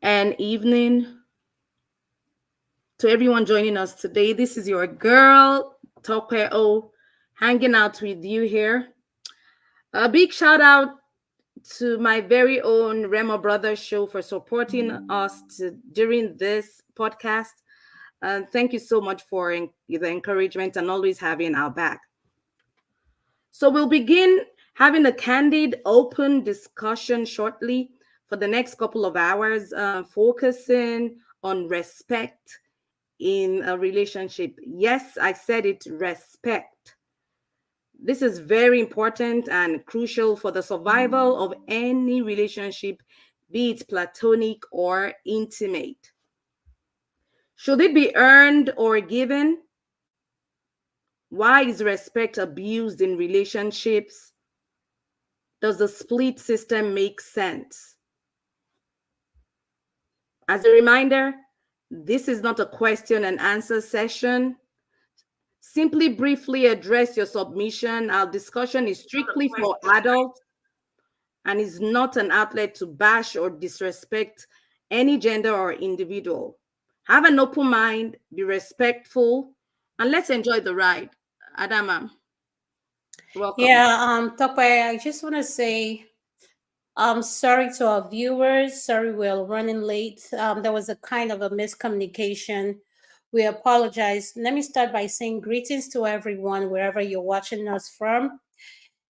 and evening to everyone joining us today. This is your girl, Tope O, hanging out with you here. A big shout out to my very own Remo Brothers show for supporting us during this podcast. Thank you so much for the encouragement and always having our back. So we'll begin having a candid, open discussion shortly for the next couple of hours, focusing on respect in a relationship. Yes, I said it, respect. This is very important and crucial for the survival of any relationship, be it platonic or intimate. Should it be earned or given? Why is respect abused in relationships? Does the split system make sense? As a reminder, this is not a question and answer session. Simply briefly address your submission. Our discussion is strictly for adults and is not an outlet to bash or disrespect any gender or individual. Have an open mind, be respectful, and let's enjoy the ride. Adama, welcome. Yeah, Tope, I just want to say sorry to our viewers. Sorry we're running late. There was a kind of a miscommunication. We apologize. Let me start by saying greetings to everyone wherever you're watching us from.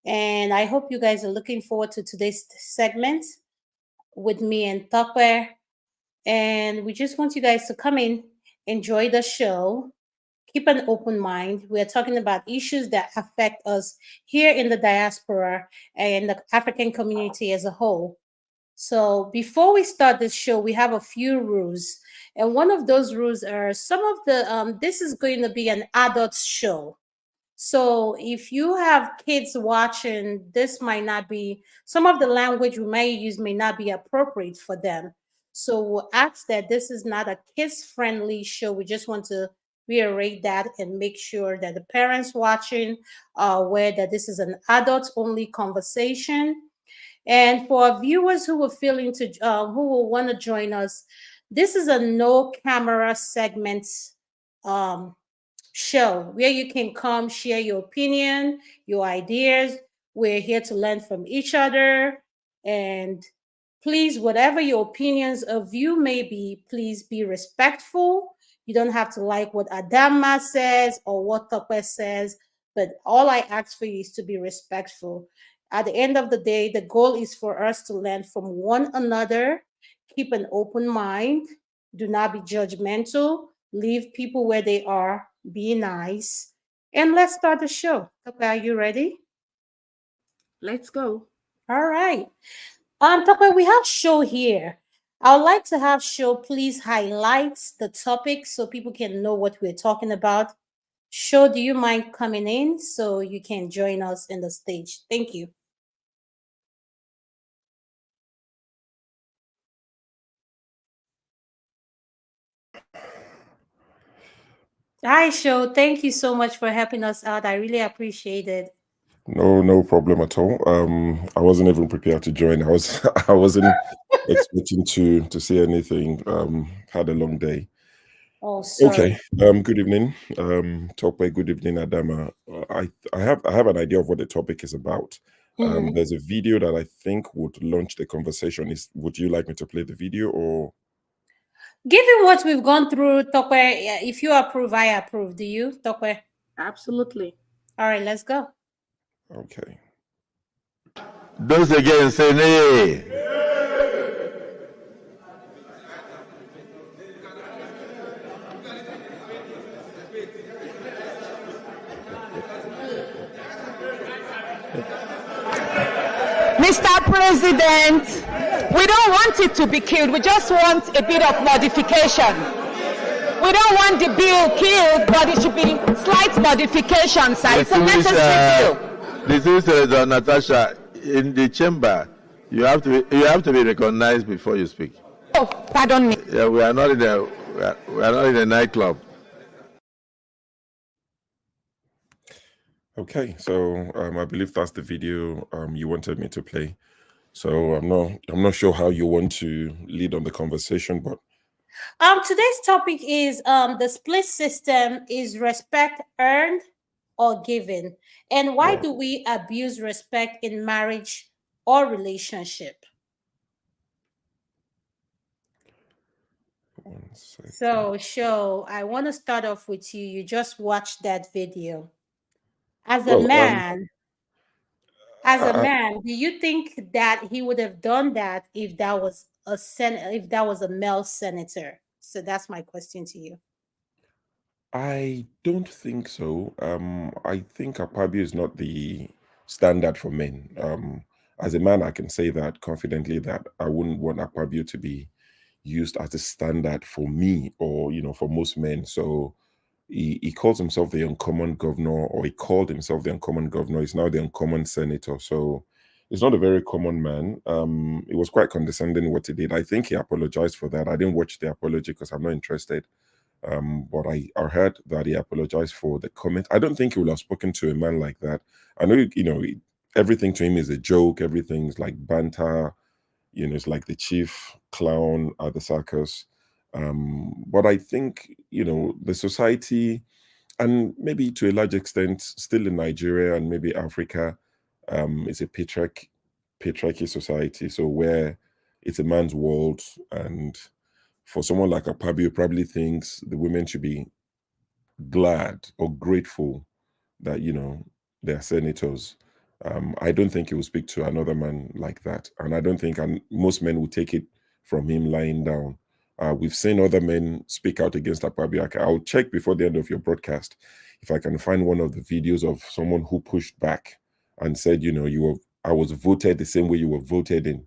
And I hope you guys are looking forward to today's segment with me and Tope. And we just want you guys to come in, enjoy the show, keep an open mind. We are talking about issues that affect us here in the diaspora and the African community as a whole. So before we start this show, we have a few rules. And one of those rules are some of the, this is going to be an adult show. So if you have kids watching, this might not be, some of the language we may use may not be appropriate for them. So we'll ask that this is not a kids friendly show. We just want to reiterate that and make sure that the parents watching are aware that this is an adult only conversation. And for our viewers who who will want to join us, this is a no camera segment um, show where you can come share your opinion, your ideas. We're here to learn from each other. And please, whatever your opinions of view may be, please be respectful. You don't have to like what Adama says or what Tope says, but all I ask for you is to be respectful. At the end of the day, the goal is for us to learn from one another, keep an open mind, do not be judgmental, leave people where they are, be nice, and let's start the show. Okay, are you ready? Let's go. All right. Tope, we have show here. I would like to have show please highlight the topic so people can know what we're talking about. Show, do you mind coming in so you can join us in the stage? Thank you. Hi, show. Thank you so much for helping us out. I really appreciate it. No problem at all. I wasn't even prepared to join. I wasn't expecting to see anything. Had a long day. Oh, Okay. sorry. Good evening. Tope. Good evening, Adama. I have an idea of what the topic is about. Mhm. There's a video that I think would launch the conversation. Would you like me to play the video or? Given what we've gone through, Tope, if you approve, I approve. Do you, Tope? Absolutely. All right, let's go. Okay. Those again say nay. Mr. President, we don't want it to be killed. We just want a bit of modification. We don't want the bill killed, but it should be slight modifications. It's a necessary bill. This is Natasha in the chamber. You have to be recognized before you speak. Oh, pardon me. Yeah, we are not in a nightclub. Okay, so I believe that's the video you wanted me to play. So I'm not sure how you want to lead on the conversation, but Today's topic is the split system is respect earned or given, and why oh, do we abuse respect in marriage or relationship? one second. So, show, I want to start off with you. You just watched that video. As a Well, man, as a I, man, do you think that he would have done that if that was if that was a male senator? So that's my question to you. I don't think so. I think Akpabio is not the standard for men. As a man, I can say that confidently that I wouldn't want Akpabio to be used as a standard for me or for most men. So he calls himself the uncommon governor, or he called himself the uncommon governor. He's now the uncommon senator. So he's not a very common man. It was quite condescending what he did. I think he apologized for that. I didn't watch the apology because I'm not interested. But I heard that he apologized for the comment. I don't think he would have spoken to a man like that. I know, everything to him is a joke. Everything's like banter. It's like the chief clown at the circus. But I think, the society, and maybe to a large extent, still in Nigeria and maybe Africa, is a patriarchy society. So where it's a man's world, and for someone like Akpabio, probably thinks the women should be glad or grateful that they're senators. I don't think he will speak to another man like that, and I don't think most men will take it from him lying down. We've seen other men speak out against Akpabio. I'll check before the end of your broadcast if I can find one of the videos of someone who pushed back and said, I was voted the same way you were voted in,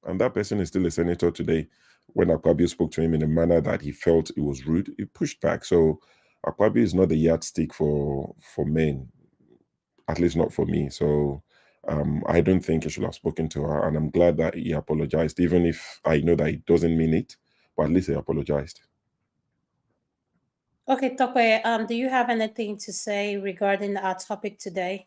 and that person is still a senator today. When Akpabio spoke to him in a manner that he felt it was rude, he pushed back. So Akpabio is not the yardstick for men, at least not for me. So I don't think he should have spoken to her, and I'm glad that he apologized, even if I know that he doesn't mean it, but at least he apologized. Okay, Tokwe, do you have anything to say regarding our topic today?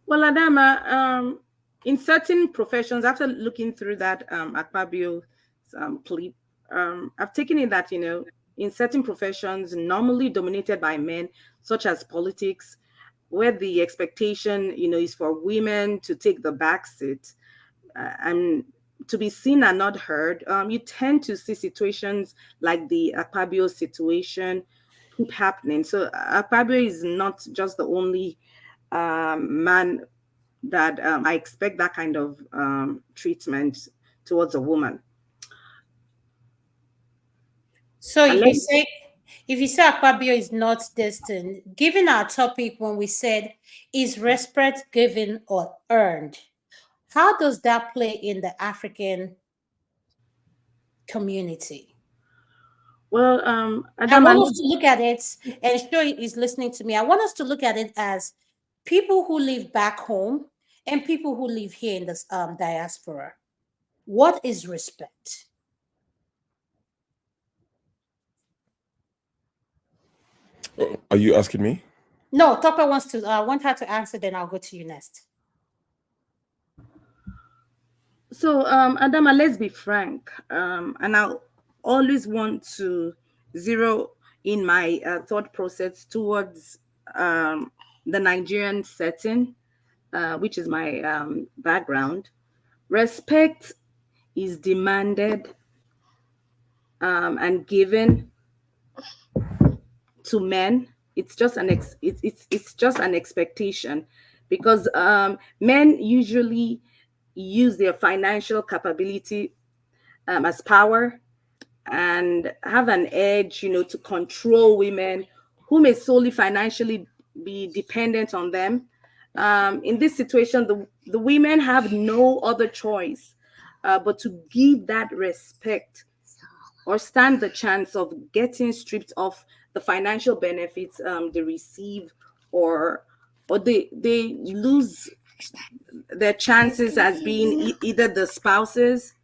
Well, Adama, in certain professions, after looking through that Akpabio clip, I've taken it that, in certain professions normally dominated by men, such as politics, where the expectation, is for women to take the back seat and to be seen and not heard, you tend to see situations like the Akpabio situation keep happening. So Akpabio is not just the only man that I expect that kind of treatment towards a woman. So And if you say Akpabio is not destined, given our topic when we said is respect given or earned, how does that play in the African community? well, I Adam, want us to look at it, and Shoy is listening to me. I want us to look at it as people who live back home and people who live here in this diaspora. What is respect? Are you asking me? No, Topper wants to. I want her to answer. Then I'll go to you next. so Adama, let's be frank, and I always want to zero in my thought process towards the Nigerian setting, which is my background. Respect is demanded and given to men. It's just it's just an expectation, because men usually use their financial capability as power, and have an edge, to control women who may solely financially be dependent on them. In this situation, the women have no other choice but to give that respect, or stand the chance of getting stripped of the financial benefits they receive, or they lose their chances as being either the spouses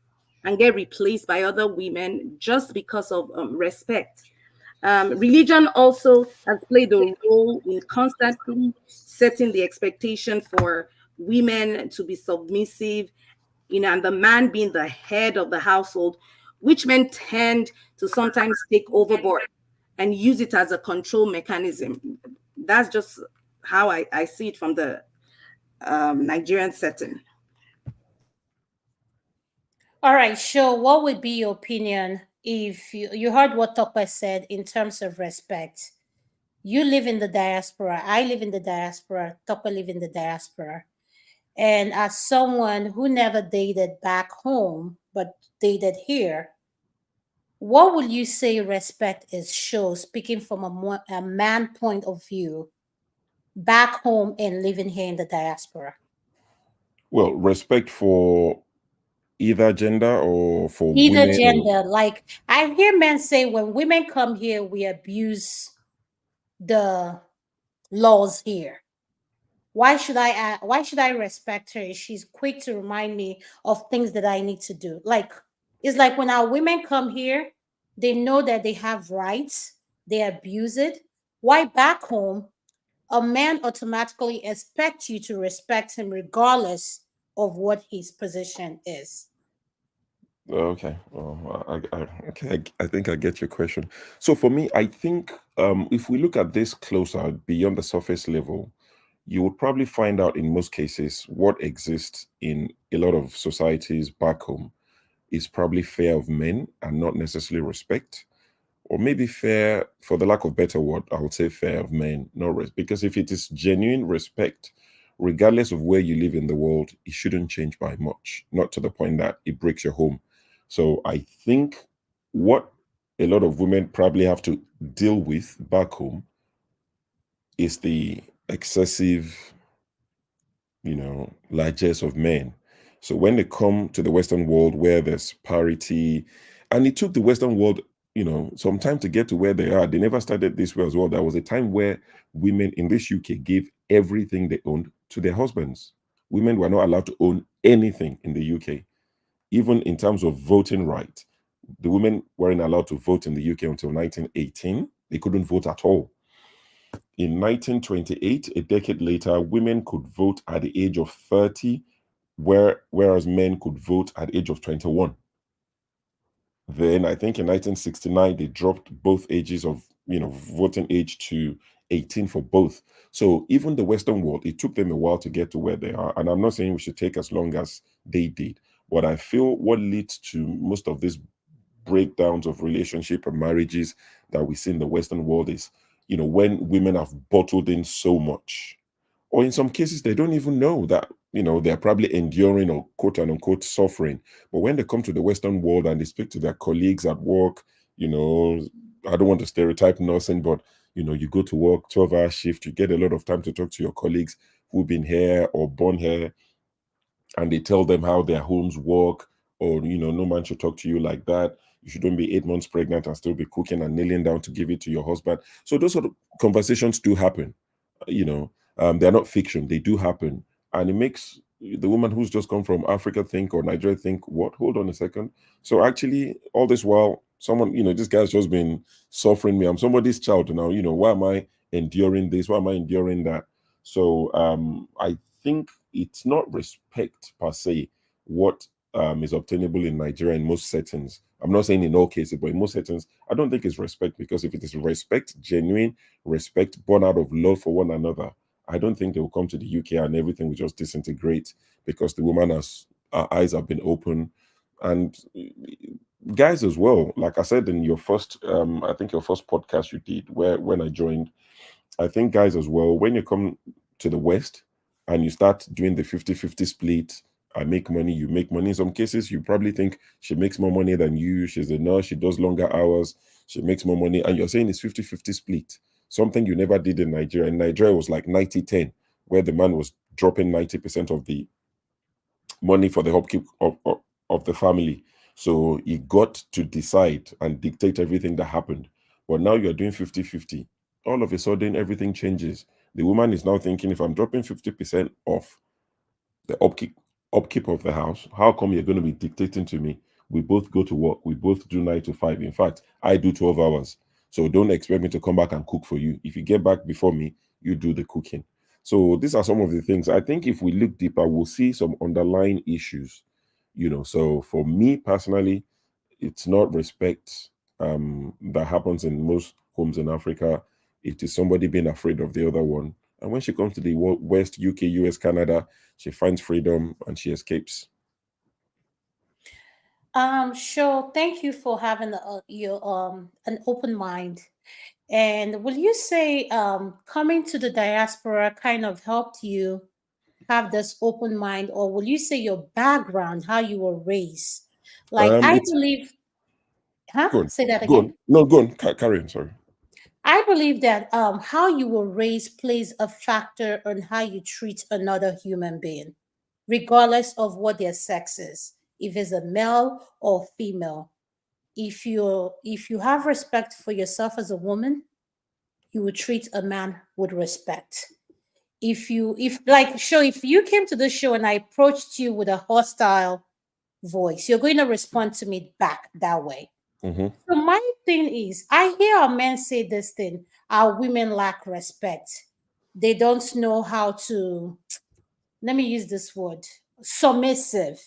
and get replaced by other women just because of respect. Religion also has played a role in constantly setting the expectation for women to be submissive, and the man being the head of the household, which men tend to sometimes take overboard and use it as a control mechanism. That's just how I see it from the Nigerian setting. All right, so what would be your opinion if you heard what Tokwe said in terms of respect? You live in the diaspora, I live in the diaspora, Tokwe live in the diaspora. And as someone who never dated back home but dated here, what would you say respect is show, speaking from a man point of view, back home and living here in the diaspora? Well, respect for either gender or for Either women or gender. Like I hear men say when women come here, we abuse the laws here. Why should I respect her? She's quick to remind me of things that I need to do. Like it's like when our women come here, they know that they have rights, they abuse it. Why back home, a man automatically expects you to respect him regardless of what his position is. okay. Well, okay. I think I get your question. So for me, I think if we look at this closer beyond the surface level, you would probably find out in most cases what exists in a lot of societies back home is probably fear of men and not necessarily respect, or maybe fear, for the lack of better word, I would say fear of men, not respect. Because if it is genuine respect, regardless of where you live in the world, it shouldn't change by much, not to the point that it breaks your home. So I think what a lot of women probably have to deal with back home is the excessive, largesse of men. So when they come to the Western world where there's parity, and it took the Western world, some time to get to where they are. They never started this way as well. There was a time where women in this UK gave everything they owned to their husbands. Women were not allowed to own anything in the UK, even in terms of voting right. The women weren't allowed to vote in the UK until 1918. They couldn't vote at all. In 1928, a decade later, women could vote at the age of 30, whereas men could vote at the age of 21. Then I think in 1969, they dropped both ages of, voting age to 18 for both. So even the Western world, it took them a while to get to where they are. And I'm not saying we should take as long as they did. But I feel what leads to most of these breakdowns of relationship and marriages that we see in the Western world is, when women have bottled in so much, or in some cases they don't even know that, they're probably enduring or quote unquote suffering. But when they come to the Western world and they speak to their colleagues at work, you know, I don't want to stereotype nursing, but you go to work 12-hour shift, you get a lot of time to talk to your colleagues who've been here or born here, and they tell them how their homes work, or no man should talk to you like that. You shouldn't be 8 months pregnant and still be cooking and kneeling down to give it to your husband. So those sort of conversations do happen. They're not fiction, they do happen. And it makes the woman who's just come from Africa think, or Nigeria think, what, hold on a second. So actually all this while someone, this guy's just been suffering me, I'm somebody's child now. Why am I enduring this, why am I enduring that? So I think it's not respect per se what is obtainable in Nigeria in most settings. I'm not saying in all cases, but in most settings, I don't think it's respect, because if it is respect, genuine respect born out of love for one another, I don't think they will come to the UK and everything will just disintegrate because the woman has, her eyes have been open. And guys as well, like I said in your first, I think your first podcast you did, where when I joined, I think guys as well, when you come to the West and you start doing the 50-50 split, I make money, you make money. In some cases, you probably think she makes more money than you. She's a nurse, she does longer hours, she makes more money. And you're saying it's 50-50 split, something you never did in Nigeria. In Nigeria, it was like 90-10, where the man was dropping 90% of the money for the upkeep of the family. So he got to decide and dictate everything that happened. But now you're doing 50-50. All of a sudden, everything changes. The woman is now thinking, if I'm dropping 50% off the upkeep of the house, how come you're going to be dictating to me? We both go to work. We both do 9 to 5. In fact, I do 12 hours. So don't expect me to come back and cook for you. If you get back before me, you do the cooking. So these are some of the things. I think if we look deeper, we'll see some underlying issues. So for me personally, it's not respect that happens in most homes in Africa. It is somebody being afraid of the other one. And when she comes to the West, UK, US, Canada, she finds freedom and she escapes. Sure. Thank you for having your an open mind. And will you say coming to the diaspora kind of helped you have this open mind, or will you say your background, how you were raised? Like I It's believe, huh? Go on, Say that go again. on. No, go on. Carry on. Sorry. I believe that how you were raised plays a factor on how you treat another human being, regardless of what their sex is, if it's a male or female. If you have respect for yourself as a woman, you will treat a man with respect. If you came to the show and I approached you with a hostile voice, you're going to respond to me back that way. Mm-hmm. So my thing is, I hear our men say this thing: our women lack respect. They don't know how to. Let me use this word: submissive.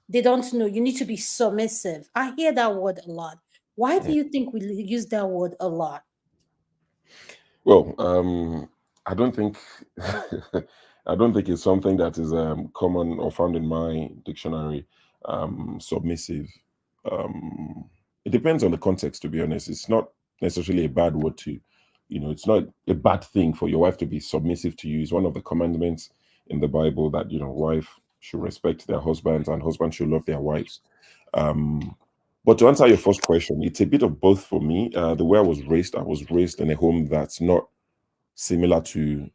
They don't know. You need to be submissive. I hear that word a lot. Why do you think we use that word a lot? Well, I don't think I don't think it's something that is common or found in my dictionary. Submissive. Um, it depends on the context. To be honest, it's not necessarily a bad word to, it's not a bad thing for your wife to be submissive to you. It's one of the commandments in the Bible that wife should respect their husbands and husbands should love their wives. Um, but to answer your first question, it's a bit of both for me. The way I was raised in a home that's not similar to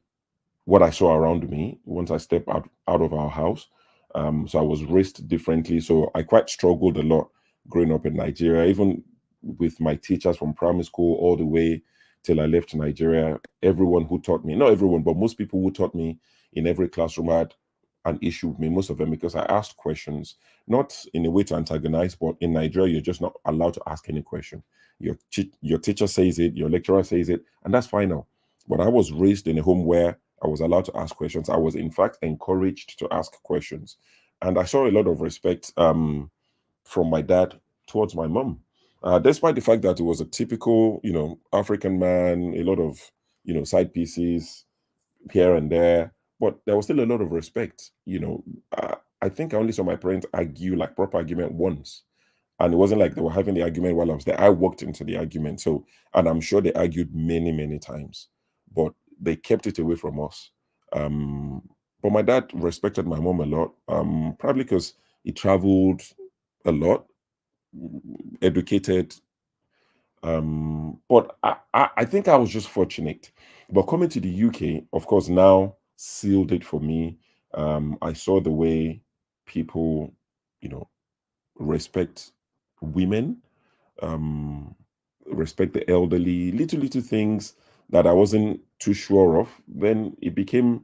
what I saw around me once I stepped out of our house. So I was raised differently. So I quite struggled a lot growing up in Nigeria, even with my teachers from primary school all the way till I left Nigeria. Everyone who taught me, not everyone, but most people who taught me in every classroom had an issue with me, most of them, because I asked questions, not in a way to antagonize, but in Nigeria, you're just not allowed to ask any question. Your teacher says it, your lecturer says it, and that's fine now. But I was raised in a home where I was allowed to ask questions. I was, in fact, encouraged to ask questions. And I saw a lot of respect from my dad towards my mom. Despite the fact that it was a typical, African man, a lot of, side pieces here and there, but there was still a lot of respect. I think I only saw my parents argue, like proper argument, once. And it wasn't like they were having the argument while I was there. I walked into the argument. So, and I'm sure they argued many, many times, but they kept it away from us. Um, but my dad respected my mom a lot, probably because he traveled a lot, educated. But I think I was just fortunate. But coming to the UK, of course, now sealed it for me. I saw the way people, you know, respect women, um, respect the elderly, little things that I wasn't too sure of. Then it became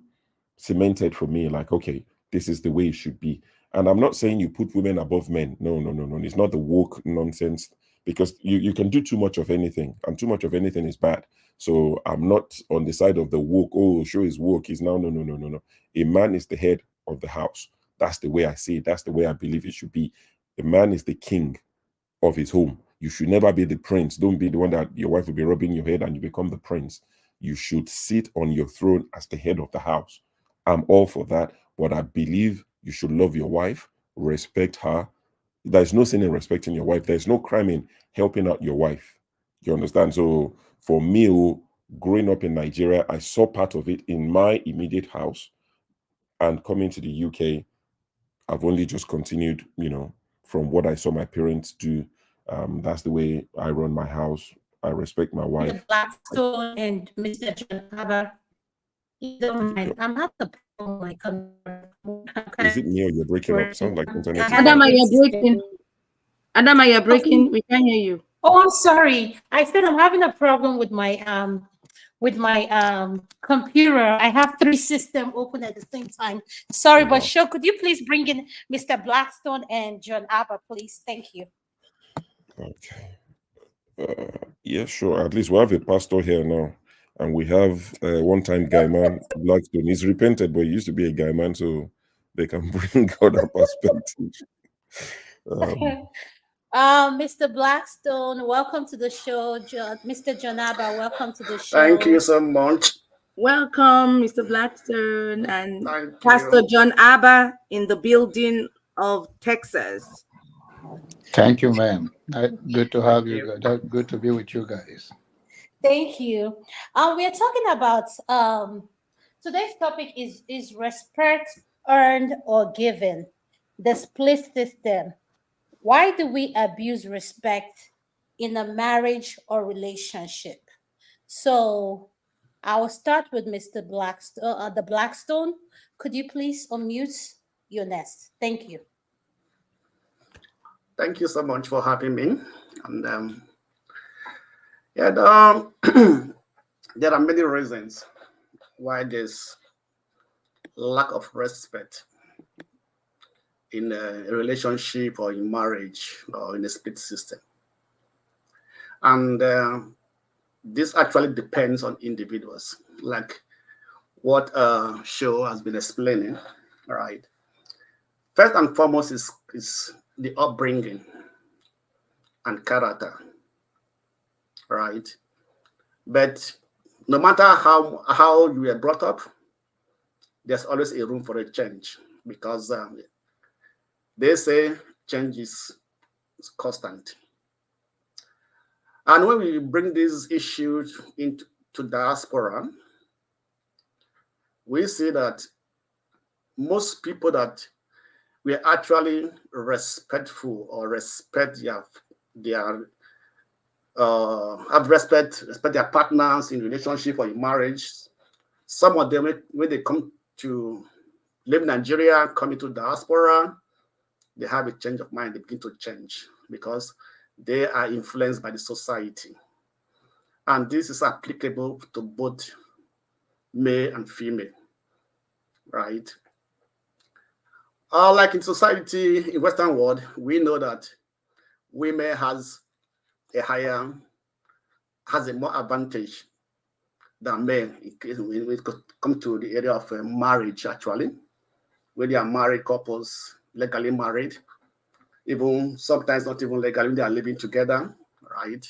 cemented for me, like, okay, this is the way it should be. And I'm not saying you put women above men. No, no, no, no. It's not the woke nonsense, because you can do too much of anything, and too much of anything is bad. So I'm not on the side of the woke. Oh, sure is woke. Is now, no, no, no, no, no. A man is the head of the house. That's the way I see it. That's the way I believe it should be. A man is the king of his home. You should never be the prince. Don't be the one that your wife will be rubbing your head and you become the prince. You should sit on your throne as the head of the house. I'm all for that, but I believe you should love your wife, respect her. There's no sin in respecting your wife. There's no crime in helping out your wife. You understand? So for me, growing up in Nigeria, I saw part of it in my immediate house, and coming to the UK, I've only just continued, from what I saw my parents do. That's the way I run my house. I respect my Mr. wife. Blackstone and Mr. John Haber, you don't Is mind. I'm having a problem with my computer. I'm kind it me or you're breaking up? working. Sounds like I internet is have a bad. Adama, great you're breaking. schedule. Adama, you're Okay. breaking. We can't hear you. Oh, I'm sorry. I said I'm having a problem with my computer. I have three systems open at the same time. Sorry, Oh, but wow. sure, could you please bring in Mr. Blackstone and John Abba, please? Thank you. Okay. Yeah, sure. At least we have a pastor here now. And we have one-time guy man, Blackstone. He's repented, but he used to be a guy man, so they can bring other perspective. Um, Mr. Blackstone, welcome to the show. Mr. Jonaba, welcome to the Thank you show. so much. Welcome, Mr. Blackstone and Thank Pastor you. John Abba in the building of Texas. Thank you, ma'am. Good to have Thank you. you. Good to be with you guys. Thank you. We are talking about today's topic is respect earned or given, the split system. Why do we abuse respect in a marriage or relationship? So I will start with Mr. Blackstone. The Blackstone, could you please unmute your nest? Thank you. Thank you so much for having me. And yeah, there are many reasons why there's lack of respect in a relationship or in marriage or in a split system. And this actually depends on individuals, like what show has been explaining. All right. First and foremost is the upbringing and character, right? But no matter how you were brought up, there's always a room for a change because they say change is constant. And when we bring these issues into diaspora, we see that most people that were actually respectful or respect their have respect their partners in relationship or in marriage. Some of them, when they come to live in Nigeria, come into diaspora, they have a change of mind. They begin to change because they are influenced by the society. And this is applicable to both male and female, right? Like in society, in Western world, we know that women has a more advantage than men when it comes to the area of marriage, actually, where they are married couples, legally married, even sometimes not even legally, when they are living together, right?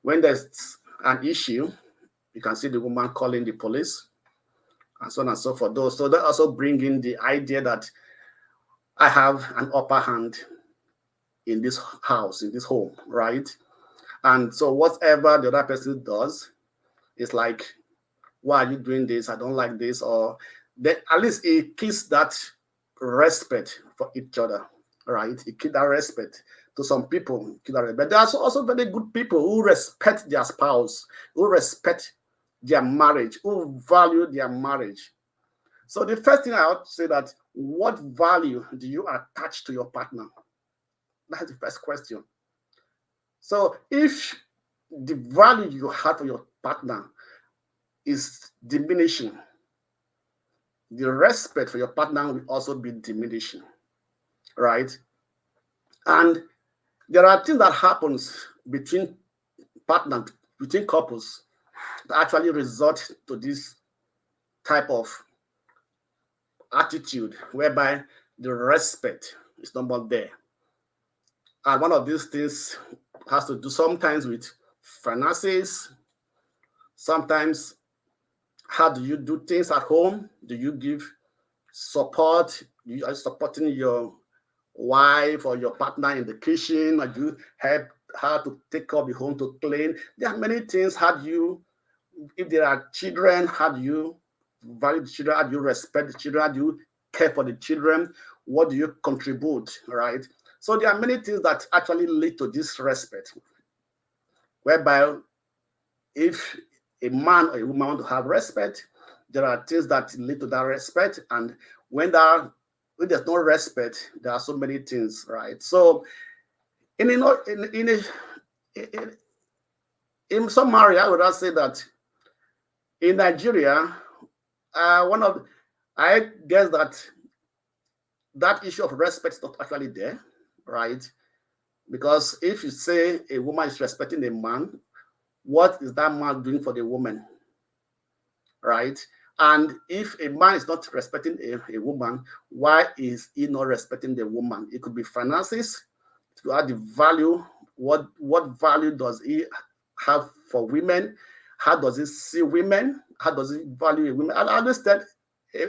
When there's an issue, you can see the woman calling the police and so on and so forth. So that also bring in the idea that I have an upper hand in this house, in this home, right? And so whatever the other person does, it's like, why are you doing this? I don't like this. Or that at least it keeps that respect for each other, right? It keeps that respect to some people. But there are also very good people who respect their spouse, who respect their marriage, who value their marriage. So the first thing I ought to say that what value do you attach to your partner? That's the first question. So if the value you have for your partner is diminishing, the respect for your partner will also be diminishing, right? And there are things that happens between partners, between couples, that actually result to this type of attitude whereby the respect is no more there. And one of these things has to do sometimes with finances, sometimes how do you do things at home? Do you give support? You are supporting your wife or your partner in the kitchen? Or do you help her to take care of the home, to clean? There are many things. How do you, if there are children, how do you value the children? How do you respect the children? How do you care for the children? What do you contribute, right? So there are many things that actually lead to this respect, whereby if a man or a woman want to have respect, there are things that lead to that respect. And when there's no respect, there are so many things, right? So in some area, I would say that in Nigeria, I guess that issue of respect is not actually there, right? Because if you say a woman is respecting a man, what is that man doing for the woman, right? And if a man is not respecting a woman, why is he not respecting the woman? It could be finances, to add the value. What value does he have for women? How does he see women? How does he value a woman? I understand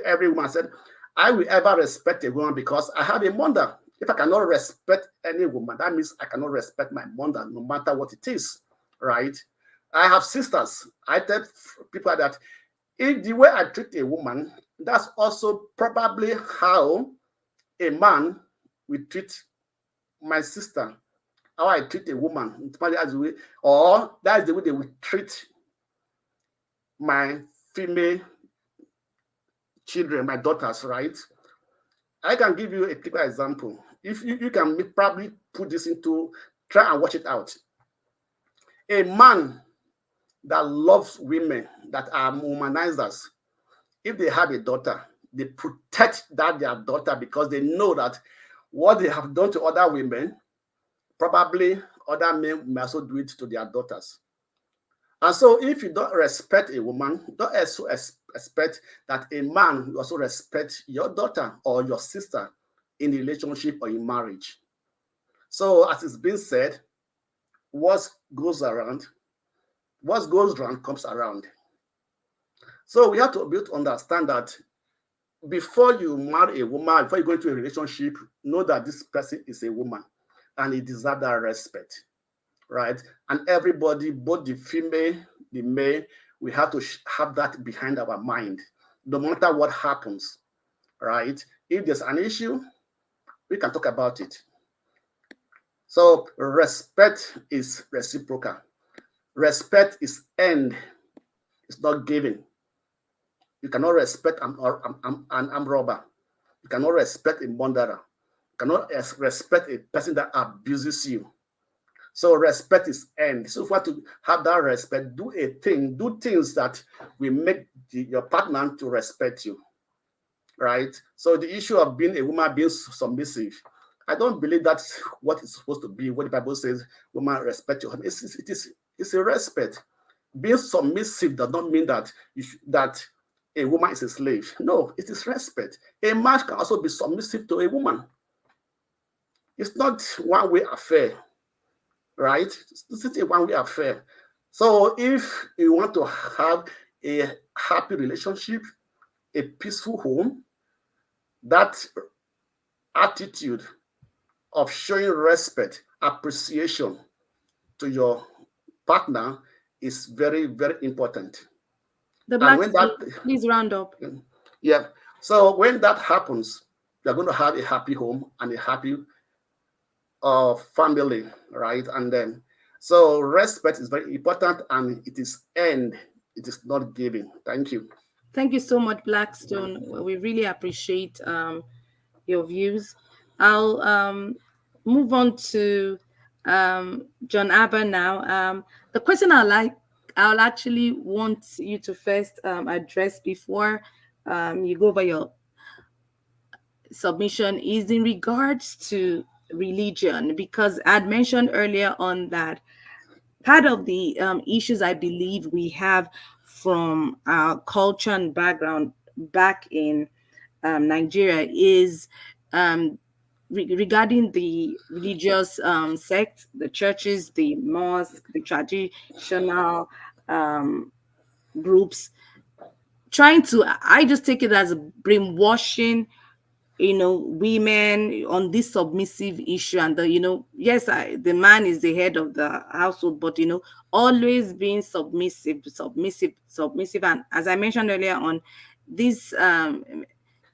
every woman said, I will ever respect a woman because I have a mother. If I cannot respect any woman, that means I cannot respect my mother, no matter what it is, right? I have sisters. I tell people that if the way I treat a woman, that's also probably how a man will treat my sister. How I treat a woman, that's the way, or that's the way they will treat my female children, my daughters, right? I can give you a typical example. If you can probably put this into, try and watch it out. A man that loves women that are womanizers, if they have a daughter, they protect that their daughter because they know that what they have done to other women, probably other men may also do it to their daughters. And so if you don't respect a woman, don't also expect that a man will also respect your daughter or your sister in a relationship or in marriage. So as it's been said, what goes around comes around. So we have to be able to understand that before you marry a woman, before you go into a relationship, know that this person is a woman and he deserves that respect, right? And everybody, both the female, the male, we have to have that behind our mind, no matter what happens, right? If there's an issue, we can talk about it. So respect is reciprocal. Respect is earned, it's not given. You cannot respect an armed robber. You cannot respect a murderer. You cannot respect a person that abuses you. So respect is earned. So if you want to have that respect, do things that will make your partner to respect you, right? So the issue of being a woman being submissive, I don't believe that's what it's supposed to be. What the Bible says, woman respect your husband. It's a respect. Being submissive does not mean that that a woman is a slave. No, it is respect. A man can also be submissive to a woman. It's not one-way affair, right? It's not a one-way affair. So if you want to have a happy relationship, a peaceful home, that attitude of showing respect, appreciation to your partner is very, very important. The And black when that, please round up. yeah, so when that happens, you're going to have a happy home and a happy family, right? And then, so respect is very important and it is earned, it is not given. Thank you. Thank you so much, Blackstone. We really appreciate your views. I'll move on to John Abba now. The question I'll actually want you to first address before you go over your submission is in regards to religion, because I'd mentioned earlier on that part of the issues I believe we have from our culture and background back in Nigeria is regarding the religious sect, the churches, the mosque, the traditional groups, trying to, I just take it as brainwashing, women on this submissive issue. And yes, the man is the head of the household, but always being submissive. And as I mentioned earlier on, this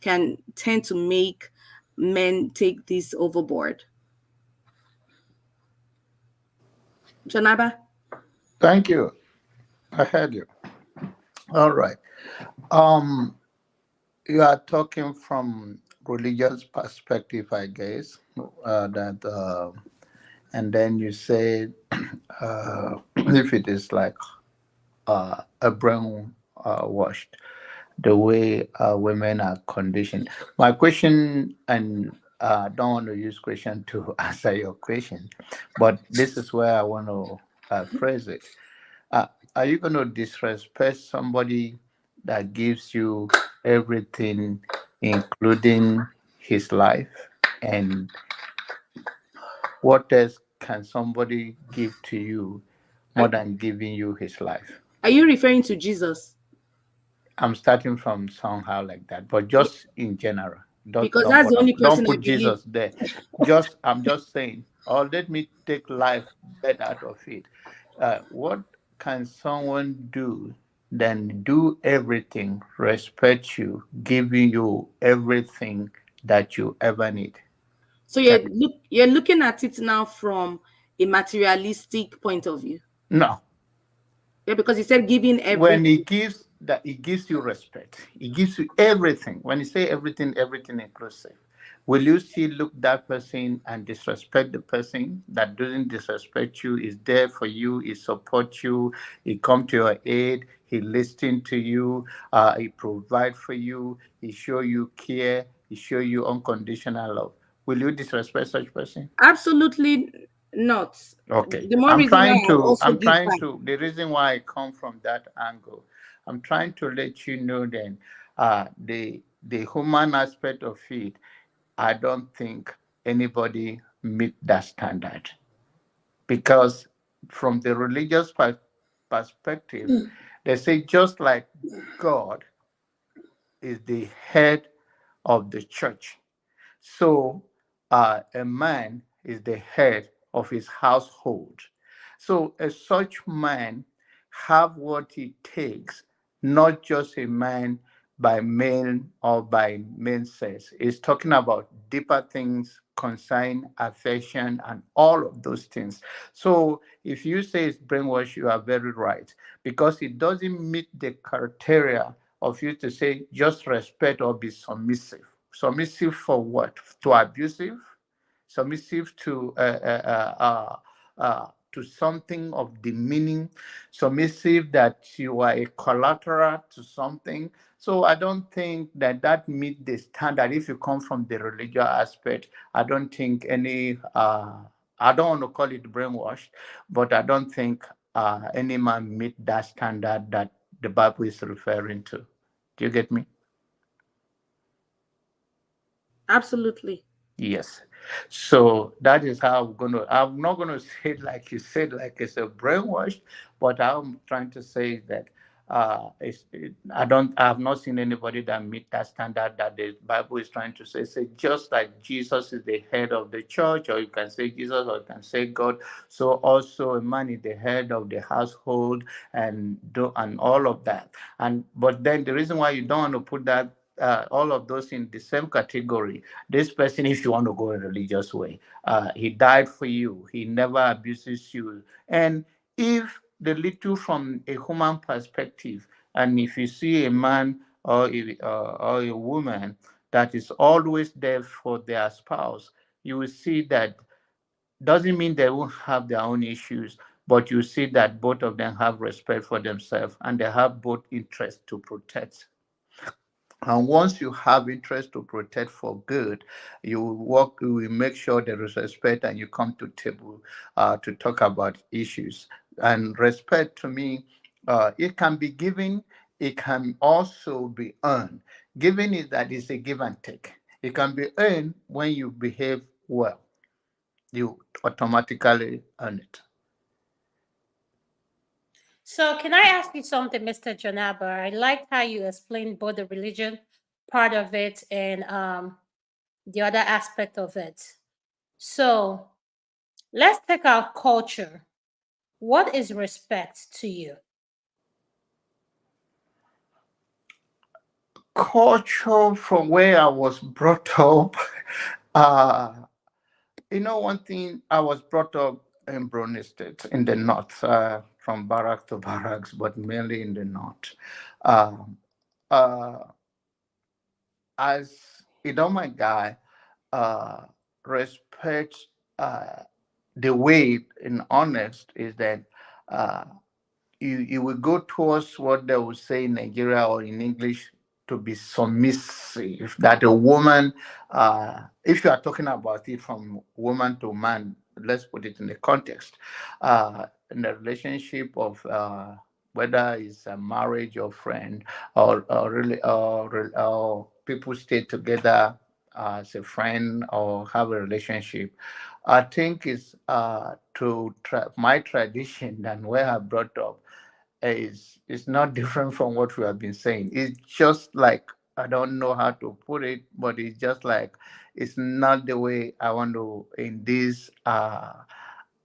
can tend to make men take this overboard. Janaba? Thank you. I heard you. All right. Um, you are talking from religious perspective, I guess. And then you say, if it is like a brain washed, the way women are conditioned. My question, and I don't want to use question to answer your question, but this is where I want to phrase it. Uh, are you going to disrespect somebody that gives you everything, including his life? And what else can somebody give to you Are, more than giving you his life? are you referring to Jesus? I'm starting from somehow like that, but Ye- just in general. Don't Because don't that's the bother. only Don't person I put believe. Jesus there. Just I'm just saying. Or let me take life dead out of it. What can someone do then do everything, respect you, giving you everything that you ever need? So Can, you're looking at it now from a materialistic point of view. no. Yeah, because you said giving When he everything. gives that, he gives you respect, he gives you everything. When you say everything, everything inclusive, will you still look that person and disrespect the person that doesn't disrespect you, is there for you, he support you, he come to your aid, he listen to you, he provide for you, he show you care, he show you unconditional love? Will you disrespect such person? Absolutely not. Okay. The more reason why I'll also I'm give trying back. to, the reason why I come from that angle, I'm trying to let you know then the human aspect of it, I don't think anybody meet that standard. Because from the religious perspective, they say just like God is the head of the church, so a man is the head of his household. So a such man have what it takes, not just a man by men or by men says. It's talking about deeper things, concern, affection, and all of those things. So if you say it's brainwash, you are very right, because it doesn't meet the criteria of you to say just respect or be submissive. Submissive for what? To abusive? Submissive to something of demeaning? Submissive that you are a collateral to something? So I don't think that that meet the standard. If you come from the religious aspect, I don't think any. I don't want to call it brainwashed, but I don't think any man meet that standard that the Bible is referring to. Do you get me? Absolutely. Yes. So that is how I'm not gonna say it like you said, like it's a brainwash, but I'm trying to say that I have not seen anybody that meet that standard that the Bible is trying to say. Say just like Jesus is the head of the church, or you can say Jesus, or you can say God. So also a man is the head of the household and all of that. And but then the reason why you don't want to put that all of those in the same category. This person, if you want to go a religious way, he died for you. He never abuses you. And if the little from a human perspective, and if you see a man or a woman that is always there for their spouse, you will see that doesn't mean they won't have their own issues, but you see that both of them have respect for themselves and they have both interests to protect. And once you have interest to protect for good, you work, you will make sure there is respect and you come to table to talk about issues. And respect to me, it can be given, it can also be earned. Giving is that it's a give and take. It can be earned when you behave well. You automatically earn it. So, can I ask you something, Mr. Janaba? I liked how you explained both the religion part of it and the other aspect of it. So, let's take our culture. What is respect to you? Culture from where I was brought up. uh, one thing, I was brought up in Brunei State in the north, from barrack to barracks, but mainly in the north. Um, uh, as a Idoma guy, uh, respect uh, the way in honest is that uh, you will go towards what they will say in Nigeria or in English to be submissive. That a woman, if you are talking about it from woman to man, let's put it in the context. in a relationship of whether it's a marriage or friend, or really or people stay together as a friend or have a relationship, I think it's my tradition and where I brought up is not different from what we have been saying. It's just like, I don't know how to put it, but it's just like it's not the way I want to in this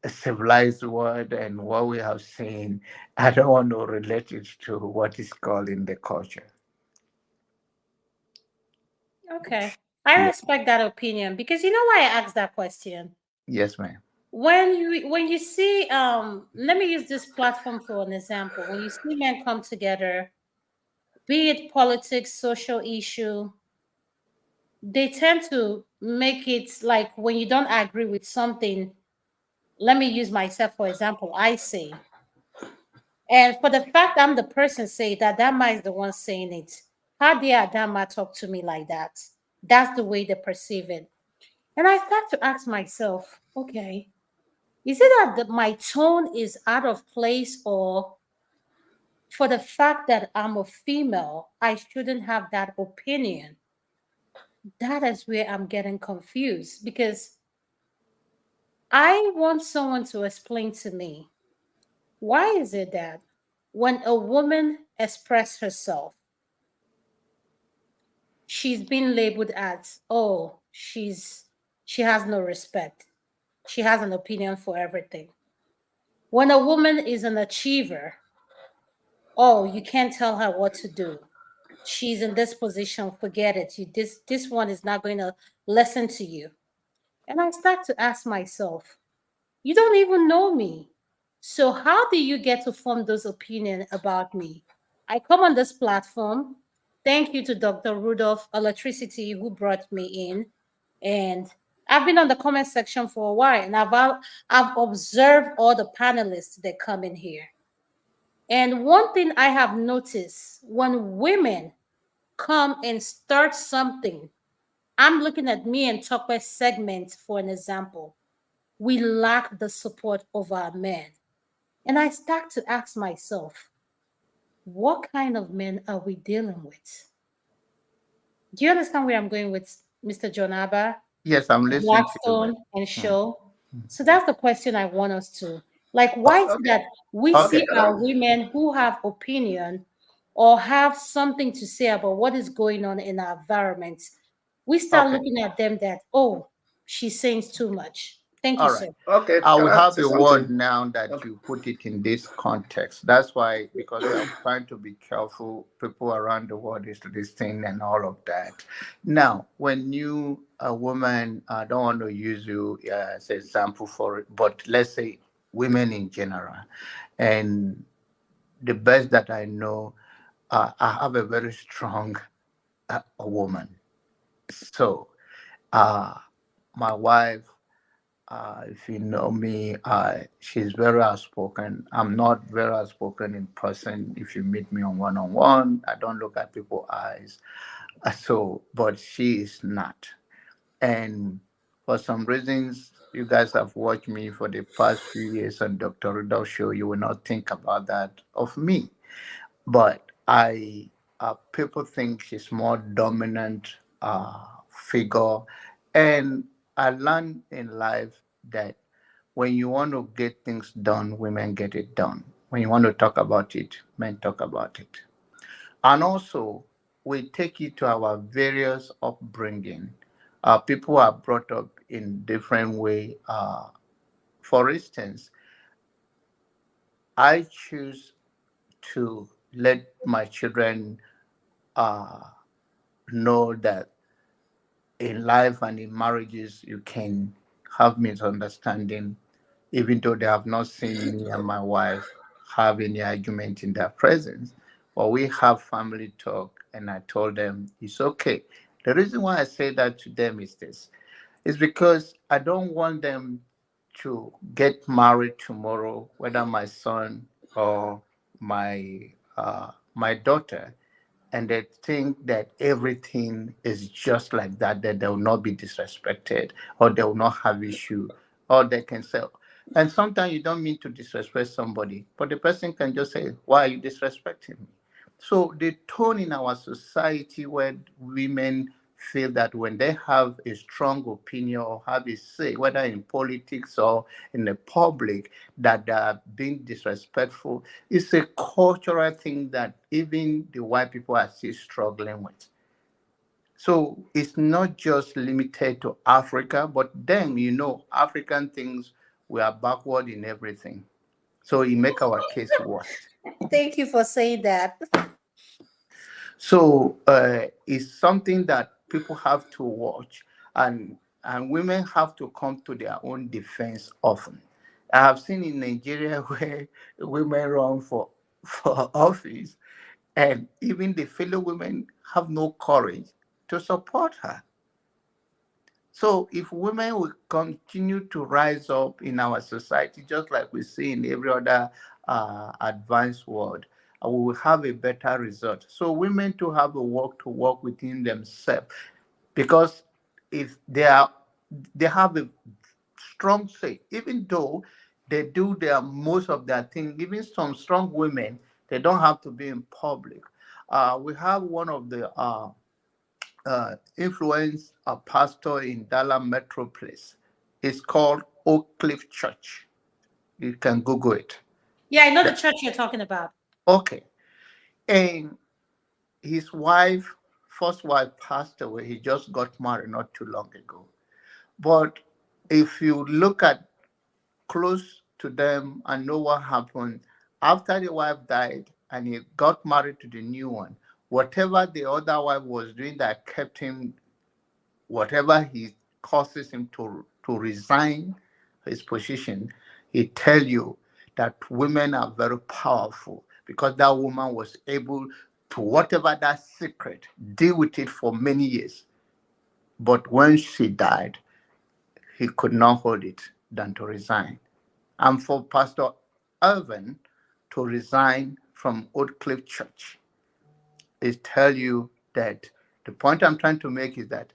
civilized world and what we have seen. I don't want to relate it to what is called in the culture. Okay. I Yeah. respect that opinion because you know why I asked that question? Yes, ma'am. When you see let me use this platform for an example. When you see men come together, be it politics, social issue, they tend to make it like when you don't agree with something, let me use myself for example, I say, and for the fact I'm the person say that Dama is the one saying it. How dare Dama talk to me like that? That's the way they perceive it. And I start to ask myself, okay, is it that my tone is out of place, or for the fact that I'm a female, I shouldn't have that opinion? That is where I'm getting confused because I want someone to explain to me why is it that when a woman expresses herself, she's been labeled as, oh, she has no respect. She has an opinion for everything. When a woman is an achiever, oh, you can't tell her what to do. She's in this position, forget it. This one is not going to listen to you. And I start to ask myself, you don't even know me. So how do you get to form those opinions about me? I come on this platform. Thank you to Dr. Rudolph Electricity who brought me in. And I've been on the comment section for a while and I've observed all the panelists that come in here. And one thing I have noticed when women come and start something, I'm looking at me and Tokwe segment for an example. We lack the support of our men. And I start to ask myself, what kind of men are we dealing with? Do you understand where I'm going with Mr. John Abba, Yes, I'm listening to you, Blackstone, and ma'am. Show? So that's the question I want us to. Like, Oh, why is it okay. that we Okay. see our women who have opinion or have something to say about what is going on in our environment, we start Okay. looking at them that, oh, she's saying too much. Thank you, All sir. right. Okay, I can will I have say a word something? now that Okay. you put it in this context. That's why, because we are trying to be careful, people around the world is listening and all of that. Now, when you, a woman, I don't want to use you as an example for it, but let's say women in general. And the best that I know, I have a very strong woman. So, uh, my wife, if you know me, she's very outspoken. I'm not very outspoken in person. If you meet me on one, I don't look at people's eyes. So, but she is not. And for some reasons, you guys have watched me for the past few years on Dr. Rudolph show. You will not think about that of me. But people think she's more dominant figure, and I learned in life that when you want to get things done, women get it done. When you want to talk about it, men talk about it. And also, we take it to our various upbringing. People are brought up in different way. For instance, I choose to let my children uh, know that in life and in marriages you can have misunderstanding, even though they have not seen me and my wife have any argument in their presence. But we have family talk, and I told them it's okay. The reason why I say that to them is this: it's because I don't want them to get married tomorrow, whether my son or my daughter, and they think that everything is just like that, that they will not be disrespected or they will not have issue, or they can say, And sometimes you don't mean to disrespect somebody, but the person can just say, "Why are you disrespecting me?" So the tone in our society where women feel that when they have a strong opinion or have a say, whether in politics or in the public, that they are being disrespectful, is a cultural thing that even the white people are still struggling with. So it's not just limited to Africa, but then African things we are backward in everything. So it make our case worse. Thank you for saying that. So it's something that people have to watch, and women have to come to their own defense often. I have seen in Nigeria where women run for office, and even the fellow women have no courage to support her. So if women will continue to rise up in our society, just like we see in every other advanced world, we will have a better result. So women to have a work to work within themselves, because if they have a strong say, even though they do their most of their thing, even some strong women, they don't have to be in public. We have one of the influenced a pastor in Dallas Metropolis. It's called Oak Cliff Church. You can Google it. Yeah, I know the Yeah. church you're talking about. Okay. And his wife, first wife, passed away. He just got married not too long ago. But if you look at close to them and know what happened, after the wife died and he got married to the new one, whatever the other wife was doing that kept him, whatever he causes him to resign his position, he tell you that women are very powerful because that woman was able to, whatever that secret, deal with it for many years. But when she died, he could not hold it than to resign. And for Pastor Irvin to resign from Oak Cliff Church is tell you that the point I'm trying to make is that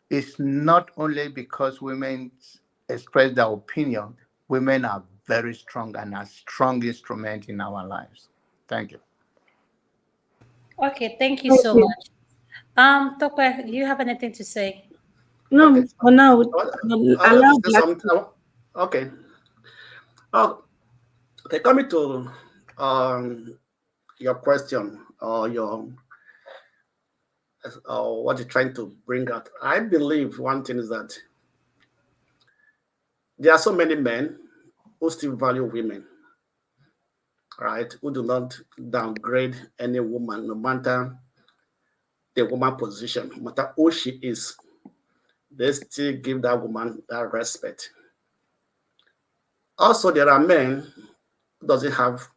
it's not only because women express their opinion, women are very strong and a strong instrument in our lives. Thank you. Okay, thank you Thank so you. much. Tokwe, do you have anything to say? Okay. No, for now, I want to allow say Black. something. Okay. Oh, okay. Coming to your question or your what you're trying to bring out. I believe one thing is that there are so many men who still value women, right? Who do not downgrade any woman, no matter the woman position, no matter who she is. They still give that woman that respect. Also, there are men who doesn't have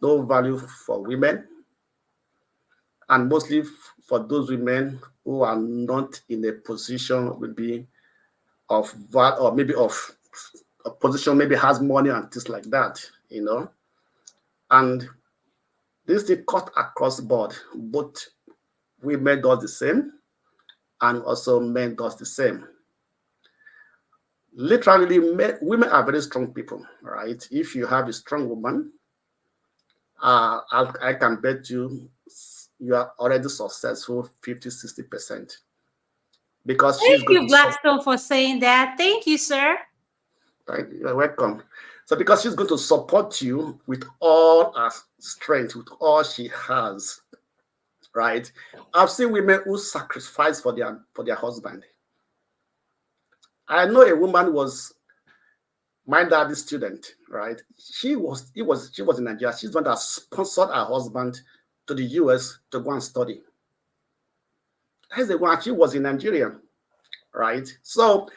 no value for women, and mostly for those women who are not in a position maybe of value or maybe of a position, maybe has money and things like that. And this thing cut across board. Both women does the same, and also men does the same. Literally, women are very strong people, right? If you have a strong woman, I can bet you are already successful 50, 60%, because she's Thank going you, to support. Blackstone, for saying that. Thank you, sir. You're welcome. So because she's going to support you with all her strength, with all she has, right? I've seen women who sacrifice for their husband. I know a woman was my daddy's student, right? She was in Nigeria. She's the one that sponsored her husband to the US to go and study. That's the one. She was in Nigeria, right? So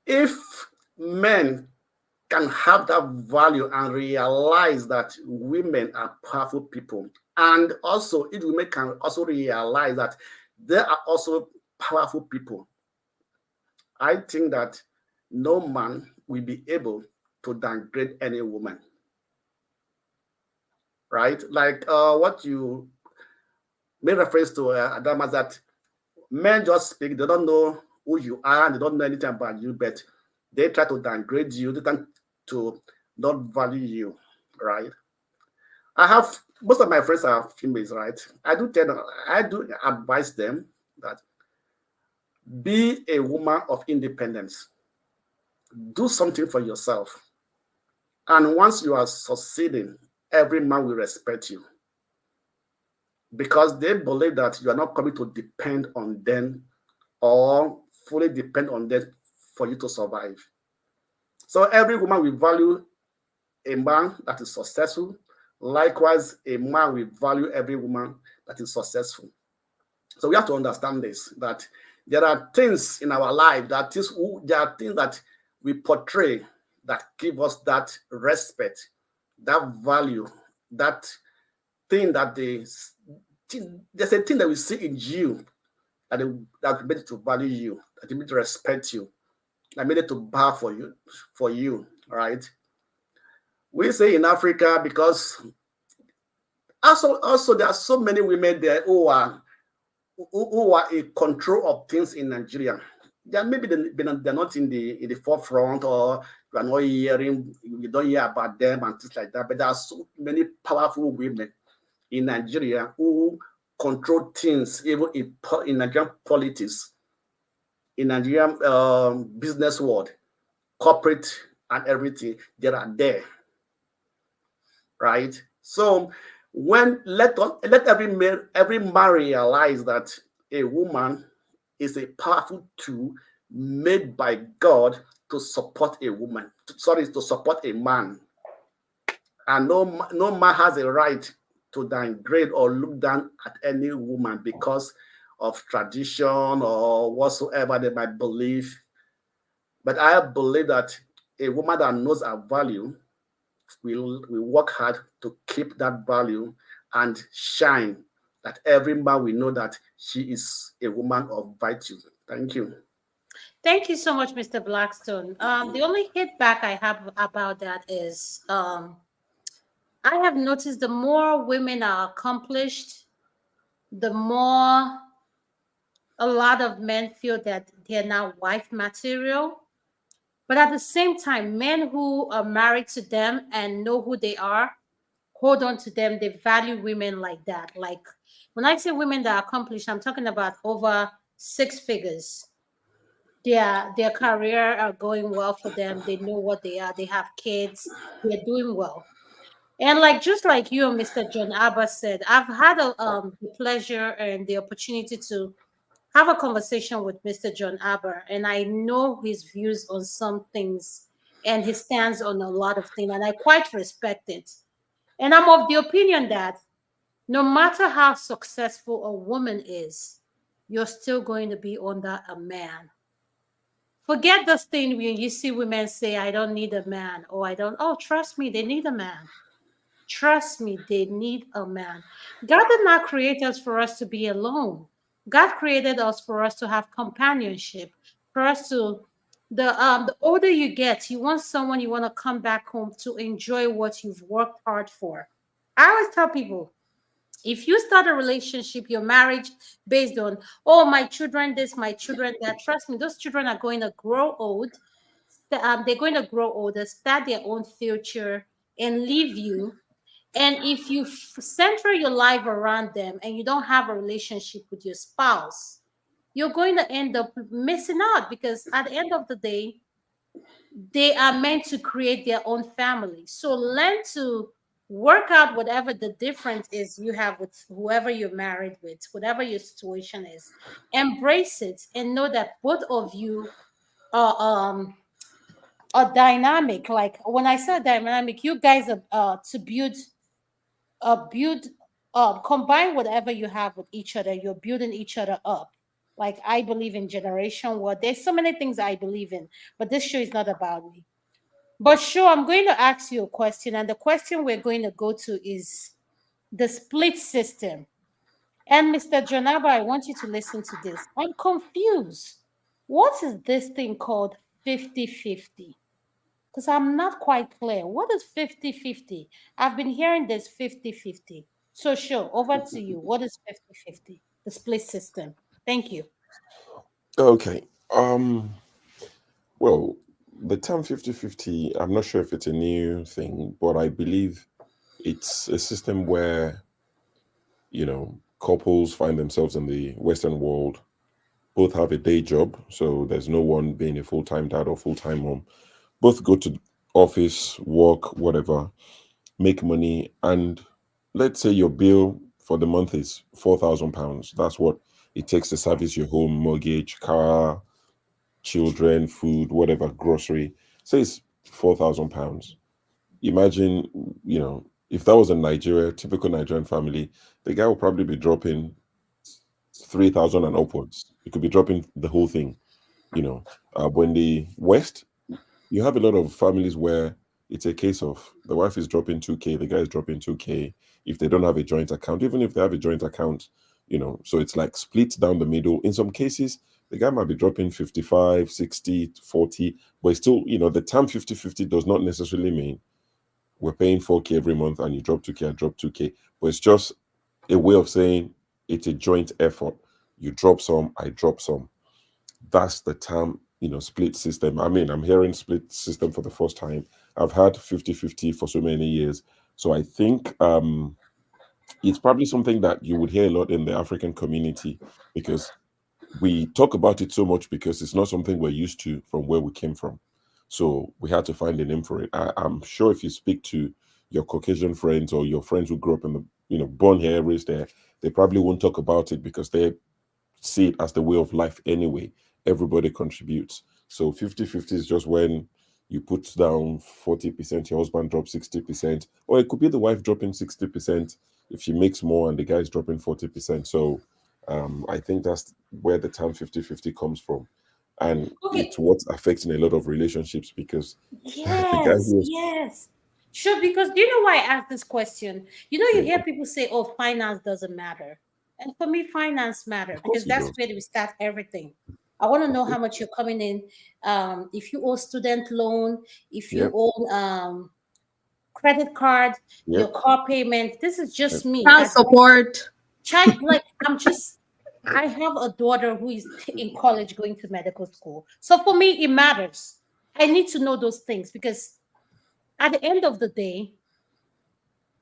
if men can have that value and realize that women are powerful people, and also if women can also realize that they are also powerful people, I think that no man will be able to downgrade any woman, right? Like what you made reference to, Adam, is that men just speak, they don't know who you are, and they don't know anything about you, but they try to downgrade you. to not value you, right? I have most of my friends are females, right? I do advise them that be a woman of independence. Do something for yourself. And once you are succeeding, every man will respect you because they believe that you are not coming to depend on them or fully depend on them for you to survive. So every woman will value a man that is successful. Likewise, a man will value every woman that is successful. So we have to understand this, that there are things in our life, there are things that we portray that give us that respect, that value, that thing that there's a thing that we see in you that made it to value you, that made it to respect you, that made it to bow for you, right? We say in Africa because also there are so many women there who are in control of things in Nigeria. Maybe they're not in the forefront, or you are not hearing, you don't hear about them and things like that. But there are so many powerful women in Nigeria who control things, even in Nigerian politics, in Nigerian business world, corporate and everything. They are there, right? So when let every man realize that a woman is a powerful tool made by God to support a woman. Sorry, to support a man. And no man has a right to downgrade or look down at any woman because of tradition or whatsoever they might believe. But I believe that a woman that knows her value will work hard to keep that value and shine, that every man will know that she is a woman of virtue. Thank you. Thank you so much, Mr. Blackstone. The only hit back I have about that is I have noticed the more women are accomplished, the more a lot of men feel that they're now wife material. But at the same time, men who are married to them and know who they are, hold on to them. They value women like that. Like when I say women that are accomplished, I'm talking about over six figures. Their career are going well for them. They know what they are. They have kids. They're doing well. And like just like you and Mr. John Abba said, I've had the pleasure and the opportunity to have a conversation with Mr. John Aber, and I know his views on some things and his stance on a lot of things, and I quite respect it. And I'm of the opinion that no matter how successful a woman is, you're still going to be under a man. Forget this thing when you see women say, I don't need a man, or I don't, oh, trust me, they need a man. Trust me, they need a man. God did not create us for us to be alone. God created us for us to have companionship, for us to the older you get, you want someone you want to come back home to enjoy what you've worked hard for. I always tell people, if you start a relationship, your marriage based on, oh, my children this, my children that, trust me, those children are going to grow old. They're going to grow older, start their own future, and leave you. And if you center your life around them and you don't have a relationship with your spouse, you're going to end up missing out because at the end of the day, they are meant to create their own family. So learn to work out whatever the difference is you have with whoever you're married with, whatever your situation is. Embrace it and know that both of you are dynamic. Like when I say dynamic, you guys are to build combine whatever you have with each other, you're building each other up. Like I believe in generation war. There's so many things I believe in, but this show is not about me. But sure, I'm going to ask you a question, and the question we're going to go to is the split system. And Mr. Janaba, I want you to listen to this. I'm confused. What is this thing called 50-50? Because I'm not quite clear. What is 50-50? I've been hearing this 50-50. So, sure, over to you. What is 50-50? The split system. Thank you. Okay. Well, The term 50-50, I'm not sure if it's a new thing, but I believe it's a system where, couples find themselves in the Western world, both have a day job, so there's no one being a full-time dad or full-time mom. Both go to office, work, whatever, make money, and let's say your bill for the month is £4,000. That's what it takes to service your home, mortgage, car, children, food, whatever, grocery. Say it's £4,000. Imagine, if that was a Nigeria, typical Nigerian family, the guy will probably be dropping 3,000 and upwards. It could be dropping the whole thing. But in the West, you have a lot of families where it's a case of the wife is dropping 2K, the guy is dropping 2K. If they don't have a joint account, even if they have a joint account, so it's like split down the middle. In some cases, the guy might be dropping 55, 60, 40, but it's still, the term 50-50 does not necessarily mean we're paying 4K every month and you drop 2K, I drop 2K. But it's just a way of saying it's a joint effort. You drop some, I drop some. That's the term, split system. I mean, I'm hearing split system for the first time. I've had 50-50 for so many years. So I think it's probably something that you would hear a lot in the African community, because we talk about it so much because it's not something we're used to from where we came from. So we had to find a name for it. I'm sure if you speak to your Caucasian friends or your friends who grew up in the, born here, raised there, they probably won't talk about it because they see it as the way of life anyway. Everybody contributes. So 50-50 is just when you put down 40%, your husband drops 60%, or it could be the wife dropping 60% if she makes more and the guy's dropping 40%. So I think that's where the term 50-50 comes from. And Okay. it's what's affecting a lot of relationships because the guy Yes, who was, yes. Sure, because do you know why I asked this question? You yeah, hear people say, oh, finance doesn't matter. And for me, finance matter of because course it that's does. where we start everything. I want to Of know how course. much you're coming in. If you owe student loan, if you Yep, own credit card, your yep, car payment. This is yep. just me. Child support. Like I have a daughter who is in college going to medical school. So for me, it matters. I need to know those things because at the end of the day,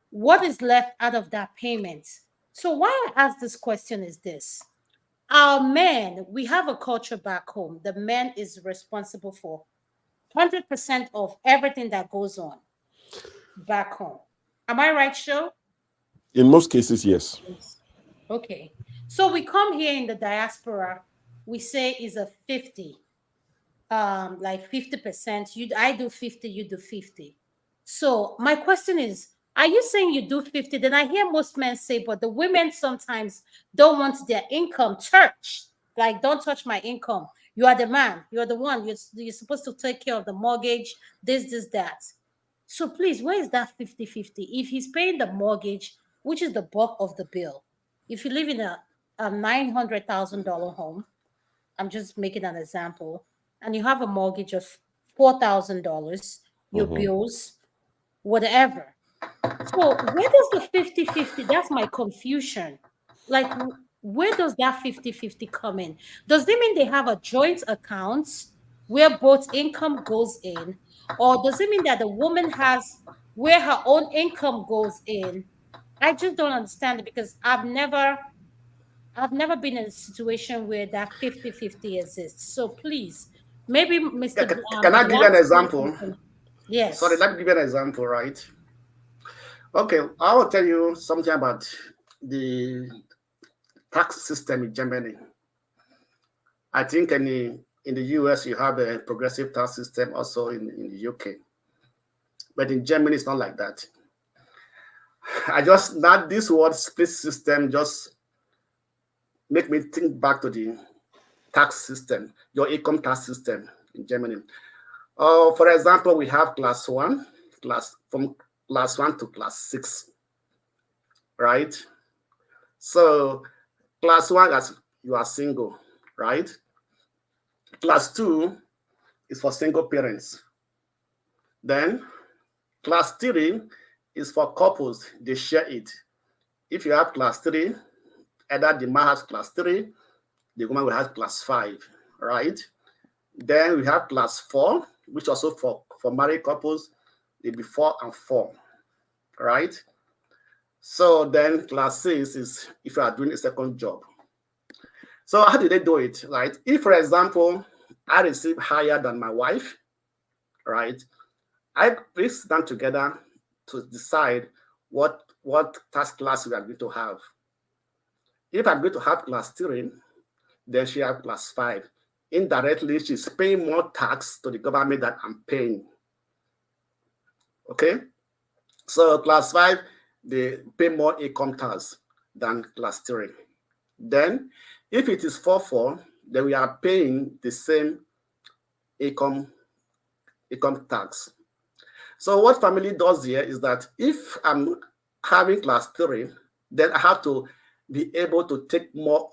what is left out of that payment? So why I ask this question is this. Our men, we have a culture back home. The man is responsible for 100% of everything that goes on back home. Am I right, Show? In most cases, yes. Okay. So we come here in the diaspora, we say is a 50, like 50%. I do 50, you do 50. So my question is, are you saying you do 50? Then I hear most men say, but the women sometimes don't want their income touched. Like, don't touch my income. You are the man. You're the one. You're supposed to take care of the mortgage, this, that. So please, where is that 50-50? If he's paying the mortgage, which is the bulk of the bill, if you live in a $900,000 home, I'm just making an example, and you have a mortgage of $4,000, your Hmm. bills, whatever. So where does the 50-50? That's my confusion. Like, where does that 50-50 come in? Does it mean they have a joint account where both income goes in? Or does it mean that the woman has where her own income goes in? I just don't understand it because I've never been in a situation where that 50-50 exists. So please, maybe Yeah, Mr. can The I give you an black man example? Sorry, yes. let me give you an example, right? Okay, I will tell you something about the tax system in Germany. I think in the US, you have a progressive tax system, also in the UK. But in Germany, it's not like that. I just, not this word split system, just make me think back to the tax system, your income tax system in Germany. For example, we have from class 1 to class 6, right? So class 1, as you are single, right? Class 2 is for single parents. Then class 3 is for couples, they share it. If you have class 3, either the man has class 3, the woman will have class 5, right? Then we have class 4, which also for married couples, it'll be 4 and 4, right? So then class 6 is if you are doing a second job. So how do they do it, right? If, for example, I receive higher than my wife, right? We sit down together to decide what tax class we are going to have. If I'm going to have class 3, then she has class 5. Indirectly, she's paying more tax to the government than I'm paying. Okay? So class 5, they pay more income tax than class 3. Then, if it is 4-4, then we are paying the same income tax. So what family does here is that if I'm having class 3, then I have to be able to take more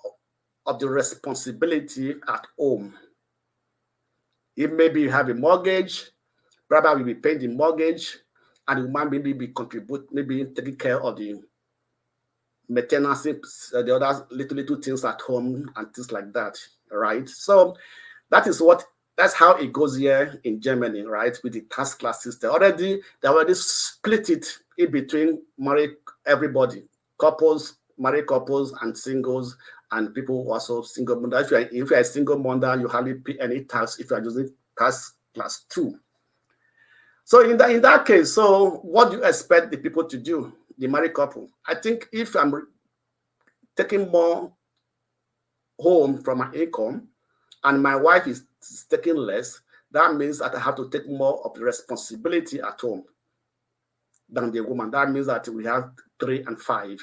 of the responsibility at home. If maybe you have a mortgage, probably will be paying the mortgage, and the woman maybe be maybe taking care of the maintenance, the other little things at home and things like that, right? So that's how it goes here in Germany, right? With the tax class system. They already split it in between everybody, couples, married couples, and singles, and people who are also single mother. If you're a single mother, you hardly pay any tax if you are using tax class 2. So in that case, so what do you expect the people to do, the married couple? I think if I'm taking more home from my income and my wife is taking less, that means that I have to take more of the responsibility at home than the woman. That means that we have 3 and 5,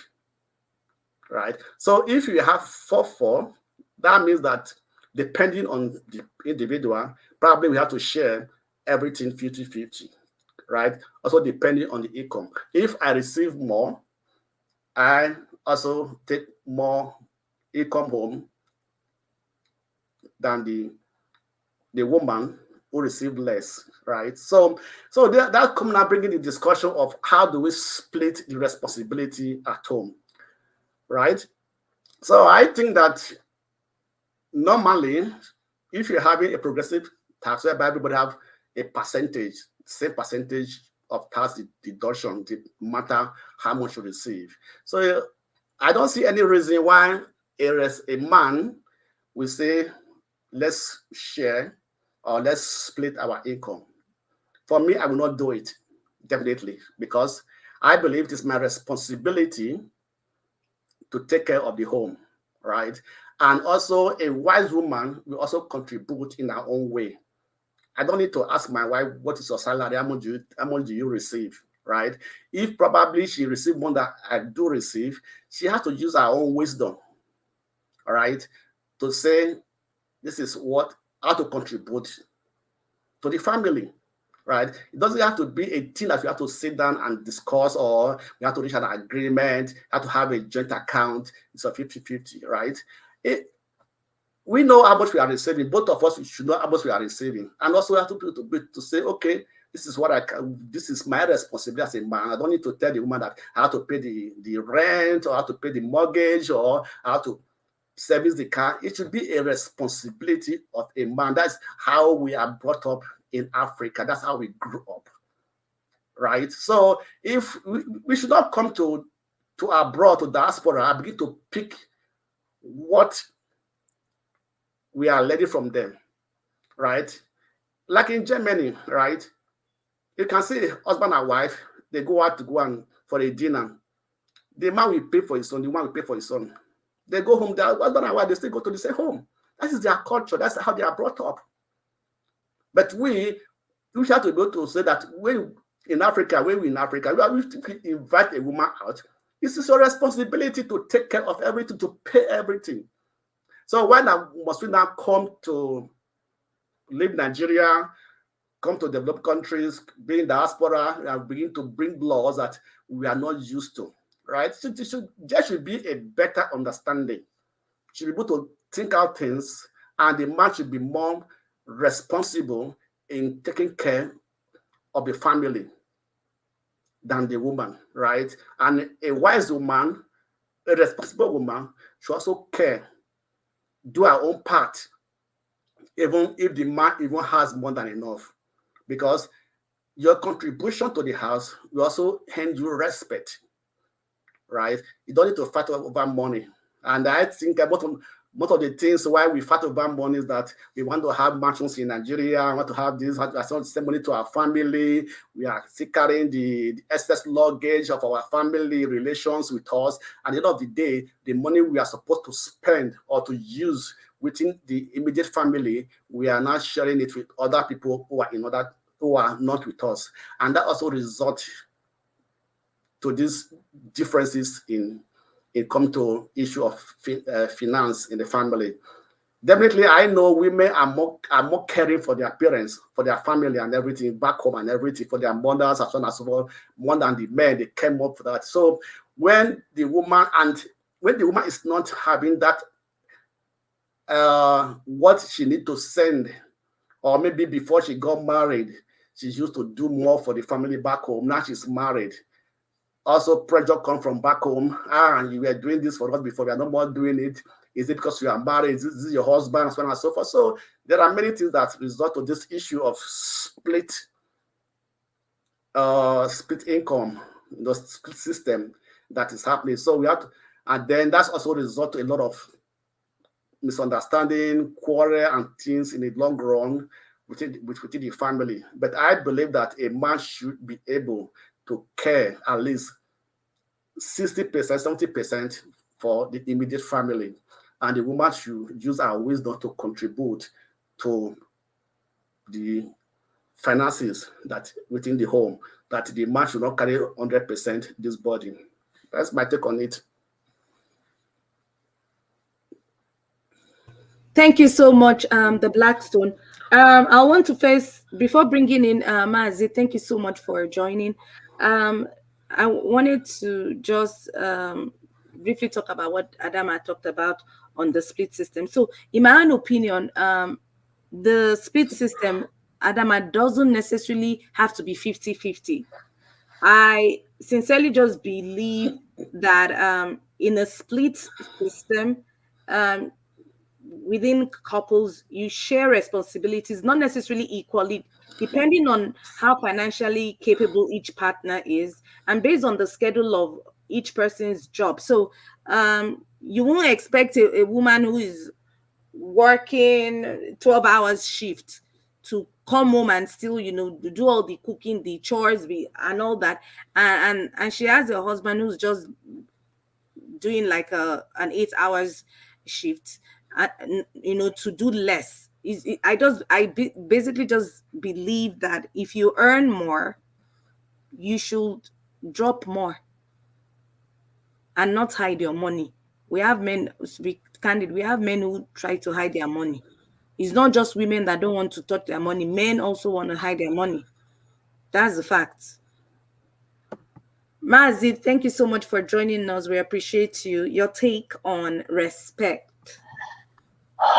right? So if you have 4-4, that means that depending on the individual, probably we have to share everything 50-50, right? Also depending on the income. If I receive more, I also take more income home than the woman who received less, right? So that comes now bringing the discussion of how do we split the responsibility at home, right? So I think that normally, if you're having a progressive tax whereby everybody have a percentage, same percentage of tax deduction, no matter how much you receive. So I don't see any reason why a man will say, let's share or let's split our income. For me, I will not do it, definitely, because I believe it is my responsibility to take care of the home, right? And also, a wise woman will also contribute in her own way. I don't need to ask my wife, what is your salary? How much do you receive, right? If probably she receives more than I do receive, she has to use her own wisdom, all right, to say, this is how to contribute to the family, right? It doesn't have to be a thing that you have to sit down and discuss, or you have to reach an agreement, you have to have a joint account. It's a 50-50, right? We know how much we are receiving. Both of us should know how much we are receiving. And also we have to say, okay, this is my responsibility as a man. I don't need to tell the woman that I have to pay the rent, or I have to pay the mortgage, or I have to service the car. It should be a responsibility of a man. That's how we are brought up in Africa. That's how we grew up, right? So if we should not come to abroad, to diaspora, and begin to pick what we are learning from them, right? Like in Germany, right? You can see husband and wife, they go out to go and for a dinner. The man will pay for his son, the woman will pay for his son. They go home, their husband and wife, they still go to the same home. That is their culture. That's how they are brought up. But we have to go to say that when in Africa, we invite a woman out, it's your responsibility to take care of everything, to pay everything. So why must we now come to leave Nigeria, come to developed countries, be in diaspora, and begin to bring laws that we are not used to, right? So there should be a better understanding. Should be able to think out things, and the man should be more responsible in taking care of the family than the woman, right? And a wise woman, a responsible woman, should also care, do her own part, even if the man even has more than enough. because your contribution to the house will also hand you respect, right? You don't need to fight over money. And I think most of the things why we fight over money is that we want to have mansions in Nigeria, want to have this, want to send money to our family. We are still carrying the excess luggage of our family relations with us. At the end of the day, the money we are supposed to spend or to use within the immediate family, we are not sharing it with other people who are not with us. And that also results to these differences in come to issue of finance in the family. Definitely, I know women are more caring for their parents, for their family and everything back home and everything, for their mothers as well as well, more than the men. They came up for that. So when the woman is not having that what she need to send, or maybe before she got married, she used to do more for the family back home. Now she's married. Also, pressure come from back home. You were doing this for us before. We are no more doing it. Is it because you are married? Is this your husband? So on and so forth. So there are many things that result to this issue of split income, the split system that is happening. So we have to, and then that's also result to a lot of misunderstanding, quarrel, and things in the long run within the family. But I believe that a man should be able to care at least 60%, 70% for the immediate family. And the woman should use her wisdom to contribute to the finances that within the home, that the man should not carry 100% this burden. That's my take on it. Thank you so much, the Blackstone. I want to first, before bringing in Mazi, thank you so much for joining. I wanted to just briefly talk about what Adama talked about on the split system. So, in my own opinion, the split system, Adama, doesn't necessarily have to be 50-50. I sincerely just believe that in a split system, um, within couples, you share responsibilities, not necessarily equally, depending on how financially capable each partner is, and based on the schedule of each person's job. So you won't expect a woman who is working 12 hours shift to come home and still, do all the cooking, the chores, and all that, and she has a husband who's just doing like an 8 hours shift, to do less. Basically just believe that if you earn more, you should drop more and not hide your money. We have men, to be candid, we have men who try to hide their money. It's not just women that don't want to touch their money. Men also want to hide their money. That's the fact. Mazi, thank you so much for joining us. We appreciate you. Your take on respect.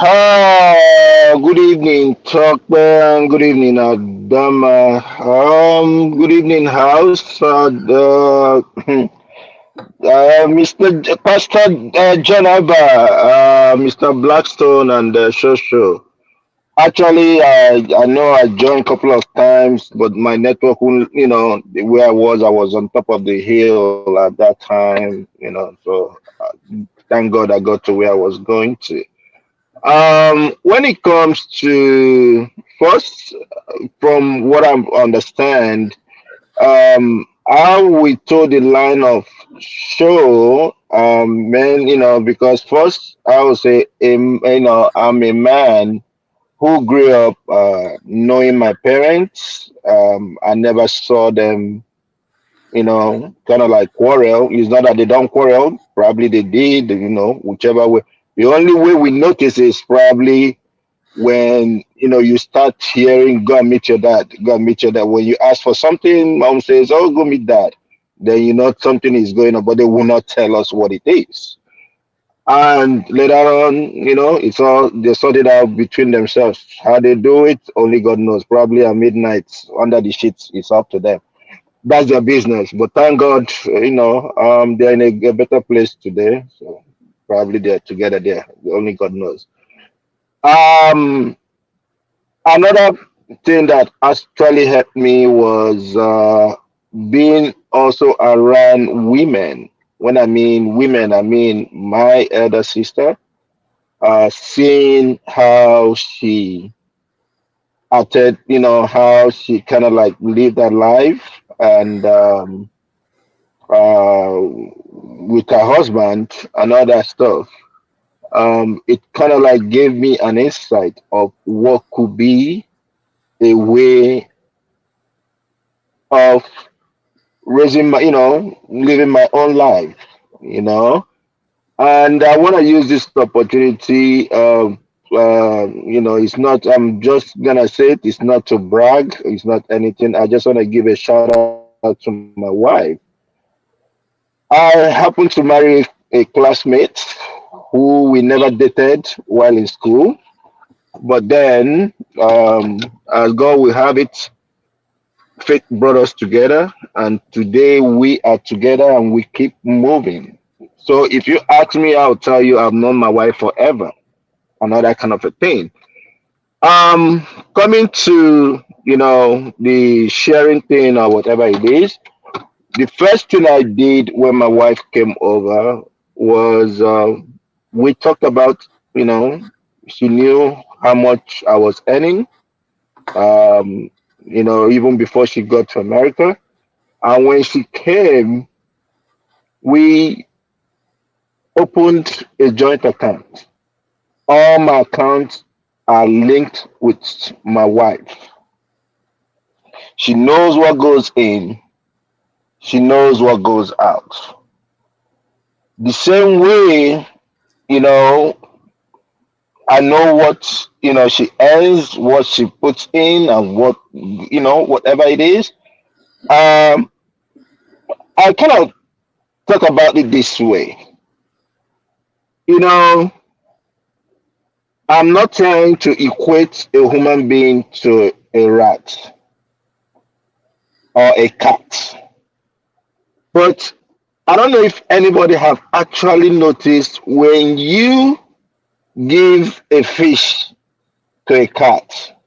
Good evening, Talkman. Good evening, Adama. Good evening, House. Pastor John Abba, Mr. Blackstone, and Shosho. Actually, I know I joined a couple of times, but my network, where I was on top of the hill at that time. So thank God I got to where I was going to. When it comes to first, from what I understand, how we told the line of show, men, because first I would say, I'm a man who grew up knowing my parents. I never saw them, kind of like quarrel. It's not that they don't quarrel, probably they did, whichever way. The only way we notice is probably when you start hearing go and meet your dad, go and meet your dad. When you ask for something, mom says, oh, go meet dad. Then something is going on, but they will not tell us what it is. And later on, it's all they sort it out between themselves. How they do it, only God knows. Probably at midnight under the sheets, it's up to them. That's their business. But thank God, they're in a better place today. So probably they're together there. Only God knows. Um, Another thing that actually helped me was being also around women. When I mean women, I mean my elder sister. Seeing how she acted, how she kind of like lived her life, and with her husband and all that stuff. It kind of like gave me an insight of what could be a way of raising my, living my own life, you know. And I want to use this opportunity. It's not. I'm just gonna say it. It's not to brag. It's not anything. I just want to give a shout out to my wife. I happened to marry a classmate who we never dated while in school, but then, as God will have it, fate brought us together, and today we are together and we keep moving. So if you ask me, I'll tell you I've known my wife forever and all that kind of a thing. Coming to the sharing thing or whatever it is, the first thing I did when my wife came over was we talked about, you know, she knew how much I was earning, um, even before she got to America. And when she came, we opened a joint account. All my accounts are linked with my wife. She knows what goes in, she knows what goes out. The same way, you know, I know what, she earns, what she puts in, and whatever it is. Um, I kind of talk about it this way. You know, I'm not trying to equate a human being to a rat or a cat, but I don't know if anybody have actually noticed when you give a fish to a cat,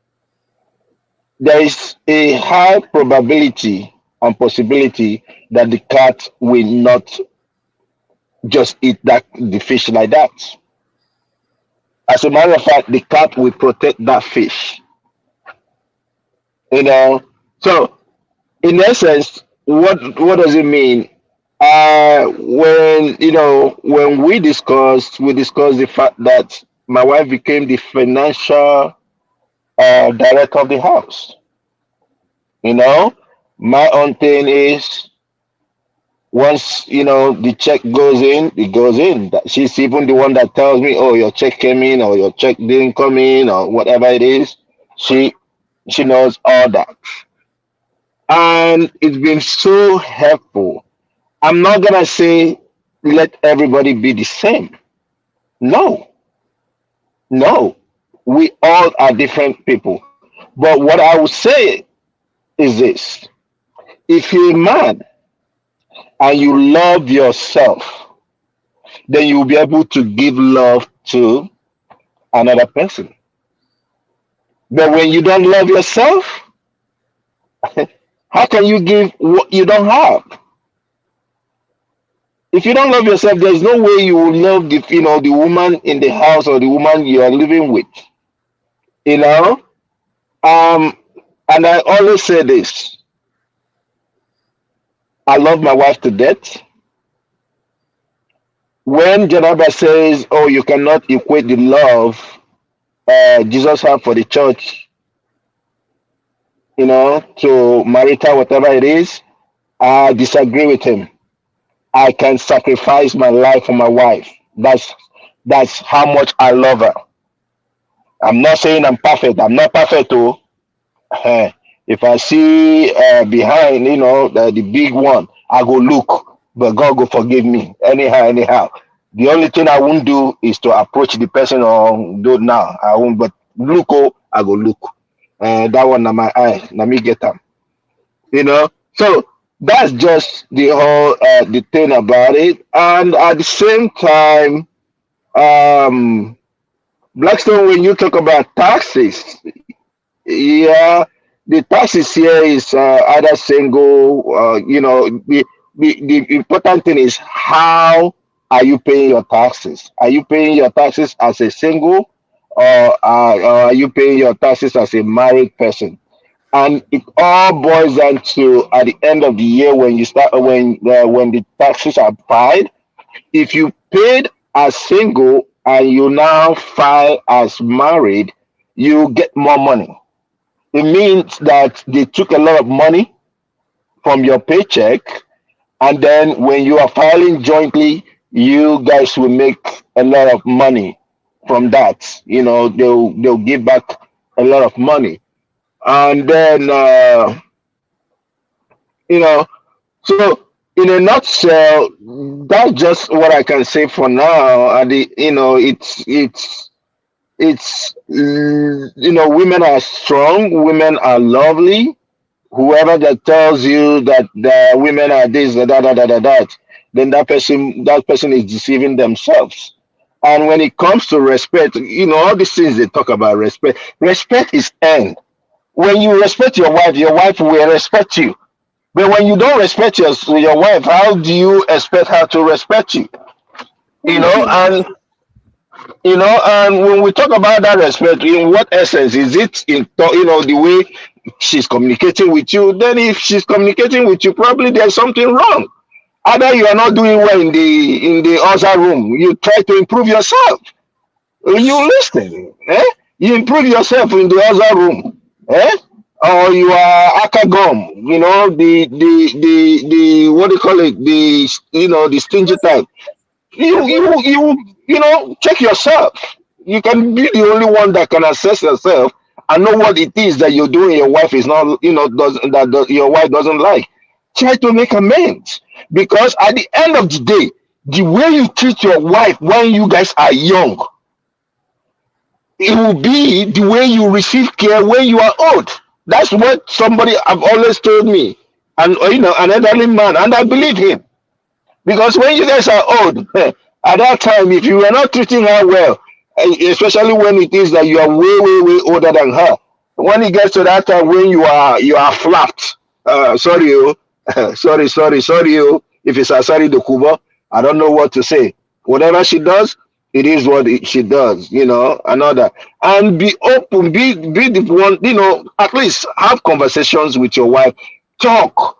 there is a high probability and possibility that the cat will not just eat the fish like that. As a matter of fact, the cat will protect that fish. You know, so in essence, what does it mean? When we discussed the fact that my wife became the financial director of the house. You know, my own thing is once the check goes in, it goes in. She's even the one that tells me, "Oh, your check came in," or "Your check didn't come in," or whatever it is. She she knows all that, and it's been so helpful. I'm not gonna say let everybody be the same. No, no, we all are different people. But what I would say is this: if you're a man and you love yourself, then you'll be able to give love to another person. But when you don't love yourself, how can you give what you don't have? If you don't love yourself, there's no way you will love the woman in the house or the woman you are living with. You know, um, and I always say this: I love my wife to death. When Janaba says, "Oh, you cannot equate the love Jesus had for the church, to marital whatever it is," I disagree with him. I can sacrifice my life for my wife. That's how much I love her. I'm not saying I'm perfect. I'm not perfect too. If I see behind, the big one, I go look, but God go forgive me. Anyhow. The only thing I won't do is to approach the person or do now. I won't, but look, oh, I go look. That one, na my eye, na me get them. So that's just the thing about it. And at the same time, um, Blackstone, when you talk about taxes, Yeah, the taxes here is either single. The important thing is how are you paying your taxes? Are you paying your taxes as a single, or are you paying your taxes as a married person? And it all boils down to at the end of the year when you start when the taxes are filed. If you paid as single and you now file as married, you get more money. It means that they took a lot of money from your paycheck, and then when you are filing jointly, you guys will make a lot of money from that. They'll give back a lot of money, and then you know. So in a nutshell, that's just what I can say for now. And women are strong, women are lovely. Whoever that tells you that the women are this, that, then that person is deceiving themselves. And when it comes to respect, all these things they talk about respect. Respect is earned. When you respect your wife will respect you. But when you don't respect your wife, how do you expect her to respect you? You Thank know, you, and Mazi. when we talk about that respect, in what essence is it the way she's communicating with you? Then if she's communicating with you, probably there's something wrong. Either you are not doing well in the other room, you try to improve yourself. You listen, eh? You improve yourself in the other room, eh? Or you are akagom, the what do you call it? The stingy type. You you Ebola. check yourself. You can be the only one that can assess yourself and know what it is that you're doing. Your wife is not, your wife doesn't like. Try to make amends, because at the end of the day, the way you treat your wife when you guys are young, it will be the way you receive care when you are old. That's what somebody have always told me, and an elderly man, and I believe him. Because when you guys are old, at that time, if you are not treating her well, especially when it is that you are way, way, way older than her, when it gets to that time when you are flapped, sorry, sorry, sorry, sorry, if it's a sorry the Kuba, I don't know what to say. Whatever she does, it is what she does, another. And be open, be the one, at least have conversations with your wife. Talk.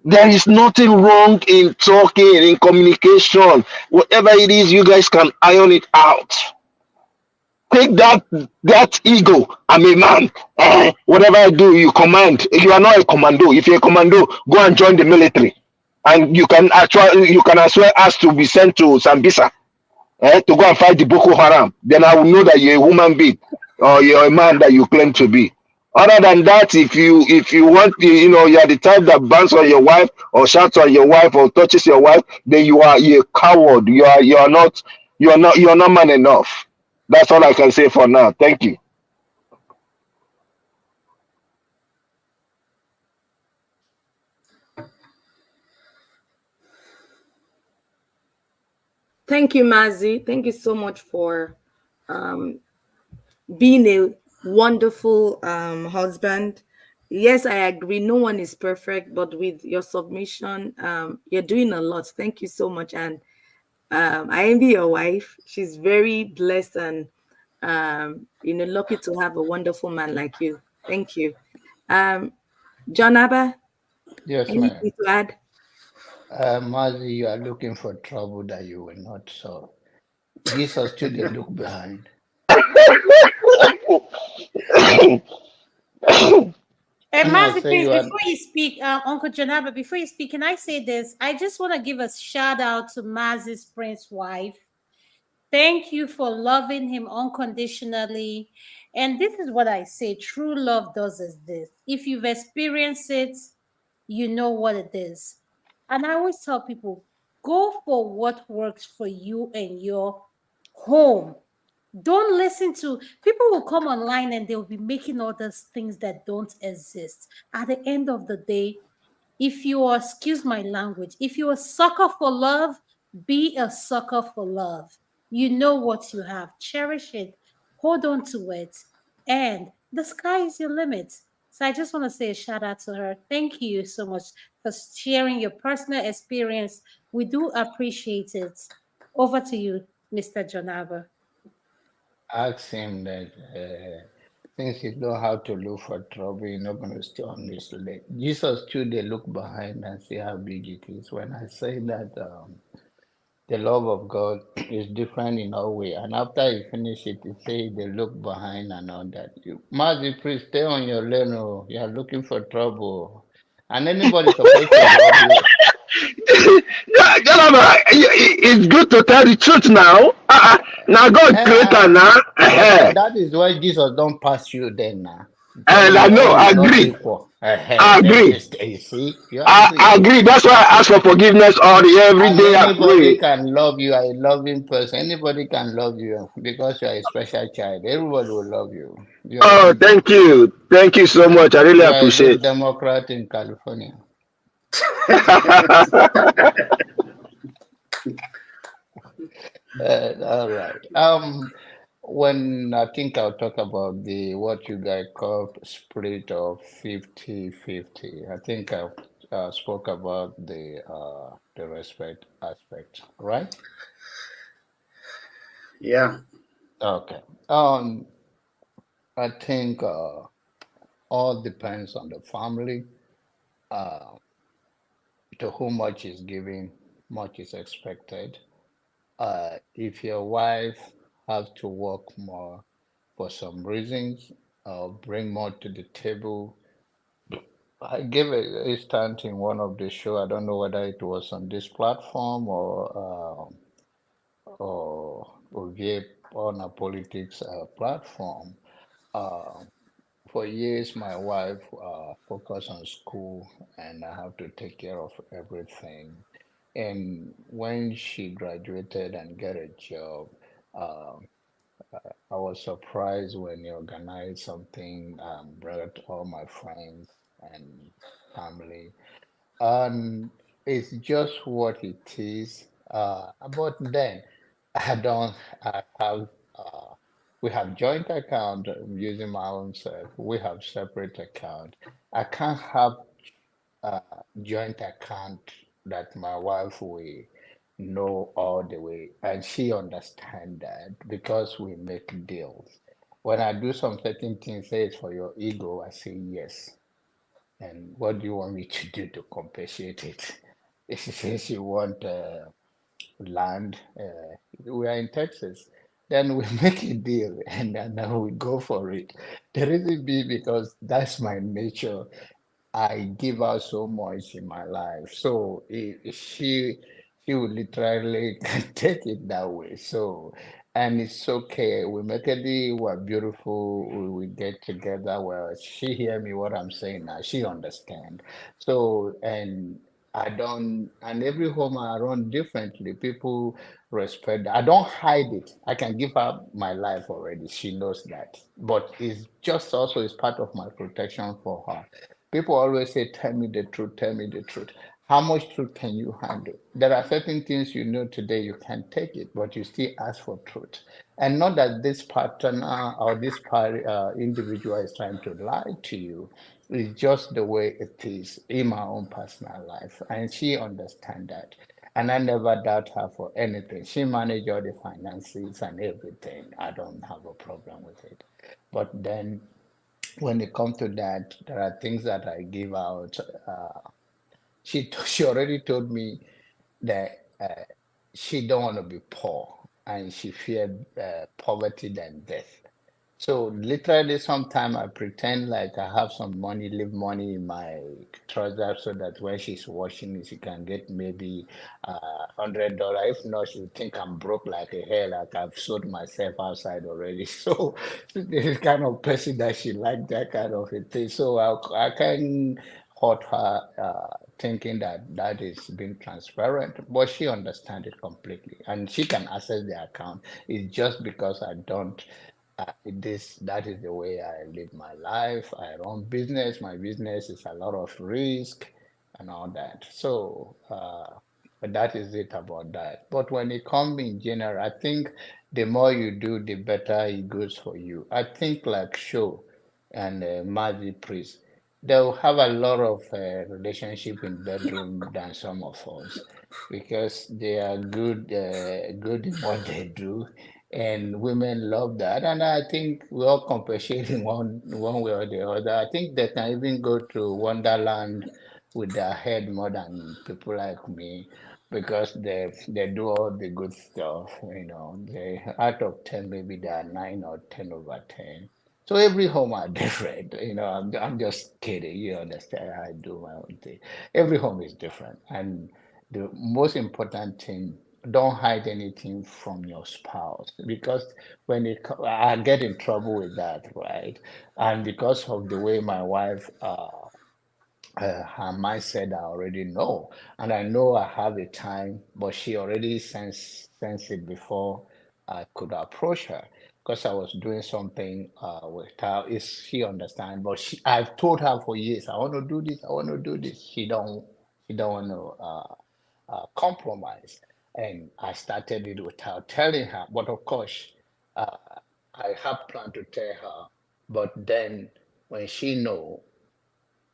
There is nothing wrong in talking, in communication. Whatever it is, you guys can iron it out. Take that ego. I'm a man. Whatever I do, you command. You are not a commando. If you're a commando, go and join the military. And you can as well ask to be sent to Sambisa, to go and fight the Boko Haram. Then I will know that you're a human being, or you're a man that you claim to be. Other than that, if you want, you're the type that bangs on your wife or shouts on your wife or touches your wife, then you're a coward. You're not man enough. That's all I can say for now. Thank you. Thank you, Mazi. Thank you so much for um, being a wonderful husband. Yes, I agree. No one is perfect, but with your submission, you're doing a lot. Thank you so much. And I envy your wife. She's very blessed and lucky to have a wonderful man like you. Thank you. Um, John Abba, Yes, ma'am. anything to add? Mazi, you are looking for trouble that you will not solve. Jesus still they look behind. I Mazi, say please, you are. before you speak, Uncle Janaba, before you speak, can I say this? I just want to give a shout out to Mazi's Prince wife. Thank you for loving him unconditionally. And this is what I say true love does is this. If you've experienced it, you know what it is. And I always tell people go for what works for you and your home. Don't listen to people will come online and they'll be making all those things that don't exist. At the end of the day, if you are, excuse my language, if you're a sucker for love, be a sucker for love. You know what you have, cherish it, hold on to it, and The sky is your limit. So I just want to say a shout out to her. Thank you so much for sharing your personal experience. We do appreciate it. Over to you, Mr. Jonava. Ask him that since you know how to look for trouble, you're not going to stay on this leg. Jesus too, they look behind and see how big it is. When I say that the love of God is different in all way, and after you finish it, you say they look behind and all that. You must be please stay on your lane. Oh, you are looking for trouble, and anybody supposed to love you. Yeah, Jonathan, it's good to tell the truth now. Now God creator Eh, now. but that is why Jesus don't pass you then now. And Telling I you know, all I is not agree. equal. I Then agree. you see, you I agree. agree. That's why I ask for forgiveness all the every And day I anybody pray. can love you, a loving person. Anybody can love you because you are a special child. Everybody will love you. You are a Oh, good, thank you. Thank you so much. I really you are a good appreciate. Democrat in California. All right. When I think I'll talk about the what you guys call split of 50-50. I think I spoke about the respect aspect, right? Yeah. Okay. Um, I think all depends on the family. Uh, to whom much is given, much is expected. If your wife have to work more for some reasons, bring more to the table. I gave a instance in one of the show. I don't know whether it was on this platform or via on a politics platform. Uh, for years, my wife focused on school, and I have to take care of everything. And when she graduated and get a job, uh, I was surprised when he organized something, brought all my friends and family, and it's just what it is. But then I don't I have we have joint account. I'm using my own self. We have separate account. I can't have uh, joint account that my wife will know all the way, and she understand that because we make deals. When I do some certain things, say it's for your ego, I say yes. And what do you want me to do to compensate it? If she says you want land, we are in Texas, then we make a deal and then we go for it. The reason be because that's my nature. I give out so much in my life. So she would literally take it that way. So and it's okay. We make a deal, we're beautiful, we get together. Well, she hear me what I'm saying now. She understand. So and I don't and every home I run differently. People respect that. I don't hide it. I can give her my life already. She knows that. But it's just also it's part of my protection for her. People always say, tell me the truth, tell me the truth. How much truth can you handle? There are certain things you know today you can take it, but you still ask for truth. And not that this partner or individual is trying to lie to you. It's just the way it is in my own personal life. And she understands that. And I never doubt her for anything. She manages all the finances and everything. I don't have a problem with it. But then when it comes to that, there are things that I give out. She already told me that she don't want to be poor and she feared poverty than death. So literally, sometimes I pretend like I have some money, leave money in my trouser so that when she's washing it, she can get maybe $100. If not, she'll think I'm broke like a hell, like I've sold myself outside already. So this kind of person that she like that kind of a thing. So I can hurt her thinking that that is being transparent, but she understands it completely and she can access the account. It's just because I don't that is the way I live my life. I run business. My business is a lot of risk and all that. So but that is it about that. But when it comes in general, I think the more you do, the better it goes for you. I think like show. and married priest, they'll have a lot of relationship in bedroom than some of us because they are good in what they do, and women love that. And I think we all compensate in one way or the other. I think they can even go to Wonderland with their head more than people like me because they do all the good stuff. They out of 10, maybe they are 9 or 10 over 10. So every home are different. I'm just kidding. You understand? I do my own thing. Every home is different, and the most important thing, don't hide anything from your spouse because I get in trouble with that, right? And because of the way my wife her mindset, I already know, and I know I have a time, but she already sensed it before I could approach her because I was doing something with her. Is she understand? But I've told her for years, I want to do this, I want to do this. She don't want to compromise, and I started it without telling her. But of course, uh, I have planned to tell her, but then when she know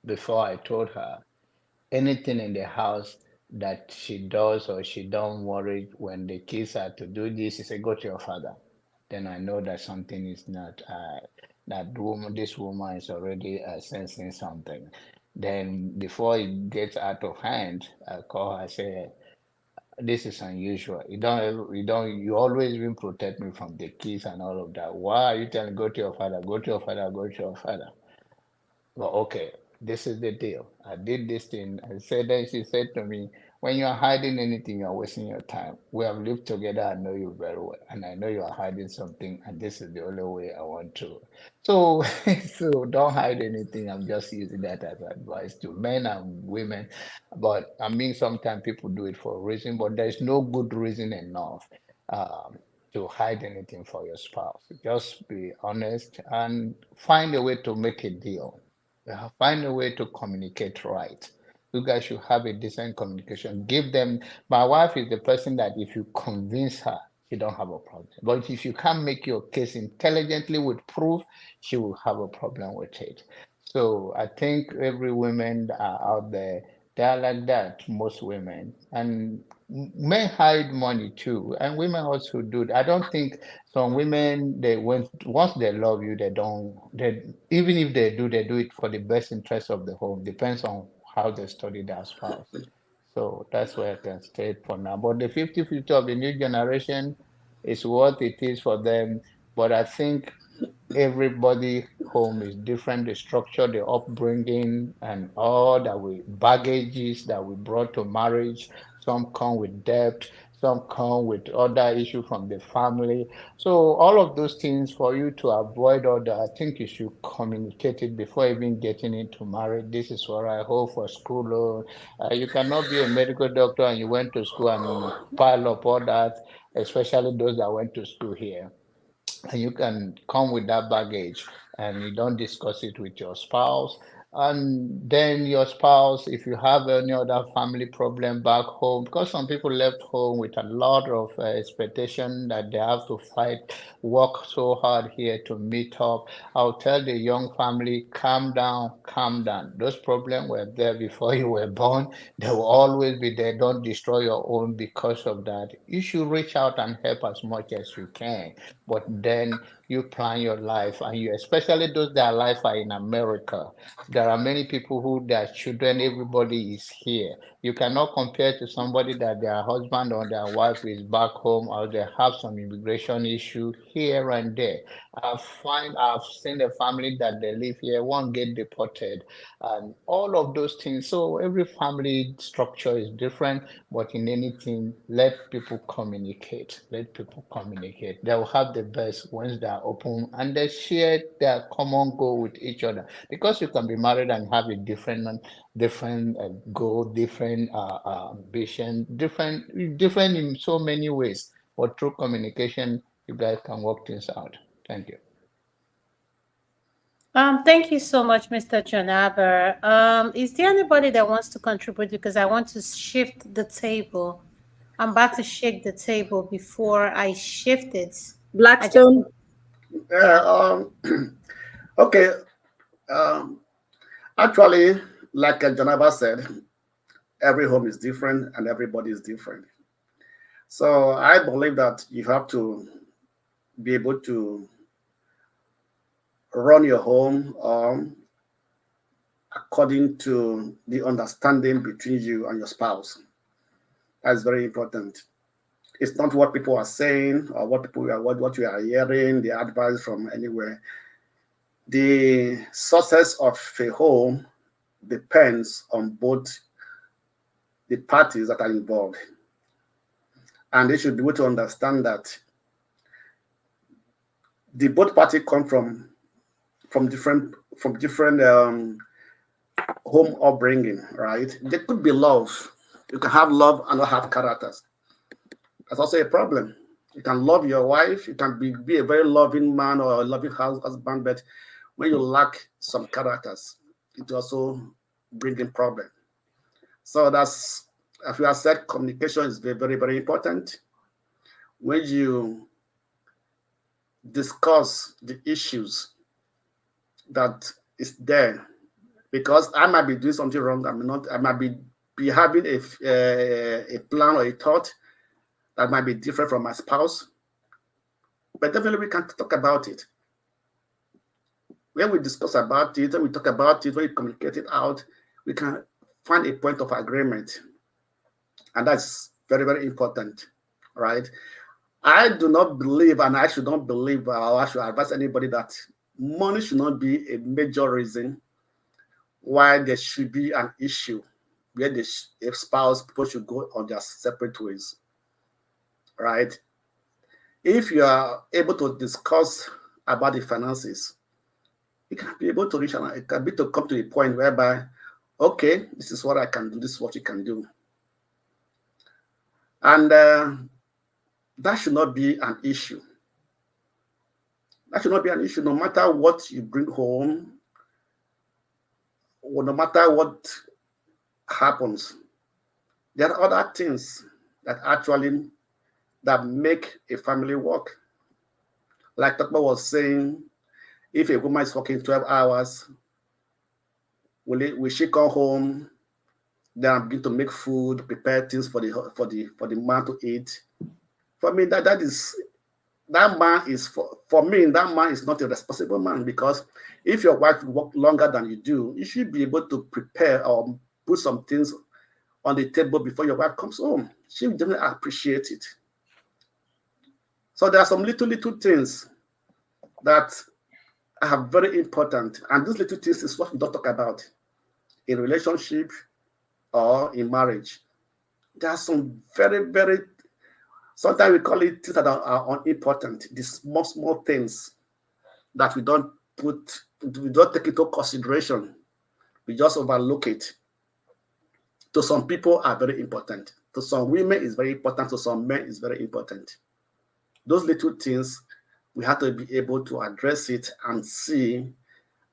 before I told her anything in the house that she does or she don't worry when the kids are to do this, she say, go to your father. Then I know that something is not, this woman is already sensing something. Then before it gets out of hand, I call her, I say, this is unusual. You always even protect me from the kids and all of that. Why are you telling, go to your father, go to your father, go to your father? Well, okay, this is the deal. I did this thing. I said that she said to me, when you're hiding anything, you're wasting your time. We have lived together. I know you very well. And I know you are hiding something. And this is the only way I want to. So, so don't hide anything. I'm just using that as advice to men and women. But I mean, sometimes people do it for a reason, but there's no good reason enough. Um, to hide anything for your spouse. Just be honest and find a way to make a deal. Find a way to communicate right. You guys should have a decent communication. Give them. My wife is the person that if you convince her, she don't have a problem. But if you can't make your case intelligently with proof, she will have a problem with it. So I think every women that are out there, they are like that. Most women and men hide money too, and women also do. I don't think some women once they love you, they don't. They even if they do it for the best interest of the home. Depends on how they study their spouse. So that's where I can state for now. But the 50-50 of the new generation is what it is for them. But I think everybody home is different, the structure, the upbringing, and all that we baggages that we brought to marriage. Some come with debt, some come with other issue from the family. So all of those things, for you to avoid all that, I think you should communicate it before even getting into marriage. This is what I hope for school loan. You cannot be a medical doctor and you went to school and pile up all that, especially those that went to school here, and you can come with that baggage and you don't discuss it with your spouse. And then your spouse, if you have any other family problem back home, because some people left home with a lot of expectation that they have to fight, work so hard here to meet up. I'll tell the young family, calm down, calm down. Those problems were there before you were born. They will always be there. Don't destroy your own because of that. You should reach out and help as much as you can, but then you plan your life, and you, especially those that life are in America, there are many people who their children, everybody is here. You cannot compare to somebody that their husband or their wife is back home, or they have some immigration issue here and there. I've seen a family that they live here, one get deported, and all of those things. So every family structure is different, but in anything, let people communicate. Let people communicate. They will have the best once they are open and they share their common goal with each other. Because you can be married and have a different goal, different ambition, different in so many ways. But through communication, you guys can work things out. Thank you. Thank you so much, Mr. Jonaber. Is there anybody that wants to contribute? Because I want to shift the table. I'm about to shake the table before I shift it. I just Blackstone. Uh, um, okay. Um, Actually, like Janaba said, every home is different and everybody is different. So I believe that you have to be able to run your home according to the understanding between you and your spouse. That's very important. It's not what people are saying or what you are hearing, the advice from anywhere. The success of a home depends on both the parties that are involved. And they should be able to understand that the both parties come from different home upbringing, right? There could be love. You can have love and not have characters. That's also a problem. You can love your wife, you can be a very loving man or a loving husband, but when you lack some characters, it also brings in problem. So that's, as we have said, communication is very, very, very important. When you discuss the issues that is there, because I might be doing something wrong, I might be having a plan or a thought that might be different from my spouse, but definitely we can talk about it. When we discuss about it, when we talk about it, when we communicate it out, we can find a point of agreement. And that's very, very important, right? I do not believe, and I should not believe, or I should advise anybody that money should not be a major reason why there should be an issue where the spouse, people should go on their separate ways, right? If you are able to discuss about the finances, you can be able to reach, it can be to come to a point whereby, okay, this is what I can do, this is what you can do. And that should not be an issue. That should not be an issue, no matter what you bring home, or no matter what happens. There are other things that actually that make a family work. Like Tokma was saying, if a woman is working 12 hours, will she come home, then begin to make food, prepare things for the man to eat? For me, that man is for me, that man is not a responsible man, because if your wife work longer than you do, you should be able to prepare or put some things on the table before your wife comes home. She will definitely appreciate it. So there are some little things that are very important, and these little things is what we don't talk about in relationship or in marriage. There are some very, very, sometimes we call it things that are unimportant, the small things that we don't take into consideration. We just overlook it. To some people are very important. To some women is very important. To some men is very important. Those little things, we have to be able to address it and see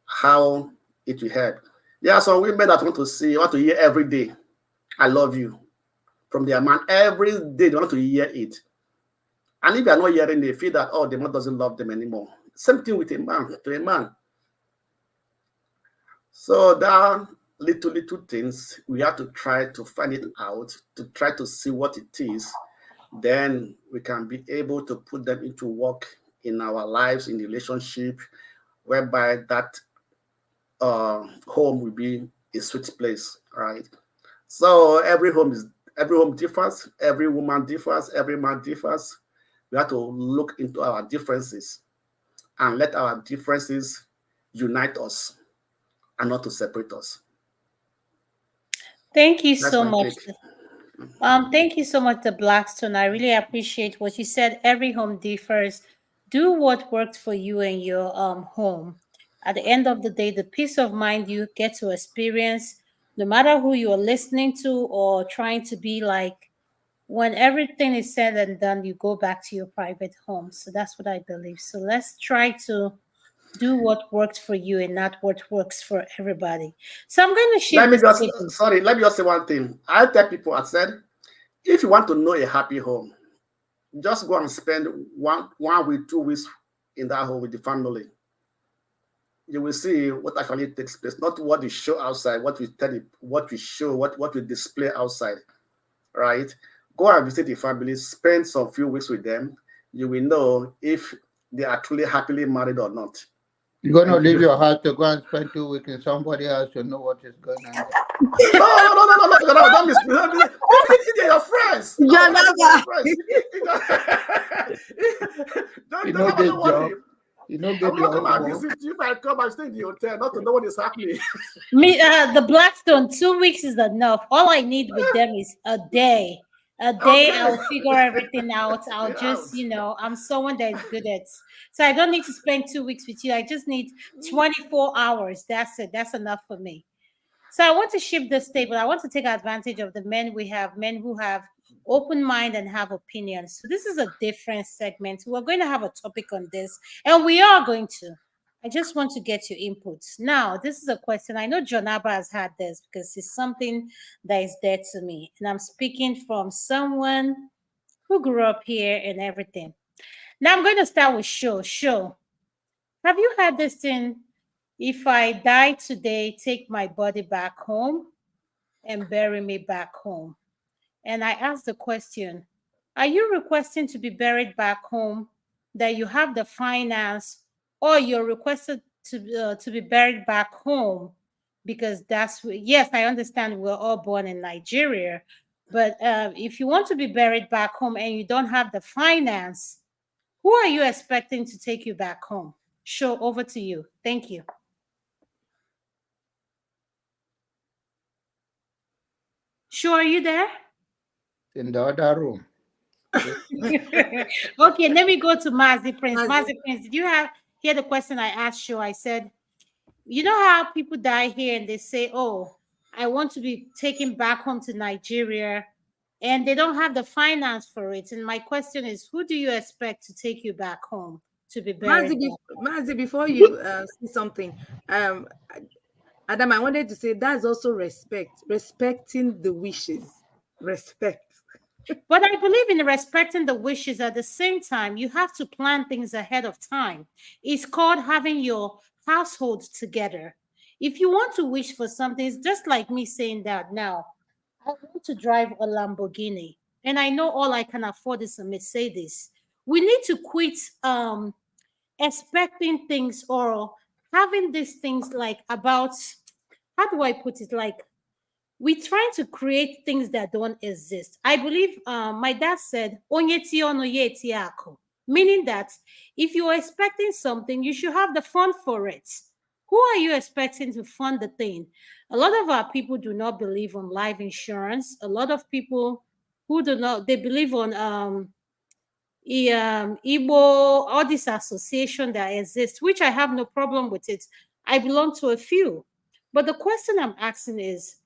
how it will help. There are some women that want to hear every day, I love you, from their man. Every day they want to hear it. And if they are not hearing, they feel that, oh, the man doesn't love them anymore. Same thing with a man, to a man. So there are little things we have to try to find it out, to try to see what it is. Then we can be able to put them into work in our lives, in the relationship, whereby that home will be a sweet place, right? So every home differs, every woman differs, every man differs. We have to look into our differences and let our differences unite us and not to separate us. Thank you That's so my much. take. Thank you so much, the Blackstone. I really appreciate what you said. Every home differs. Do what works for you and your home. At the end of the day, the peace of mind you get to experience, no matter who you are listening to or trying to be like, when everything is said and done, you go back to your private home. So that's what I believe. So let's try to do what works for you and not what works for everybody. So I'm going to shift the stage. Let me just say one thing. I tell people, I said, if you want to know a happy home, just go and spend 1 week, 2 weeks in that home with the family. you will see what actually takes place, not what we show outside, what we tell you, what we show, what we display outside, right? Go and visit the family, spend some few weeks with them. You will know if they are truly happily married or not. You're gonna And leave your house to go and spend 2 weeks in somebody else to know what is going on there. no, don't misbehave. They're your friends. No, they're your Janaba. friends. You know, Don't get worry. job. You know, I get will not your come own and work. visit you if I come and stay in the hotel, not to know what is happening. Me, the Blackstone, 2 weeks is enough. All I need with them is a day. A day, Okay. I'll figure everything out. I'll Out. just, I'm someone that is good at. So I don't need to spend 2 weeks with you. I just need 24 hours. That's it. That's enough for me. So I want to shift this table. I want to take advantage of the men we have, men who have open mind and have opinions. So this is a different segment. We're going to have a topic on this, and we are going to. I just want to get your inputs. Now, this is a question. I know John Abba has had this because it's something that is dear to me. And I'm speaking from someone who grew up here and everything. Now I'm going to start with Show. Show. Have you had this thing? If I die today, take my body back home and bury me back home. And I asked the question, are you requesting to be buried back home, that you have the finance, or you're requested to be buried back home because yes, I understand we're all born in Nigeria, but if you want to be buried back home and you don't have the finance, who are you expecting to take you back home? Show, over to you. Thank you. Show, are you there? In the other room. Okay, let me go to Mazi Prince. Mazi. Mazi Prince, did you hear the question I asked you? I said, you know how people die here and they say, oh, I want to be taken back home to Nigeria, and they don't have the finance for it. And my question is, who do you expect to take you back home to be buried back? Mazi, before you say something, Adam, I wanted to say that's also respect, respecting the wishes, respect. But I believe in respecting the wishes. At the same time, you have to plan things ahead of time. It's called having your household together. If you want to wish for something, it's just like me saying that now. I want to drive a Lamborghini, and I know all I can afford is a Mercedes. We need to quit expecting things or having these things like about, how do I put it? Like, we trying to create things that don't exist. I believe my dad said, "Onye ti ono ye ti ako," meaning that if you are expecting something, you should have the fund for it. Who are you expecting to fund the thing? A lot of our people do not believe on life insurance. A lot of people who do not, they believe on Igbo, all this association that exists, which I have no problem with it. I belong to a few. But the question I'm asking is,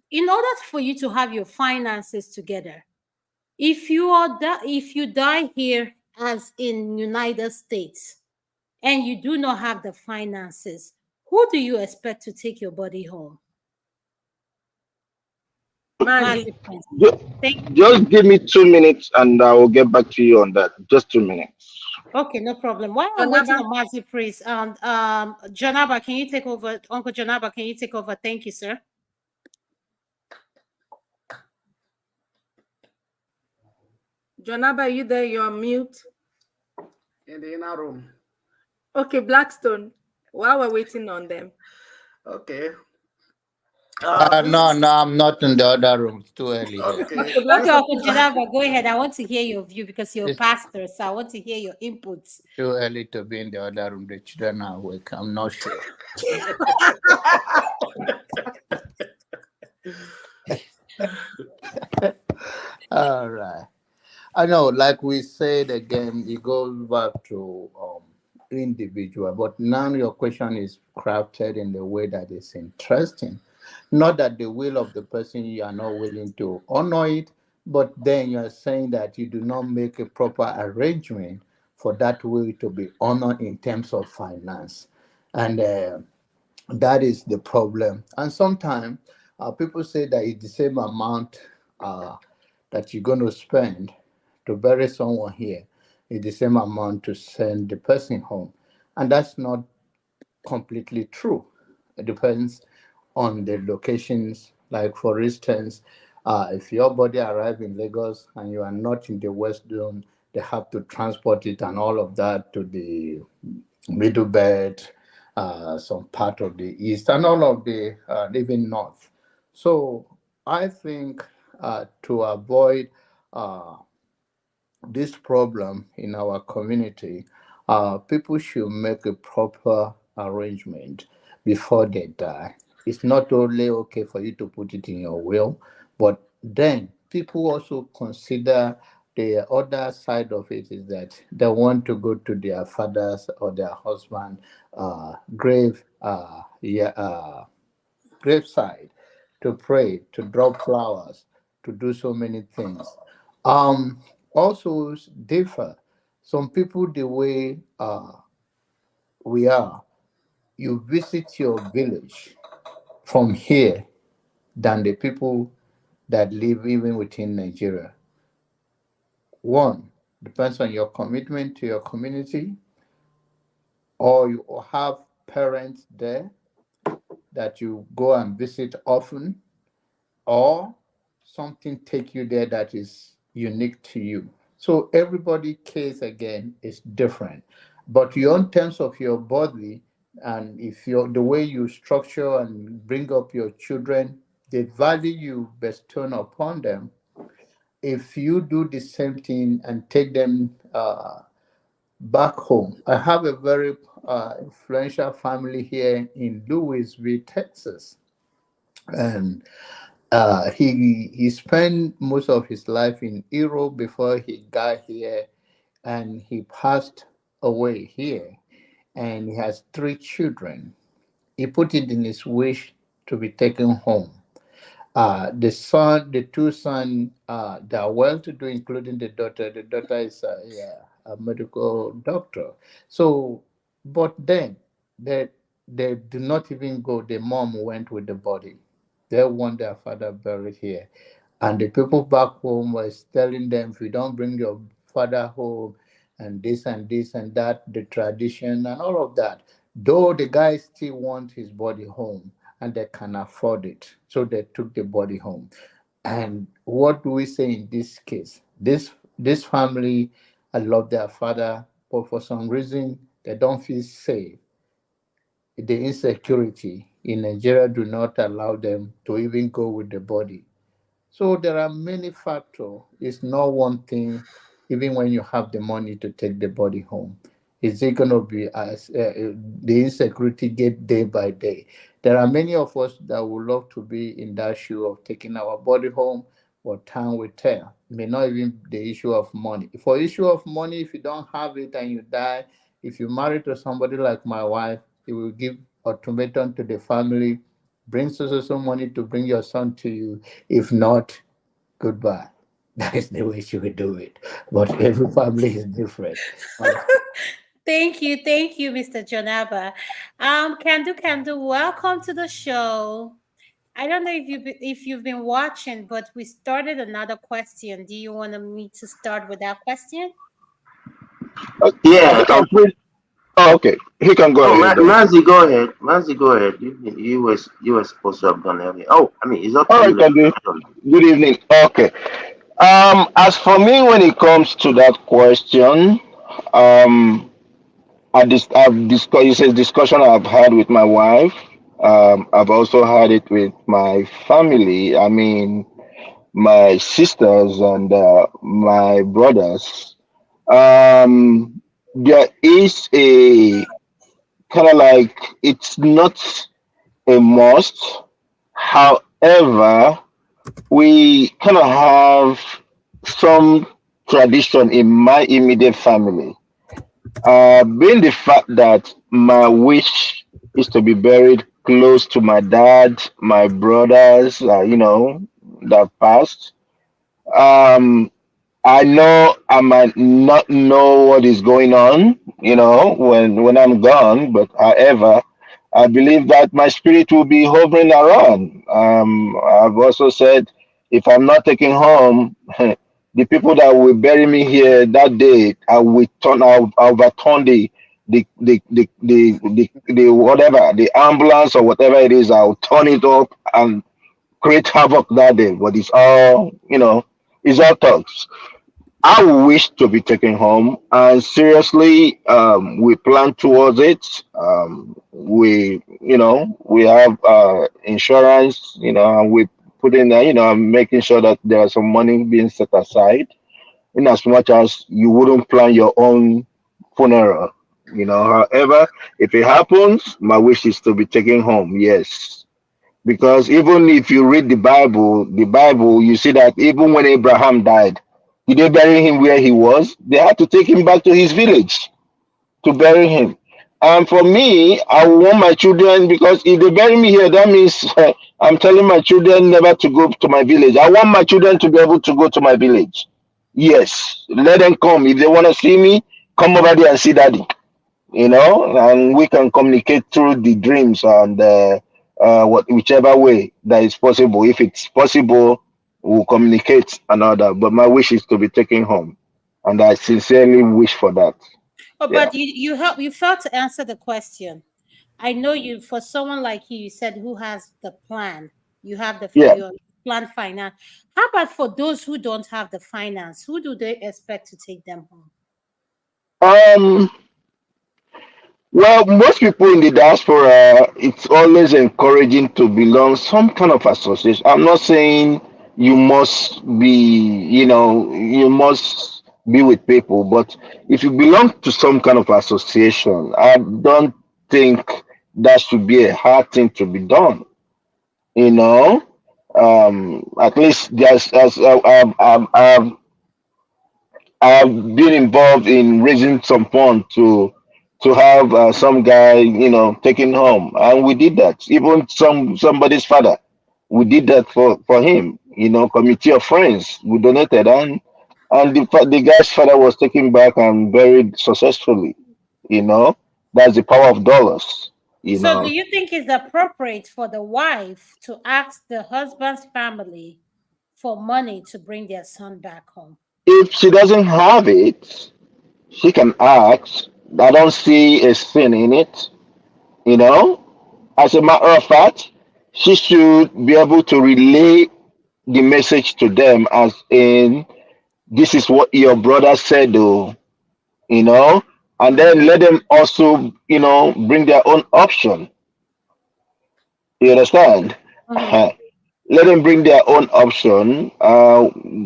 in order for you to have your finances together, if you die here as in United States and you do not have the finances, who do you expect to take your body home? Mazi, Mazi Prince. Ju- Thank you. Just give me 2 minutes and I will get back to you on that. Just 2 minutes. Okay, no problem. While I'm waiting Janaba, on Mazi Prince, Janaba, can you take over? Uncle Janaba, can you take over? Thank you, sir. Janaba, you there? You're on mute. In the inner room. Okay, Blackstone. While we're waiting on them, Okay. This No, is no, I'm not in the other room. It's too early there. okay. okay, Okay, Blackstone. Uncle Janaba, go ahead. I want to hear your view because you're a It's pastor, so I want to hear your inputs. too early to be in the other room. The children are awake. I'm not sure. All right. I know, like we said again, it goes back to individual, but now your question is crafted in the way that is interesting. Not that the will of the person you are not willing to honor it, but then you are saying that you do not make a proper arrangement for that will to be honored in terms of finance. And that is the problem. And sometimes people say that it's the same amount that you're going to spend to bury someone here is the same amount to send the person home. And that's not completely true. It depends on the locations. Like for instance, if your body arrives in Lagos and you are not in the West Zone, they have to transport it and all of that to the middle belt, some part of the east, and all of the even north. So I think to avoid uh, this problem in our community, people should make a proper arrangement before they die. It's not only okay for you to put it in your will, but then people also consider the other side of it is that they want to go to their father's or their husband grave graveside to pray, to drop flowers, to do so many things. Um, Also differ. Some people, the way we are, you visit your village from here than the people that live even within Nigeria. One depends on your commitment to your community, or you have parents there that you go and visit often, or something take you there that is unique to you. So everybody case again is different. But your in terms of your body, and if you're the way you structure and bring up your children, the value you bestow upon them, if you do the same thing and take them back home. I have a very influential family here in Louisville, Texas, and he spent most of his life in Europe before he got here, and he passed away here. And he has three children. He put it in his wish to be taken home. The two sons, they are well to do, including the daughter. The daughter is yeah, a medical doctor. So, but then they do not even go. The mom went with the body. They want their father buried here. And the people back home was telling them, if you don't bring your father home, and this and that, the tradition and all of that. Though the guys still want his body home and they can afford it. So they took the body home. And what do we say in this case? This family, I love their father, but for some reason they don't feel safe. The insecurity in Nigeria do not allow them to even go with the body. So there are many factors. It's not one thing, even when you have the money to take the body home. Is it going to be as the insecurity get day by day? There are many of us that would love to be in that shoe of taking our body home, but time will tell. It may not even be the issue of money. For issue of money, if you don't have it and you die, if you marry to somebody like my wife, he will give ultimatum to the family, bring so money to bring your son to you. If not, goodbye. That is the way she would do it. But every family is different. But Thank you, Mr. Jonaba. Kandu, welcome to the show. I don't know if you've been watching, but we started another question. Do you want me to start with that question? Yeah. Yeah. Oh, okay. He can go Oh, ahead then. Mazi, go ahead. Mazi, go ahead. You were supposed to have done earlier. Oh, I mean, it's up All to you. right, can do. Good evening. Okay. As for me, when it comes to that question, um, I've discussed. It's a discussion I've had with my wife. I've also had it with my family. I mean, my sisters and my brothers. There is a kind of like it's not a must. However, we kind of have some tradition in my immediate family. Being the fact that my wish is to be buried close to my dad, my brothers, that passed. Um, I know I might not know what is going on, when I'm gone, but however, I believe that my spirit will be hovering around. I've also said if I'm not taken home, the people that will bury me here that day, I'll overturn the whatever, the ambulance or whatever it is, I'll turn it up and create havoc that day. But it's all, it's all talks. I wish to be taken home, and seriously, we plan towards it. We have insurance, and we put in, I'm making sure that there are some money being set aside, in as much as you wouldn't plan your own funeral. However, if it happens, my wish is to be taken home. Yes, because even if you read the Bible, you see that even when Abraham died, did they bury him where he was? They had to take him back to his village to bury him. And for me, I want my children, because if they bury me here, that means I'm telling my children never to go to my village. I want my children to be able to go to my village. Yes, let them come. If they want to see me, come over there and see daddy, and we can communicate through the dreams and whichever way that is possible. If it's possible, we'll communicate and all that. But my wish is to be taken home, and I sincerely wish for that. Oh, Yeah, but you failed to answer the question. I know you, for someone like you said who has the plan, you have yeah. your plan finance. How about for those who don't have the finance? Who do they expect to take them home? Um. Well, most people in the diaspora, it's always encouraging to belong some kind of association. I'm not saying you must be, you must be with people, but if you belong to some kind of association, I don't think that should be a hard thing to be done. You know, at least there's as I've been involved in raising some fund to have some guy, taken home, and we did that. Even somebody's father, we did that for him. Committee of friends, we donated, and the guy's father was taken back and buried successfully. You know, that's the power of dollars. You So, do know, you think it's appropriate for the wife to ask the husband's family for money to bring their son back home? if she doesn't have it, she can ask. I don't see a sin in it. You know, as a matter of fact, she should be able to relay the message to them, as in, this is what your brother said, though, you know, and Mm-hmm. then let them also, bring their own option. You understand? Mm-hmm. Let them bring their own option.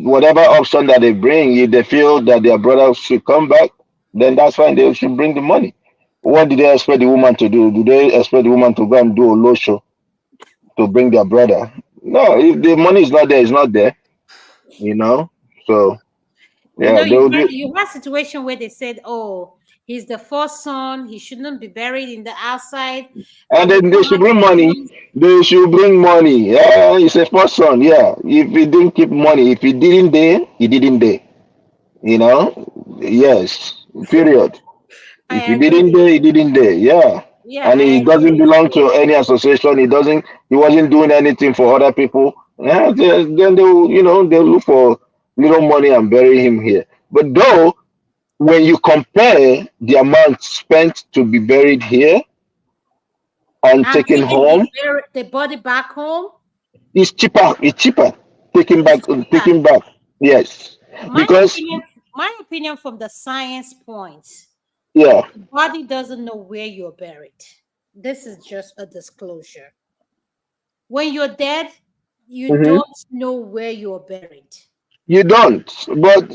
Whatever option that they bring, if they feel that their brother should come back, then that's fine. They should bring the money. What did they expect the woman to do? Do they expect the woman to go and do a low show to bring their brother? No, if the money is not there, it's not there. You know. So You yeah, know, they will do. you had situation where they said, "Oh, he's the first son. He shouldn't be buried in the outside." And We then they come should out bring with money. money. They should bring money. Yeah, it's a person. Yeah. If he didn't keep money, if he didn't there, he didn't there. You know? Yes. Period. If I he didn't agree. there, he didn't there. Yeah. Yeah, And I he doesn't agree. belong to any association. He wasn't doing anything for other people. Yeah, then they'll look for little money and bury him here. But though, when you compare the amount spent to be buried here and I'm taken taking home, the body back home. it's cheaper. It's cheaper. Taking It's back, cheaper. taking back. Yes, My because opinion, my opinion from the science point, yeah. the body doesn't know where you're buried. This is just a disclosure. When you're dead, you Hmm. don't know where you're buried. You don't. But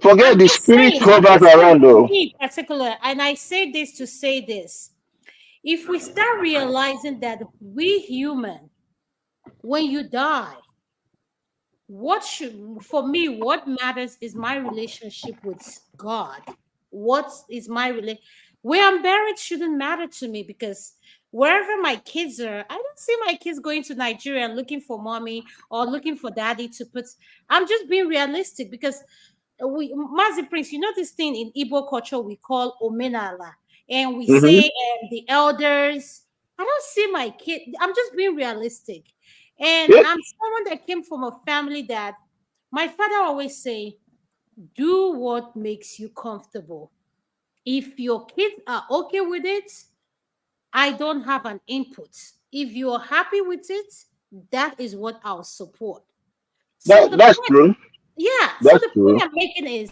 forget the spirit I'm hovers just saying around for though. me in particular, and I say this to say this. If we start realizing that we human, when you die, what should for me what matters is my relationship with God. What is my relation? Where I'm buried shouldn't matter to me, because wherever my kids are, I don't see my kids going to Nigeria and looking for mommy or looking for daddy to put. I'm just being realistic, because we Mazi Prince, you know this thing in Igbo culture we call omenala, and we Hmm. say the elders. I don't see my kid. I'm just being realistic, and Yeah. I'm someone that came from a family that my father always say, "Do what makes you comfortable." If your kids are okay with it, I don't have an input. If you're happy with it, that is what I'll support. So the That's point, true. yeah. So That's the point true. I'm making is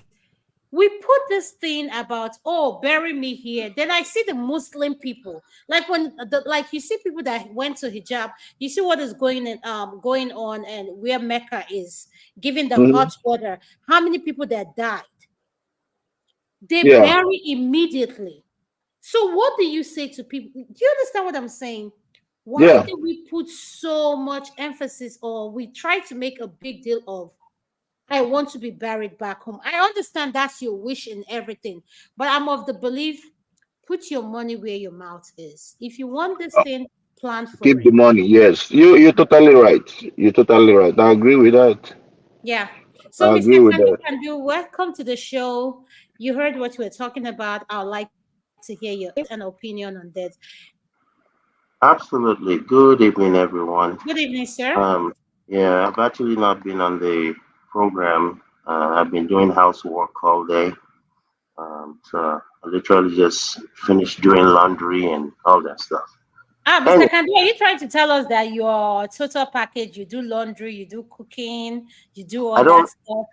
we put this thing about, oh, bury me here. Then I see the Muslim people, like when like you see people that went to hijab, you see what is going on, and where Mecca is giving the Hmm. hot water. How many people that died? They Yeah. bury immediately. So what do you say to people? Do you understand what I'm saying? Why Yeah. do we put so much emphasis, or we try to make a big deal of, I want to be buried back home? I understand that's your wish and everything, but I'm of the belief, put your money where your mouth is. If you want this thing, plan for Keep it. the money. Yes. You're totally right. You're totally right. I agree with that. Yeah. So, I Mr. agree with that. Kandu, welcome to the show. You heard what we're talking about. I'd like to hear your input and opinion on this. Absolutely. Good evening, everyone. Good evening, sir. Um, yeah, I've actually not been on the program. I've been doing housework all day. So I literally just finished doing laundry and all that stuff. Ah, Mr. And Kandu, are you trying to tell us that your total package, you do laundry, you do cooking, you do I all that don't. stuff?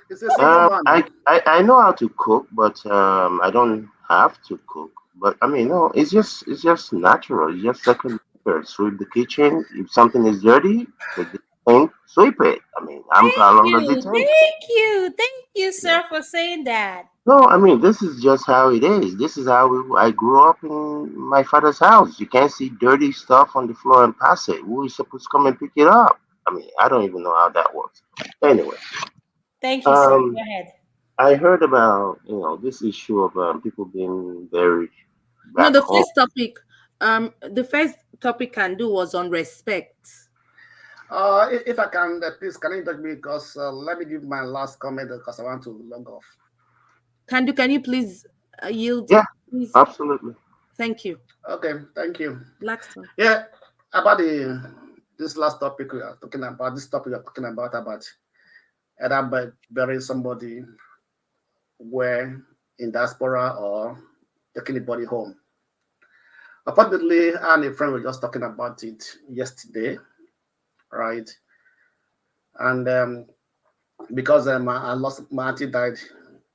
It's a single man. I know how to cook, but I don't have to cook. But I mean, no, it's just natural. It's just second nature. Sweep the kitchen. If something is dirty, take the thing, sweep it. I mean, how long does it take? Thank you, Yeah. sir, for saying that. No, I mean, this is just how it is. This is how I grew up in my father's house. You can't see dirty stuff on the floor and pass it. Who is supposed to come and pick it up? I mean, I don't even know how that works. Anyway, Thank you, sir. Go um, ahead. I heard about this issue of people being buried No, back the home. first topic can do was on respect. If I can, please, can you indulge me? Because let me give my last comment because I want to log off. Can you please yield, Yeah, please? absolutely. Thank you. Okay, thank you. Blackstone. Yeah, about this last topic we are talking about, this topic we are talking about either burying somebody where in diaspora or taking the body home. Unfortunately, I and a friend were just talking about it yesterday, right? And because I lost my auntie died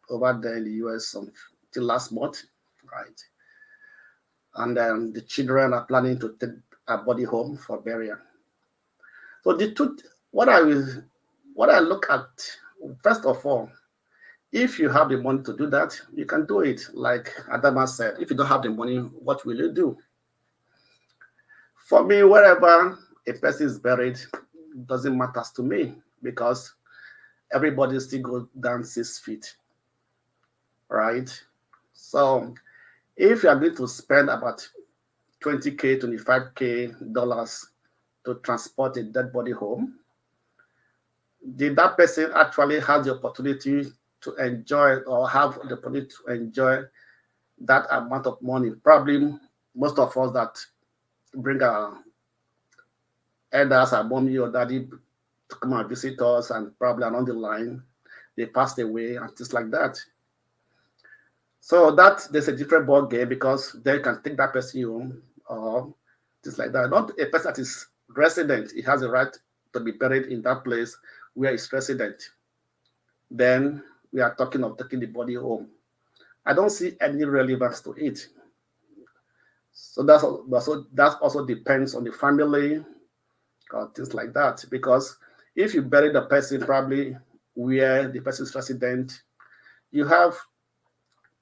over there in the US till last month, right? And the children are planning to take a body home for burial. So the truth, what I look at, first of all, if you have the money to do that, you can do it. Like Adama said, if you don't have the money, what will you do? For me, wherever a person is buried, doesn't matter to me because everybody still goes down 6 feet, right? So if you are going to spend about 20K, 25K dollars to transport a dead body home, did that person actually have the opportunity to enjoy or have the opportunity to enjoy that amount of money? Probably most of us that bring our elders, our mommy or daddy to come and visit us and probably along the line, they passed away and things like that. So that there's a different ball game because they can take that person home or things like that. Not a person that is resident, he has a right to be buried in that place where he's resident. Then we are talking of taking the body home. I don't see any relevance to it. So that also depends on the family or things like that. Because if you bury the person probably where the person is resident, you have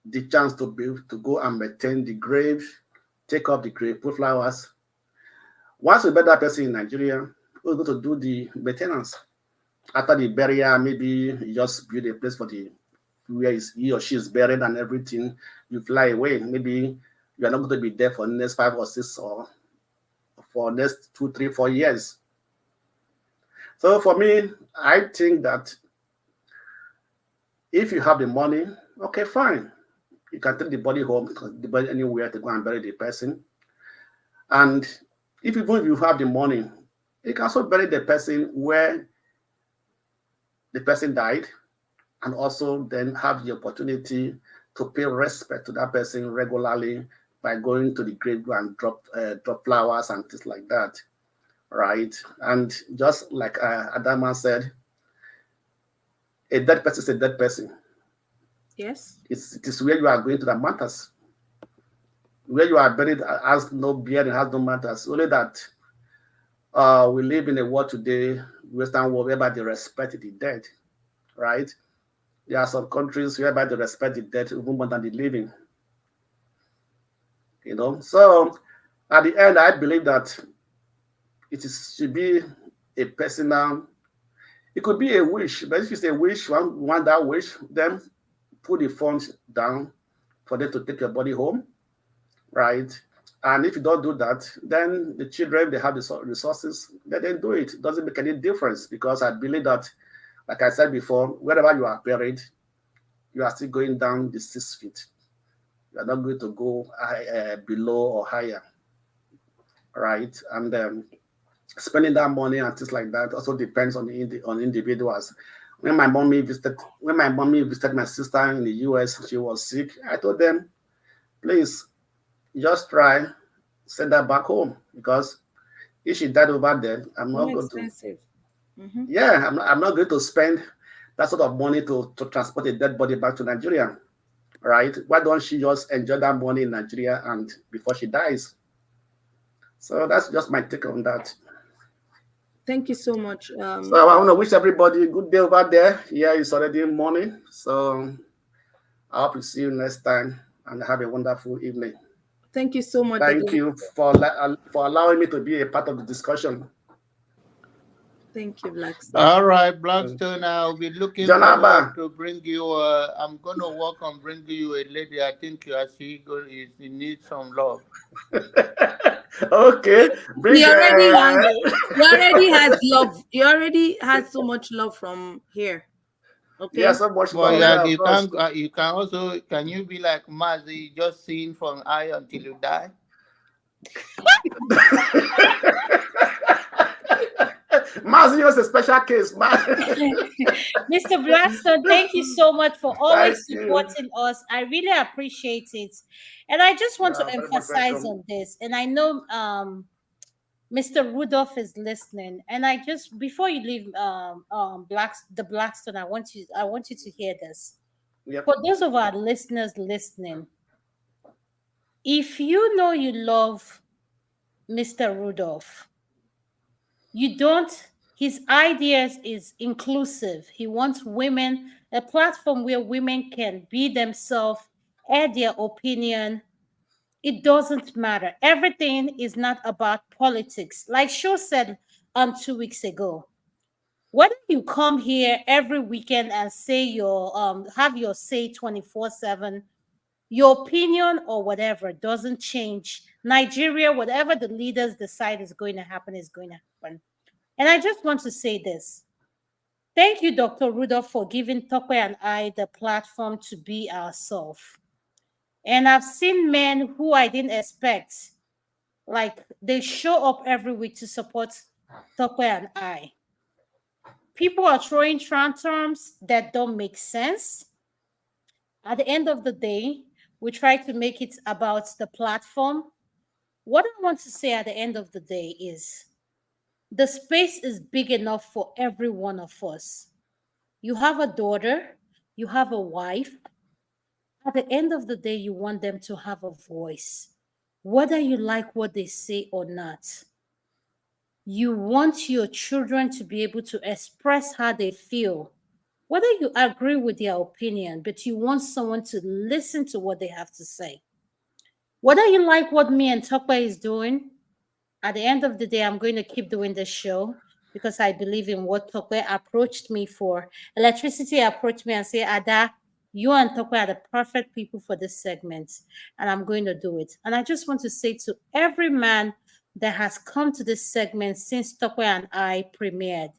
the chance to go and maintain the grave, take up the grave, put flowers. Once you bury that person in Nigeria, we're going to do the maintenance. After the burial, maybe you just build a place for the where he or she is buried and everything. You fly away. Maybe you are not going to be there for the next 5 or 6 or for next 2, 3, 4 years. So for me, I think that if you have the money, okay, fine. You can take the body home, the body anywhere to go and bury the person. And even if you have the money, you can also bury the person where the person died and also then have the opportunity to pay respect to that person regularly by going to the grave and drop flowers and things like that, right? And just like Adama said, a dead person is a dead person. Yes. It is where you are going to that matters. Where you are buried has no bearing, has no matters. Only that we live in a world today, Western world, whereby they respect the dead, right? There are some countries whereby they respect the dead even more than the living, you know. So at the end, I believe that should be a personal, it could be a wish, but if it's a wish, one want that wish, then put the funds down for them to take your body home, right? And if you don't do that, then the children, they have the resources, let them do it. It doesn't make any difference because I believe that, like I said before, wherever you are buried, you are still going down the 6 feet. You are not going to go below or higher, right? And spending that money and things like that also depends on on individuals. When my mommy visited my sister in the US, she was sick. I told them, please just try send her back home because if she died over there, I'm not More going to. expensive. Mm-hmm. Yeah, I'm not going to spend that sort of money to transport a dead body back to Nigeria, right? Why don't she just enjoy that money in Nigeria and before she dies? So that's just my take on that. Thank you so much. So I want to wish everybody a good day over there. Yeah, it's already morning. So I hope to see you next time and have a wonderful evening. Thank you so much, Thank Dr. you for allowing me to be a part of the discussion. Thank you, Blackstone. All right, Blackstone, I'll be looking John forward Abba. to bring you. I'm going to work on bringing you a lady. I think you actually you need some love. Okay, bring He already has. He already has love. He already has so much love from here. yeah, Okay. so much But love. yeah, Yeah, of course. you can also, can you be like Mazi, just seen from eye until you die? Mazio is a special case, man. Mr. Blackstone, thank you so much for Thank always you. supporting us. I really appreciate it. And I just want to Yeah, very much emphasize welcome. on this. And I know Mr. Rudolph is listening. And I just before you leave the Blackstone, I want you to hear this. Yep. For those of our listeners listening, if you know you love Mr. Rudolph, you don't his ideas is inclusive. He wants women, a platform where women can be themselves, add their opinion. It doesn't matter. Everything is not about politics. Like Sho said 2 weeks ago. Whether you come here every weekend and say your have your say 24/7, your opinion or whatever doesn't change. Nigeria, whatever the leaders decide is going to happen, is going to happen. And I just want to say this. Thank you, Dr. Rudolph, for giving Tokwe and I the platform to be ourselves. And I've seen men who I didn't expect, like they show up every week to support Tokwe and I. People are throwing tantrums that don't make sense. At the end of the day, we try to make it about the platform. What I want to say at the end of the day is the space is big enough for every one of us. You have a daughter, you have a wife. At the end of the day, you want them to have a voice, whether you like what they say or not. You want your children to be able to express how they feel, whether you agree with their opinion, but you want someone to listen to what they have to say. Whether you like what me and Tokpa is doing, at the end of the day, I'm going to keep doing this show because I believe in what Tokwe approached me for. Electricity approached me and said, Ada, you and Tokwe are the perfect people for this segment, and I'm going to do it. And I just want to say to every man that has come to this segment since Tokwe and I premiered,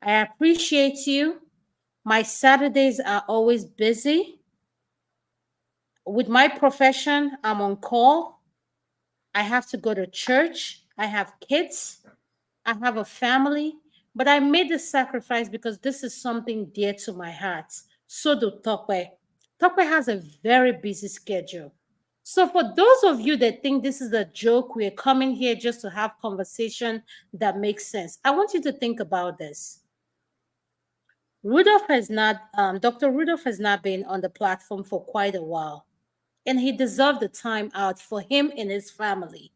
I appreciate you. My Saturdays are always busy. With my profession, I'm on call. I have to go to church. I have kids. I have a family, but I made this sacrifice because this is something dear to my heart. So do Tokwe. Tokwe has a very busy schedule. So for those of you that think this is a joke, we're coming here just to have conversation that makes sense. I want you to think about this. Dr. Rudolph has not been on the platform for quite a while, and he deserved the time out for him and his family.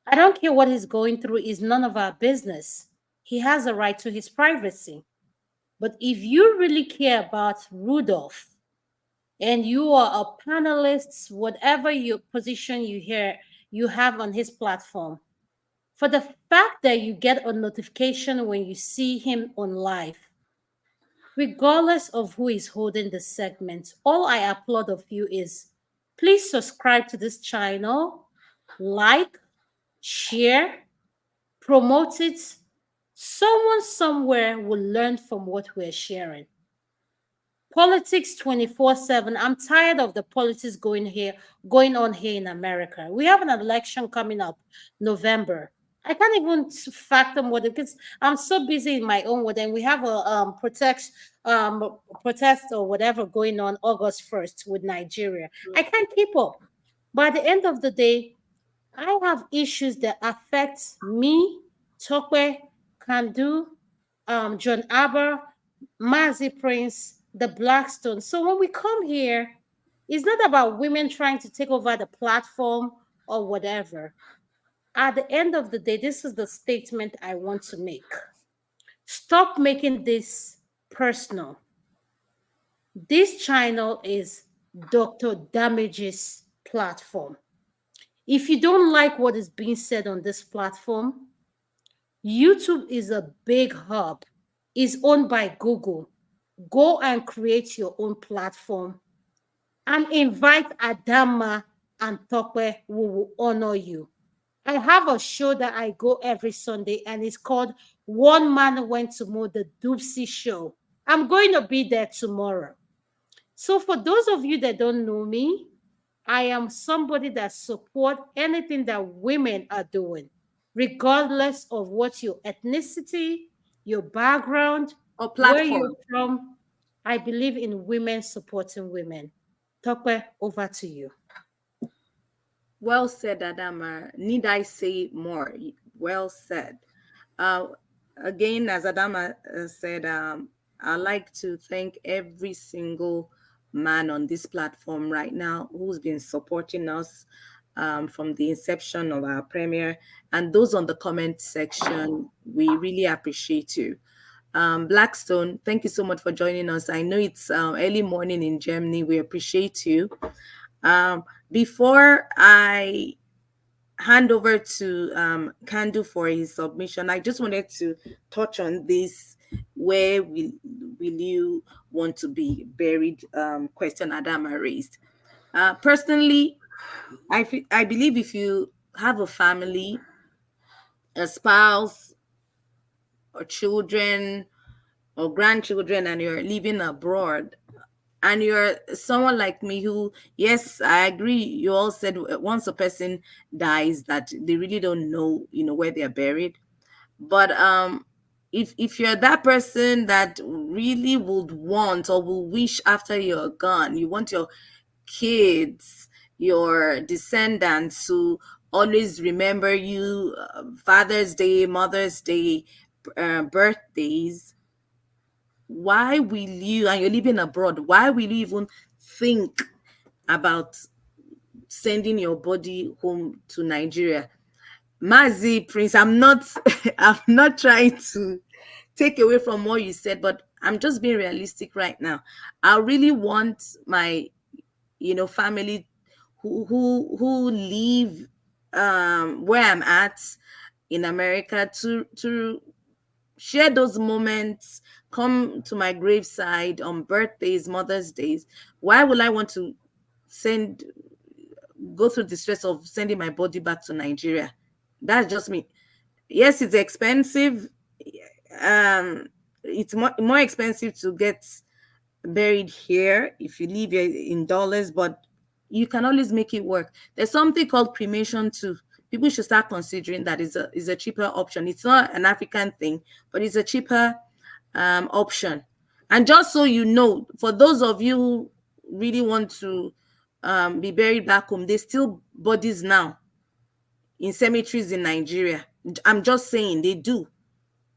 I don't care what he's going through, is none of our business. He has a right to his privacy. But if you really care about Rudolph and you are a panelist, whatever your position you have on his platform, for the fact that you get a notification when you see him on live, regardless of who is holding the segment, all I applaud of you is please subscribe to this channel, like, share, promote it. Someone somewhere will learn from what we're sharing. Politics 24/7. I'm tired of the politics going on here in America. We have an election coming up November. I can't even fathom what it because I'm so busy in my own world, and we have a protest or whatever going on August 1st with Nigeria. I can't keep up. By the end of the day, I have issues that affect me, Tokwe, Kandu, John Aber, Mazi Prince, the Blackstone. So when we come here, it's not about women trying to take over the platform or whatever. At the end of the day, this is the statement I want to make. Stop making this personal. This channel is Dr. Damage's platform. If you don't like what is being said on this platform, YouTube is a big hub. It's owned by Google. Go and create your own platform and invite Adama and Tokwe who will honor you. I have a show that I go every Sunday and it's called One Man Went to Mow the Doopsy Show. I'm going to be there tomorrow. So for those of you that don't know me, I am somebody that support anything that women are doing, regardless of what your ethnicity, your background, Or where you're platform. from. I believe in women supporting women. Tokwe, over to you. Well said, Adama. Need I say more? Well said. Uh, Again, as Adama said, I'd like to thank every single man on this platform right now who's been supporting us from the inception of our premiere, and those on the comment section. We really appreciate you. Blackstone, thank you so much for joining us. I know it's early morning in Germany. We appreciate you. Before I hand over to Kandu for his submission, I just wanted to touch on this. Where will you want to be buried? Question Adama raised. Personally, I believe if you have a family, a spouse, or children, or grandchildren, and you're living abroad, and you're someone like me who, yes, I agree, you all said once a person dies that they really don't know, where they're buried. But if you're that person that really would want or will wish after you're gone, you want your kids, your descendants to always remember you, Father's Day, Mother's Day, birthdays, why will you, and you're living abroad, why will you even think about sending your body home to Nigeria? Mazi Prince, I'm not I'm not trying to take away from what you said, but I'm just being realistic right now. I really want my family who live where I'm at in America to share those moments, come to my graveside on birthdays, Mother's Days. Why would I want to send go through the stress of sending my body back to Nigeria? That's just me. Yes, it's expensive. It's more expensive to get buried here if you live here in dollars, but you can always make it work. There's something called cremation too. People should start considering that is a cheaper option. It's not an African thing, but it's a cheaper option. And just so you know, for those of you really want to be buried back home, there's still bodies now in cemeteries in Nigeria. I'm just saying they do.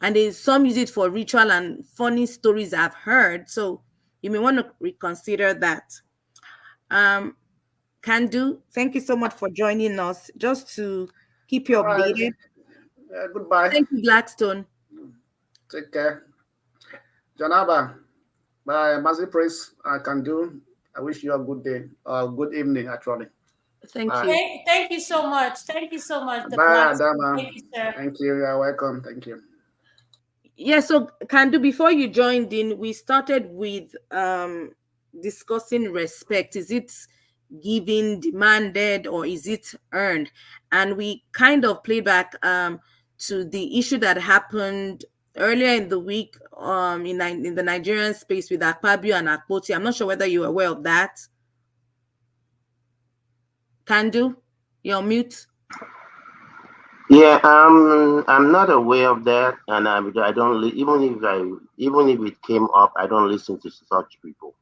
And they some use it for ritual and funny stories I've heard. So you may want to reconsider that. Um, Can do. Thank you so much for joining us. Just to keep you All right. updated. Goodbye. Thank you, Blackstone. Take care. Janaba, bye. Mazi Praise, I can do. I wish you a good day, good evening, actually. Thank Bye. you. Thank you so much. Thank you so much, the Bye, Black. Adama. Thank you, sir. Thank you. You're welcome. Thank you. Yeah, so Kandu, before you joined in, we started with discussing respect. Is it given, demanded, or is it earned? And we kind of played back to the issue that happened earlier in the week in the Nigerian space with Akpabio and Akpoti. I'm not sure whether you're aware of that. Kandu, you're on mute. Yeah, I'm not aware of that, and I don't even if it came up, I don't listen to such people.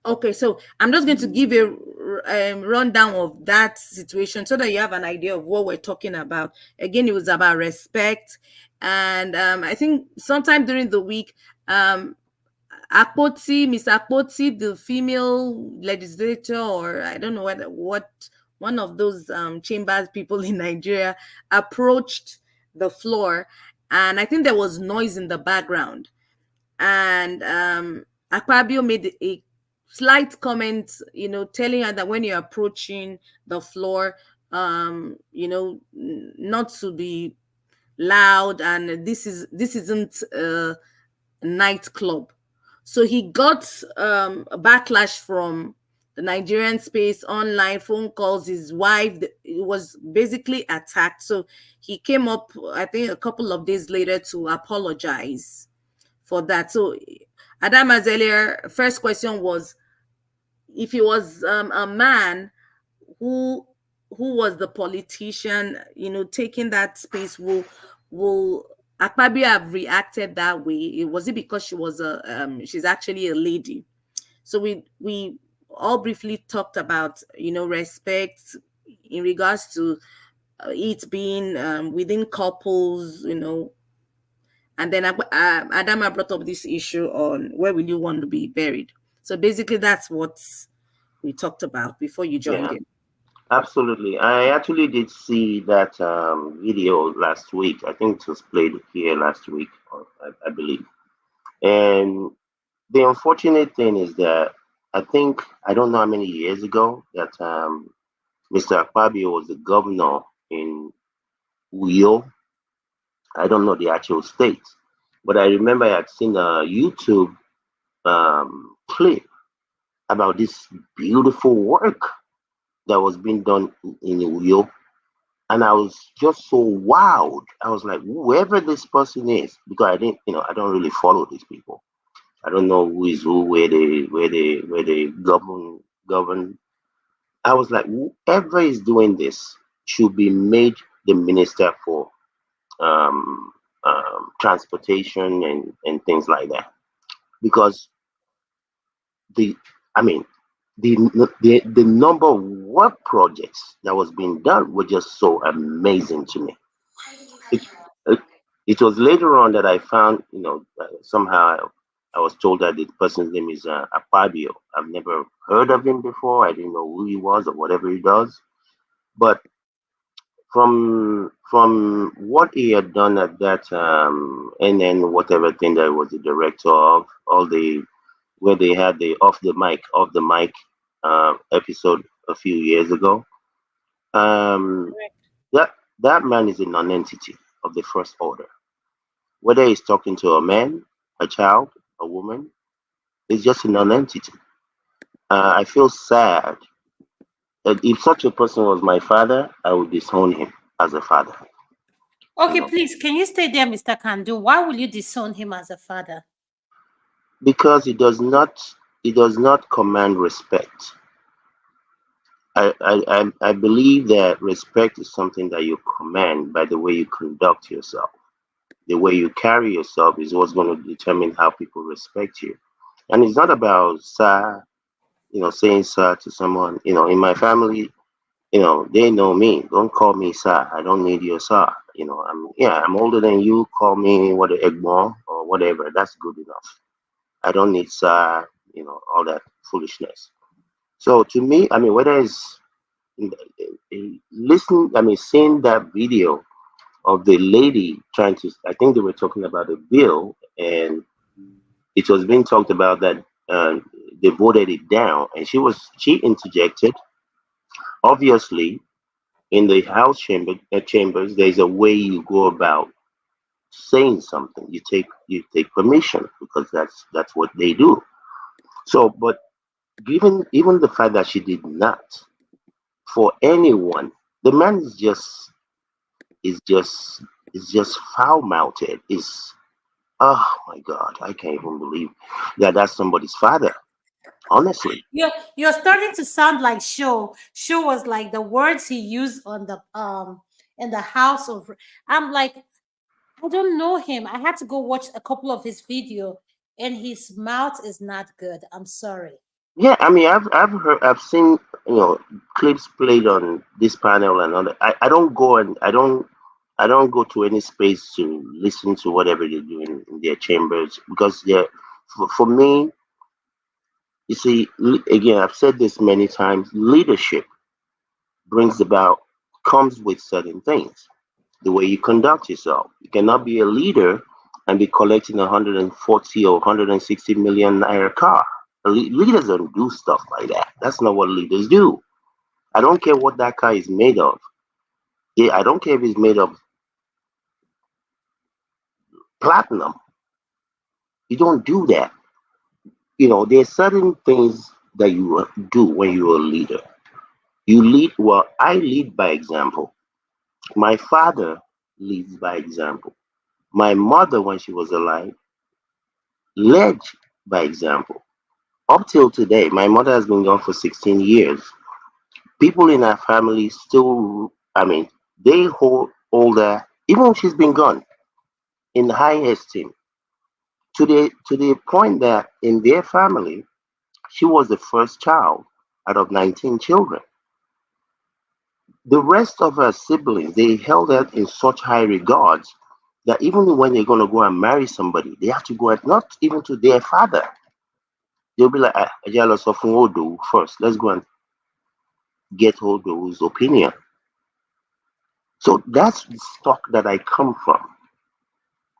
Okay, so I'm just going to give a rundown of that situation so that you have an idea of what we're talking about. Again, it was about respect, and I think sometime during the week, Miss Akpoti, the female legislator, or I don't know what one of those chambers people in Nigeria approached the floor, and I think there was noise in the background, and Akpabio made a slight comment, telling her that when you're approaching the floor, not to be loud, and this isn't a nightclub. So he got a backlash from the Nigerian space, online phone calls, his wife. It was basically attacked. So he came up, I think, a couple of days later to apologize for that. So Adama's earlier first question was, if he was a man, who was the politician, taking that space, will Akpabio have reacted that way? Was it because she's actually a lady? So we all briefly talked about respect in regards to it being within couples, and then Adama brought up this issue on where will you want to be buried. So basically, that's what we talked about before you joined Yeah, in. absolutely. I actually did see that video last week. I think it was played here last week, I believe. And the unfortunate thing is that I don't know how many years ago that Mr. Akpabio was the governor in Uyo. I don't know the actual state, but I remember I had seen a YouTube clip about this beautiful work that was being done in Uyo, and I was just so wowed. I was like, whoever this person is, because I don't really follow these people. I don't know who is who, where they govern. I was like, whoever is doing this should be made the minister for um, transportation and things like that, because the I mean the number of work projects that was being done were just so amazing to me. It, it, it was later on that I found, somehow I was told that the person's name is Akpabio. I've never heard of him before. I didn't know who he was or whatever he does. But from what he had done at that and then whatever thing that he was the director of, all the where they had the off the mic episode a few years ago. Um, that man is a non-entity of the first order. Whether he's talking to a man, a child, a woman, it's just a non-entity. I feel sad that if such a person was my father, I would disown him as a father. You Okay, know, please, can you stay there, Mr. Kandu? Why will you disown him as a father? because he does not command respect. I believe that respect is something that you command by the way you conduct yourself. The way you carry yourself is what's going to determine how people respect you. And it's not about sir, saying sir to someone. In my family, they know me. Don't call me sir. I don't need your sir. I'm older than you. Call me what Egbo or whatever. That's good enough. I don't need sir. All that foolishness. So to me, I mean, whether it's listen, I mean, seeing that video of the lady trying to, I think they were talking about a bill, and it was being talked about that they voted it down, and she interjected. Obviously, in the chambers, there's a way you go about saying something. You take permission because that's what they do. So, but given even the fact that she did not, for anyone, the man is just is just foul mouthed. Is Oh my God, I can't even believe that that's somebody's father. Honestly, You're starting to sound like Show. Show was like the words he used on the in the house of. I'm like, I don't know him. I had to go watch a couple of his video, and his mouth is not good. I'm sorry. yeah. I mean, I've seen clips played on this panel and other. I don't go and I don't go to any space to listen to whatever they're doing in their chambers because for me, you see, again, I've said this many times. Leadership brings about comes with certain things. The way you conduct yourself. You cannot be a leader and be collecting 140 or 160 million naira car. Leaders don't do stuff like that. That's not what leaders do. I don't care what that car is made of. Yeah, I don't care if it's made of platinum. You don't do that. There's certain things that you do when you're a leader. You lead, well, I lead by example. My father leads by example. My mother, when she was alive, led by example. Up till today, my mother has been gone for 16 years. People in our family still, I mean, they hold her, even when she's been gone, in high esteem. To the point that in their family, she was the first child out of 19 children. The rest of her siblings, they held her in such high regards that even when they're going to go and marry somebody, they have to go and not even to their father. They'll be like, jealous of Odo first. Let's go and get Odo's opinion. So that's the stock that I come from.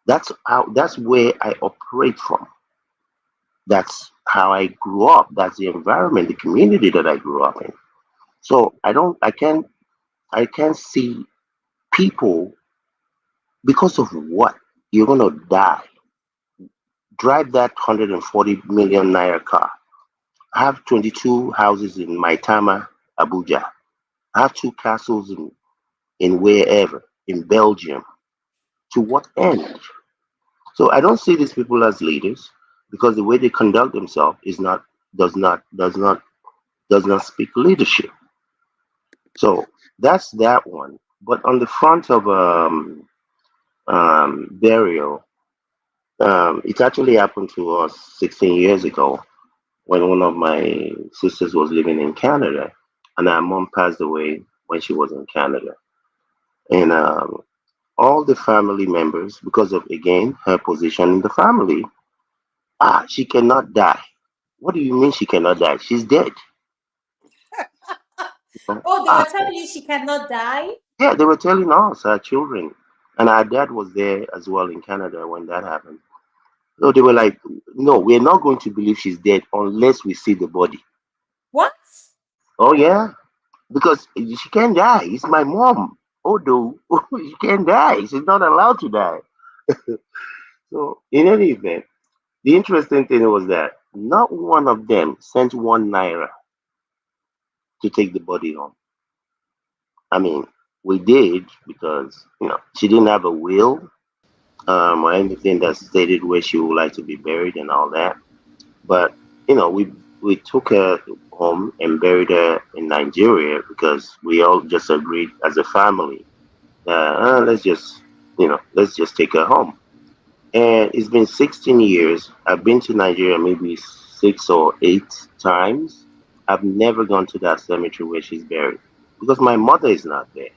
That's where I operate from. That's how I grew up. That's the environment, the community that I grew up in. So I can't see people because of what you're gonna die. Drive that 140 million naira car. Have 22 houses in Maitama, Abuja. Have two castles in wherever, in Belgium. To what end? So I don't see these people as leaders because the way they conduct themselves is not does not speak leadership. So that's that one. But on the front of burial, it actually happened to us 16 years ago when one of my sisters was living in Canada, and our mom passed away when she was in Canada, and all the family members, because of again her position in the family, she cannot die. What do you mean she cannot die? She's dead. Oh, they Ah, were telling you she cannot die? yeah, they were telling us, our children, and our dad was there as well in Canada when that happened. So they were like, no, we're not going to believe she's dead unless we see the body. What? Oh, yeah, because she can't die. It's my mom. Oh, no, she can't die. She's not allowed to die. So, in any event, the interesting thing was that not one of them sent 1 naira to take the body home. I mean, we did because she didn't have a will or anything that stated where she would like to be buried and all that. But we took her home and buried her in Nigeria because we all just agreed as a family that let's just take her home. And it's been 16 years. I've been to Nigeria maybe 6 or 8 times. I've never gone to that cemetery where she's buried because my mother is not there.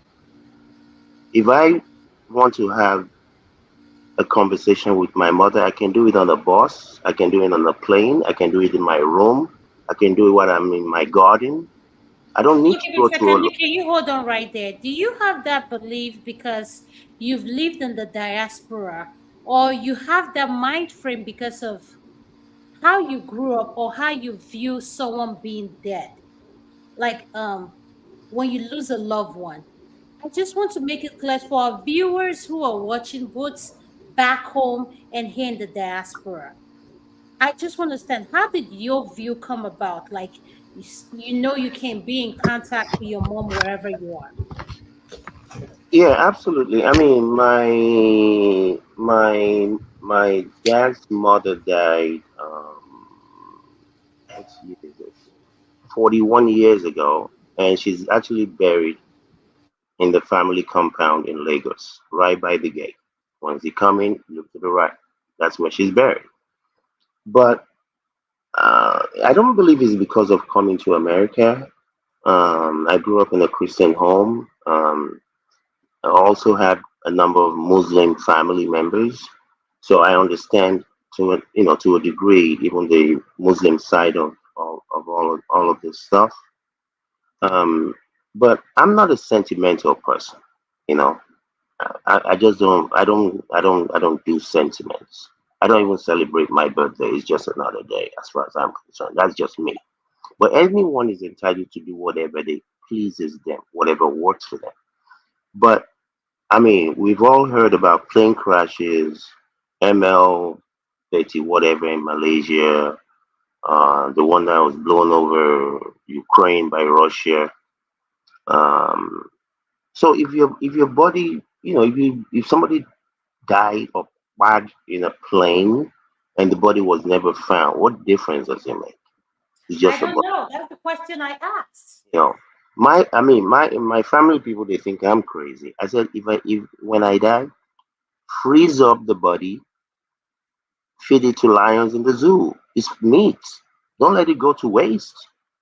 If I want to have a conversation with my mother, I can do it on a bus, I can do it on a plane, I can do it in my room, I can do it when I'm in my garden. I don't need to Okay, go Mr. to a. Can you hold on right there? Do you have that belief because you've lived in the diaspora, or you have that mind frame because of how you grew up or how you view someone being dead? Like when you lose a loved one. I just want to make it clear for our viewers who are watching both back home and here in the diaspora. I just want to understand, how did your view come about? Like you know you can be in contact with your mom wherever you are. Yeah, absolutely. I mean, my dad's mother died. What year is this? 41 years ago, and she's actually buried in the family compound in Lagos, right by the gate. Once you come in, look to the right. That's where she's buried. But I don't believe it's because of coming to America. I grew up in a Christian home. I also had a number of Muslim family members, so I understand to a degree even the Muslim side of all of this stuff. Um, but I'm not a sentimental person, you know. I just don't do sentiments. I don't even celebrate my birthday. It's just another day as far as I'm concerned. That's just me. But anyone is entitled to do whatever they pleases them, whatever works for them. But I mean, we've all heard about plane crashes, ML 30 whatever in Malaysia, the one that was blown over Ukraine by Russia. Um, so if your body, if somebody died or died in a plane and the body was never found, what difference does it make? It's I just a don't body. know. That's the question I asked. You know, my family people they think I'm crazy. I said if when I die, freeze up the body, feed it to lions in the zoo. It's meat. Don't let it go to waste.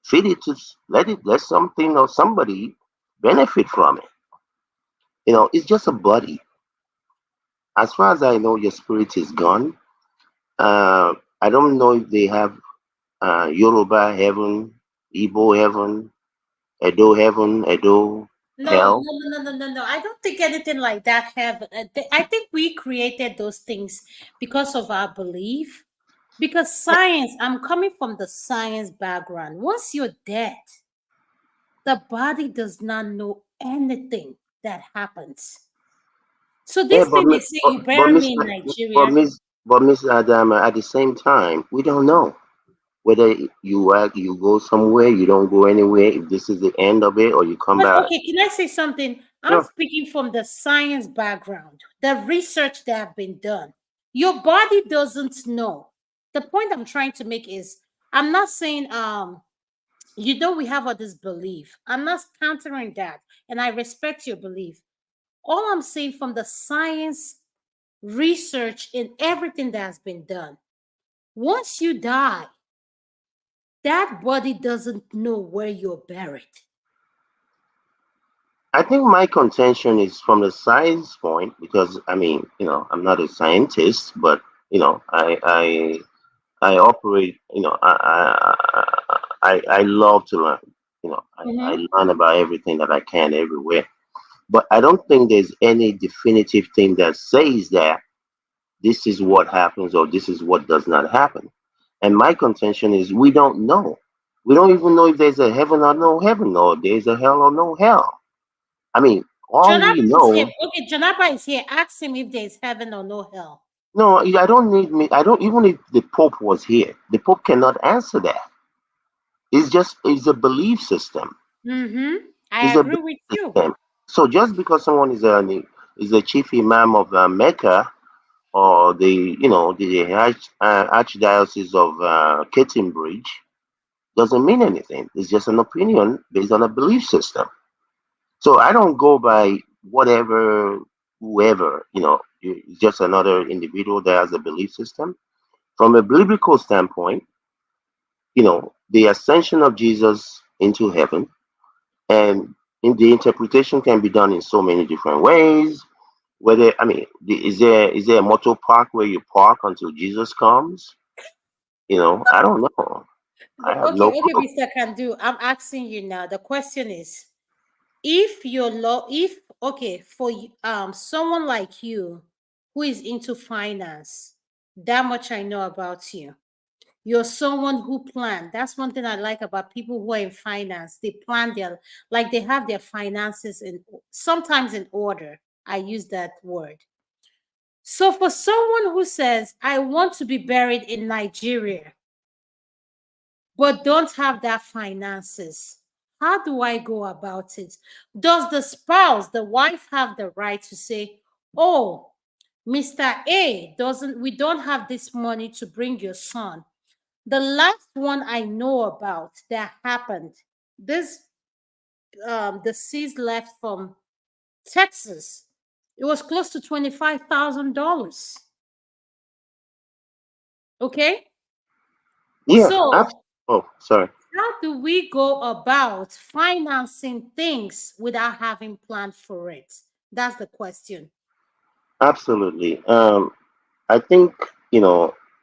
Feed it to let something or somebody benefit from it. It's just a body. As far as I know, your spirit is gone. I don't know if they have Yoruba heaven, Igbo heaven, Edo heaven, Edo No, hell. no, no, no, no, no, no. I don't think anything like that have. I think we created those things because of our belief. Because science, I'm coming from the science background. Once you're dead, the body does not know anything that happens. So Yeah, this thing they say you but bury Miss me in but Nigeria. Miss but Miss Adama, at the same time, we don't know whether you go somewhere, you don't go anywhere. If this is the end of it, or you come But back. okay, can I say something? I'm Sure. speaking from the science background, the research that have been done. Your body doesn't know. The point I'm trying to make is I'm not saying we have all this belief. I'm not countering that, and I respect your belief. All I'm saying from the science research and everything that has been done, once you die, that body doesn't know where you're buried. I think my contention is from the science point because I mean, I'm not a scientist, but I operate. I love to learn. I Mhm. learn about everything that I can everywhere. But I don't think there's any definitive thing that says that this is what happens or this is what does not happen. And my contention is we don't know. We don't even know if there's a heaven or no heaven, or there's a hell or no hell. I mean, all we Jonathan is here. know. Okay, Jonathan is here. Ask him if there's heaven or no hell. No, I don't need me. I don't even if the Pope was here. The Pope cannot answer that. It's a belief system. Mm-hmm. I It's a agree belief with you. system. So just because someone is a chief imam of Mecca or the archdiocese of Kittenbridge doesn't mean anything. It's just an opinion based on a belief system. So I don't go by whatever whoever it's just another individual that has a belief system. From a biblical standpoint, the ascension of Jesus into heaven, and the interpretation can be done in so many different ways. Whether, I mean, is there a motor park where you park until Jesus comes? I don't know. I have Okay, no okay, clue. Mr. Kandu, I'm asking you now. The question is, if your law, if okay, for someone like you who is into finance, that much I know about you. You're someone who plan. That's one thing I like about people who are in finance. They plan like they have their finances in sometimes in order. I use that word. So for someone who says, I want to be buried in Nigeria, but don't have that finances, how do I go about it? Does the spouse, the wife, have the right to say, oh, Mr. A doesn't, we don't have this money to bring your son. The last one I know about that happened, this the seas left from Texas. It was close to $25,000. Okay, Yeah. so Oh, sorry. how do we go about financing things without having planned for it? That's the question. Absolutely. I think,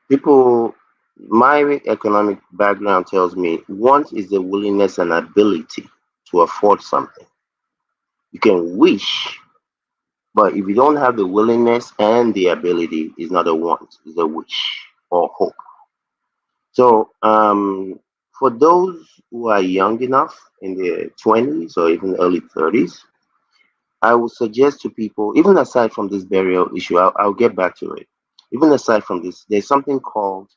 people, my economic background tells me want is the willingness and ability to afford something. You can wish, but if you don't have the willingness and the ability, it's not a want, it's a wish or hope. So, for those who are young enough in their 20s or even early 30s, I would suggest to people, even aside from this burial issue, I'll get back to it. Even aside from this, there's something called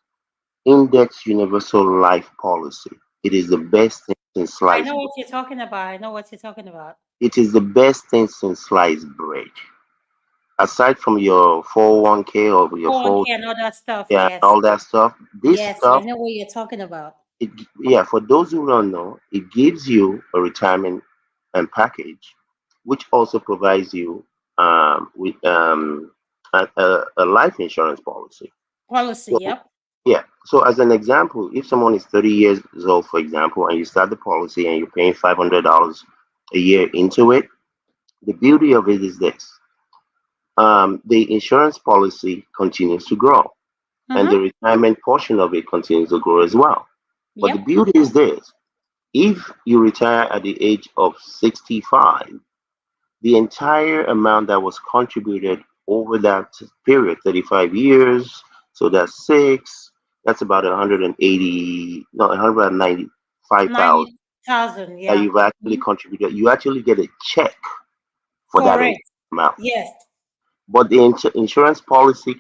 Index Universal Life Policy. It is the best thing since I sliced know bread. what you're talking about. I know what you're talking about. It is the best thing since sliced bread. Aside from your 401k or your 4, 401k and all that stuff. yeah, Yes. all that stuff, this Yes, I stuff, know what you're talking about. yeah, for those who don't know, it gives you a retirement package, which also provides you with a life insurance policy. Policy, So, yep. yeah. So, as an example, if someone is 30 years old, for example, and you start the policy and you're paying $500 a year into it, the beauty of it is this: the insurance policy continues to grow, and the Mm-hmm. retirement portion of it continues to grow as well. But the Yep. beauty is this: if you retire at the age of 65, the entire amount that was contributed over that period, 35 years, so that's that's about 180, no, 195,000 90,000, that yeah. you've actually Mhm. contributed. You actually get a check for that entire Correct. amount. Yes. But the insurance policy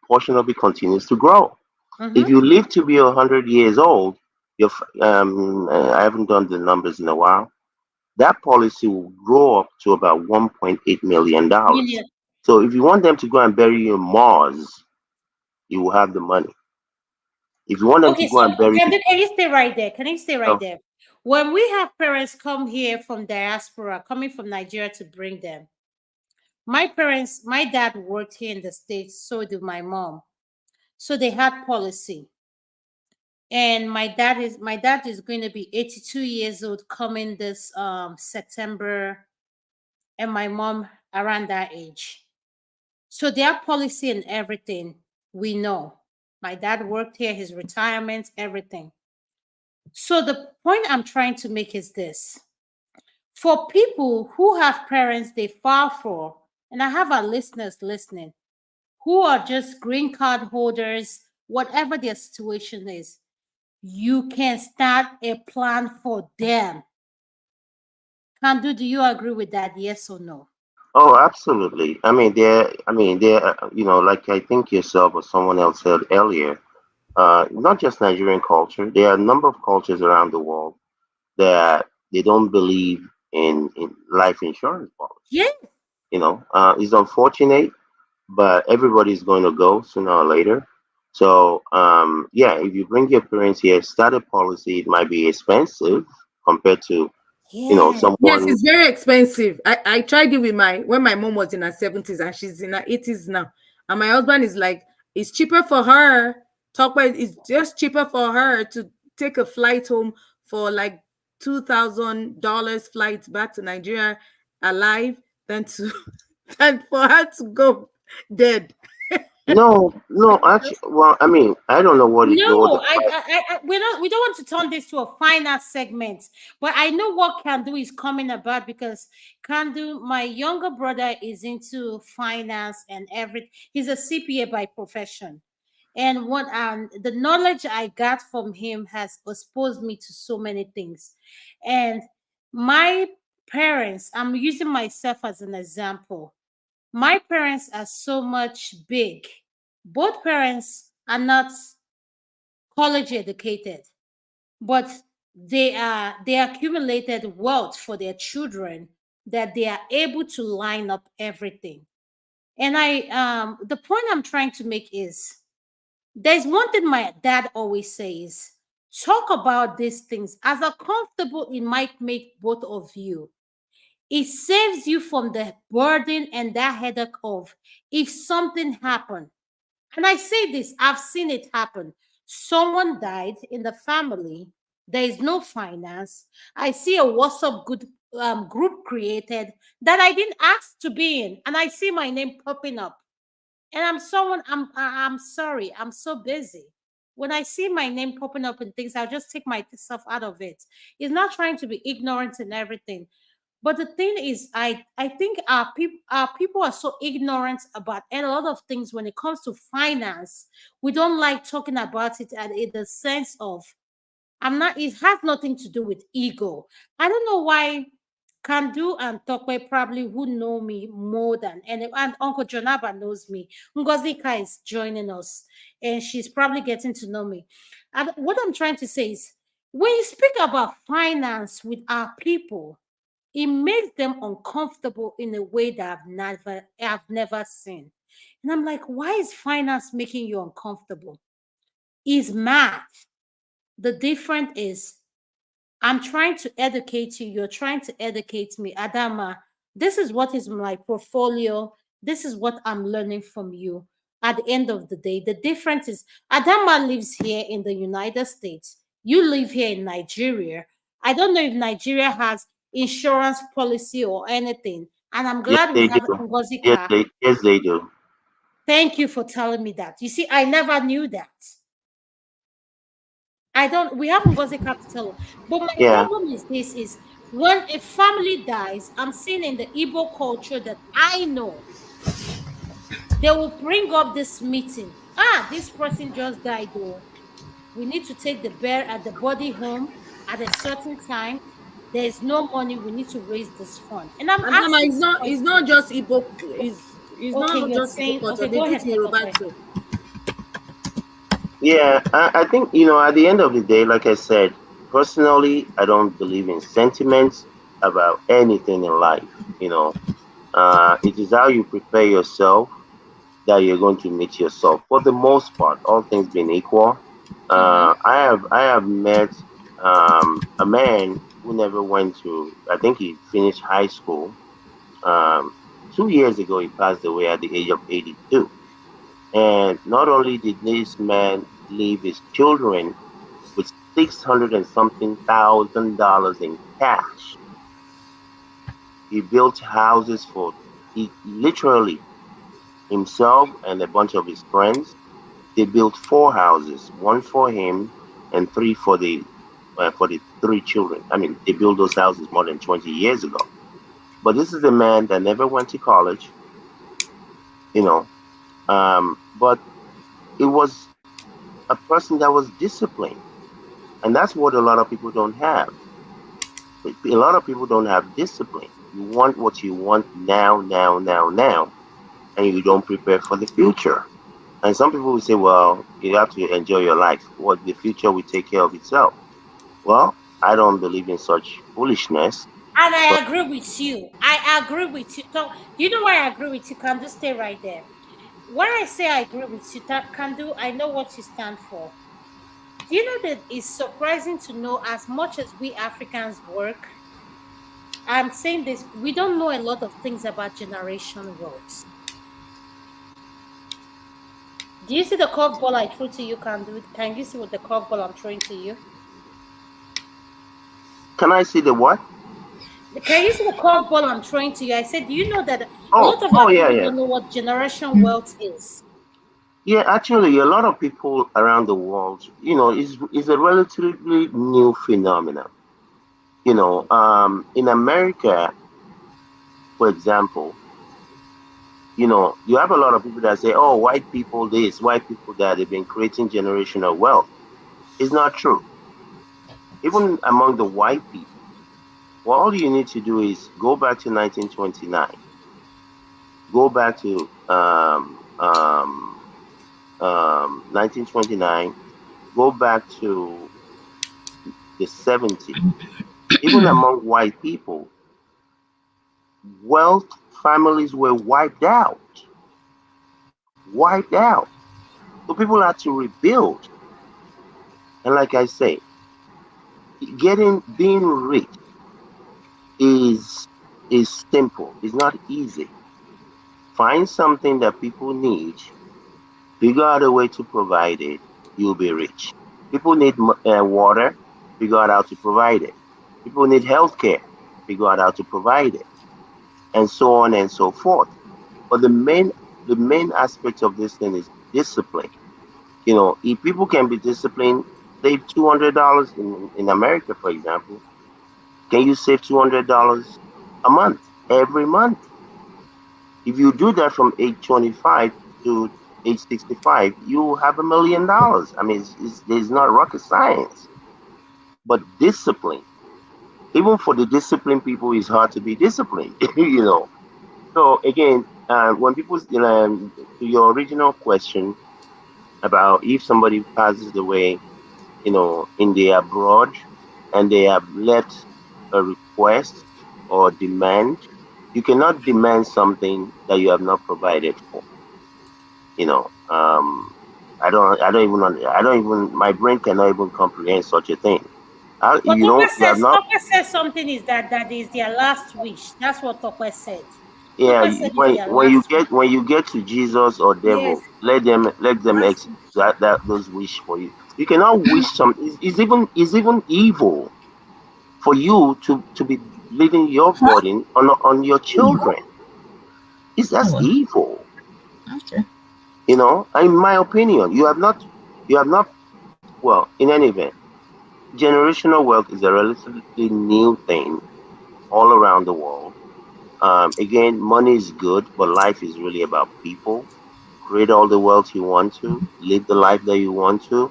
portion of it continues to grow. If Mm-hmm. you live to be 100 years old, I haven't done the numbers in a while, that policy will grow up to about $1.8 million. Million. So if you want them to go and bury you in Mars, you will have the money. If you want them to Okay, go so and bury can you stay right there? Can you stay right you, there? When we have parents come here from diaspora, coming from Nigeria to bring them, my parents, my dad worked here in the States, so did my mom. So they had policy. And my dad is going to be 82 years old coming this September, and my mom around that age. So their policy and everything, we know. My dad worked here, his retirement, everything. So the point I'm trying to make is this. For people who have parents they file for, and I have our listeners listening, who are just green card holders, whatever their situation is, you can start a plan for them. Kandu, do you agree with that? Yes or no? oh, absolutely. Like I think yourself or someone else said earlier, not just Nigerian culture, there are a number of cultures around the world that they don't believe in life insurance policy. Yeah. It's unfortunate, but everybody's going to go sooner or later. So, yeah, if you bring your parents here, start a policy, it might be expensive compared to, Yeah. Yes, someone. it's very expensive. I tried it with my when my mom was in her 70s and she's in her 80s now. And my husband is like, it's cheaper for her. Talk about it's just cheaper for her to take a flight home for like $2,000 flight back to Nigeria alive than to than for her to go dead. No, no, actually, well, I mean, I don't know what the No, price. we don't want to turn this to a finance segment, but I know what Kandu is coming about because Kandu, my younger brother, is into finance and everything. He's a CPA by profession, and what the knowledge I got from him has exposed me to so many things, and my parents. I'm using myself as an example. My parents are so much big. Both parents are not college educated, but they accumulated wealth for their children that they are able to line up everything. And I the point I'm trying to make is there's one thing my dad always says: talk about these things as uncomfortable it might make both of you. It saves you from the burden and that headache of if something happened. And I say this, I've seen it happen. Someone died in the family. There is no finance. I see a WhatsApp group created that I didn't ask to be in, and I see my name popping up. And I'm sorry, I'm so busy. When I see my name popping up in things, I'll just take myself out of it. It's not trying to be ignorant and everything. But the thing is, I think our people are so ignorant about a lot of things when it comes to finance. We don't like talking about it at in the sense of I'm not. It has nothing to do with ego. I don't know why Kandu and Tokwe probably who know me more than and Uncle Jonaba knows me. Ngozika is joining us, and she's probably getting to know me. And what I'm trying to say is, when you speak about finance with our people, it makes them uncomfortable in a way that I've never seen. And I'm like, why is finance making you uncomfortable? Is math. The difference is I'm trying to educate you, you're trying to educate me. Adama, this is what is my portfolio. This is what I'm learning from you. At the end of the day, the difference is Adama lives here in the United States. You live here in Nigeria. I don't know if Nigeria has insurance policy or anything. And I'm Yes, glad we they have do. Ngozika. Yes, they do. Thank you for telling me that. You see, I never knew that. I don't, we haven't got a capital. But my Yeah, problem is this is when a family dies, I'm seeing in the Igbo culture that I know, they will bring up this meeting. Ah, this person just died though. We need to take the bear at the body home at a certain time. There is no money. We need to raise this fund. And I'm And Mama, asking this it's question. not just Igbo, it's Okay, not you're just Igbo saying, culture. okay, They go do it ahead, in Yoruba Kotope. too. yeah. I think at the end of the day, like I said, personally, I don't believe in sentiments about anything in life. It is how you prepare yourself that you're going to meet yourself. For the most part, all things being equal, Mm-hmm. I have met a man who never went to. I think he finished high school. Um, 2 years ago, he passed away at the age of 82. And not only did this man leave his children with 600 and something thousand dollars in cash, he built houses for he literally himself and a bunch of his friends. They built four houses, one for him and three for the three children. I mean, they built those houses more than 20 years ago. But this is a man that never went to college, you know. But it was a person that was disciplined, and that's what a lot of people don't have. A lot of people don't have discipline. You want what you want now, now, now, now, and you don't prepare for the future. And some people will say, well, you have to enjoy your life. What the future will take care of itself. Well, I don't believe in such foolishness. And But I agree with you. I agree with you. So, you know why I agree with you? Can just stay right there. When I say I agree with you, Kandu, I know what you stand for. Do you know that it's surprising to know as much as we Africans work? I'm saying this, we don't know a lot of things about generation wealth. Do you see the curveball I threw to you, Kandu? Can you see what the curveball I'm throwing to you? Can I see the what? Can you see the curveball I'm throwing to you? I said, do you know that a Oh, lot of oh our yeah, people yeah. don't know what generation wealth is? Yeah, actually, a lot of people around the world, is a relatively new phenomenon. In America, for example, you have a lot of people that say, "Oh, white people this, white people that." They've been creating generational wealth. It's not true. Even among the white people, well, all you need to do is go back to 1929, go back to 1929, go back to the 70s. Even among white people, wealth families were wiped out, wiped out. So people had to rebuild. And like I say, being rich is is simple. It's not easy. Find something that people need, figure out a way to provide it, you'll be rich. People need water, figure out how to provide it. People need healthcare, figure out how to provide it, and so on and so forth. But the main aspect of this thing is discipline. If people can be disciplined, save $200 in America, for example. Can you save $200 a month, every month? If you do that from age 25 to age 65, you have $1 million. I mean, it's not rocket science, but discipline. Even for the disciplined people, it's hard to be disciplined. So again, when people, to your original question about if somebody passes away, in the abroad, and they have left a request or demand, you cannot demand something that you have not provided for. You know, I don't even, my brain cannot even comprehend such a thing. But You have not, Tope says something is that is their last wish. That's what Tope said. yeah. Tope said it's When their when you last wish. get when you get to Jesus or Yes, devil, let them last execute wish. that those wish for you. You cannot wish some. It's even evil for you to be leaving your Huh? burden on your children. It's Oh, That's well. evil. Okay. In my opinion, you have not. Well, in any event, generational wealth is a relatively new thing all around the world. Again, money is good, but life is really about people. Create all the wealth you want to, live the life that you want to,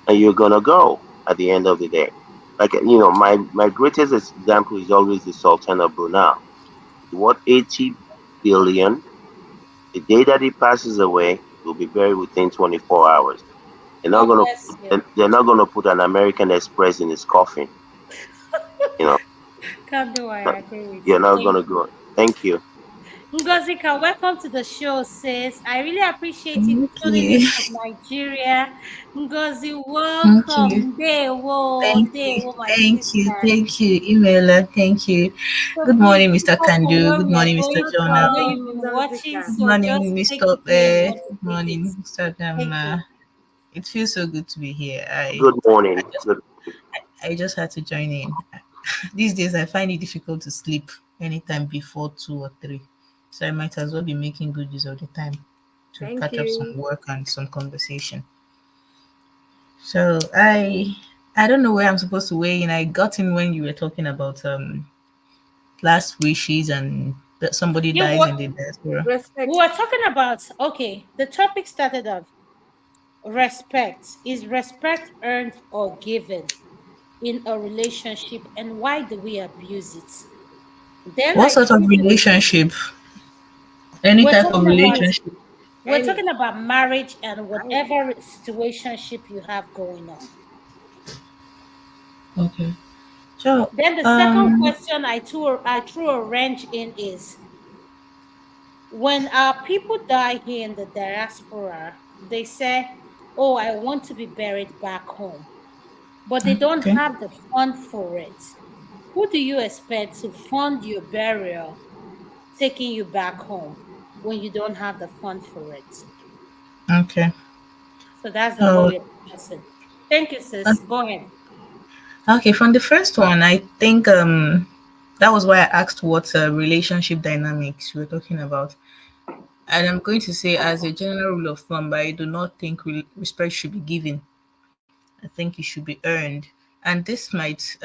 and you're gonna go at the end of the day. Like, my greatest example is always the Sultan of Brunei. He's worth 80 billion. The day that he passes away, he'll be buried within 24 hours. They're not God gonna bless you. they're not gonna put an American Express in his coffin. You know, Can't do I that- agree with you're you. not Thank gonna you. go. Thank you. Ngozika, welcome to the show, sis. I really appreciate you Thank tuning in you. from Nigeria. Ngozi, Thank you. welcome. Thank you. Dewo, my Thank you. sister. Thank you, Emailer. Thank you. So Good please morning, keep Mr. up the Kandu. work Good you are morning, Mr. doing. I Jonah. know you've been watching, Good so morning, just Mr. take it where you want Good to take it. morning, Mr. Thank you. It feels so good to be here. Good I morning. just Good. I just had to join in. These days I find it difficult to sleep anytime before 2 or 3. So I might as well be making good use of the time to catch up some work and some conversation. So I don't know where I'm supposed to weigh in. I got in when you were talking about last wishes and that somebody Yeah, dies in the diaspora. we were talking about, okay, the topic started off respect. Is respect earned or given in a relationship, and why do we abuse it? Then What I sort of treated, relationship? Any we're type of talking about relationship? we're talking about marriage and whatever situationship you have going on. Okay. So Then the second um question I threw a wrench in is when our people die here in the diaspora, they say, "Oh, I want to be buried back home," but they don't okay. have the fund for it. Who do you expect to fund your burial, taking you back home when you don't have the fund for it? Okay. So that's the what So we're discussing. Thank you, uh, sis. Go ahead. Okay, from the first one, I think that was why I asked what relationship dynamics we were talking about. And I'm going to say, as a general rule of thumb, I do not think respect should be given. I think it should be earned. And this might,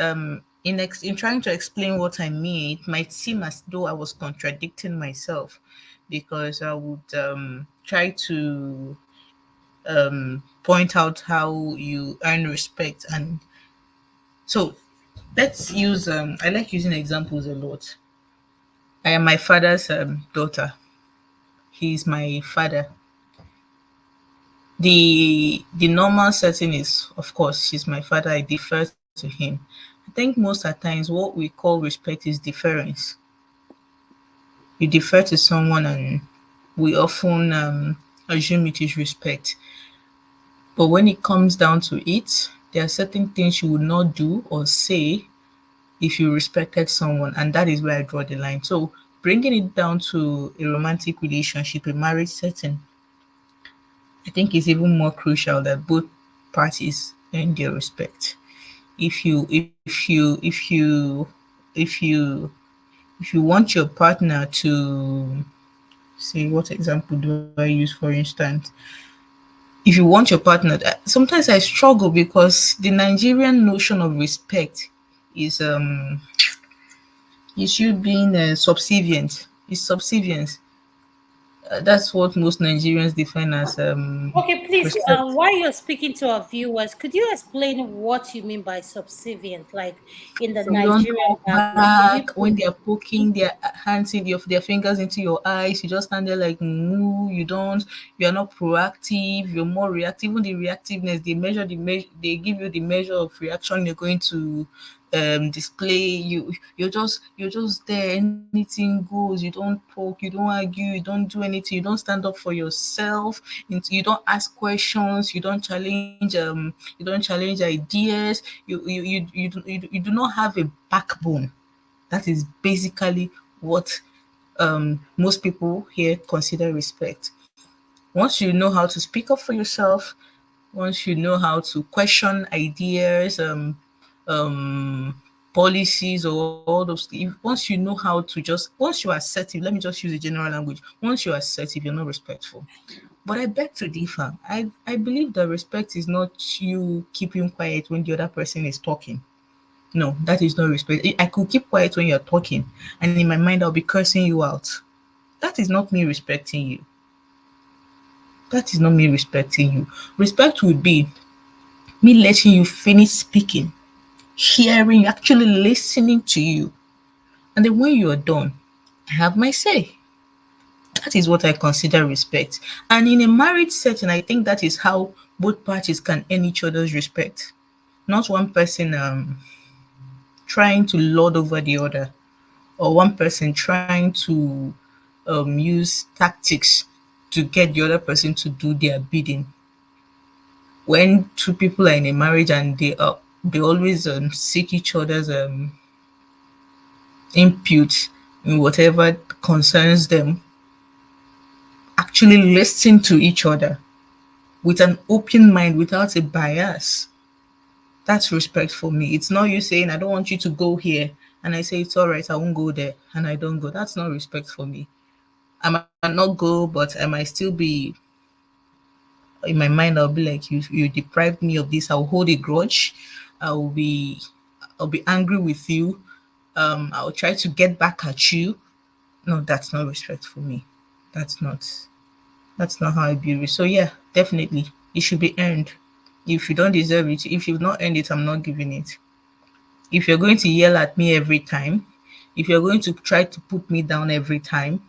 in trying to explain what I mean, it might seem as though I was contradicting myself, because I would try to point out how you earn respect. And so let's use, I like using examples a lot. I am my father's daughter. He's my father. The normal setting is, of course, he's my father. I defer to him. I think most at times what we call respect is deference. You defer to someone, and we often assume it is respect. But when it comes down to it, there are certain things you would not do or say if you respected someone, and that is where I draw the line. So bringing it down to a romantic relationship, a marriage setting, I think it's even more crucial that both parties earn their respect. If you if you if you if you if you want your partner to, say, what example do I use, for instance? If you want your partner, sometimes I struggle because the Nigerian notion of respect is you being subservient. Is subservience. That's what most Nigerians define as Okay, please, respect. while you're speaking to our viewers, could you explain what you mean by subservient, like in the You don't Nigerian talk background? Can you back when put they're poking their hands in their fingers into your eyes. You just stand there like moo. You are not proactive. You're more reactive. Even the reactiveness, they give you the measure of reaction you're going to display. You're just there. Anything goes. You don't poke. You don't argue. You don't do anything. You don't stand up for yourself. You don't ask questions. You don't challenge ideas. You do not have a backbone. That is basically what most people here consider respect. Once you know how to speak up for yourself, once you know how to question ideas, policies, or all those things, once you know how to once you're assertive, let me just use a general language. Once you're assertive, you're not respectful. But I beg to differ. I believe that respect is not you keeping quiet when the other person is talking. No, that is not respect. I could keep quiet when you're talking, and in my mind, I'll be cursing you out. That is not me respecting you. That is not me respecting you. Respect would be me letting you finish speaking, hearing, actually listening to you. And then when you are done, I have my say. That is what I consider respect. And in a marriage setting, I think that is how both parties can earn each other's respect. Not one person trying to lord over the other, or one person trying to use tactics to get the other person to do their bidding. When two people are in a marriage and they always seek each other's input in whatever concerns them, actually listen to each other with an open mind without a bias. That's respect for me. It's not you saying, I don't want you to go here. And I say, it's all right, I won't go there. And I don't go. That's not respect for me. I might not go, but I might still be, in my mind, I'll be like, you deprived me of this. I'll hold a grudge. I'll be, I'll be angry with you. I'll try to get back at you. No, that's not respect for me. That's not. That's not how I view it. So yeah, definitely, it should be earned. If you don't deserve it, if you've not earned it, I'm not giving it. If you're going to yell at me every time, if you're going to try to put me down every time,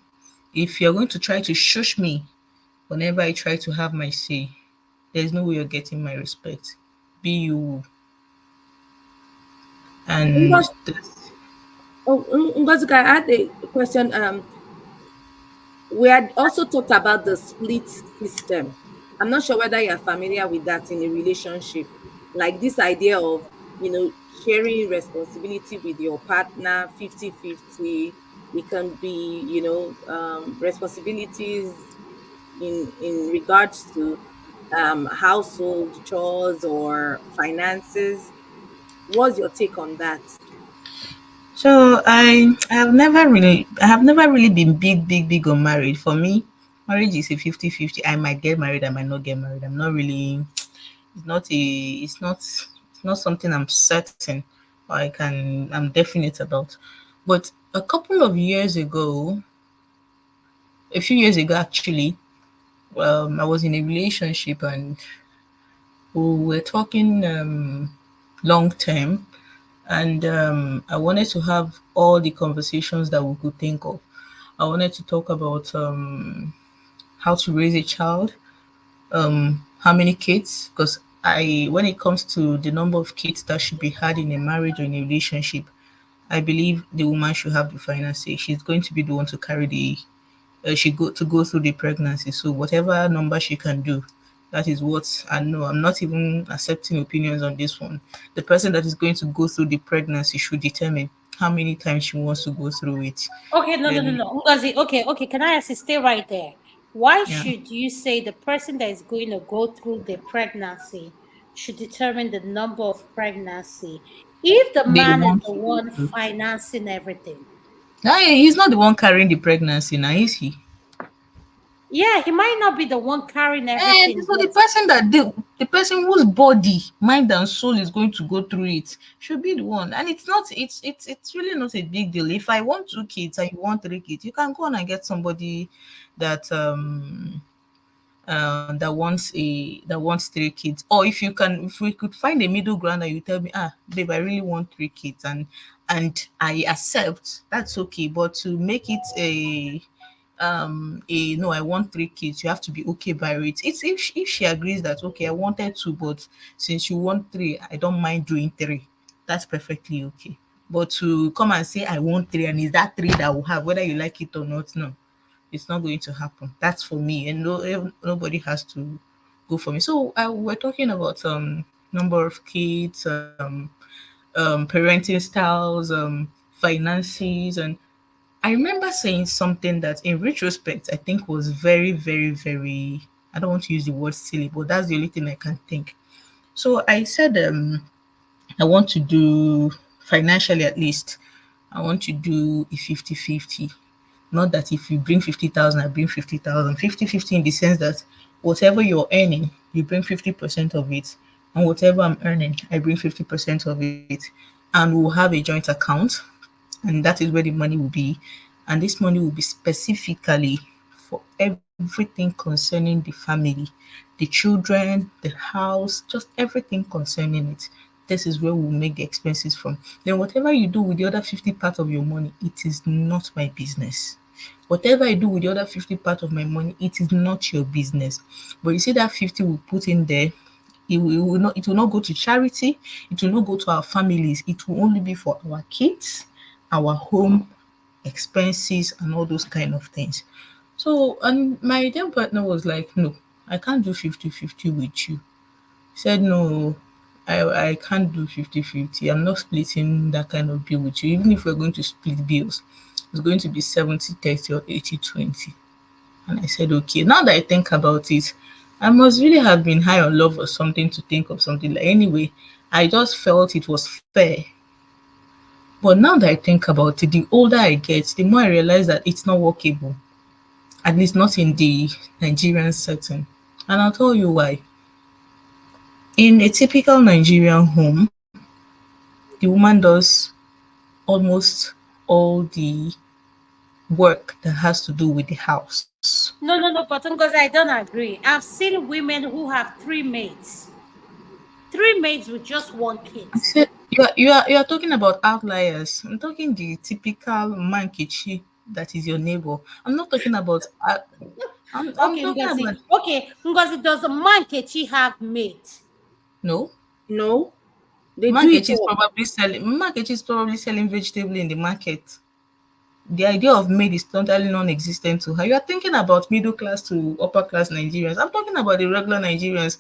if you're going to try to shush me whenever I try to have my say, there's no way you're getting my respect. Be you. And Ngozi, Ngozi, I had a question. We had also talked about the split system. I'm not sure whether you're familiar with that in a relationship. Like this idea of, sharing responsibility with your partner 50-50. It can be, responsibilities in regards to household chores or finances. What's your take on that? So I have never really been big on marriage. For me, marriage is a 50-50. I might get married, I might not get married. I'm not really it's not something I'm certain or I'm definite about. But a couple of years ago, a few years ago actually, I was in a relationship and we were talking long term, and I wanted to have all the conversations that we could think of. I wanted to talk about how to raise a child, how many kids, because when it comes to the number of kids that should be had in a marriage or in a relationship, I believe the woman should have the final say. She's going to be the one to carry the she go through the pregnancy. So whatever number she can do, that is what I know. I'm not even accepting opinions on this one. The person that is going to go through the pregnancy should determine how many times she wants to go through it. Okay, no, no, no, Then no. Ngozi, okay, okay. Can I ask you, stay right there? Why yeah, should you say the person that is going to go through the pregnancy should determine the number of pregnancy if the they man is want the to go one through. financing everything? He's not the one carrying the pregnancy now, is he? Yeah, he might not be the one carrying And everything, so the but person the person whose body, mind and soul is going to go through it should be the one. And it's really not a big deal. If I want 2 kids and you want 3 kids, you can go on and get somebody that that wants 3 kids. Or if we could find a middle ground and you tell me, babe, I really want 3 kids, and I accept, that's okay. But to make it a no, I want 3 kids, you have to be okay by it. It's if she agrees that okay, I wanted two, but since you want three, I don't mind doing three, that's perfectly okay. But to come and say I want three and is that three that will have, whether you like it or not, no, it's not going to happen. That's for me, and nobody has to go for me. So we're talking about number of kids, parenting styles, finances, and I remember saying something that, in retrospect, I think was very, very, very. I don't want to use the word silly, but that's the only thing I can think. So I said, I want to do, financially at least, I want to do a 50-50. Not that if you bring 50,000, I bring 50,000. 50-50 in the sense that whatever you're earning, you bring 50% of it. And whatever I'm earning, I bring 50% of it. And we'll have a joint account, and that is where the money will be. And this money will be specifically for everything concerning the family, the children, the house, just everything concerning it. This is where we'll make the expenses from. Then whatever you do with the other 50 part of your money, it is not my business. Whatever I do with the other 50 part of my money, it is not your business. But you see that 50 we put in there, it will not go to charity, it will not go to our families, it will only be for our kids, our home expenses, and all those kind of things. So, and my then partner was like, no, I can't do 50-50 with you. He said, no, I can't do 50-50. I'm not splitting that kind of bill with you. Even if we're going to split bills, it's going to be 70-30 or 80-20. And I said, okay. Now that I think about it, I must really have been high on love or something to think of something like. Anyway, I just felt it was fair. But now that I think about it, the older I get, the more I realize that it's not workable, at least not in the Nigerian setting. And I'll tell you why. In a typical Nigerian home, the woman does almost all the work that has to do with the house. no, no, no. But because I don't agree. I've seen women who have three maids with just one kid. See, you are talking about outliers. I'm talking the typical mankichi that is your neighbor. I'm not talking about. I'm Okay, talking Ngozi. about Okay, Ngozi, does the man Kechi have maid? no. No, they do it Mankechi is all. probably selling. Mankechi is probably selling vegetable in the market. The idea of maid is totally non-existent to her. You are thinking about middle class to upper class Nigerians. I'm talking about the regular Nigerians,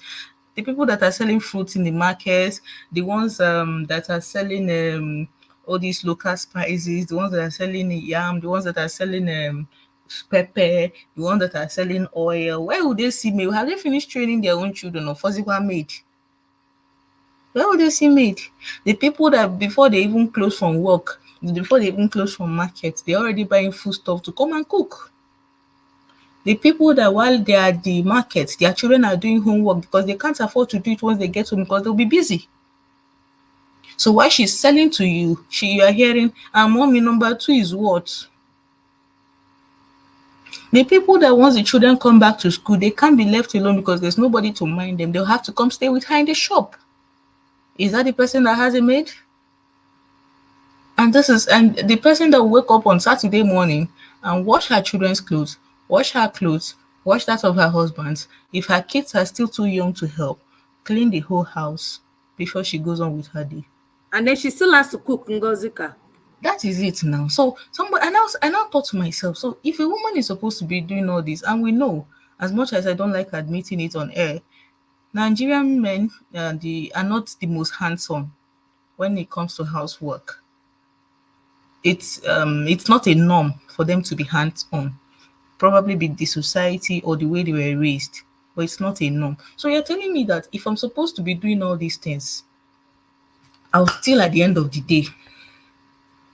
the people that are selling fruits in the markets, the ones that are selling all these local spices, the ones that are selling yam, the ones that are selling pepper, the ones that are selling oil. Where would they see maid? Have they finished training their own children or physical maid? Where would you see maid? The people that before they even close from work, before they even close from market, they're already buying food stuff to come and cook. The people that while they are at the market, their children are doing homework because they can't afford to do it once they get home because they'll be busy. So while she's selling to you, you are hearing, and mommy number two is what? The people that once the children come back to school, they can't be left alone because there's nobody to mind them. They'll have to come stay with her in the shop. Is that the person that has a maid? And the person that will wake up on Saturday morning and wash her children's clothes, wash her clothes, wash that of her husband's. If her kids are still too young to help, clean the whole house before she goes on with her day. And then she still has to cook Ngozika. That is it now. So somebody and I thought to myself, so if a woman is supposed to be doing all this, and we know, as much as I don't like admitting it on air, Nigerian men are not the most handsome when it comes to housework. It's not a norm for them to be hands on. Probably be the society or the way they were raised, but it's not a norm. So you're telling me that if I'm supposed to be doing all these things, I'll still at the end of the day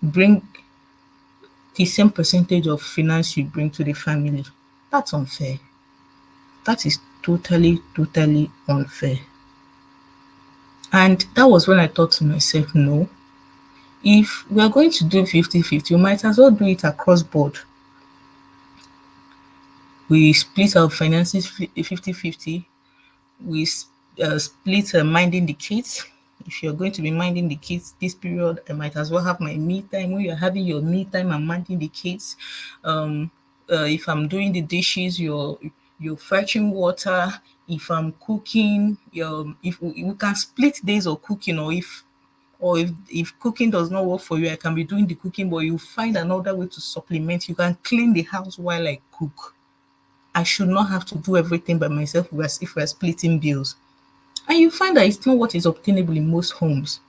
bring the same percentage of finance you bring to the family. That's unfair. That is totally, totally unfair. And that was when I thought to myself, no, if we are going to do 50-50, we might as well do it across board. We split our finances 50-50. We split minding the kids. If you're going to be minding the kids this period, I might as well have my me time. When you're having your me time, I'm minding the kids. Um, if I'm doing the dishes, you're fetching water. If I'm cooking, if we can split days of cooking, or if cooking does not work for you, I can be doing the cooking, but you find another way to supplement. You can clean the house while I cook. I should not have to do everything by myself if we're splitting bills. And you find that it's not what is obtainable in most homes.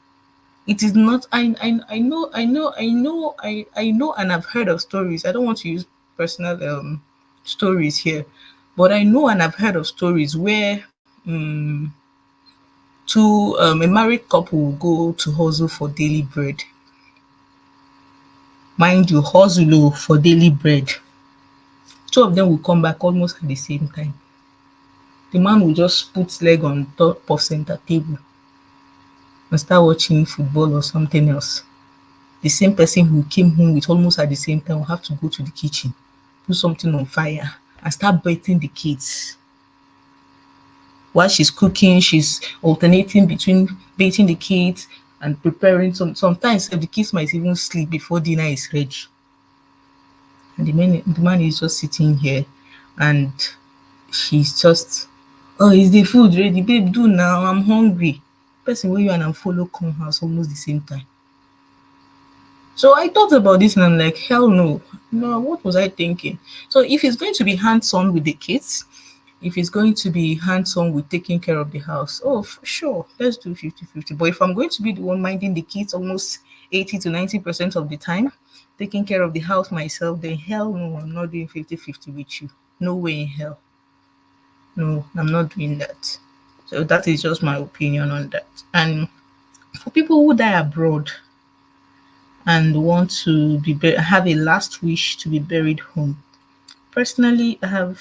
It is not. I know, and I've heard of stories. I don't want to use personal stories here, but I know and I've heard of stories where a married couple will go to hustle for daily bread. Mind you, hustle for daily bread. Two of them will come back almost at the same time. The man will just put leg on top of center table and start watching football or something else. The same person who came home with almost at the same time will have to go to the kitchen, put something on fire, and start bathing the kids. While she's cooking, she's alternating between bathing the kids and preparing. Sometimes the kids might even sleep before dinner is ready. And the man is just sitting here, and she's just, oh, is the food ready? Babe, do now. I'm hungry. Person where you and I follow come house almost the same time. So I thought about this and I'm like, hell no. No, what was I thinking? So if it's going to be hands-on with the kids, if it's going to be hands-on with taking care of the house, oh, for sure, let's do 50-50. But if I'm going to be the one minding the kids almost 80 to 90% of the time, taking care of the house myself, then hell no, I'm not doing 50-50 with you. No way in hell. No, I'm not doing that. So that is just my opinion on that. And for people who die abroad and want to have a last wish to be buried home, personally, I have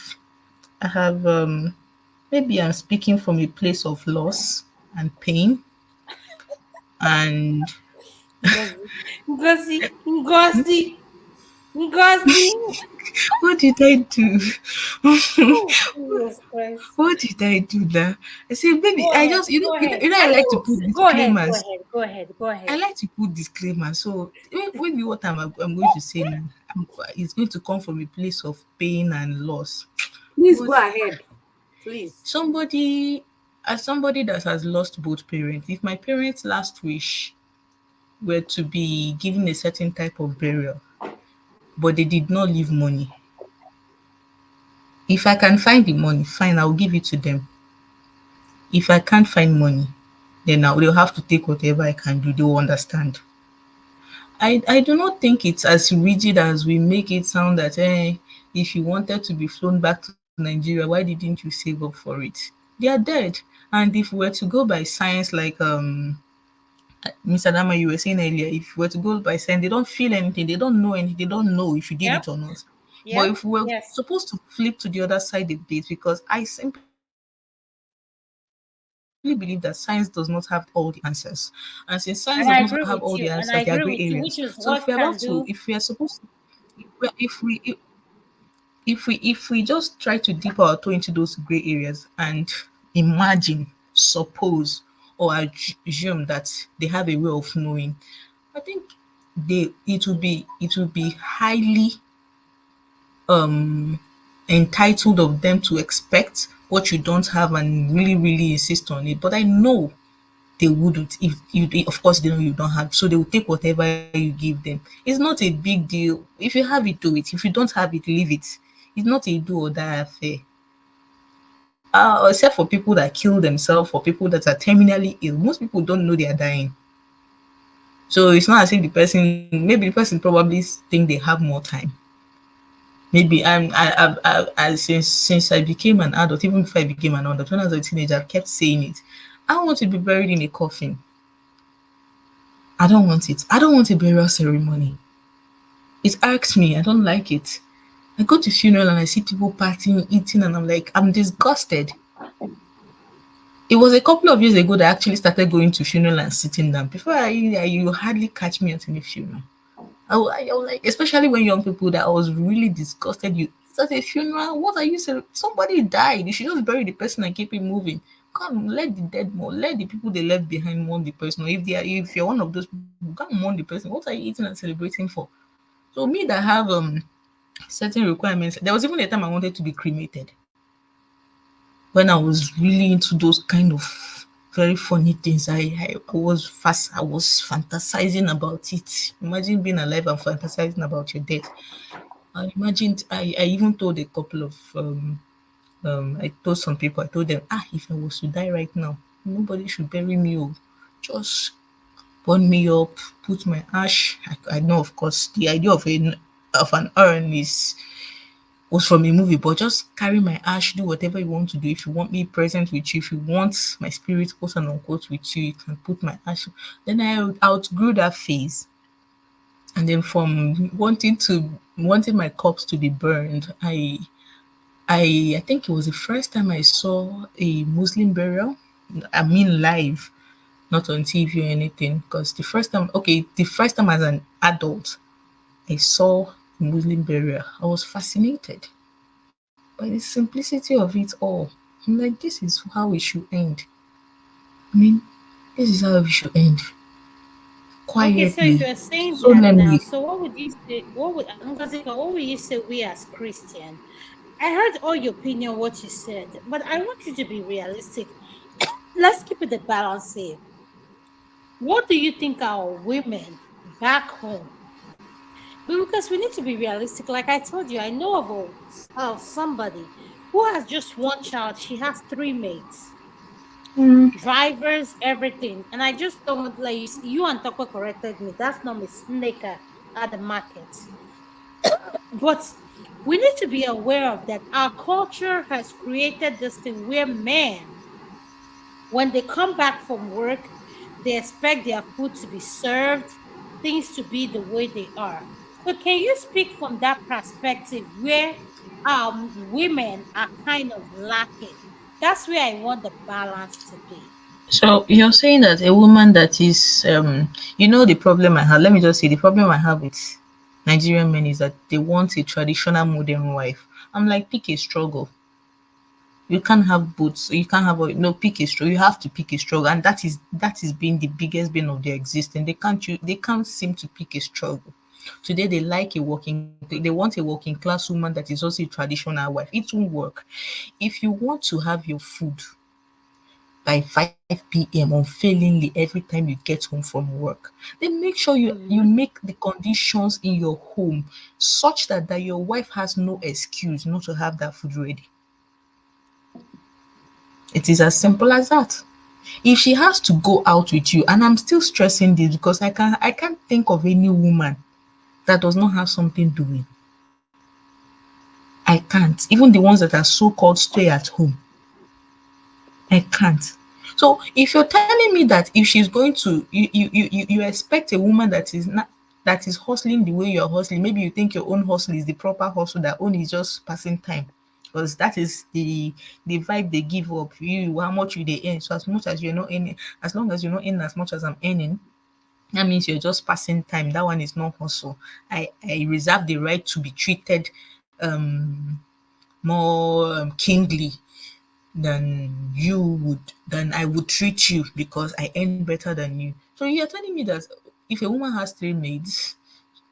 maybe I'm speaking from a place of loss and pain, and Ngozi, Ngozi, Ngozi. what did I do? Oh, Jesus Christ. What did I do there? I say, baby, Go I ahead, just, you know, go you know, ahead. you know, I I like to know. put Go ahead, go disclaimers. ahead, go ahead, go I ahead. like to put disclaimers. So maybe what I'm going to say now, it's going to come from a place of pain and loss. Please But go ahead. Please. somebody that has lost both parents, if my parents' last wish were to be given a certain type of burial, but they did not leave money, if I can find the money, fine, I'll give it to them. If I can't find money, then they'll have to take whatever I can do. They will understand. I do not think it's as rigid as we make it sound that if you wanted to be flown back to Nigeria, why didn't you save up for it? They are dead. And if we were to go by science, like Mr. Dama, you were saying earlier, if we were to go by science, they don't feel anything, they don't know anything, they don't know if you did Yep. it or not. But Yep. if we're Yes. supposed to flip to the other side a bit, because I simply believe that science does not have all the answers. And since science does not have all the answers, there are gray And I areas. agree with So you. if we are And I about agree to, with you, which is if what we are can supposed do. if we just try to dip our toe into those gray areas and imagine, suppose, or assume that they have a way of knowing, I think it would be highly um entitled of them to expect what you don't have and really really insist on it. But I know they wouldn't. If you, of course, they know you don't have, so they will take whatever you give them. It's not a big deal. If you have it, do it. If you don't have it, leave it. It's not a do or die affair. Except for people that kill themselves, for people that are terminally ill. Most people don't know they are dying. So it's not as if the person, maybe the person probably think they have more time. Maybe since I became an adult, even before I became an adult, when I was a teenager, I kept saying it. I don't want to be buried in a coffin. I don't want it. I don't want a burial ceremony. It irks me. I don't like it. I go to funeral and I see people partying, eating, and I'm like, I'm disgusted. It was a couple of years ago that I actually started going to funeral and sitting down. Before you hardly catch me at any funeral. I was like, especially when young people, that I was really disgusted. You it's at a funeral. What are you saying? Somebody died. You should just bury the person and keep it moving. Come, let the dead mourn. Let the people they left behind mourn the person. Or if you're one of those people, go and mourn the person. What are you eating and celebrating for? So me that have certain requirements. There was even a time I wanted to be cremated when I was really into those kind of very funny things. I was fantasizing about it. Imagine being alive and fantasizing about your death. I imagined I even told a couple of I told some people, I told them, if I was to die right now, nobody should bury me. Oh. Just burn me up, put my ash. I know of course the idea of an urn is was from a movie, but just carry my ash, do whatever you want to do. If you want me present with you, if you want my spirit, quote and unquote, with you, you can put my ash. Then I outgrew that phase. And then from wanting my corpse to be burned, I think it was the first time I saw a Muslim burial. I mean live, not on TV or anything. Because the first time as an adult, I saw a Muslim burial. I was fascinated by the simplicity of it all. I'm like, this is how it should end. I mean, this is how it should end. Okay, so if Quietly, you're saying that now, solemnly. so what would you say? What would Ngazika, what would you say we as Christian? I heard all your opinion, what you said, but I want you to be realistic. Let's keep it the balance here. What do you think our women back home? Because we need to be realistic. Like I told you, I know of somebody who has just one child. She has three mates, drivers, everything. And I just don't want, like you and Toko corrected me. That's not Miss Snaker at the market. But we need to be aware of that. Our culture has created this thing where men, when they come back from work, they expect their food to be served, things to be the way they are. So, can you speak from that perspective where women are kind of lacking? That's where I want the balance to be. So you're saying that a woman that is, the problem I have. Let me just say the problem I have with Nigerian men is that they want a traditional modern wife. I'm like, pick a struggle. You can't have both. You can't have no pick a struggle. You have to pick a struggle, and that is being the biggest bane of their existence. They can't seem to pick a struggle. Today they want a working class woman that is also a traditional wife. It won't work. If you want to have your food by 5 p.m. unfailingly every time you get home from work, then make sure you Mhm. make the conditions in your home such that your wife has no excuse not to have that food ready. It is as simple as that. If she has to go out with you, and I'm still stressing this because I can't think of any woman that does not have something doing. I can't. Even the ones that are so called stay at home. I can't. So if you're telling me that if she's going to you expect a woman that is not that is hustling the way you're hustling, maybe you think your own hustle is the proper hustle, that own is just passing time. Because that is the vibe they give up. You how much you they earn. So as much as you're not earning, as long as you're not earning as much as I'm earning, that means you're just passing time. That one is not hustle. I reserve the right to be treated more kingly than I would treat you because I earn better than you. So you're telling me that if a woman has three maids,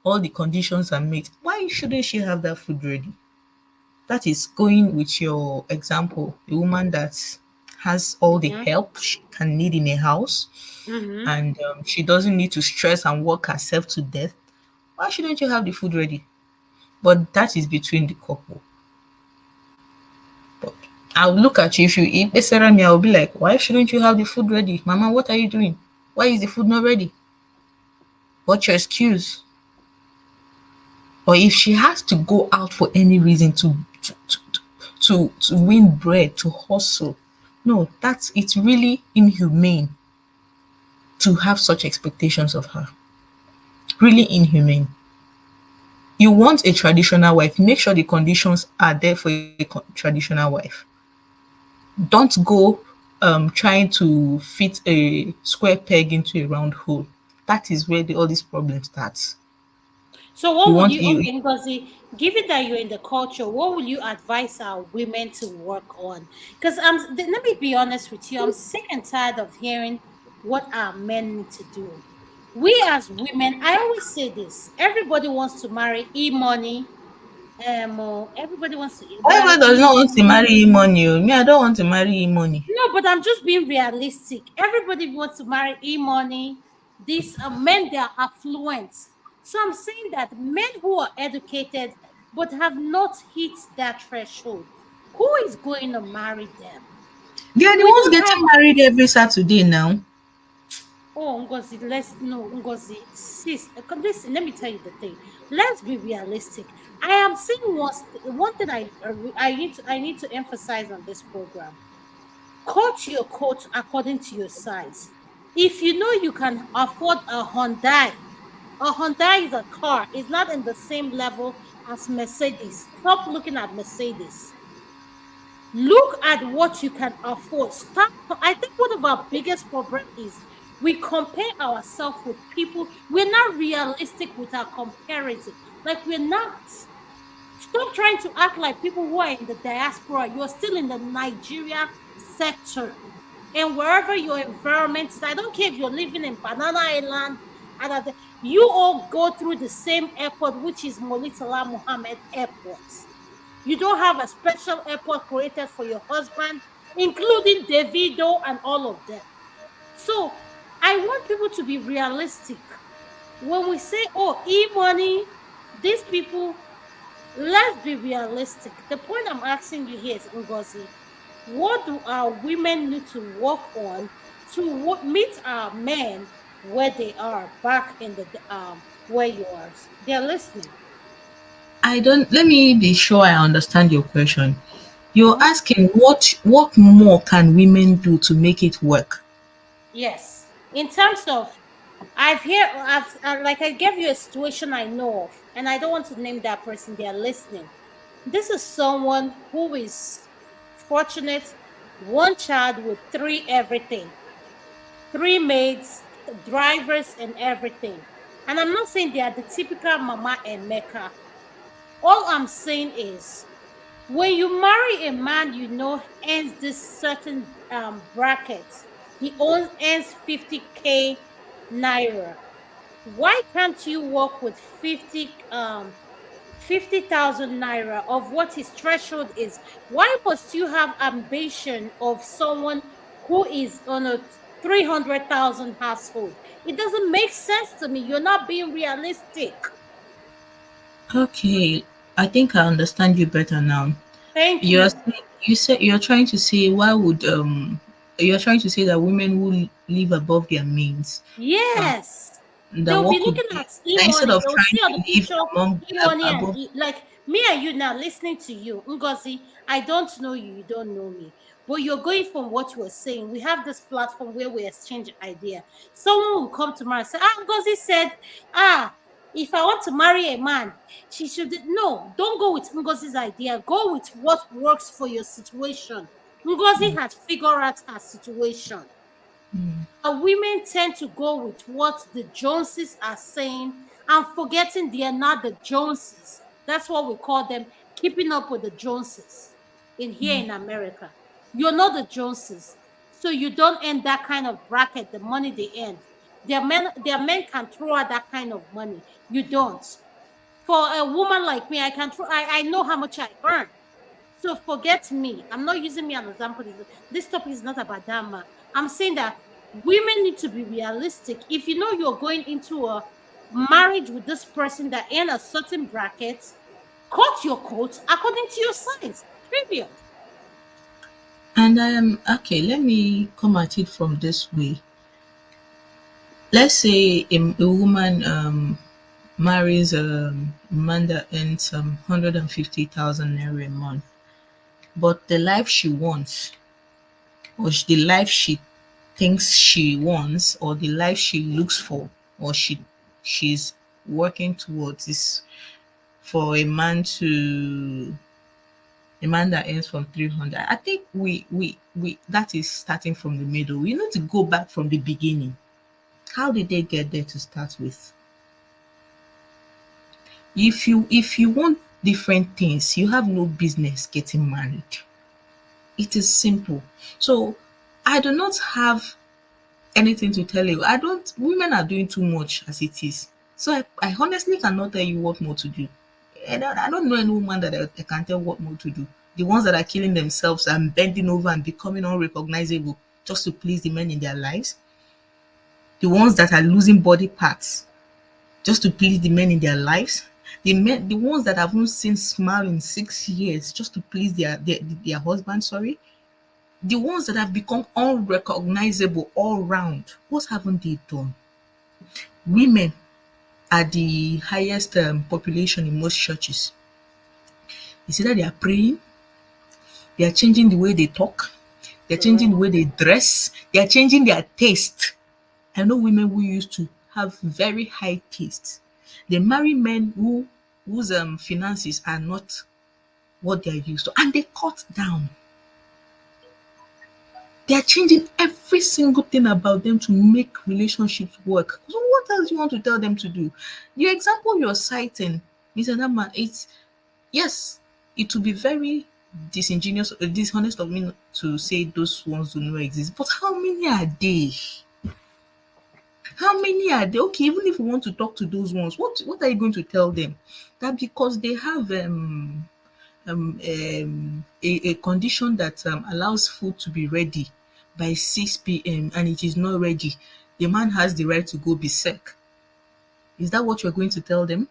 all the conditions are met, why shouldn't she have that food ready? That is going with your example. A woman that has all the Mm-hmm. help she can need in a house, Mm-hmm. and she doesn't need to stress and work herself to death. Why shouldn't you have the food ready? But that is between the couple. But I'll look at you if you eat me, I'll be like, why shouldn't you have the food ready? Mama, what are you doing? Why is the food not ready? What's your excuse? Or if she has to go out for any reason to win bread, to hustle. No, that's it's really inhumane to have such expectations of her. Really inhumane. You want a traditional wife, make sure the conditions are there for a traditional wife. Don't go trying to fit a square peg into a round hole. That is where all this problem starts. So You what would want you, you okay, Ngozi, given that you're in the culture, what will you advise our women to work on? Because let me be honest with you, I'm sick and tired of hearing what our men need to do. We as women, I always say this: everybody wants to marry e-money. Everybody wants to marry Whoever does not want to e-money. marry money, me, I don't want to marry money. No, but I'm just being realistic. Everybody wants to marry e-money. These men, they are affluent. So I'm saying that men who are educated but have not hit that threshold, who is going to marry them? They are the We ones don't have. getting married every Saturday now. Oh, Ngozi, let's no, Ngozi, sis. Listen, let me tell you the thing. Let's be realistic. I am saying one thing I need to emphasize on this program. Cut your coat according to your size. If you know you can afford a Hyundai is a car. It's not in the same level as Mercedes. Stop looking at Mercedes. Look at what you can afford. Stop. I think one of our biggest problem is we compare ourselves with people. We're not realistic with our comparison. Like we're not. Stop trying to act like people who are in the diaspora. You're still in the Nigeria sector. And wherever your environment is, I don't care if you're living in Banana Island, you all go through the same airport, which is Molitala Mohammed Airport. You don't have a special airport created for your husband, including Davido and all of them. So I want people to be realistic. When we say, oh, e-money, these people, let's be realistic. The point I'm asking you here is, Ngozi, what do our women need to work on to meet our men where they are back in the where you are? They're listening. I don't let me be sure I understand your question. You're Mhm. asking what more can women do to make it work? Yes. In terms of, like I gave you a situation I know of, and I don't want to name that person. They are listening. This is someone who is fortunate, one child with three everything, three maids, drivers, and everything. And I'm not saying they are the typical mama and Mecca. All I'm saying is when you marry a man you know earns this certain bracket, he earns 50K naira. Why can't you work with 50,000 naira of what his threshold is? Why must you have ambition of someone who is on a 300,000 household? It doesn't make sense to me. You're not being realistic. Okay, I think I understand you better now. Thank You're you. saying- you said you're trying to say why would you're trying to say that women who live above their means, uh, Yes. that They'll what be could looking be at that instead e-money. of They'll trying see on the to live picture among e-money above. like me and you now listening to you. Ngozi, I don't know you, you don't know me. But you're going from what you were saying. We have this platform where we exchange idea. Someone will come tomorrow and say, Ngozi said, if I want to marry a man, she should. No, don't go with Ngozi's idea. Go with what works for your situation. Ngozi had figured out her situation. Women tend to go with what the Joneses are saying and forgetting they are not the Joneses. That's what we call them, keeping up with the Joneses in here in America. You're not the Joneses. So you don't earn that kind of bracket, the money they earn. Their men can throw out that kind of money. You don't. For a woman like me, I know how much I earn. So forget me. I'm not using me as an example. This topic is not about Dharma. I'm saying that women need to be realistic. If you know you're going into a marriage with this person that in a certain bracket, cut your coat according to your size. Period. And okay, let me come at it from this way. Let's say a woman marries a man that earns 150,000 naira a month, but the life she wants, or the life she thinks she wants, or the life she looks for, or she's working towards, is for a man that earns from 300. I think we that is starting from the middle. We need to go back from the beginning. How did they get there to start with? If you want different things, you have no business getting married. It is simple. So I do not have anything to tell you. I don't Women are doing too much as it is. So I honestly cannot tell you what more to do. I don't know any woman that I can tell what more to do. The ones that are killing themselves and bending over and becoming unrecognizable just to please the men in their lives. The ones that are losing body parts just to please the men in their lives. The ones that haven't seen smile in 6 years just to please their husband, sorry. The ones that have become unrecognizable all round. What haven't they done? Women are the highest population in most churches. It's either they are praying, they are changing the way they talk, they're changing the way they dress, they are changing their taste. I know women who used to have very high tastes. They marry men whose finances are not what they're used to, and they cut down. They are changing every single thing about them to make relationships work. So what else do you want to tell them to do? The example you're citing, Mr. Nama, it's yes, it would be very disingenuous, dishonest of me to say those ones do not exist. But how many are they? How many are there? Okay, even if we want to talk to those ones, what are you going to tell them? That because they have a condition that allows food to be ready by 6 p.m. and it is not ready, the man has the right to go be sick. Is that what you're going to tell them?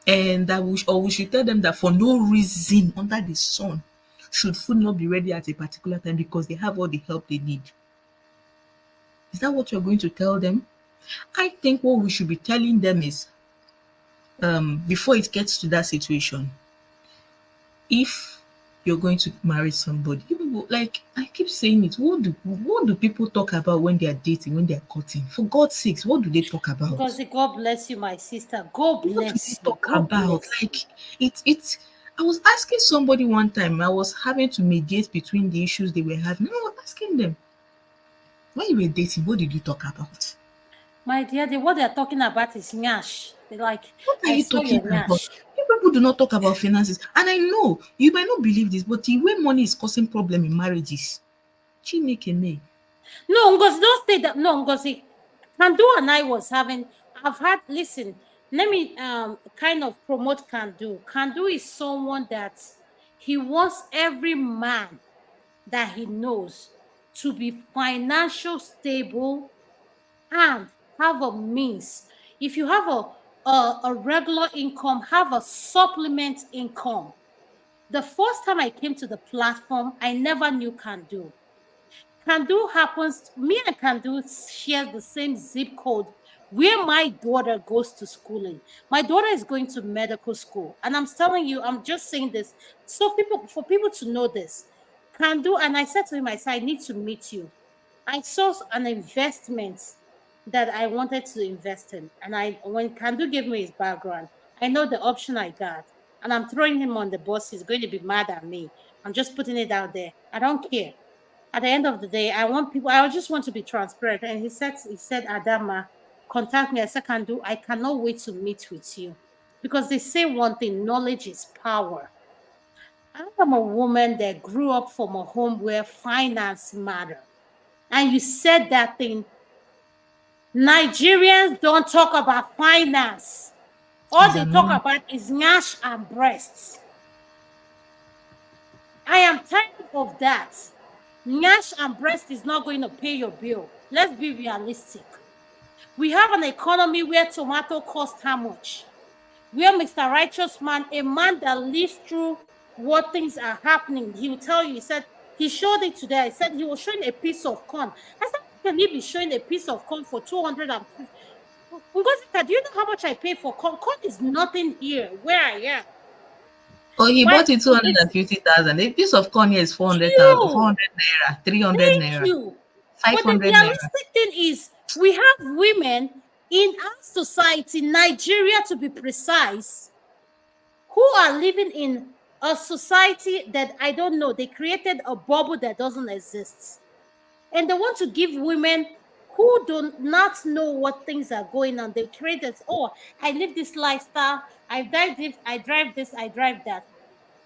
And we should tell them that for no reason under the sun should food not be ready at a particular time because they have all the help they need. Is that what you're going to tell them? I think what we should be telling them is before it gets to that situation, if you're going to marry somebody, people, like I keep saying it, what do people talk about when they are dating, when they are courting? For God's sakes, what do they talk about? Because God bless you, my sister. God What do they bless you. talk God about? bless you. Like it's I was asking somebody one time, I was having to mediate between the issues they were having. I was asking them, when you were dating, what did you talk about? My dear, what they're talking about is nyash. They're like, What are I you saw talking your about? nyash. You people do not talk about finances. And I know you might not believe this, but the way money is causing problem in marriages. Chineke me. No, Ngozi, don't say that. No, Ngozi. Kandu and I was having, I've had, listen, let me kind of promote Kandu. Kandu is someone that he wants every man that he knows to be financial stable and have a means. If you have a regular income, have a supplement income. The first time I came to the platform, I never knew Kandu. Kandu happens, me and Kandu shares the same zip code where my daughter goes to schooling. My daughter is going to medical school. And I'm telling you, I'm just saying this so for people to know this. can do, and I said to him, I said, I need to meet you. I saw an investment that I wanted to invest in. And when Kandu gave me his background, I know the option I got. And I'm throwing him on the bus. He's going to be mad at me. I'm just putting it out there. I don't care. At the end of the day, I just want to be transparent. And he said, Adama, contact me. I said, Kandu, I cannot wait to meet with you. Because they say one thing, knowledge is power. I am a woman that grew up from a home where finance matter. And you said that thing. Nigerians don't talk about finance. All It's they talk annoying. about is nash and breasts. I am tired of that. Nash and breast is not going to pay your bill. Let's be realistic. We have an economy where tomato costs how much? Where Mr. Righteous Man, a man that lives through what things are happening, he will tell you, he said, he showed it today. I said he was showing a piece of corn. I said, how can he be showing a piece of corn for 250? Because do you know how much I pay for corn? Corn is nothing here where I am. Oh, he Why? bought it 250,000. A piece of corn here is 400,000, You. 400 naira, 300 Thank naira, you. But the 500 naira. realistic thing is, we have women in our society, Nigeria to be precise, who are living in a society that I don't know. They created a bubble that doesn't exist. And they want to give women who do not know what things are going on. They create this, oh, I live this lifestyle, I drive this, I drive that.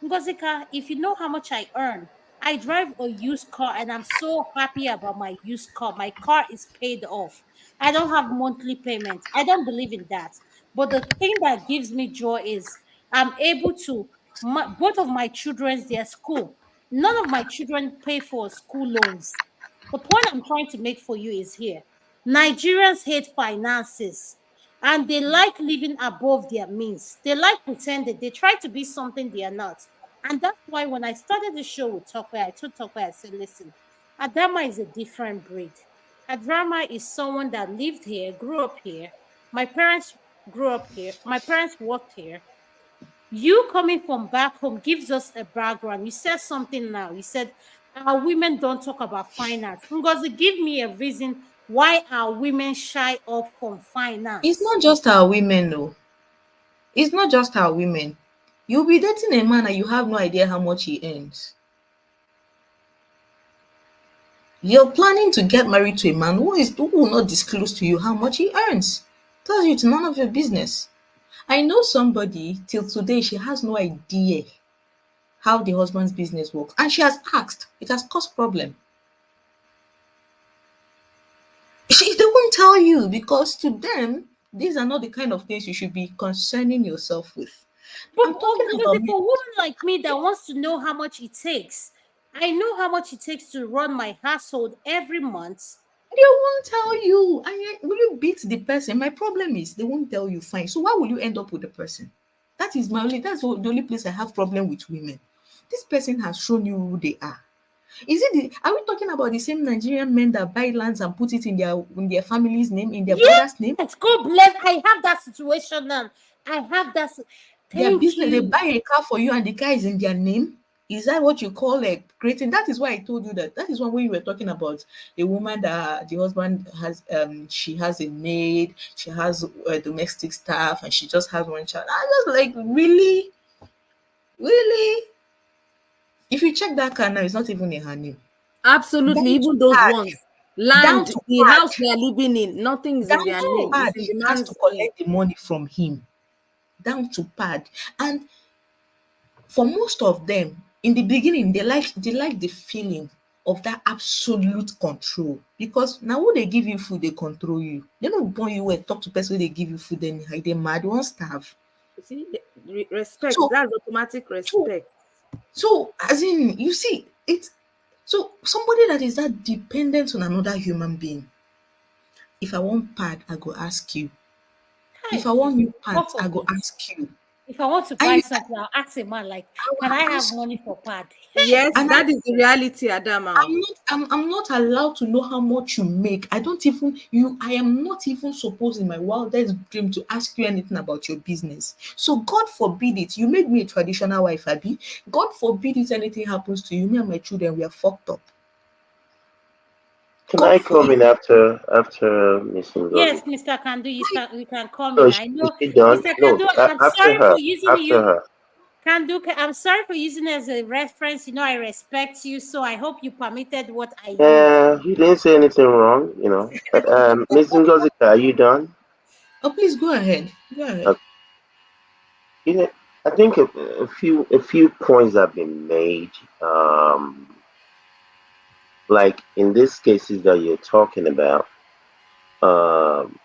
Ngozika, if you know how much I earn, I drive a used car and I'm so happy about my used car. My car is paid off. I don't have monthly payments. I don't believe in that. But the thing that gives me joy is I'm able to, both of my children's their school. None of my children pay for school loans. The point I'm trying to make for you is here. Nigerians hate finances and they like living above their means. They like pretending. They try to be something they are not. And that's why when I started the show with Tokwe, I told Tokwe, I said, listen, Adama is a different breed. Adama is someone that lived here, grew up here. My parents grew up here. My parents worked here. You coming from back home gives us a background. You said something now. You said our women don't talk about finance. Ngozi, give me a reason why our women shy off from It's finance. not just our women, no. It's not just our women. You'll be dating a man and you have no idea how much he earns. You're planning to get married to a man who will not disclose to you how much he earns. Tells you it's none of your business. I know somebody till today, she has no idea how the husband's business works. And she has asked. It has caused problem. They won't tell you because to them, these are not the kind of things you should be concerning yourself with. But I'm talking because about if a woman like me that wants to know how much it takes, I know how much it takes to run my household every month. they won't tell you. And will you beat the person? My problem is they won't tell you fine. So why will you end up with the person? The only place I have problem with women. This person has shown you who they are. Are we talking about the same Nigerian men that buy lands and put it in their family's name, in their brother's name? Yes, God bless. I have that situation now. I have that. Their Thank business, they you. buy a car for you and the car is in their name. Is that what you call creating? That is why I told you that. That is one way you were talking about a woman that the husband has. She has a maid, she has domestic staff, and she just has one child. I was like, really, really. If you check that car now, it's not even in her name. Absolutely, Down to even those pad, ones. down Land, to the pad, house they are living in, nothing is in down their to name. pad. It's in She the has to man's name. collect the money from him. Down to pad, and for most of them in the beginning they like the feeling of that absolute control because now when they give you food they control you. They don't born you well talk to person wey dey give you food anyhow they mad you wan starve. You see, respect. so That's automatic so respect. so as in you see it. So somebody that is that dependent on another human being, if I want pad I go ask you, if Hi, I want Jesus. new God pants I go forbid. ask you. If I want to buy I something, I'll ask a man like, "Can I have yes, money for pad?" Yes, and that is the reality, Adama. I'm not allowed to know how much you make. I don't even you I am not even supposed in my wildest dream to ask you anything about your business. So God forbid it. You made me a traditional wife, Abby. God forbid it anything happens to you. Me and my children, we are fucked up. Can God I for come in after Miss Yes, Ngozi? Mr. Kandu, you can come No, in. is I is know, she done? Mr. No, Kandu. I'm after sorry her. for using After you. her. Kandu, I'm sorry for using as a reference. I respect you, so I hope you permitted what I used. Yeah, you didn't say anything wrong, you know. But Miss Ngozi, are you done? Oh, please go ahead. Go ahead. Uh, you know, I think a few points have been made. Um, like in these cases that you're talking about, um,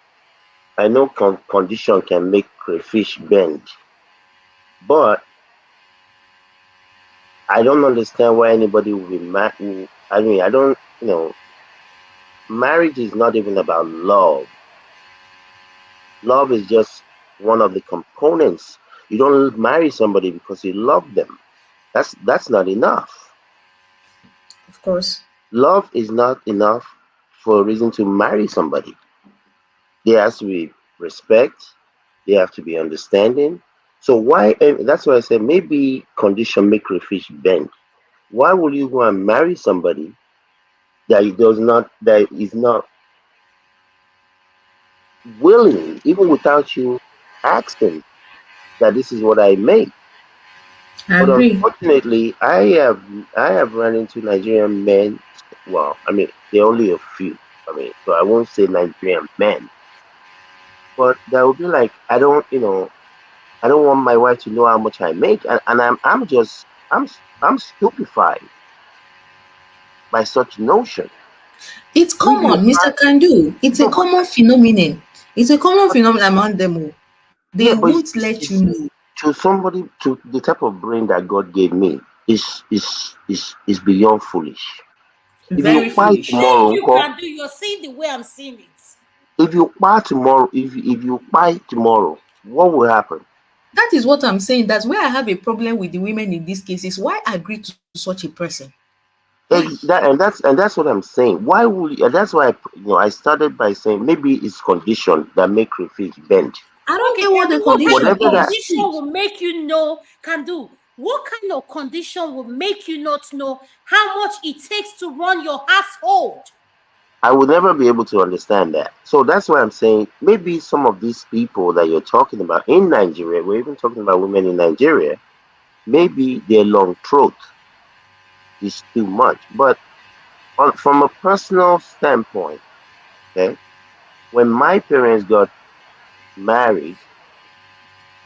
I know condition can make crayfish bend, but I don't understand why anybody will be mad. I mean, I don't, marriage is not even about love. Love is just one of the components. You don't marry somebody because you love them. That's not enough. Of course. Love is not enough for a reason to marry somebody. There has to be respect. There have to be understanding. So why? And that's why I said maybe condition make crayfish bend. Why would you go and marry somebody that is not willing, even without you asking, that this is what I make? I But agree. unfortunately, I have run into Nigerian men. Well, I mean, there are only a few. I mean, so I won't say Nigerian men, but that would be like, I don't want my wife to know how much I make, and I'm stupefied by such notion. It's If you common, Mr. Kandu. It's a no, but common phenomenon. It's a common phenomenon among them all. They yeah, but won't let you know. to somebody, to the type of brain that God gave me is beyond foolish. If you Very buy foolish. Thank tomorrow, you, uncle, Kandu. You're seeing the way I'm seeing it. if you buy tomorrow, what will happen? That is what I'm saying. That's where I have a problem with the women in these cases. Why agree to such a person? Why? And that's what I'm saying. Why would and that's why I started by saying maybe it's condition that make crayfish bend. I don't Okay, care what Kandu, the what kind condition of Whatever that is. condition Shit. will make you know, Kandu? What kind of condition will make you not know how much it takes to run your household? I would never be able to understand that. So that's why I'm saying maybe some of these people that you're talking about in Nigeria, we're even talking about women in Nigeria, maybe their long throat is too much. But from a personal standpoint, okay, when my parents got married,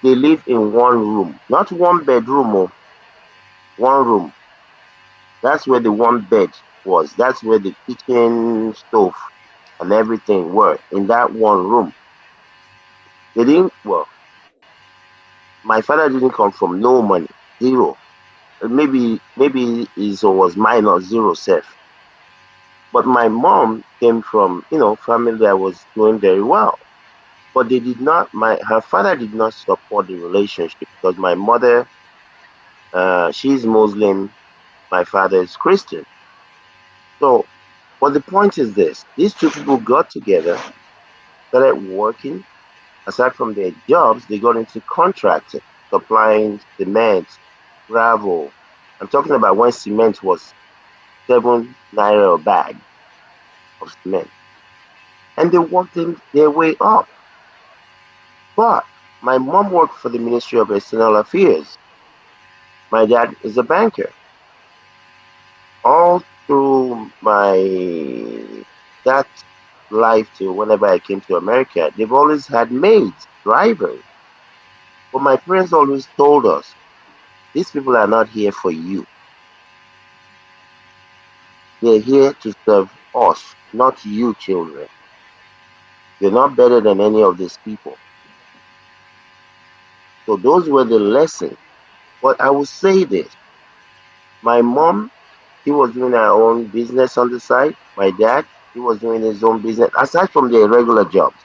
they lived in one room, not one bedroom, one room. That's where the one bed was. That's where the kitchen stove and everything were in that one room. They didn't. Well, my father didn't come from no money, zero. Maybe his was minus zero self. But my mom came from family that was doing very well. But they did not. My her father did not support the relationship because my mother, she's Muslim. My father is Christian. So, but the point is this: these two people got together, started working. Aside from their jobs, they got into contracting, supplying cement, gravel. I'm talking about when cement was 7 naira a bag of cement, and they worked their way up. But my mom worked for the Ministry of External Affairs. My dad is a banker. All through my that life till whenever I came to America, they've always had maids, drivers. But my parents always told us, these people are not here for you. They're here to serve us, not you, children. You're not better than any of these people. So those were the lessons. But I will say this: my mom, he was doing her own business on the side. My dad, he was doing his own business aside from their regular jobs.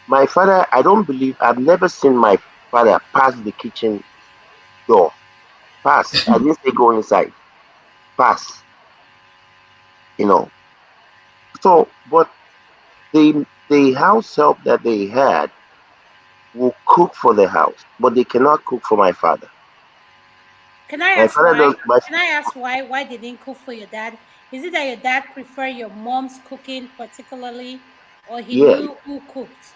My father, I don't believe, I've never seen my father pass the kitchen door. Pass. I didn't say go inside. Pass. You know. So, but the house help that they had will cook for the house, but they cannot cook for my father. Can I My ask father why? does. My, Can I ask why they didn't cook for your dad? Is it that your dad prefer your mom's cooking particularly, or he yeah. knew who cooked?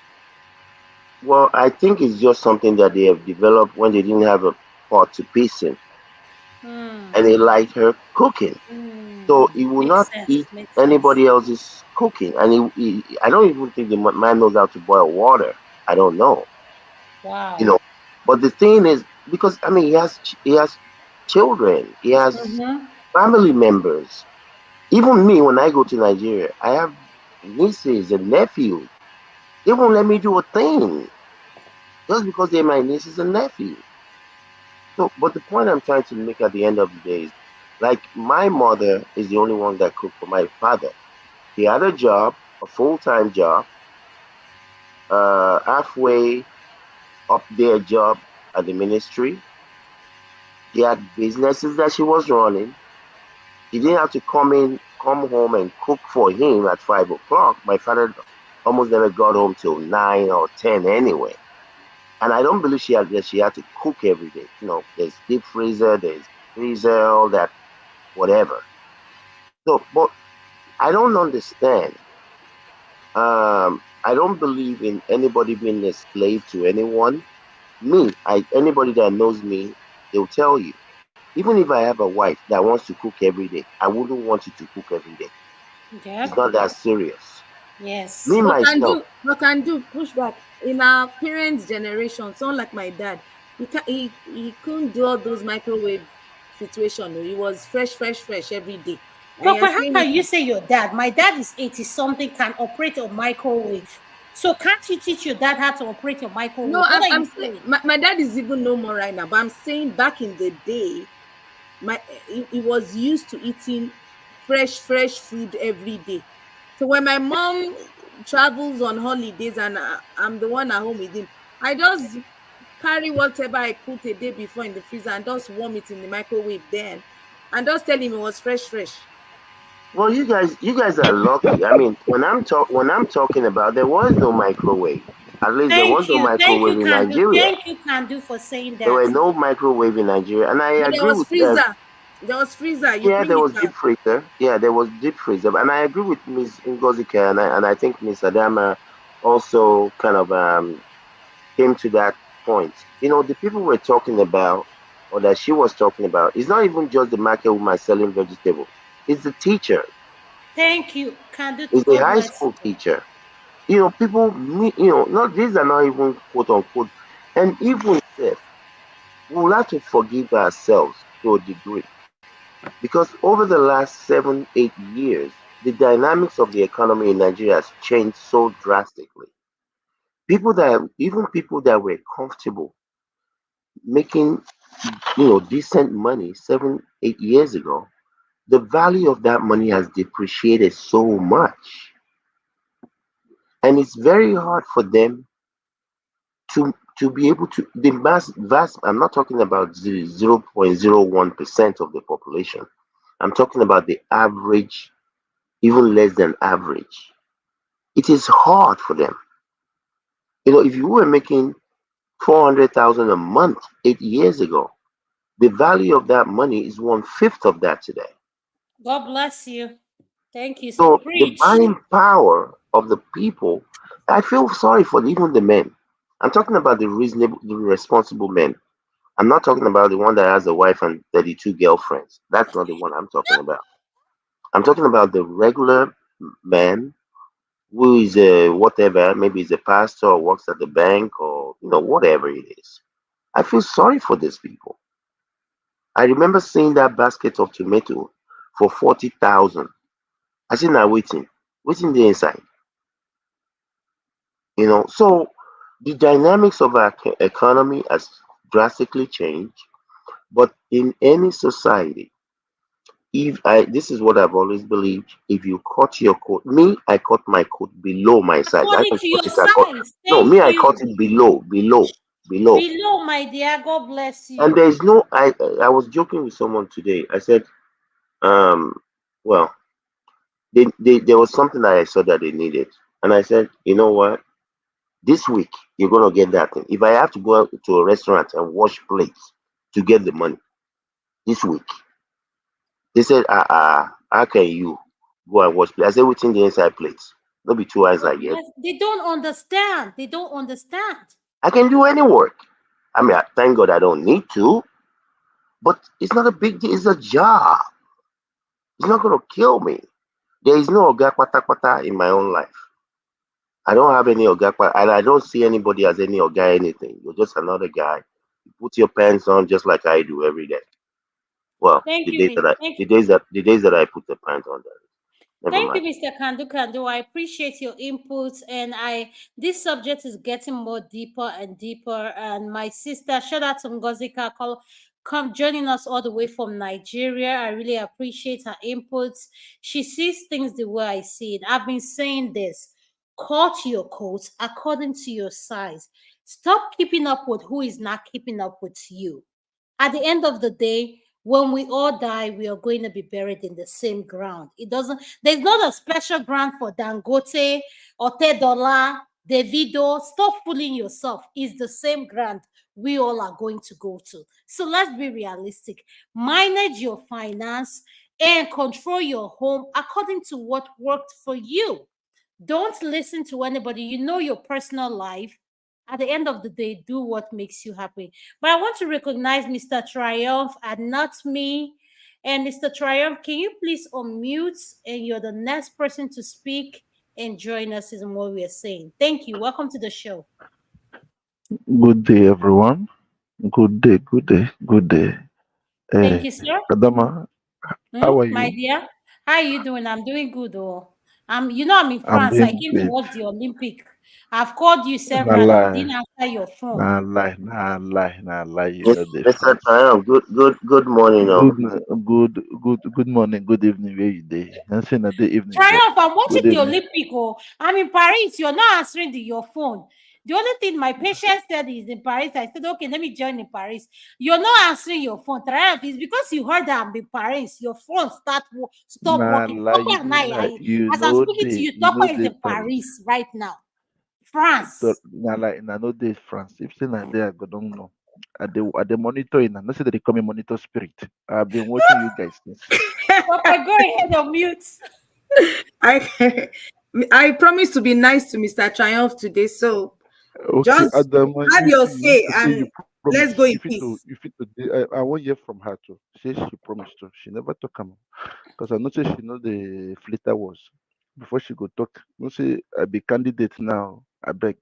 Well, I think it's just something that they have developed when they didn't have a pot to piss in, Hmm. and they liked her cooking. So Hmm. he will Makes not sense. eat Makes sense. anybody else's cooking, and I don't even think the man knows how to boil water. I don't know, you Wow. know. But the thing is, because I mean, he has children, he has Mm-hmm. family members. Even me, when I go to Nigeria, I have nieces and nephews. They won't let me do a thing just because they're my nieces and nephews. So, but the point I'm trying to make at the end of the day is, like, my mother is the only one that cooked for my father. He had a job, a full-time job, halfway up their job at the ministry. He had businesses that she was running. She didn't have to come home and cook for him at 5 o'clock. My father almost never got home till 9 or 10 anyway. And I don't believe she had to cook every day. There's deep freezer, there's freezer, all that, whatever. So, but I don't understand. I don't believe in anybody being a slave to anyone. Anybody that knows me, they'll tell you. Even if I have a wife that wants to cook every day, I wouldn't want you to cook every day. It's Yep. not that serious. Me Yes. myself, What can do pushback in our parents' generation? Someone like my dad, he couldn't do all those microwave situation. Oh. He was fresh every day, and But you're how saying can you say your dad? My dad is 80 something, can operate a microwave. So can't you teach your dad how to operate your no. microwave? What are I'm you saying saying? my dad is even no more right now, but I'm saying back in the day, he was used to eating fresh food every day. So when my mom travels on holidays and I'm the one at home with him, I just carry whatever I put a day before in the freezer and just warm it in the microwave then, and just tell him it was fresh. well, you guys are lucky. I mean, when I'm talking about, there was no microwave. At least there was Thank no you. Thank microwave you, in Kandu. Nigeria. Thank you, Kandu, for saying There that. were no microwave in Nigeria, and I But agree with. there was freezer, you Yeah, bring there it was deep out. freezer. Yeah, there was deep freezer, and I agree with Miss Ngozika, and I think Miss Adama also kind of came to that point. The people we're talking about, or that she was talking about, is not even just the market woman selling vegetable. It's the teacher. Thank you, Kandu. It's the God high bless school you. teacher. People, not these are not even quote unquote, and even if we'll have to forgive ourselves to a degree because over the last 7, 8 years, the dynamics of the economy in Nigeria has changed so drastically. Even people that were comfortable making decent money 7, 8 years ago, the value of that money has depreciated so much, and it's very hard for them to be able to the vast. I'm not talking about 0.01% of the population. I'm talking about the average, even less than average. It is hard for them. If you were making 400,000 a month 8 years ago, the value of that money is one-fifth of that today. God bless you. Thank you. So So the preach. buying power of the people, I feel sorry for even the men. I'm talking about the reasonable, the responsible men. I'm not talking about the one that has a wife and 32 girlfriends. That's not the one I'm talking about. I'm talking about the regular man who is a whatever, maybe he's a pastor or works at the bank or whatever it is. I feel sorry for these people. I remember seeing that basket of tomato for 40,000. I said, now waiting the inside. So the dynamics of our economy has drastically changed. But in any society, If I this is what I've always believed. If you cut your coat, me, I cut my coat below my size. I According don't to cut your it. I cut size. no, Thank me, I cut you. it below. Below, my dear. God bless And you. there's no. I was joking with someone today. I said, um, well, there was something that I saw that they needed, and I said, you know what? This week you're gonna get that thing. If I have to go out to a restaurant and wash plates to get the money this week, they said, how can you go and wash plates? I said, within the inside plates. Don't be two eyes Oh, like get. yes. They don't understand. They don't understand. I can do any work. I mean, thank God I don't need to, but it's not a big deal. It's a job. It's not gonna kill me. There is no oga kwata kwata in my own life. I don't have any oga kwata, and I don't see anybody as any oga anything. You're just another guy. You put your pants on just like I do every day. Well, Thank you, Miss. the days that I put the pants on, that is. Never Thank you, mind. Mr. Kandu Kandu. I appreciate your inputs, and I this subject is getting more deeper and deeper. And my sister, shout out to Ngozi Kakol, come joining us all the way from Nigeria. I really appreciate her inputs. She sees things the way I see it. I've been saying this: cut your coat according to your size. Stop keeping up with who is not keeping up with you. At the end of the day, when we all die, we are going to be buried in the same ground. It doesn't, there's not a special ground for Dangote or Tedola, Davido. Stop fooling yourself. It's the same ground we all are going to go to. So let's be realistic. Manage your finance and control your home according to what worked for you. Don't listen to anybody. You know your personal life. At the end of the day, do what makes you happy. But I want to recognize Mr. Triumph and not me. And Mr. Triumph, can you please unmute and you're the next person to speak and join us in what we are saying. Thank you. Welcome to the show. Good day, everyone. Good day, good day, good day. Thank Eh, you, sir. Kadama, how are My you? dear, how are you doing? I'm doing good. Oh, I'm in I'm France. I doing came to great. watch the Olympic. I've called you Na several. You lie, didn't answer your phone. na lie, na lie, na lie. You know the Mr. France. Triumph, good morning. Good, good morning, good evening. Where you day? I say na day evening there. Triumph, I'm watching Good the evening. Olympic. Oh, I'm in Paris. You're not answering your phone. The only thing my patient said is in Paris. I said, okay, let me join in Paris. You're not answering your phone. Triumph, it's because you heard that I'm in Paris. Your phone stop Na working. lie, Topper and you as I'm know speaking to the, you, Topper is the in Paris right now. France. na lie, na no day France. If say na there, I go don't know. At the monitor in, no say they call me monitor spirit. I've been watching you guys since. Topper, go ahead on mute. I I promise to be nice to Mr. Triumph today, so Okay, just Adama, have you your too. You say to say you and promise. let's go in peace. If it to, I want hear from her too. Say she promised to. She never talk am because I know say she know the flitter was before she go talk. No say I be candidate now. I beg.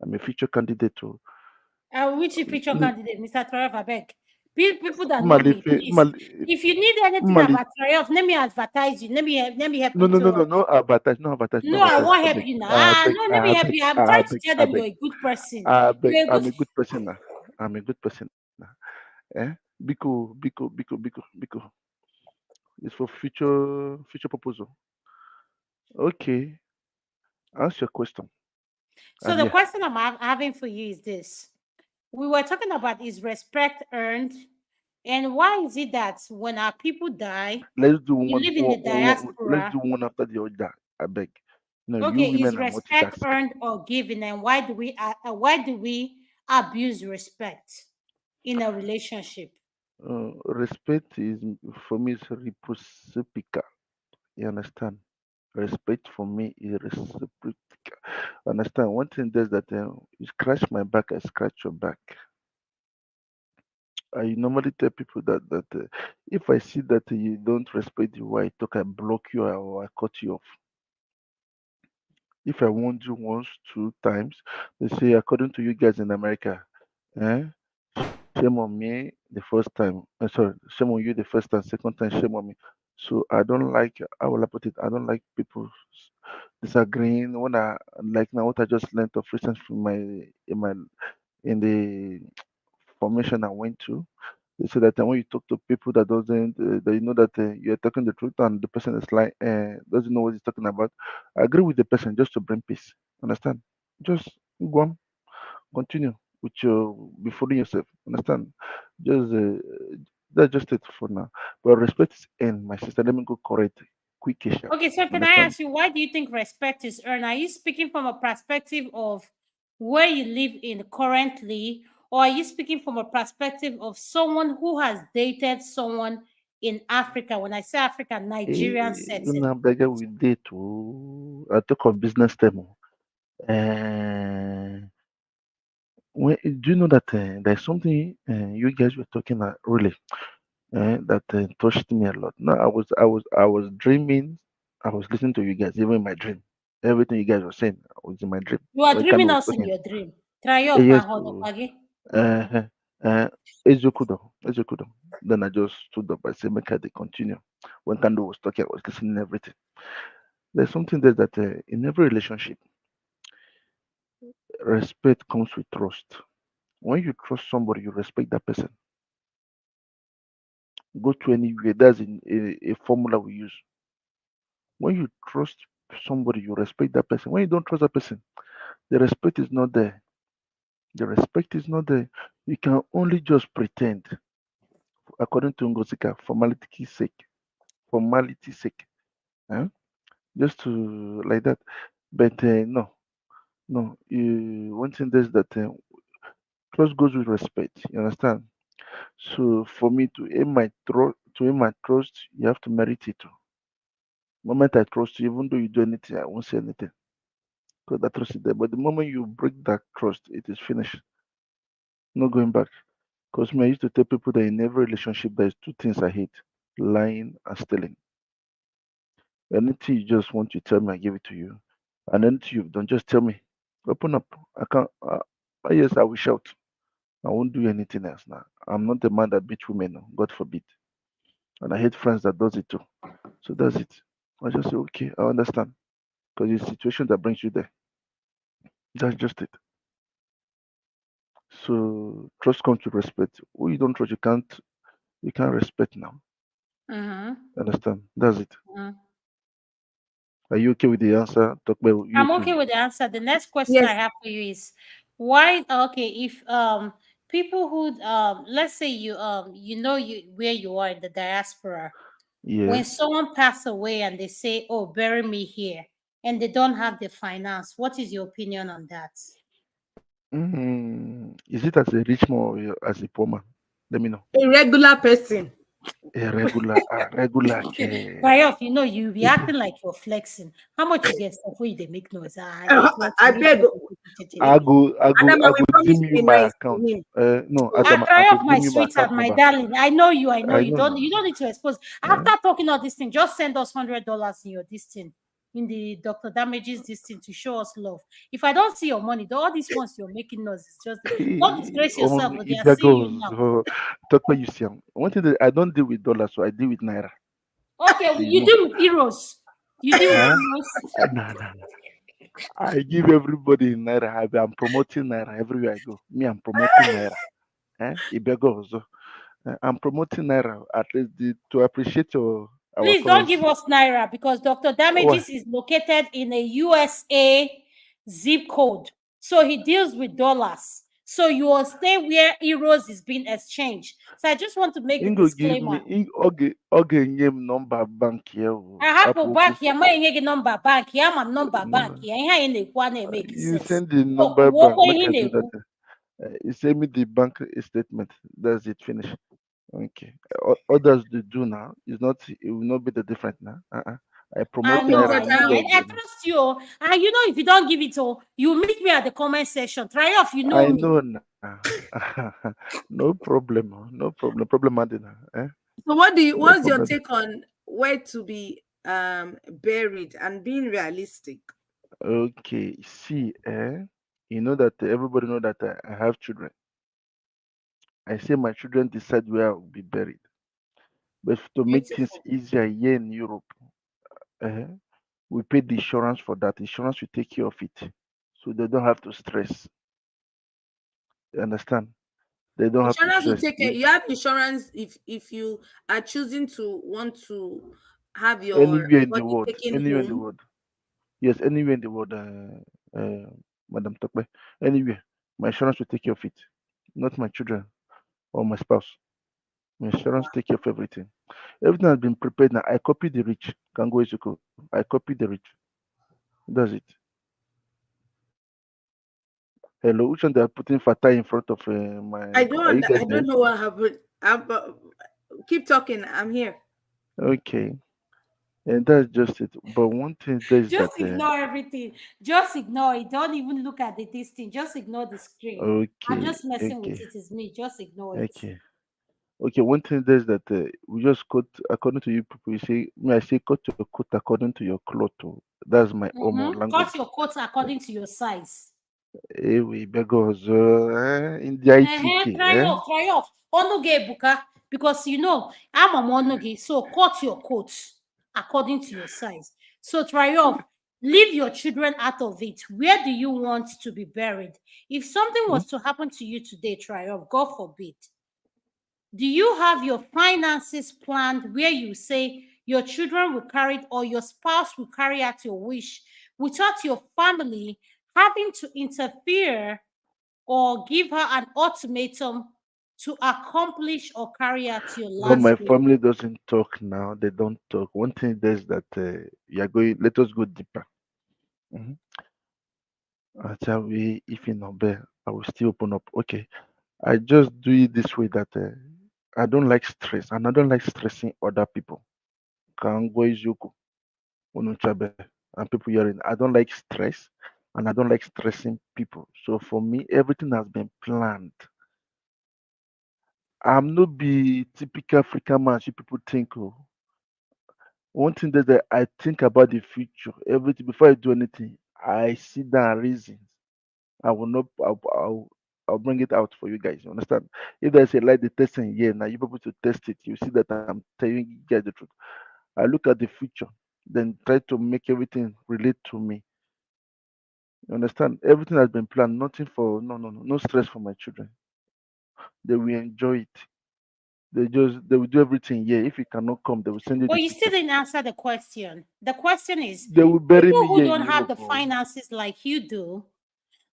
I'm a future candidate too. Which future candidate, Mr. Triumph, I beg. People that know me, Malife, please. If you need anything Mali. about Triumph, let me advertise you. Let me help No, you no, no, to. no, no advertise, no advertise, no No, I advertise. won't I help beg, you now. I beg, No, let me I help beg, you. I'm I trying to beg, tell I them beg, you're a good person. I beg. You're a good. I'm a good person now. I'm a good person now. Eh? Biko. It's for future proposal. Okay, ask your question. So I'm the here. question I'm having for you is this: we were talking about is respect earned, and why is it that when our people die, Let's do you live in the let's diaspora? do one after the other. I beg. No, you Okay, is women are respect multitask. earned or given, and why do we abuse respect in a relationship? Respect is for me is reciprocal. You understand? Respect for me is reciprocal. Understand? One thing is that you scratch my back, I scratch your back. I normally tell people that if I see that you don't respect the way I talk, I block you or I cut you off. If I warned you once, two times, they say according to you guys in America, eh, shame on me the first time. Sorry, shame on you the first time, second time, shame on me. So I don't like, how will I put it? I don't like people disagreeing when I like now what I just learned of recent from my in the formation I went to. They say that when you talk to people that doesn't, that you know that you're talking the truth and the person is like doesn't know what he's talking about, agree with the person just to bring peace. Understand? Just go on, continue with your before yourself. Understand? Just that's just it for now. But respect is end, my sister. Let me go correct, quick sharp. Okay, so can I Understand? ask you, why do you think respect is earned? Are you speaking from a perspective of where you live in currently, or are you speaking from a perspective of someone who has dated someone in Africa? When I say Africa, Nigerian setting. Una beggar with date to I talk of business term. Uh, do you know that there's something you guys were talking really that touched me a lot. No, I was dreaming. I was listening to you guys, even in my dream. Everything you guys were saying was in my dream. You are When Kano dreaming was us in talking, your dream. Try off my yes, hold to up again. uh, uh, Ezokudo, Ezokudo. Then I just stood up. I said, make her they continue. When Kando was talking, I was listening to everything. There's something there that in every relationship, respect comes with trust. When you trust somebody, you respect that person. Go to anywhere. That's in a formula we use. When you trust somebody, you respect that person. When you don't trust that person, the respect is not there. The respect is not there. You can only just pretend, according to Ngosika, formality sake. Formality sake. Huh? Just to like that. But no, no. One thing is that trust goes with respect. You understand? So for me to aim my trust, you have to merit it too. The moment I trust you, even though you do anything, I won't say anything. Because that trust is there. But the moment you break that trust, it is finished. No going back. Because me, I used to tell people that in every relationship, there's two things I hate: lying and stealing. Anything you just want to tell me, I give it to you. And anything you've done, just tell me. Open up. I can't. Yes, I will shout. I won't do anything else now. I'm not the man that beats women, no, God forbid. And I hate friends that does it too. So that's it. I just say, okay, I understand. Because it's a situation that brings you there. That's just it. So trust comes to respect. Who you don't trust, you can't respect now. Mm-hmm. Understand? That's it. Mm-hmm. Are you okay with the answer? Talk about you I'm okay too. with the answer. The next question I Yes. have for you is why okay, if people who let's say you know you where you are in the diaspora, when Yes. someone pass away and they say, "Oh, bury me here," and they don't have the finance, what is your opinion on that? Is it as a rich man or as a poor man? Let me know. A regular person. A regular care. By you know you be If acting like you're flexing. How much you get stuff where they make noise? Ah, they flex. I beg. Adama, I we go promise dim to you be my nice to account. him. No, So, Adama, I Cry go off my dim you my sweetheart, account my number. darling. I know you. I know I you. know Don't now. you don't need to expose. Eh? After talking all this thing, just send us $100 in your this thing, in the Dr. Damages this thing to show us love. If I don't see your money, all these ones you're making us is just don't disgrace yourself. But they If are there seeing you goes, now. talk about you see. One thing that I don't deal with dollars, so I deal with naira. Okay, So you you know. deal with heroes. You deal with Huh? heroes. Nah, nah, nah. I give everybody in naira. I'm promoting naira everywhere I go. Me, I'm promoting naira. If there goes, I'm promoting naira at least to appreciate our Please don't give currency. us Naira because Dr. Why? Damages is located in a USA zip code. So he deals with dollars. So you will stay where euros is being exchanged. So I just want to make the Ingo give me disclaimer. okay name number bank here. I have a Apoku. bank here. My number bank here. My number bank No. here. Ihe anyị na-ekwu a na-emeke You sense. send the So number bank, kwuokwa make ihe ị I do that. na-ekwu. You send me the bank statement. That's it, finish. Okay. Others they do now. It will not be the different now. I promote no, naira but everywhere I I go now. trust you. And you know, if you don't give it all, you meet me at the comment section. Try off, you know I me. know now. No problem. No problem. No problem, Adina. No what's your problem. take on where to be buried and being realistic? Okay. See, you know that everybody know that I have children. I say my children decide where I will be buried. But to make things Beautiful. easier here in Europe, eh, we pay the insurance for that. Insurance will take care of it, so they don't have to stress. You understand? They don't have Insurance will interest. take care. If You have insurance if you are choosing to want to have your anywhere in the body world, taken anywhere in the home. world, yes, anywhere in the world, Madam Tokwe, anywhere, my insurance will take care of it, not my children or my spouse. My insurance take care of everything. Everything has been prepared now. I copy the rich. Kango Isuko. I copy the rich. Does it? Hello, which one they are putting Fatah in front of my? Are you I guys don't there? know what happened. Keep talking. I'm here. Okay, and that's just it. But one thing there is that Just ignore everything. Just ignore it. Don't even look at the this thing. Just ignore the screen. I'm okay, just messing with okay, it. It's me. Just ignore it. okay, okay. One thing there is that we just quote according to you people. You say me, I say cut your coat according to your cloth. Oh. That's my own Cut language. your coat according to your size. We because in the ITK, Try off, try off. Onuge buka, because I'm a monoge, so cut your coat according to your size. So try off. Leave your children out of it. Where do you want to be buried? If something hmm? was to happen to you today, try off. God forbid. Do you have your finances planned where you say your children will carry it or your spouse will carry out your wish without your family having to interfere or give her an ultimatum to accomplish or carry out your But last my will? family doesn't talk now. They don't talk. One thing is that you are going. Let us go deeper. Mm-hmm. I tell we if you know better, I will still open up. Okay, I just do it this way that I don't like stress and I don't like stressing other people. Kangwe izuku, unuchabe, and people hearing. I don't like stress and I don't like stressing people. So for me, everything has been planned. I'm not be typical African man. See people think. Oh, one thing that I think about the future. Everything before I do anything, I sit down and reason. I will not. I'll bring it out for you guys. You understand? If there's a lie detecting here now, you people to test it. You see that I'm telling you guys the truth. I look at the future, then try to make everything relate to me. You understand? Everything has been planned. Nothing for no stress for my children. They will enjoy it. They will do everything here. If you cannot come, they will send you But the you still picture. didn't answer the question. The question is They will bury people me who here in don't have Europe. the Oh, finances like you do,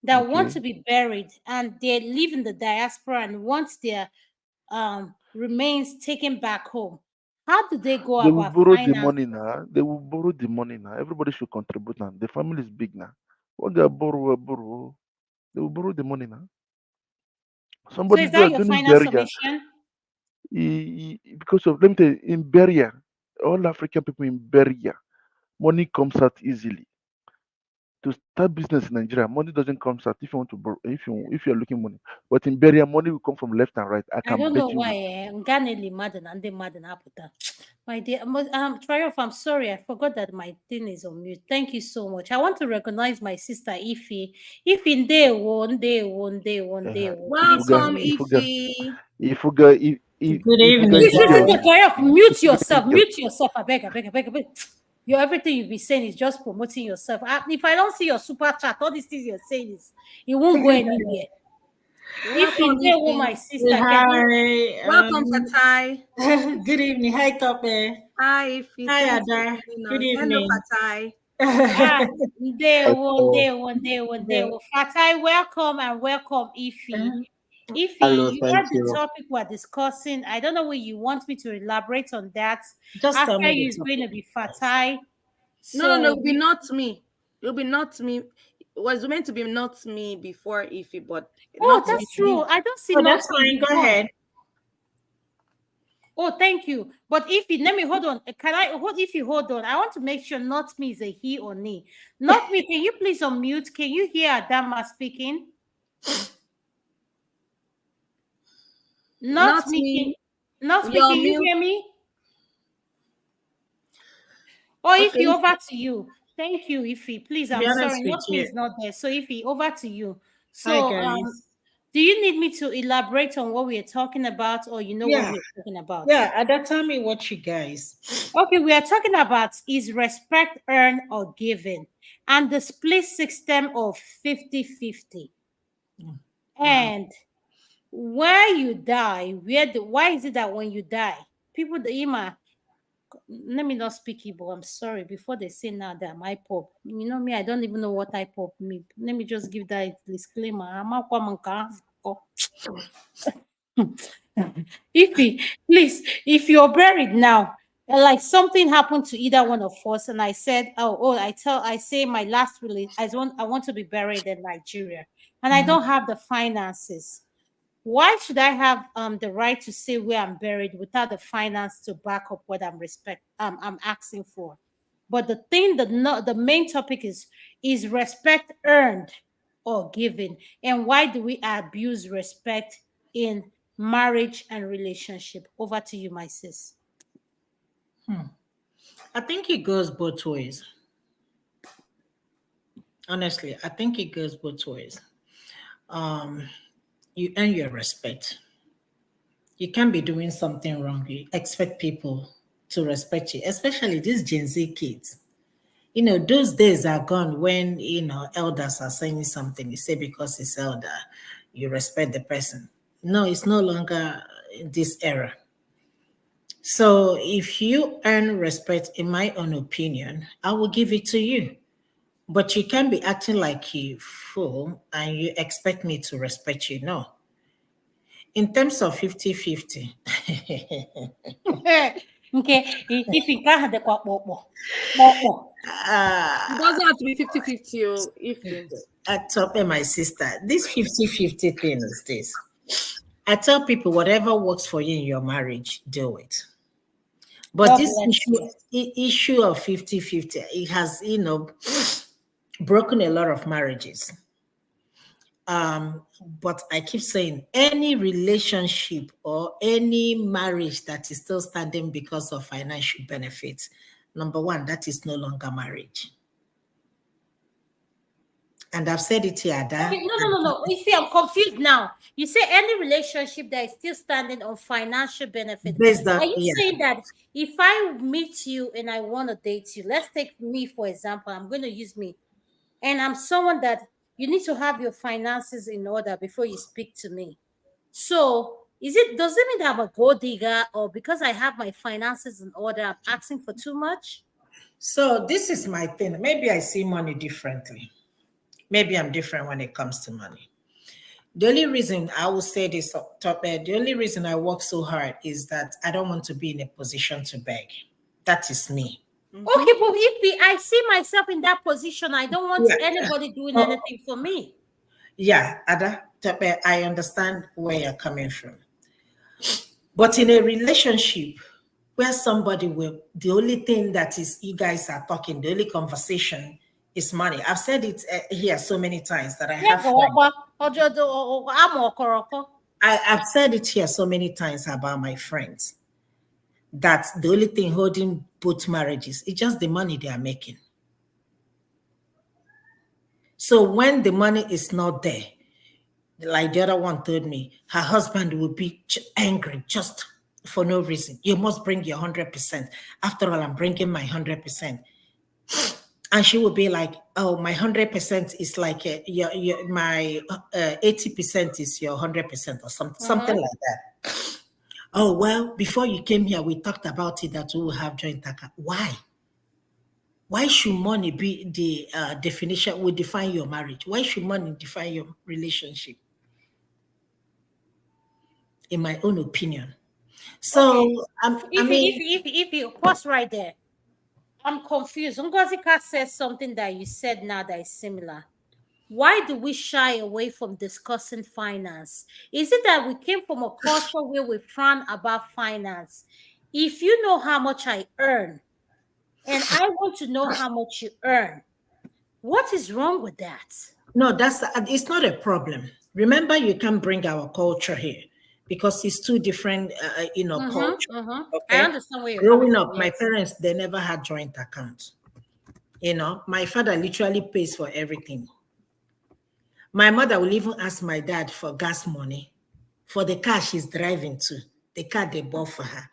that want okay. to be buried and they live in the diaspora and want their remains taken back home, how do they go They will about borrow the finance? money now. They will borrow the money now. Everybody should contribute now. The family is big now. What they are borrow. They will borrow the money now. So Somebody is do that a your doing final burial. submission? Because of let me tell you, in burial, all African people in burial, money comes out easily. To start business in Nigeria, money doesn't come out if you want to borrow, if you're looking money. But in burial, money will come from left and right. I I can don't know bet you why with. Nganeli Madden and the Madden Aputa. My dear, Triumph, I'm sorry, I forgot that my thing is on mute. Thank you so much. I want to recognize my sister Ify. Ify, day one, day one, day one, day one. Please Ifuga, Welcome, unmute. Ifuga, Ify. Ifuga, Good Ifuga, evening, Please, Ifuga, guys. Triumph, mute Ifuga, yourself. Mute yourself. I beg, I beg, I beg, I beg. Everything you've been saying is just promoting yourself. If I don't see your super chat, all these things you're saying is it won't go anywhere. If Welcome, in there, oh Ify. my sister, can you? Hi. Welcome, Fatai. Good evening. Hi, Tope. Hi, Ify. Hi, Thanks for Ada. joining Good us. Hello, evening. Fatai. Ah, Hello, day one, day Yeah. one. Fatai, welcome and welcome, Ify. Ify, hello, you thank heard the you. topic we're discussing. I don't know where you want me to elaborate on that. Just tell After me you the is going to topic, be guys. Fatai. No, So, it'll be not me. It'll be not me. It was meant to be not me before Ify, but oh, not me that's true. again. I don't see Oh, not that's me. fine. Go You've gone. ahead. Oh, thank you. But if you let me hold on, can I hold? If you hold on, I want to make sure not me is a he or me. Not me. Can you please unmute? Can you hear Adama speaking? Not Not me. me. Not me. You're Can you mute. hear me? Or if he Okay. over to you. Thank you, Ify. Please, To be I'm honest sorry. with Not me you. is not there. So Ify, over to you. Hi, So guys. do you need me to elaborate on what we are talking about, or you know what Yeah. we are talking about? Yeah, Ada, tell me what you guys. Okay, we are talking about is respect earned or given, and the split system of 50-50. Wow. And Where you die, why is it that when you die, people the Ima, let me not speak Igbo, I'm sorry. Before they say now that I'm IPOP, you know me, I don't even know what IPOP mean. Let me just give that disclaimer. If he, please, if you're buried now, like something happened to either one of us, and I said, I say my last release, I want to be buried in Nigeria, and I don't have the finances. Why should I have the right to say where I'm buried without the finance to back up what I'm asking for? But the thing that not the main topic is respect earned or given, and why do we abuse respect in marriage and relationship? Over to you, my sis. I think it goes both ways. Honestly, I think it goes both ways. Um, you earn your respect. You can't be doing something wrong. You expect people to respect you, especially these Gen Z kids. Those days are gone when, elders are saying something. You say because it's elder, you respect the person. No, it's no longer this era. So if you earn respect, in my own opinion, I will give it to you. But you can't be acting like a fool and you expect me to respect you. No. In terms of 50-50, Okay, if you can't have the kpokpo. It doesn't have to be 50-50. If I tell my sister, this 50-50 thing is this. I tell people whatever works for you in your marriage, do it. But God this bless you. issue of 50-50, it has, broken a lot of marriages. But I keep saying any relationship or any marriage that is still standing because of financial benefits, number one, that is no longer marriage. And I've said it here, Okay, no. You see, I'm confused now. You say any relationship that is still standing on financial benefit. based Are on, you yeah. saying that if I meet you and I want to date you, let's take me for example, I'm going to use me, and I'm someone that you need to have your finances in order before you speak to me. So, does it mean that I'm a gold digger, or because I have my finances in order, I'm asking for too much? So this is my thing. Maybe I see money differently. Maybe I'm different when it comes to money. The only reason I will say this up top, the only reason I work so hard is that I don't want to be in a position to beg. That is me. Okay, but I see myself in that position, I don't want Yeah. anybody doing Oh, anything for me. yeah, Ada, Tope, I understand where you're coming from. But in a relationship where somebody will, the only thing that is you guys are talking, the only conversation is money. I've said it here so many times that I Yeah, have go friends. up. I'm okoroko. I've said it here so many times about my friends that the only thing holding both marriages is just the money they are making. So when the money is not there, like the other one told me, her husband will be angry just for no reason. You must bring your 100%. After all, I'm bringing my 100%. And she would be like, oh, my 100% is like my 80% is your 100% or something like that. Oh, well, before you came here, we talked about it that we will have joint account. Why? Why should money be the definition will define your marriage? Why should money define your relationship? In my own opinion. So, Okay. I mean, If you pause right there, I'm confused. Ngozika says something that you said now that is similar. Why do we shy away from discussing finance? Is it that we came from a culture where we frown about finance? If you know how much I earn and I want to know how much you earn, what is wrong with that? no, it's not a problem. Remember, you can bring our culture here because it's two different, culture. I Okay. understand where you're coming Growing from. up, my Yes. parents, they never had joint accounts. My father literally pays for everything. My mother will even ask my dad for gas money for the car she's driving to, the car they bought for her.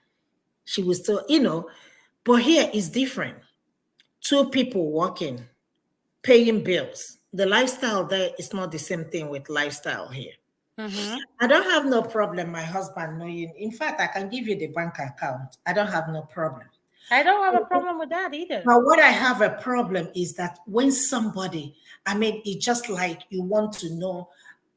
She was still, but here is different. Two people working, paying bills. The lifestyle there is not the same thing with lifestyle here. Mm-hmm. I don't have no problem my husband knowing. In fact, I can give you the bank account. I don't have no problem. I don't have a problem with that either. But what I have a problem is that when somebody, I mean, it's just like you want to know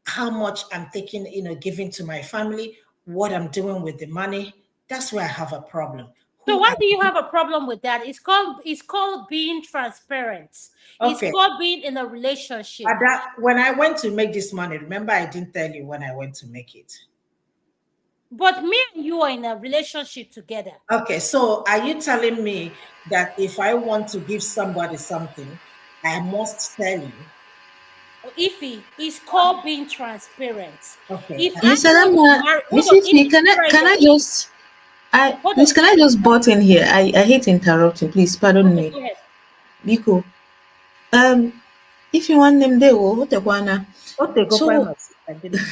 how much I'm taking, giving to my family, what I'm doing with the money. That's where I have a problem. So Who why I do you have a problem with that? It's called being transparent. It's okay. called being in a relationship. When I went to make this money, remember I didn't tell you when I went to make it. But me and you are in a relationship together. Okay, so are you telling me that if I want to give somebody something, I must tell you? Ify, it's called being transparent. Okay, If I Miss want to Adama, marry, hold on, Mrs. Ify, P, can I sorry, just hold please on, can I just butt in here? I hate interrupting, please pardon okay, me. go ahead. Biko. If you want them they will Hotekwana. okay, go find So my sister. Give me.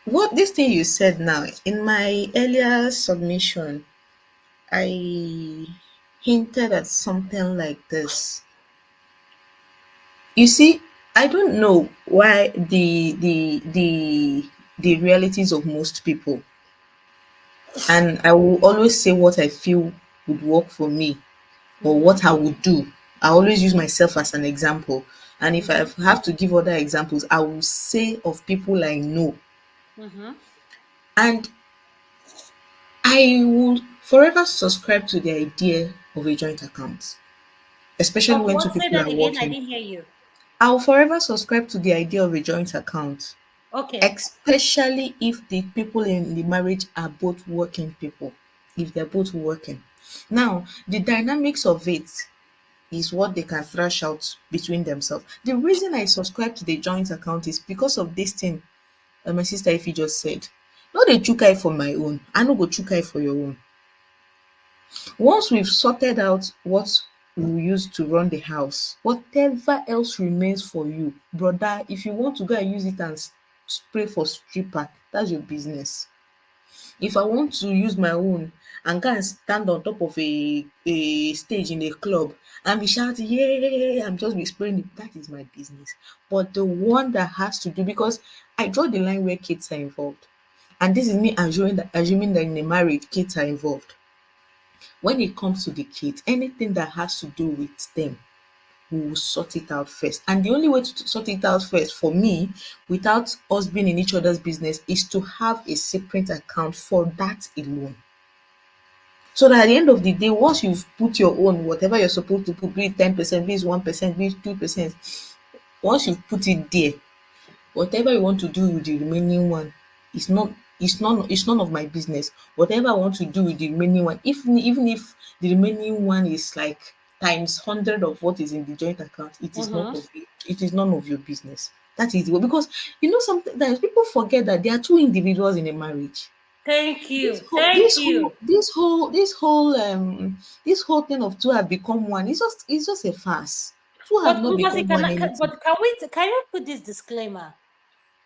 what this thing you said now in my earlier submission, I hinted at something like this. You see, I don't know why the realities of most people, and I will always say what I feel would work for me or Mm-hmm, what I would do. I always use myself as an example. And if I mm-hmm, have to give other examples, I will say of people I know. mm-hmm. And I will forever subscribe to the idea of a joint account, especially Of when two what? Say people that are again. I working. didn't hear you. I'll forever subscribe to the idea of a joint account, Okay. especially if the people in the marriage are both working people, if they're both working. Now, the dynamics of it is what they can thrash out between themselves. The reason I subscribe to the joint account is because of this thing my sister Ify just said. No dey chook eye for my own, I no go chook eye for your own. Once we've sorted out what we will use to run the house, whatever else remains for you, brother, if you want to go and use it and spray for stripper, that's your business. If I want to use my own and go and stand on top of a stage in a club and be shouting, yeah, I'm just be spraying it, that is my business. But the one that has to do, because I draw the line where kids are involved. And this is me assuming that in a marriage, kids are involved. When it comes to the kids, anything that has to do with them, we will sort it out first. And the only way to sort it out first for me, without us being in each other's business, is to have a separate account for that alone. So that at the end of the day, once you've put your own, whatever you're supposed to put, be it 10%, be it 1%, be it 2%, once you've put it there, whatever you want to do with the remaining one is not it's none of my business. Whatever I want to do with the remaining one, even if the remaining one is like times 100 of what is in the joint account, Mm-hmm. it is none of your business. That is the way, because sometimes people forget that there are two individuals in a marriage. Thank This you. whole Thank this whole you. this whole this whole this whole thing of two have become one. It's just a farce. Two have But not Ngozi, become one anything. but can you put this disclaimer?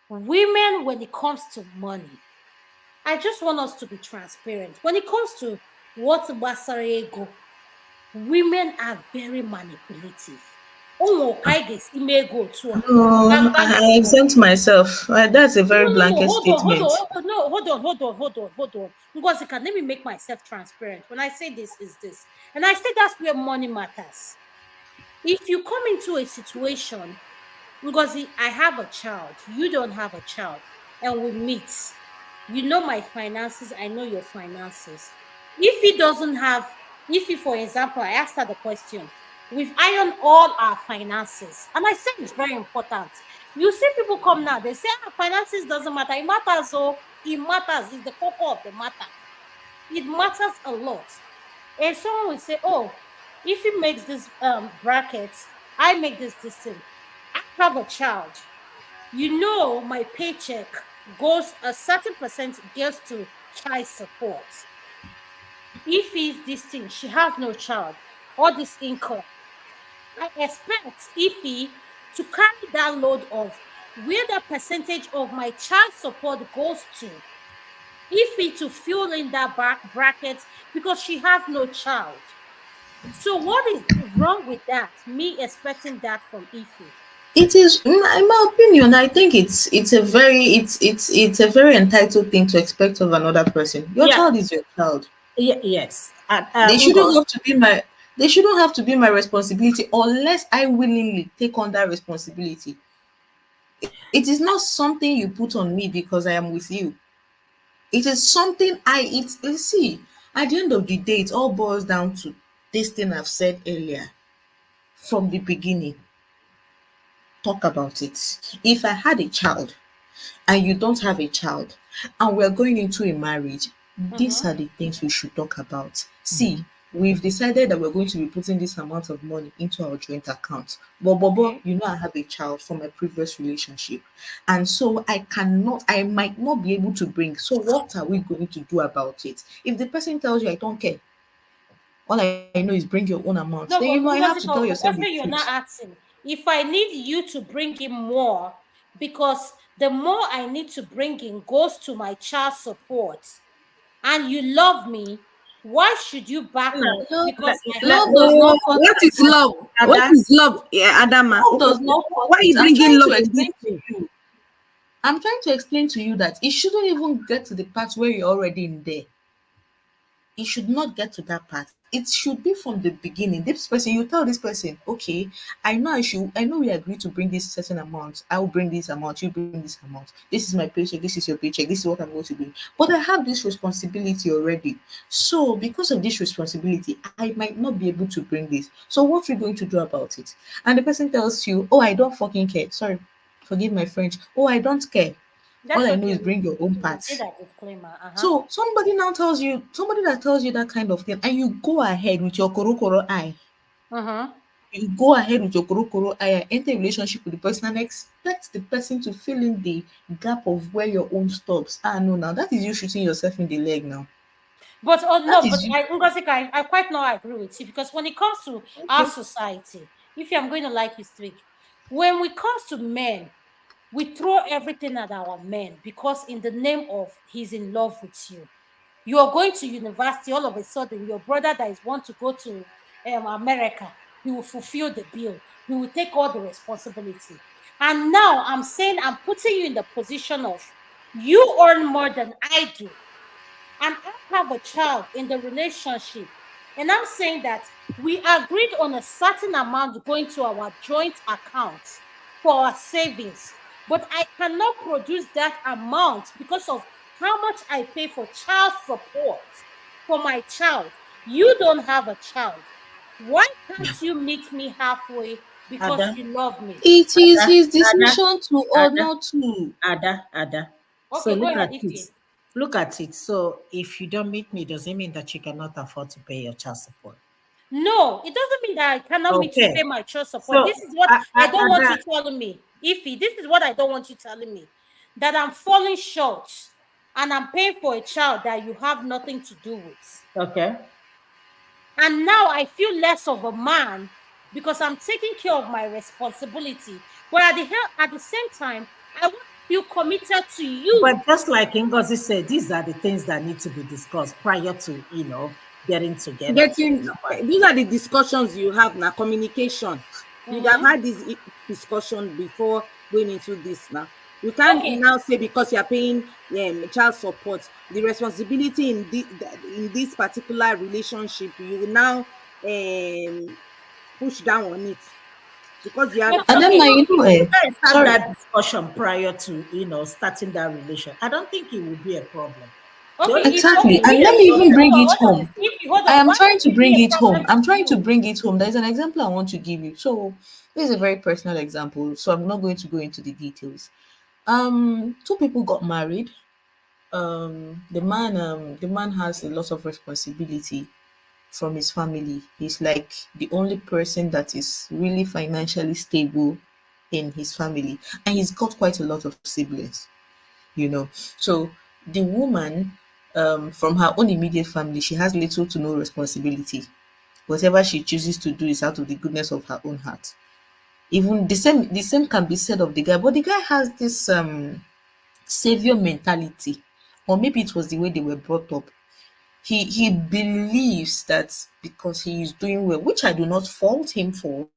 Women, when it comes to money, I just want us to be transparent. When it comes to what Basare ego, women are very manipulative. Oh, Kaiges, Imego too. No, Bang bang I before. exempt myself. That's a No, very no, no. blanket Hold on, hold statement. on. No, hold on. Ngozi, let me make myself transparent. When I say this is this, and I say that's where money matters. If you come into a situation, because I have a child, you don't have a child, and we meet. You know my finances, I know your finances. If he doesn't have, if he, for example, I asked her the question, we've ironed all our finances, and I said it's very important. You see people come now, they say finances doesn't matter. It matters, oh, it matters. It's the core of the matter. It matters a lot. And someone will say, oh, if he makes this brackets, I make this thing. I have a child. You know, my paycheck goes a certain percent goes to child support. If is this thing, she has no child, all this income. I expect Ify to carry that load of where the percentage of my child support goes to. Ify to fill in that bracket because she has no child. So what is wrong with that? Me expecting that from Ify. It is, in my opinion, I think it's a very entitled thing to expect of another person. Your Yeah, child is your child. yes. They shouldn't Ngo, have to be my they shouldn't have to be my responsibility unless I willingly take on that responsibility. It is not something you put on me because I am with you. It is something see, at the end of the day, it all boils down to this thing I've said earlier from the beginning. Talk about it. If I had a child and you don't have a child and we're going into a marriage, these mhm, are the things we should talk about. mhm. See, we've decided that we're going to be putting this amount of money into our joint account. But Bobo, Okay. you know I have a child from a previous relationship. And so I might not be able to bring. So what are we going to do about it? If the person tells you I don't care, all I know is bring your own amount, then you No, might but have to tell Ngoziko, yourself the the question you're truth. not asking, if I need you to bring in more, because the more I need to bring in goes to my child support, and you love me, why should you back No, up? Love, Because I have love does more. not What is constitute love? What Ada, is love, yeah, Adama? love does not Why are consist. you I'm bringing trying love to in this? explain to you. I'm trying to explain to you that it shouldn't even get to the part where you're already in there. It should not get to that part. It should be from the beginning. This person, you tell this person, okay, I know we agreed to bring this certain amount. I will bring this amount, you bring this amount. This is my paycheck, this is your paycheck, this is what I'm going to bring. But I have this responsibility already. So because of this responsibility, I might not be able to bring this. So what are we going to do about it? And the person tells you, oh, I don't fucking care. Sorry, forgive my French. Oh, I don't care. All That's I know okay. is bring your own We did parts. that disclaimer. Uh-huh. So somebody that tells you that kind of thing, and you go ahead with your korokoro eye, Uh-huh. you go ahead with your korokoro eye and enter a relationship with the person and expect the person to fill in the gap of where your own stops. Ah, no, now that is you shooting yourself in the leg now. But oh That no, but is you. Ngozika, I quite know I agree with you, because when it comes to our Okay. society, if I'm going to like you speak, when it comes to men, we throw everything at our men because in the name of he's in love with you. You are going to university, all of a sudden, your brother that is want to go to America, he will fulfill the bill. He will take all the responsibility. And now I'm saying I'm putting you in the position of you earn more than I do, and I have a child in the relationship, and I'm saying that we agreed on a certain amount going to our joint accounts for our savings, but I cannot produce that amount because of how much I pay for child support for my child. You don't have a child. Why can't you meet me halfway because Ada, you love me? It is Ada, his Ada, decision to or Ada, not to. Ada. So Okay, go look ahead, at it. Ify. Look at it. So if you don't meet me, does it mean that you cannot afford to pay your child support? No, it doesn't mean that I cannot meet to Okay. pay my child support. So This is what I don't want you Ada, telling me. Ify, this is what I don't want you telling me. That I'm falling short and I'm paying for a child that you have nothing to do with. okay. And now I feel less of a man because I'm taking care of my responsibility. But at the same time, I want to feel committed to But you. just like Ngozi said, these are the things that need to be discussed prior to, getting together. Getting these are the discussions you have now. Communication. You'd have Mm-hmm. had this discussion before going into this now. You can't Okay, now say because you are paying child support, the responsibility in this particular relationship, you will now push down on it because you have but And child then okay, my, support. If you guys had sorry. that discussion prior to, starting that relation, I don't think it would be a problem. The okay, only if time Exactly. okay, it will And be let a me if even hold bring problem on, it hold on, home. hold I on. am Why trying would to it be bring a it home. problem I'm to trying to you? bring it home. There's an example I want to give you. So this is a very personal example. So I'm not going to go into the details. Two people got married. The man has a lot of responsibility from his family. He's like the only person that is really financially stable in his family, and he's got quite a lot of siblings. So the woman, from her own immediate family, she has little to no responsibility. Whatever she chooses to do is out of the goodness of her own heart. Even the same can be said of the guy, but the guy has this savior mentality, or maybe it was the way they were brought up. He believes that because he is doing well, which I do not fault him for,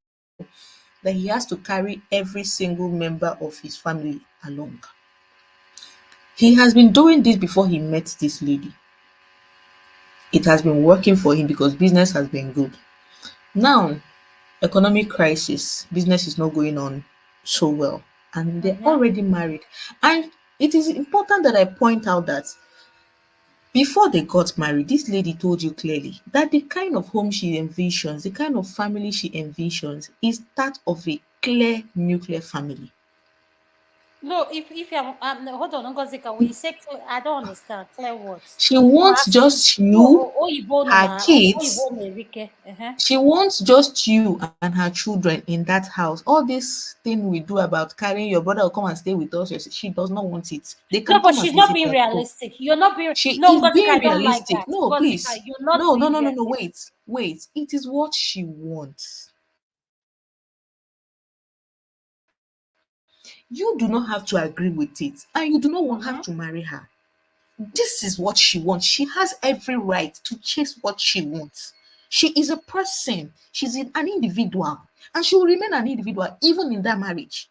that he has to carry every single member of his family along. He has been doing this before he met this lady. It has been working for him because business has been good. Now, economic crisis, business is not going on so well, and they're Mm-hmm. already married. And it is important that I point out that before they got married, this lady told you clearly that the kind of home she envisions, the kind of family she envisions, is that of a clear nuclear family. No, if you're no, hold on, Ngozika, when you say clear, I don't understand. Clear what? She No, wants asking. just No, you, Oyibo no her na, kids. Oyibo Merike. Uh-huh. She wants just you and her children in that house. All this thing we do about carrying your brother will come and stay with us, she does not want it. They No, can but come and she's not visit being her. No. realistic. You're not being. She No, is Ngozika, being I don't like realistic. that. No, Ngozika, please. you're not No, no, being no, no, no. realistic. Wait, wait. It is what she wants. You do not have to agree with it, and you do not want have to marry Mm-hmm. her. This is what she wants. She has every right to chase what she wants. She is a person. An individual, and she will remain an individual even in that marriage.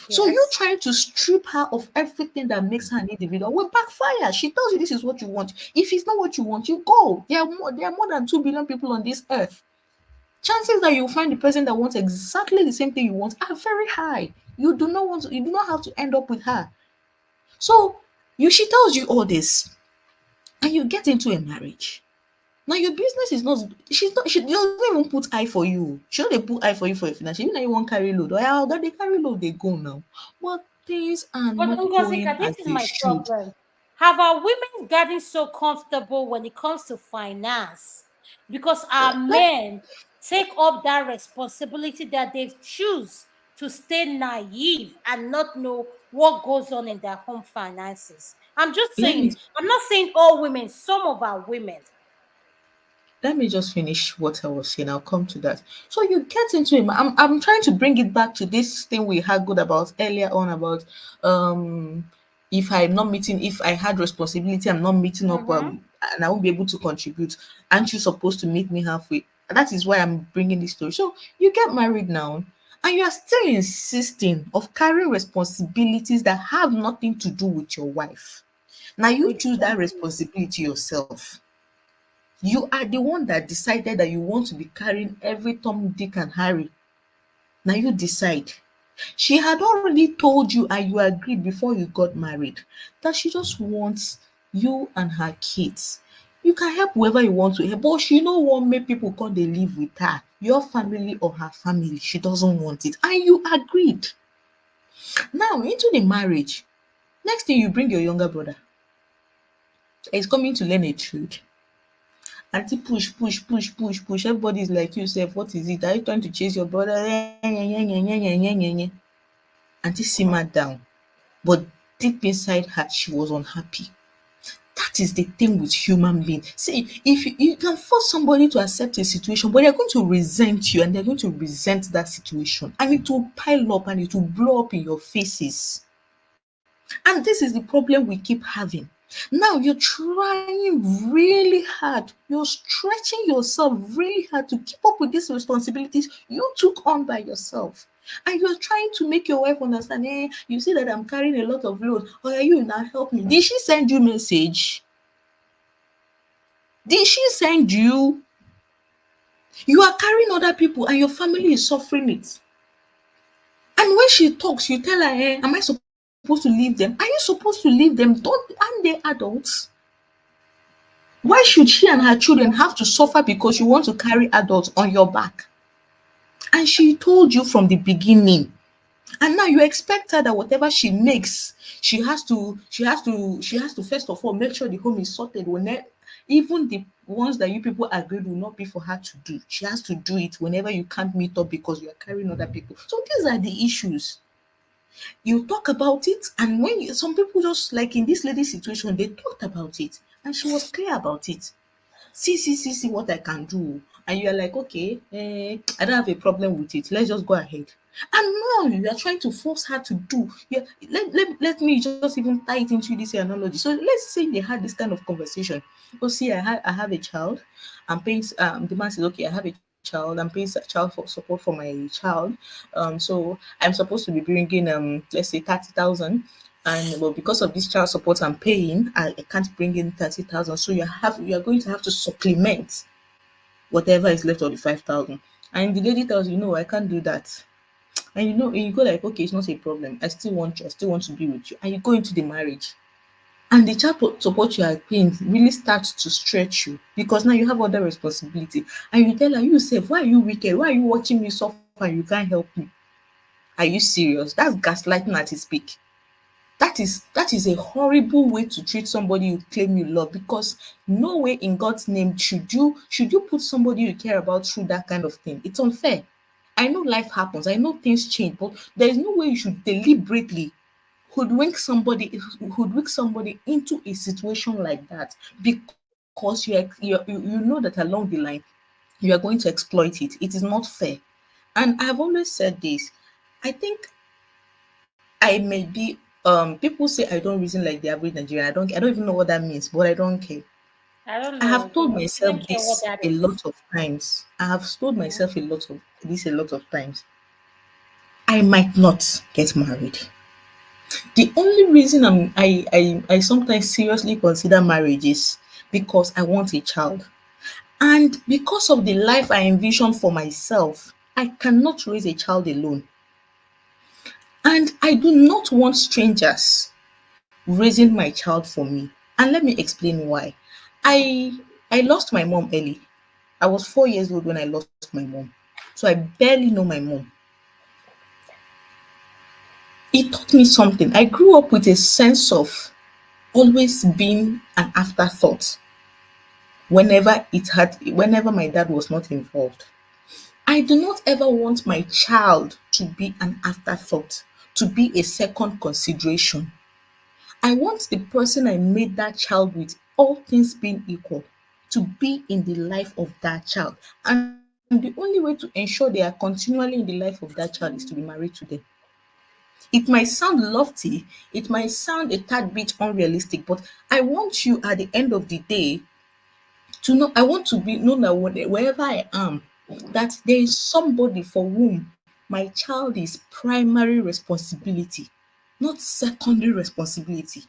So you Yes. trying to strip her of everything that makes her an individual will backfire. She tells you this is what you want. If it's not what you want, you go. There are more than 2 billion people on this earth. Chances that you'll find the person that wants exactly the same thing you want are very high. You do not have to end up with her. So she tells you all this, and you get into a marriage. Now your business is not she doesn't even put eye for you. She only put eye for you for your finance. Even though you want carry load. Oh yeah, that they carry load, they go now. But things are But not going Ngozika, this as is they my should. problem. Have our women gotten so comfortable when it comes to finance because our Like, men take up that responsibility that they choose to stay naive and not know what goes on in their home finances? I'm just let me saying, I'm not saying all women, some of our women. just finish what I was saying. I'll come to that. So you get into it. I'm trying to bring it back to this thing we had good about earlier on about um if I had responsibility, I'm not meeting up Mm-hmm. and I won't be able to contribute. Aren't you supposed to meet me halfway? That is why I'm bringing this story. So you get married now and you are still insisting of carrying responsibilities that have nothing to do with your wife. Now you With choose that responsibility yourself. You are the one that decided that you want to be carrying every Tom, Dick, and Harry. Now you decide. She had already told you and you agreed before you got married that she just wants you and her kids. You can help whoever you want to help, but she no want make people come dey live with her, your family or her family. She doesn't want it, and you agreed. Now into the marriage, next thing you bring your younger brother. He's coming to learn a trade. Aunty push, push, push, push, push. Everybody is like you sef. What is it? Are you trying to chase your brother? Aunty simmered down. But deep inside her, she was unhappy. That is the thing with human beings. See, if you can force somebody to accept a situation, but they're going to resent you and they're going to resent that situation, and it will pile up and it will blow up in your faces. And this is the problem we keep having. Now you're trying really hard. You're stretching yourself really hard to keep up with these responsibilities you took on by yourself. And you're trying to make your wife understand, you see that I'm carrying a lot of load. Oh, yeah, you now help me. Did she send you message? Did she send you? You are carrying other people and your family is suffering it. And when she talks, you tell her, am I supposed to leave them? Are you supposed to leave them? Don't aren't they adults? Why That should is she the and her point. children have to suffer because you want to carry adults on your back? And she told you from the beginning. And now you expect her that whatever she makes, she has to first of all make sure the home is sorted. Even the ones that you people agreed will not be for her to do. She has to do it whenever you can't meet up because you are carrying other people. So these are the issues. You talk about it, and some people just like in this lady's situation, they talked about it and she was clear about it. See what I can do. And you're like, okay, I don't have a problem with it. Let's just go ahead. And now you are trying to force her to do. Yeah, let me just even tie it into this analogy. So let's say they had this kind of conversation. Oh, see, I have a child. I'm paying. The man says, okay, I have a child. child. I'm paying child for support for my child. So I'm supposed to be bringing let's say 30,000, and well, because of this child support I'm paying, I can't bring in 30,000. So you are going to have to supplement whatever is left of the 5,000. And the lady tells you, no, I can't do that. And you go like, okay, it's not a problem. I still want you. I still want to be with you. And you go into the marriage. And the child support you are paying really starts to stretch you because now you have other responsibility. And you tell her, you say, why are you wicked? Why are you watching me suffer and you can't help me? Are you serious? That's gaslighting at its peak. That is a horrible way to treat somebody you claim you love, because no way in God's name should you put somebody you care about through that kind of thing. It's unfair. I know life happens, I know things change, but there is no way you should deliberately hoodwink somebody into a situation like that because you know that along the line you are going to exploit it. It is not fair. And I've always said this. I think I may be people say I don't reason like the average Nigerian. I don't even know what that means, but I don't care. I don't I have know. told I don't myself care what this that a is. lot of times. I have told Mhm. myself a lot of times. I might not get married. The only reason I sometimes seriously consider marriage is because I want a child. And because of the life I envision for myself, I cannot raise a child alone. And I do not want strangers raising my child for me. And let me explain why. I lost my mom early. I was 4 years old when I lost my mom. So I barely know my mom. It taught me something. I grew up with a sense of always being an afterthought whenever my dad was not involved. I do not ever want my child to be an afterthought, to be a second consideration. I want the person I made that child with, all things being equal, to be in the life of that child. And the only way to ensure they are continually in the life of that child is to be married to them. It might sound lofty, it might sound a tad bit unrealistic, but I want you at the end of the day to know, I want to be known that wherever I am, that there is somebody for whom my child is primary responsibility, not secondary responsibility.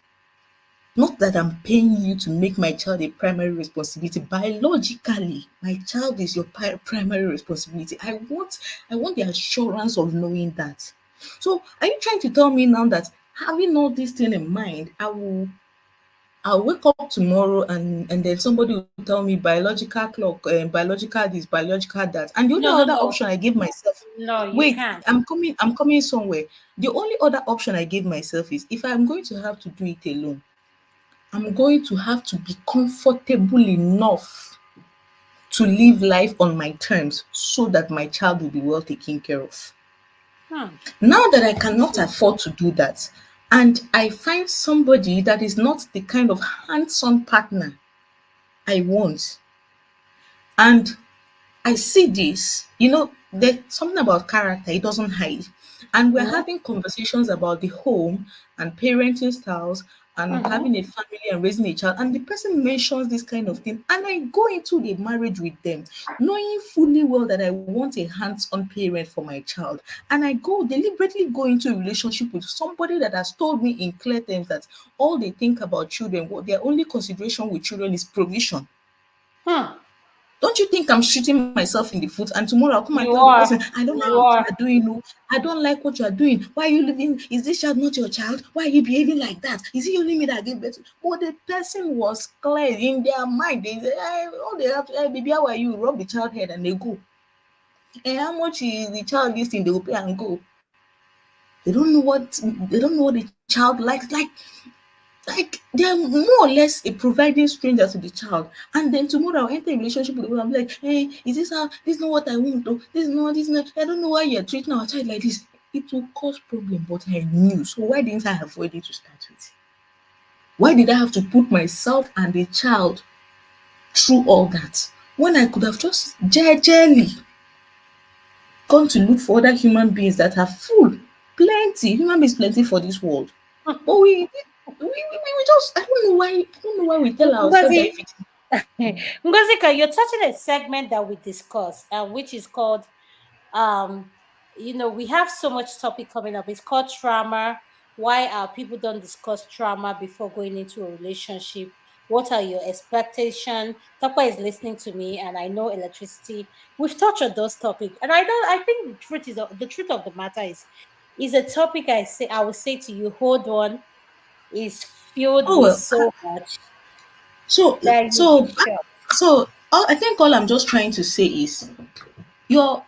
Not that I'm paying you to make my child a primary responsibility. Biologically, my child is your primary responsibility. I want the assurance of knowing that. So, are you trying to tell me now that having all this thing in mind, I'll wake up tomorrow and then somebody will tell me biological clock, biological this, biological that, and the only No, no, other no. option I give myself. No, you Wait, can't. I'm coming somewhere. The only other option I give myself is if I'm going to have to do it alone, I'm going to have to be comfortable enough to live life on my terms so that my child will be well taken care of. Hmm. Now that I cannot afford to do that, and I find somebody that is not the kind of hands-on partner I want, and I see this, there's something about character, it doesn't hide. And we're Mhm. having conversations about the home and parenting styles and Mhm. having a family and raising a child. And the person mentions this kind of thing. And I go into the marriage with them, knowing fully well that I want a hands-on parent for my child. And I deliberately go into a relationship with somebody that has told me in clear terms that all they think about children, what their only consideration with children is provision. Hmm. Don't you think I'm shooting myself in the foot? And tomorrow I'll come and tell You the person, are. I don't like You what you are. are doing. No, I don't like what you are doing. Why are you living? Is this child not your child? Why are you behaving like that? Is it only me that gave birth? But the person was clear in their mind. They say, all they have to, baby, how are you? Rub the child head and they go. And how much is the child this thing? They will pay and go. They don't know what the child likes. Like they are more or less a providing stranger to the child. And then tomorrow I'll enter a relationship with the person. I'm like, hey, is this how this is not what I want to this is not I don't know why you're treating our child like this. It will cause problem, but I knew. So why didn't I avoid it to start with? Why did I have to put myself and the child through all that? When I could have just jejely gone to look for other human beings that are full. Plenty. Human beings plenty for this world. But we just I don't know why we tell But ourselves that see, if it. Ngozika, you're touching a segment that we discussed, which is called, um, we have so much topic coming up. It's called trauma. Why our people don't discuss trauma before going into a relationship? What are your expectations? Tapa is listening to me, and I know electricity. We've touched on those topics, and I don't. I think the truth of the matter is a topic I will say to you. Hold on, is filled Oh with well. so much So that you'll be so shocked. I think all I'm just trying to say is your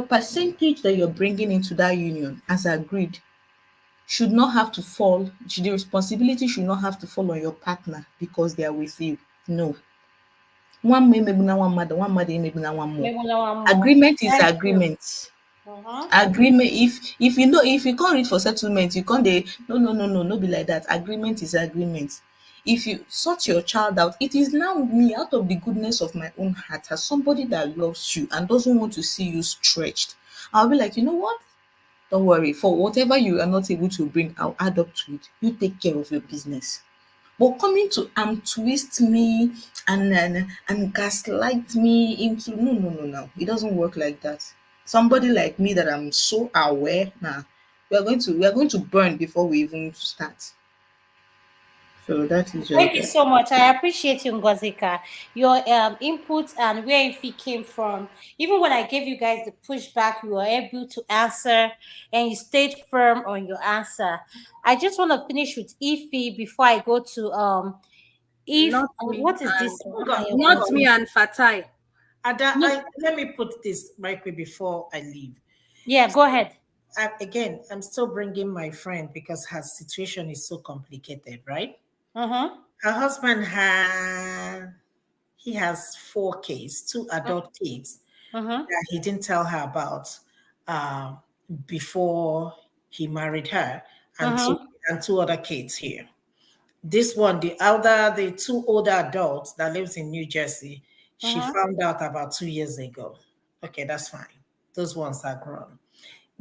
percentage that you're bringing into that union as agreed should not have to fall. The responsibility should not have to fall on your partner because they are with you. No. One may maybe na one mother maybe na one more. Maybe now one more. Agreement is Thank you. agreement. Uh-huh. Agreement, if you know, if you can't read for settlement, you can't dey no be like that. Agreement is agreement. If you sort your child out, it is now me, out of the goodness of my own heart, as somebody that loves you and doesn't want to see you stretched, I'll be like, you know what, don't worry, for whatever you are not able to bring, I'll add up to it. You take care of your business. But coming to twist me and gaslight me into, no. It doesn't work like that. Somebody like me that I'm so aware now, we are going to burn before we even start. So that is just Thank you that. so much. I appreciate you, Ngozika. Your input and where it came from. Even when I gave you guys the pushback, you were able to answer and you stayed firm on your answer. I just want to finish with Ify before I go to if Not me what is and this Hold on, hold not on. me and Fatai. Ada, No, let me put this right quick before I leave. yeah, go ahead. Again, I'm still bringing my friend because her situation is so complicated, right? Uh-huh. Her husband he has 4 kids, 2 adult kids Uh-huh. that he didn't tell her about uh, before he married her, and two Uh-huh. and 2 other kids here. This one, the 2 older adults that lives in New Jersey, she Uh-huh. found out about 2 years ago. Okay, that's fine. Those ones are grown.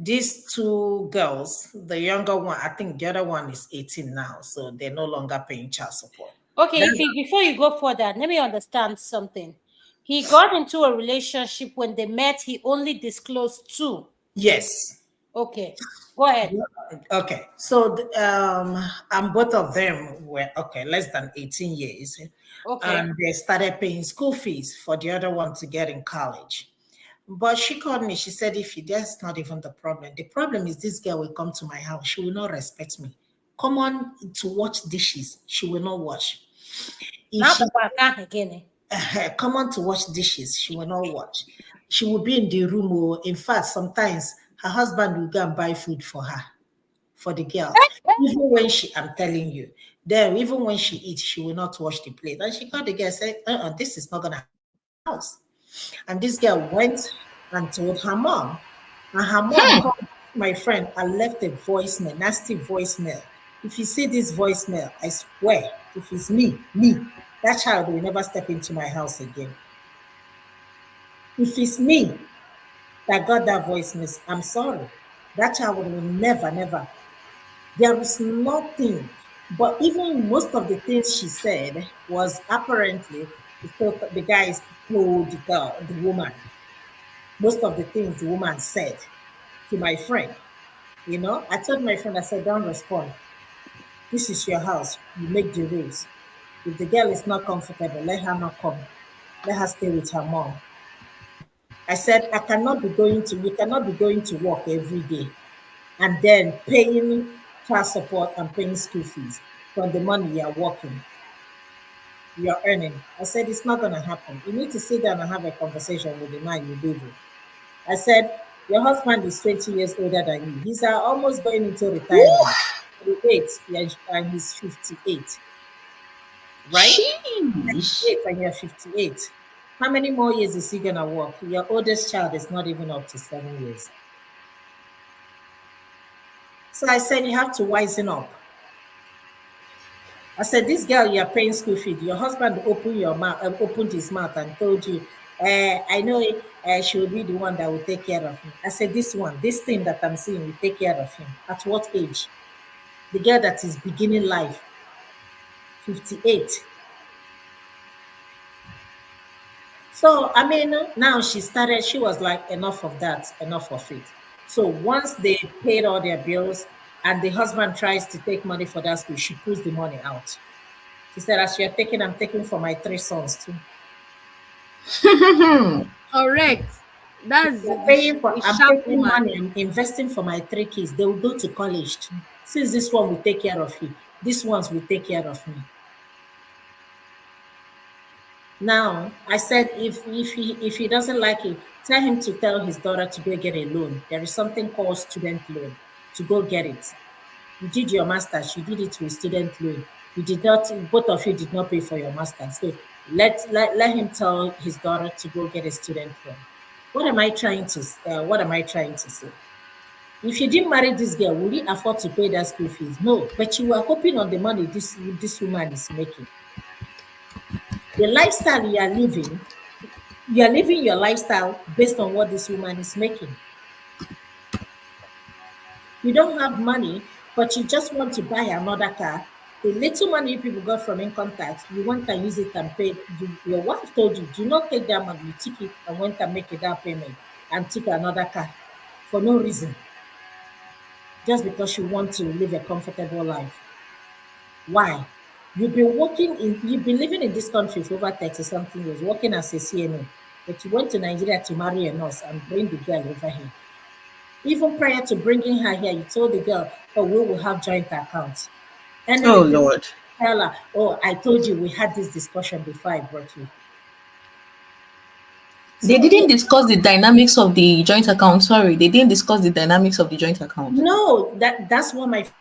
These 2 girls, the younger one, I think the other one is 18 now, so they're no longer paying child support. Okay, That's Ify, before you go further, let me understand something. He got into a relationship when they met, he only disclosed two. yes. Okay, go ahead. Okay, so and both of them were okay, less than 18 years, and Okay. they started paying school fees for the other one to get in college. But she called me. She said, "If that's not even the problem. The problem is this girl will come to my house. She will not respect me. Come on to wash dishes. She will not wash. If Now she the back again. come on to wash dishes, she will not wash. She will be in the room. Or in fact, sometimes her husband will go and buy food for her, for the girl. Even when I'm telling you, then even when she eats, she will not wash the plate. And she called the girl and said, this is not going to happen in the house. And this girl went and told her mom. And her mom called my friend and left a voicemail, nasty voicemail. If you see this voicemail, I swear, if it's me, that child will never step into my house again. If it's me that got that voicemail, I'm sorry. That child will never. There is nothing. But even most of the things she said was apparently the guys told the woman. Most of the things the woman said to my friend. I told my friend, I said, don't respond. This is your house. You make the rules. If the girl is not comfortable, let her not come. Let her stay with her mom. I said, you cannot be going to work every day and then paying child support and paying school fees from the money you are working, you're earning. I said, it's not going to happen. You need to sit down and have a conversation with the man you live with. I said, your husband is 20 years older than you. He's almost going into retirement. 48, yeah, and he's 58, right? Sheesh. 58 and you're 58. How many more years is he going to work? Your oldest child is not even up to 7 years. So I said, you have to wisen up. I said, this girl, you're paying school fees. Your husband opened his mouth and told you, I know she will be the one that will take care of him. I said, this thing that I'm seeing will take care of him. At what age? The girl that is beginning life, 58. So, I mean, now she was like, enough of that, enough of it. So, once they paid all their bills and the husband tries to take money for that school, she pulls the money out. She said, as you're taking, I'm taking for my three sons too. Correct. That's You're paying the for, I'm sharp taking woman. money, I'm investing for my three kids. They will go to college too. Since this one will take care of you, these ones will take care of me. Now, I said if he doesn't like it, tell him to tell his daughter to go get a loan. There is something called student loan, to go get it. You did your master's, you did it with student loan. You did not, both of you did not pay for your master's. So let him tell his daughter to go get a student loan. What am I trying to say? If you didn't marry this girl, would you afford to pay that school fees? No, but you were hoping on the money this woman is making. The lifestyle you are living your lifestyle based on what this woman is making. You don't have money, but you just want to buy another car. The little money people got from income tax, you want to use it and pay. Your wife told you, do not take that money. You took it and went and make a down payment and took another car for no reason, just because you want to live a comfortable life. Why? You've been living in this country for over 30 something years, working as a CNA, but you went to Nigeria to marry a nurse and bring the girl over here. Even prior to bringing her here, you told the girl, oh, we will have joint accounts. And then Oh the Lord. tell her, oh, I told you we had this discussion before I brought you. They So didn't discuss the dynamics of the joint account. Sorry, they didn't discuss the dynamics of the joint account. no, that's what my friend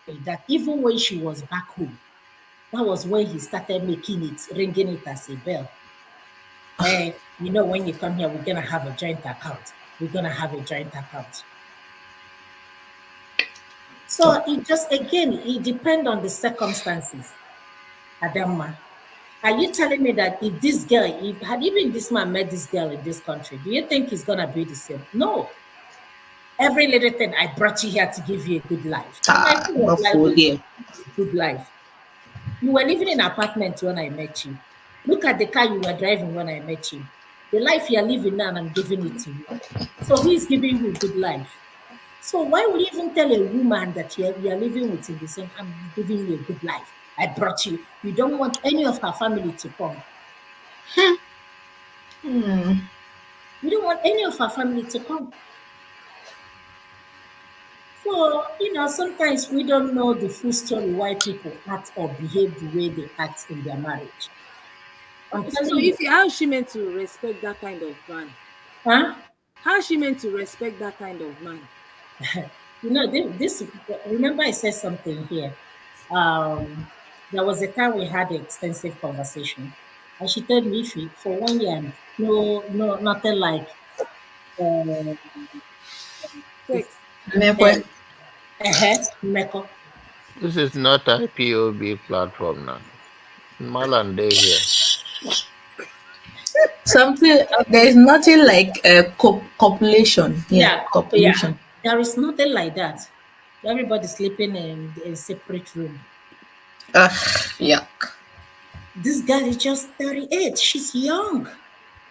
told me, that even when she was back home, that was when he started making it, ringing it as a bell. Hey, when you come here, we're gonna have a joint account. We're gonna have a joint account. Oh, So it depends on the circumstances, Adama. Are you telling me that if this girl, if had even this man met this girl in this country, do you think he's gonna be the same? No. Every little thing, I brought you here to give you a good life. And my friend was not like, for what there. is good life? You were living in an apartment when I met you. Look at the car you were driving when I met you. The life you're living now, and I'm giving it to you. So who is giving you a good life? So why would you even tell a woman that you're living with in the same, I'm giving you a good life? I brought you. You don't want any of her family to come. You don't want any of her family to come. So, sometimes we don't know the full story why people act or behave the way they act in their marriage. I'm So telling you, if how is she meant to respect that kind of man? huh? How is she meant to respect that kind of man? Remember I said something here. Um, there was a time we had an extensive conversation, and she told me, if for 1 year, no, no, nothing like uh, this, Sex. uh, Meko. This is not a POB platform now. Malan Day here. Something there is nothing like copulation. Yeah, Yeah, yeah. copulation. There is nothing like that. Everybody sleeping in a separate room. Ugh, yuck. This girl is just 38. She's young.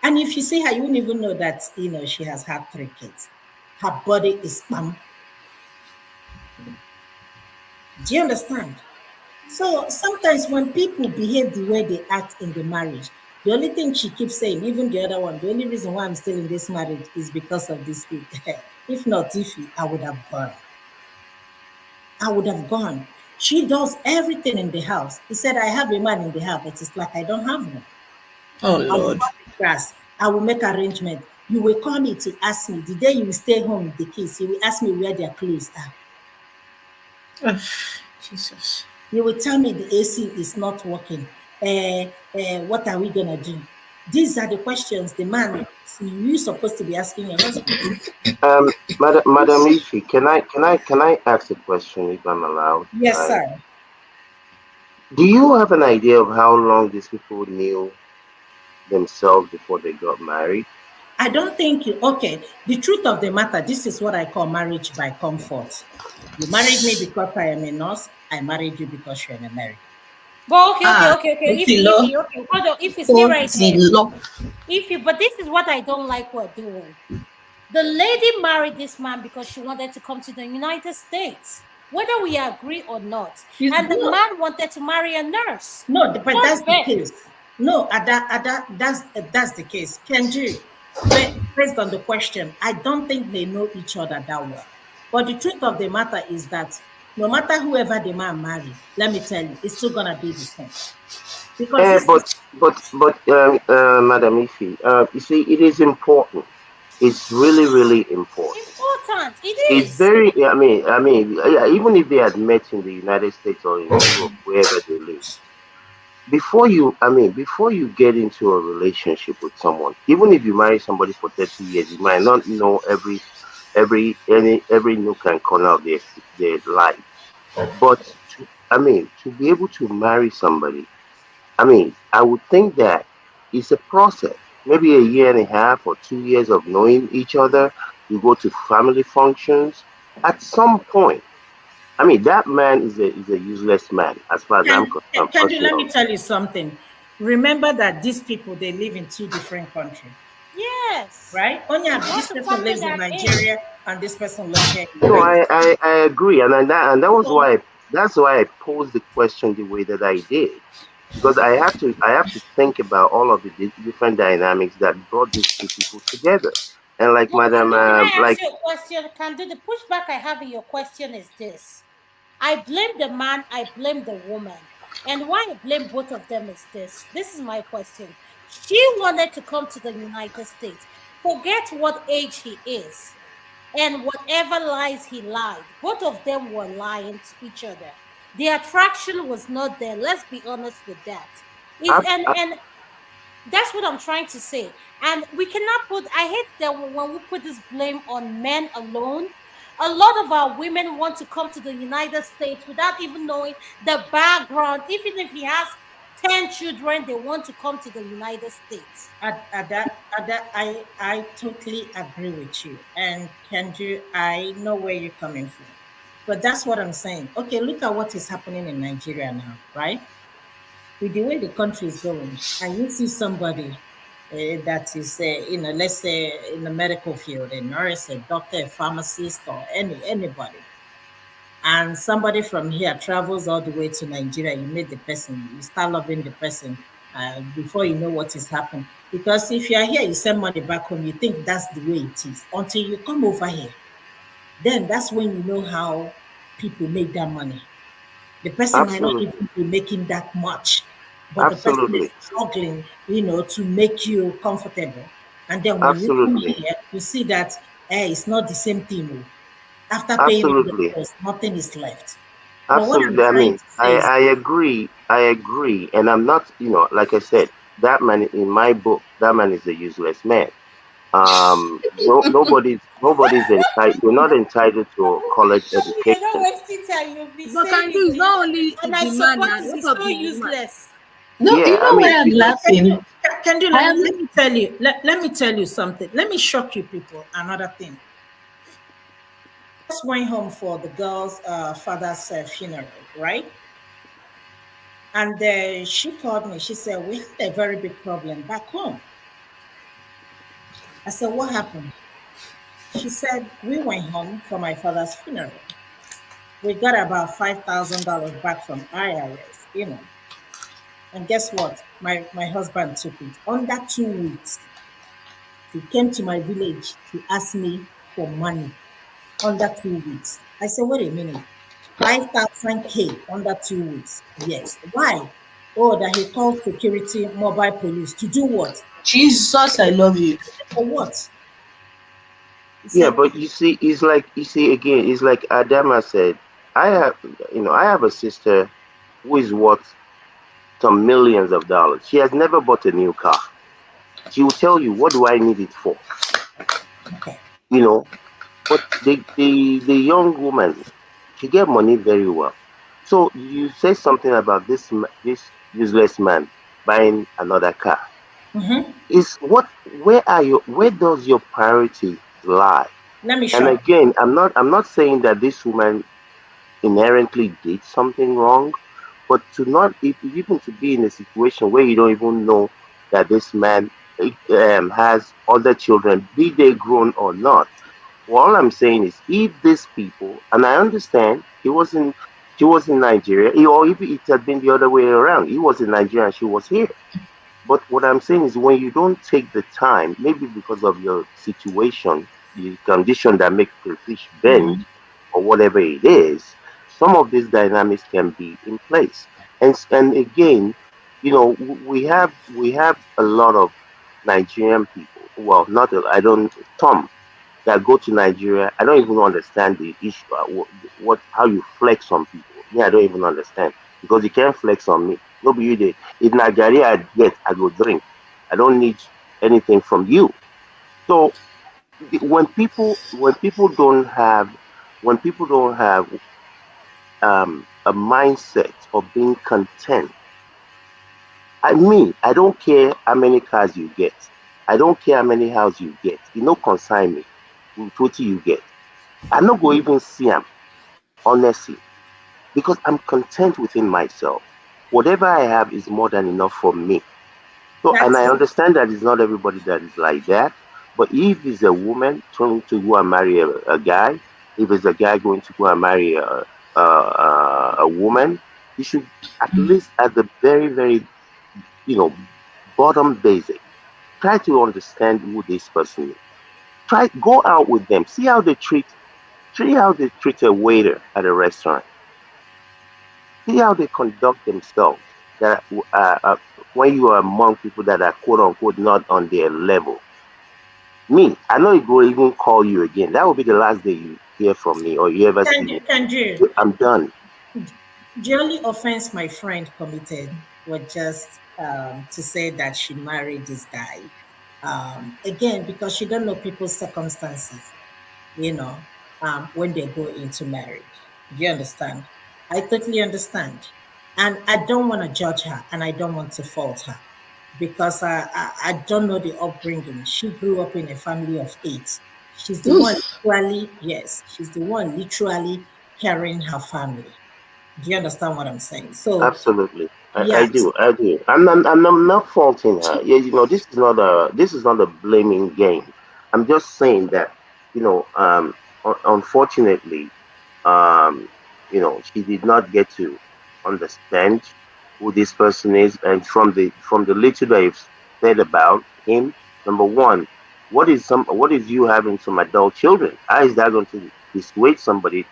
And if you see her, you won't even know that, she has had three kids. Her body is Do you understand? So sometimes when people behave the way they act in the marriage, the only thing she keeps saying, even the other one, the only reason why I'm still in this marriage is because of this kid. If not, I would have gone. I would have gone. She does everything in the house. He said, I have a man in the house, but it's like I don't have one. Oh I will Lord. cut the grass. I will make arrangement. You will call me to ask me the day you will stay home with the kids. You will ask me where their clothes are. Ugh, Jesus. You will tell me the AC is not working. What are we gonna do? These are the questions the man you're supposed to be asking your husband. Madam Ifi, can I ask a question if I'm allowed? Yes, sir. Do you have an idea of how long these people knew themselves before they got married? I don't think okay. The truth of the matter, this is what I call marriage by comfort. You married me because I am a nurse. I married you because you're an American. But okay, okay, Ah, okay, okay. put the law. Okay, hold on. If you stay Put right the there, law. but this is what I don't like we're doing. The lady married this man because she wanted to come to the United States, whether we agree or not. It's And the no, man wanted to marry a nurse. no, but That's that's the fair. case. No, that's the case. Kenji, based on the question, I don't think they know each other that well. But the truth of the matter is that no matter whoever the man marry, let me tell you, it's still gonna be the same. Because Eh, this is Madam Ifi, you see, it is important. It's really, really important. Important. It It's is. very. Yeah, even if they had met in the United States or in Europe, wherever they live, before you get into a relationship with someone, even if you marry somebody for 30 years, you might not know every nook and corner of their life. But to be able to marry somebody, I would think that it's a process. Maybe a year and a half or 2 years of knowing each other. You go to family functions. At some point, that man is a useless man as far as I'm concerned Kenji, let me personally. tell you something. Remember that these people they live in two different countries, Yes. right? Onya, Want this to person factor lives in that in. Nigeria and this person lives here in No, US. I agree, and that was So why I posed the question the way that I did, because I have to think about all of the different dynamics that brought these two people together, and like No, Madam, Kandu, can I ask like you a question? Kandu, the pushback I have in your question is this. I blame the man, I blame the woman. And why I blame both of them is this. This is my question. She wanted to come to the United States. Forget what age he is and whatever lies he lied. Both of them were lying to each other. The attraction was not there. Let's be honest with that. Is ab- and that's what I'm trying to say. And we cannot put, I hate that when we put this blame on men alone. A lot of our women want to come to the United States without even knowing the background. Even if he has 10 children, they want to come to the United States. I totally agree with you. And Kenji, I know where you're coming from. But that's what I'm saying. Okay, look at what is happening in Nigeria now, right? With the way the country is going, and you see somebody that is, let's say in the medical field, a nurse, a doctor, a pharmacist, or anybody, and somebody from here travels all the way to Nigeria, you meet the person, you start loving the person before you know what is happening. Because if you are here, you send money back home, you think that's the way it is until you come over here. Then that's when you know how people make that money. The person might not absolutely, even be making that much, but the person is absolutely, struggling, to make you comfortable. And then when you come absolutely, here, you see that it's not the same thing. Oh. After paying all the absolutely, bills, nothing is left. But what I'm absolutely. trying to say is, I agree, and I'm not, like I said, that man in my book, that man is a useless man. No, nobody's entitled. You're not entitled to college You're not education. wasting time. You'll be But saying can do it. is not only And I the man support now. it. What It's of so the woman? useless. No, you Yeah, know why I'm laughing? can you I let me am. let me tell you let me tell you something. Let me shock you people. Another thing. Just went home for the girl's father's funeral, right? And she called me. She said we had a very big problem back home. I said, what happened? She said we went home for my father's funeral. We got about $5,000 back from IRS, And guess what? My husband took it. Under 2 weeks, he came to my village to ask me for money. Under 2 weeks. I said, wait a minute. 5,000 K under 2 weeks. Yes. Why? Oh, that he called security mobile police to do what? Jesus, I love you. For what? He yeah, said, but you see, it's like you see again. It's like Adama said. I have, I have a sister who is worth some millions of dollars. She has never bought a new car. She will tell you, "What do I need it for?" okay. You know, but the young woman, she get money very well. So you say something about this useless man buying another car. Mm-hmm. Is what where does your priority lie? Let me And shock you. again, I'm not saying that this woman inherently did something wrong, But to not even to be in a situation where you don't even know that this man has other children, be they grown or not. Well, all I'm saying is, if these people, and I understand she was in Nigeria, or if it had been the other way around, he was in Nigeria and she was here. But what I'm saying is, when you don't take the time, maybe because of your situation, the condition that makes the fish bend, or whatever it is, some of these dynamics can be in place. And again, we have a lot of Nigerian people. Well, not I don't some that go to Nigeria. I don't even understand the issue. What how you flex on people? Me, I don't even understand because you can't flex on me. Nobody you dey. If Nigeria I get, I go drink. I don't need anything from you. So when people don't have a mindset of being content. I mean, I don't care how many cars you get. I don't care how many houses you get. You no consign me with what you get. I no go even see them, honestly, because I'm content within myself. Whatever I have is more than enough for me. So, and I That's understand that it's not everybody that is like that. But if it's a woman trying to go and marry a guy, if it's a guy going to go and marry a woman, you should at least at the very, very, you know, bottom basic, try to understand who this person is. Try go out with them, see how they treat a waiter at a restaurant. See how they conduct themselves. That when you are among people that are quote unquote not on their level. Me, I know it will even call you again. That will be the last day you hear from me or you ever see me. can do. I'm done. The only offense my friend committed was just to say that she married this guy. Again, because she don't know people's circumstances, you know, when they go into marriage. Do you understand? I totally understand. And I don't want to judge her and I don't want to fault her because I don't know the upbringing. She grew up in a family of eight. She's the one literally, yes, she's the one literally carrying her family. Do you understand what I'm saying? So, Absolutely. I yes, do. I do. I'm not faulting her. she, Yeah, this is not a blaming game. I'm just saying that, unfortunately, um, she did not get to understand who this person is, and from the little that you've said about him, number one, what is you having some adult children? How is that going to dissuade somebody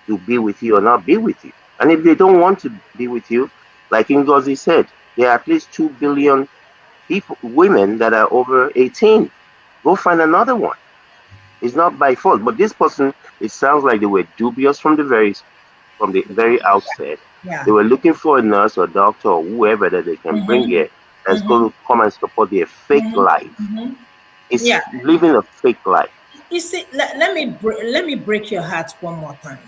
to be with you or not be with you? And if they don't want to be with you, like Ngozi said, there are at least 2 billion people, women that are over 18. Go find another one. It's not by fault, but this person, it sounds like they were dubious from the very outset. They yeah. were looking for a nurse or doctor or whoever that they can bring Mm-hmm, here that's going mm-hmm, to come and support their fake mm-hmm, life. mm-hmm. It's Yeah. living a fake life. You see, let me break your heart one more time.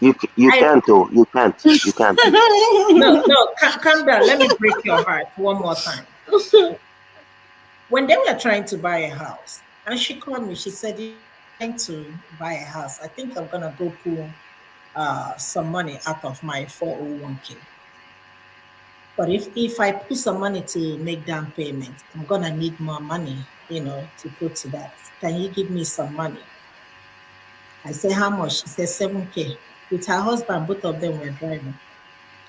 You I can't, oh, you can't. no, calm down. Let me break your heart one more time. When they were trying to buy a house, and she called me, she said, "If you're trying to buy a house, I think I'm gonna go pull some money out of my 401k. But if I put some money to make down payment, I'm gonna need more money, to put to that. Can you give me some money?" I said, "How much?" She said 7K. With her husband, both of them were driving.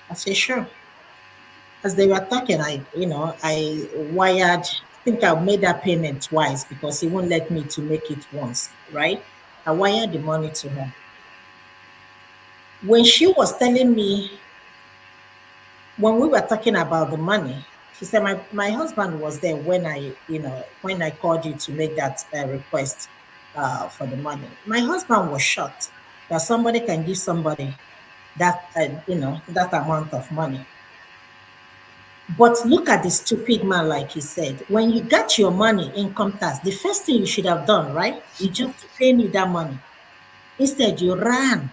I said, "Sure." As they were talking, I wired, I think I made that payment twice because he won't let me to make it once, right? I wired the money to her. When she was telling me, when we were talking about the money, she said, my husband was there when when I called you to make that request for the money. My husband was shocked that somebody can give somebody that amount of money. But look at the stupid man, like he said. When you got your money, income tax, the first thing you should have done, right, is just to pay me that money. Instead, you ran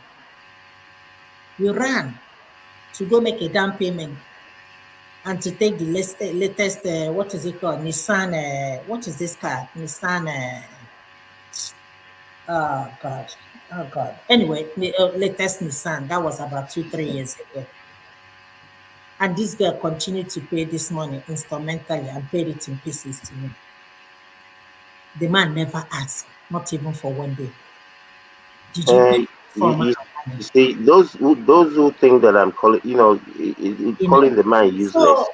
to go make a down payment and to take the latest, what is it called? Nissan, what is this car? Nissan, oh God, oh God. Anyway, the latest Nissan, that was about 2, 3 years ago. And this girl continued to pay this money instrumentally and paid it in pieces to me. The man never asked, not even for one day. Did you pay And for you, amount you, of money? you see, those who think that I'm calling, You know. calling the man useless. So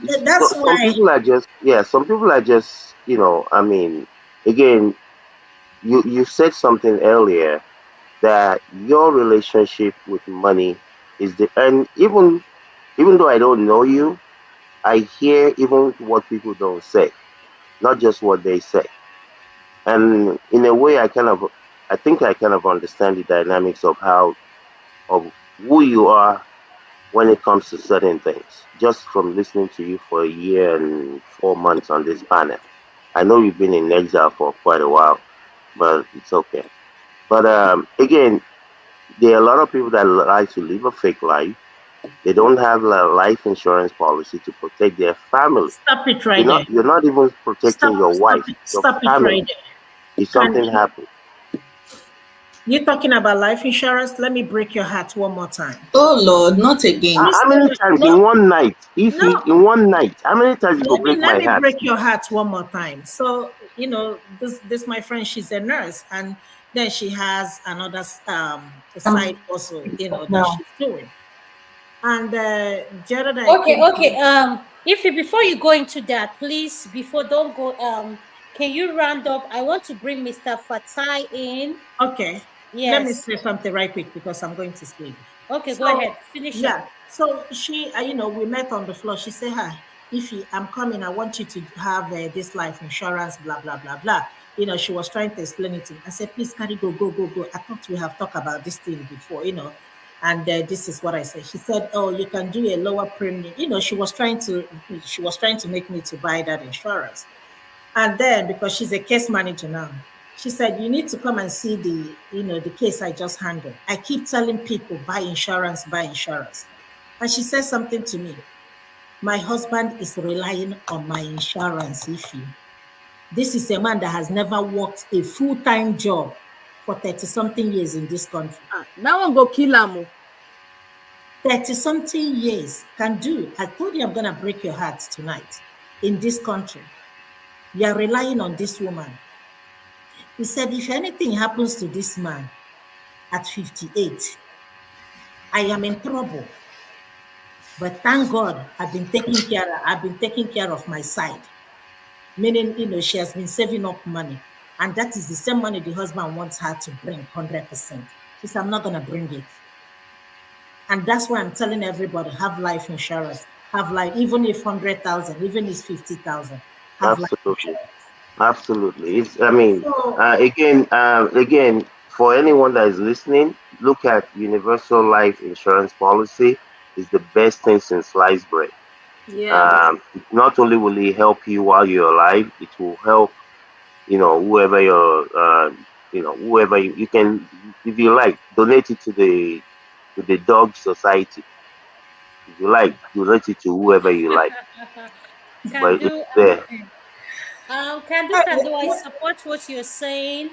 So that's some why. people are just, yeah, some people are just, I mean, again, you said something earlier that your relationship with money is the, and even though I don't know you, I hear even what people don't say, not just what they say. And in a way, I think I kind of understand the dynamics of of who you are when it comes to certain things, just from listening to you for a year and 4 months on this panel. I know you've been in exile for quite a while, but it's okay. But again, there are a lot of people that like to live a fake life. They don't have a life insurance policy to protect their family. Stop it right there. You're not even protecting your Stop wife, it. your Stop it family. right there. If Can something happens, you talking about life insurance? Let me break your heart one more time. Oh Lord, not again. how many times No, in one night? If no. in one night, how many times you go let me break let my me heart? break your heart one more time. So this my friend, she's a nurse, and then she has another side also, that Now, she's doing. And Jared, I Okay, came okay. to. If you, before you go into that, please, before don't go. Can you round up? I want to bring Mr. Fatai in. Okay, let me Yes. say something right quick because I'm going to sleep. Okay, go So ahead. Finish up. yeah, so she, we met on the floor. She said, "Hi, Ify, I'm coming. I want you to have this life insurance, blah blah blah blah." She was trying to explain it to me. I said, "Please, carry go, go, go, go." I thought we have talked about this thing before, and this is what I said. She said, "Oh, you can do a lower premium." She was trying to make me to buy that insurance. And then because she's a case manager now, she said, "You need to come and see the case I just handled. I keep telling people buy insurance, buy insurance." And she said something to me. "My husband is relying on my insurance, Ify. This is a man that has never worked a full-time job for 30 something years in this country. That one go kill am o. 30 something years can do. I told you I'm going to break your heart tonight in this country. You are relying on this woman." He said, "If anything happens to this man at 58, I am in trouble. But thank God I've been taking care of my side." Meaning, she has been saving up money. And that is the same money the husband wants her to bring 100%. She said, "I'm not going to bring it." And that's why I'm telling everybody, have life insurance. Have life, even if 100,000, even if 50,000, have life Absolutely, insurance. absolutely. It's, I mean, So, again, for anyone that is listening, look at universal life insurance policy. Is the best thing since sliced bread. Yeah. Not only will it help you while you're alive, it will help whoever whoever you can, if you like, donate it to the dog society. If you like, donate it to whoever you like, Can but it's do. there. Can do. I support what you're saying,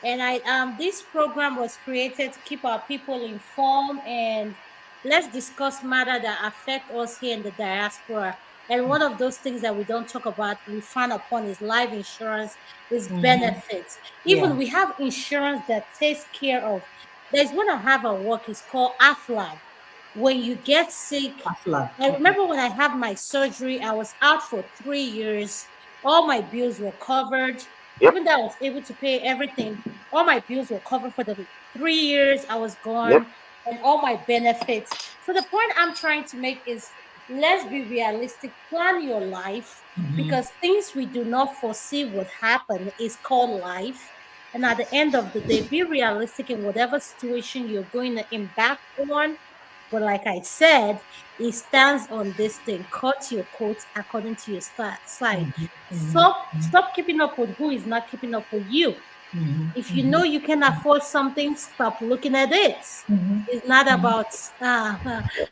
and this program was created to keep our people informed, and let's discuss matter that affect us here in the diaspora. And one of those things that we don't talk about, we frown upon, is life insurance, is benefits. yeah, Even we have insurance that takes care of. There's one I have at work. It's called AFLAG. When you get sick, AFLAG. I Okay. remember when I had my surgery, I was out for 3 years. All my bills were covered. Yep, Even though I was able to pay everything, all my bills were covered for the 3 years I was yep, gone, and all my benefits. So the point I'm trying to make is, let's be realistic. Plan your life, because things we do not foresee would happen is called life. And at the end of the day, be realistic in whatever situation you're going to embark on. But like I said, it stands on this thing. Cut your coat according to your side. Stop keeping up with who is not keeping up with you. If you know you can afford something, stop looking at it. It's not about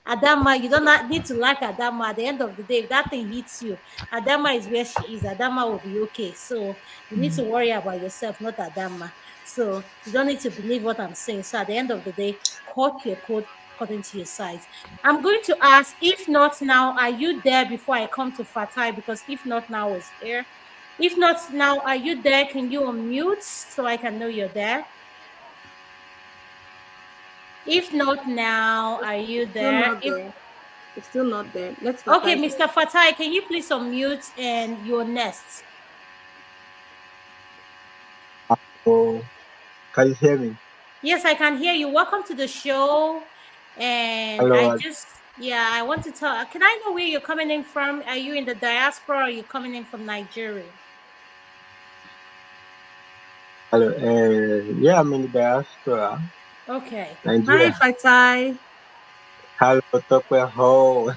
Adama. You don't need to like Adama. At the end of the day, if that thing hits you, Adama is where she is. Adama will be okay. So you need to worry about yourself, not Adama. So you don't need to believe what I'm saying. So at the end of the day, cut your coat, according to your size. I'm going to ask, if not now, are you there before I come to Fatai? Because if not now is here. If not now, are you there? Can you unmute so I can know you're there? If not now, are you Still there? not If there. It's still not there. Let's okay, Fatai. Mr. Fatai, can you please unmute and your nest? Oh, can you hear me? Yes, I can hear you. Welcome to the show. And I Hello, just, yeah, I want to tell. Can I know where you're coming in from? Are you in the diaspora or are you coming in from Nigeria? hello. Yeah, I'm in the diaspora, Okay. Hi, Nigeria. Fatai. Hello, Tokwe Ho.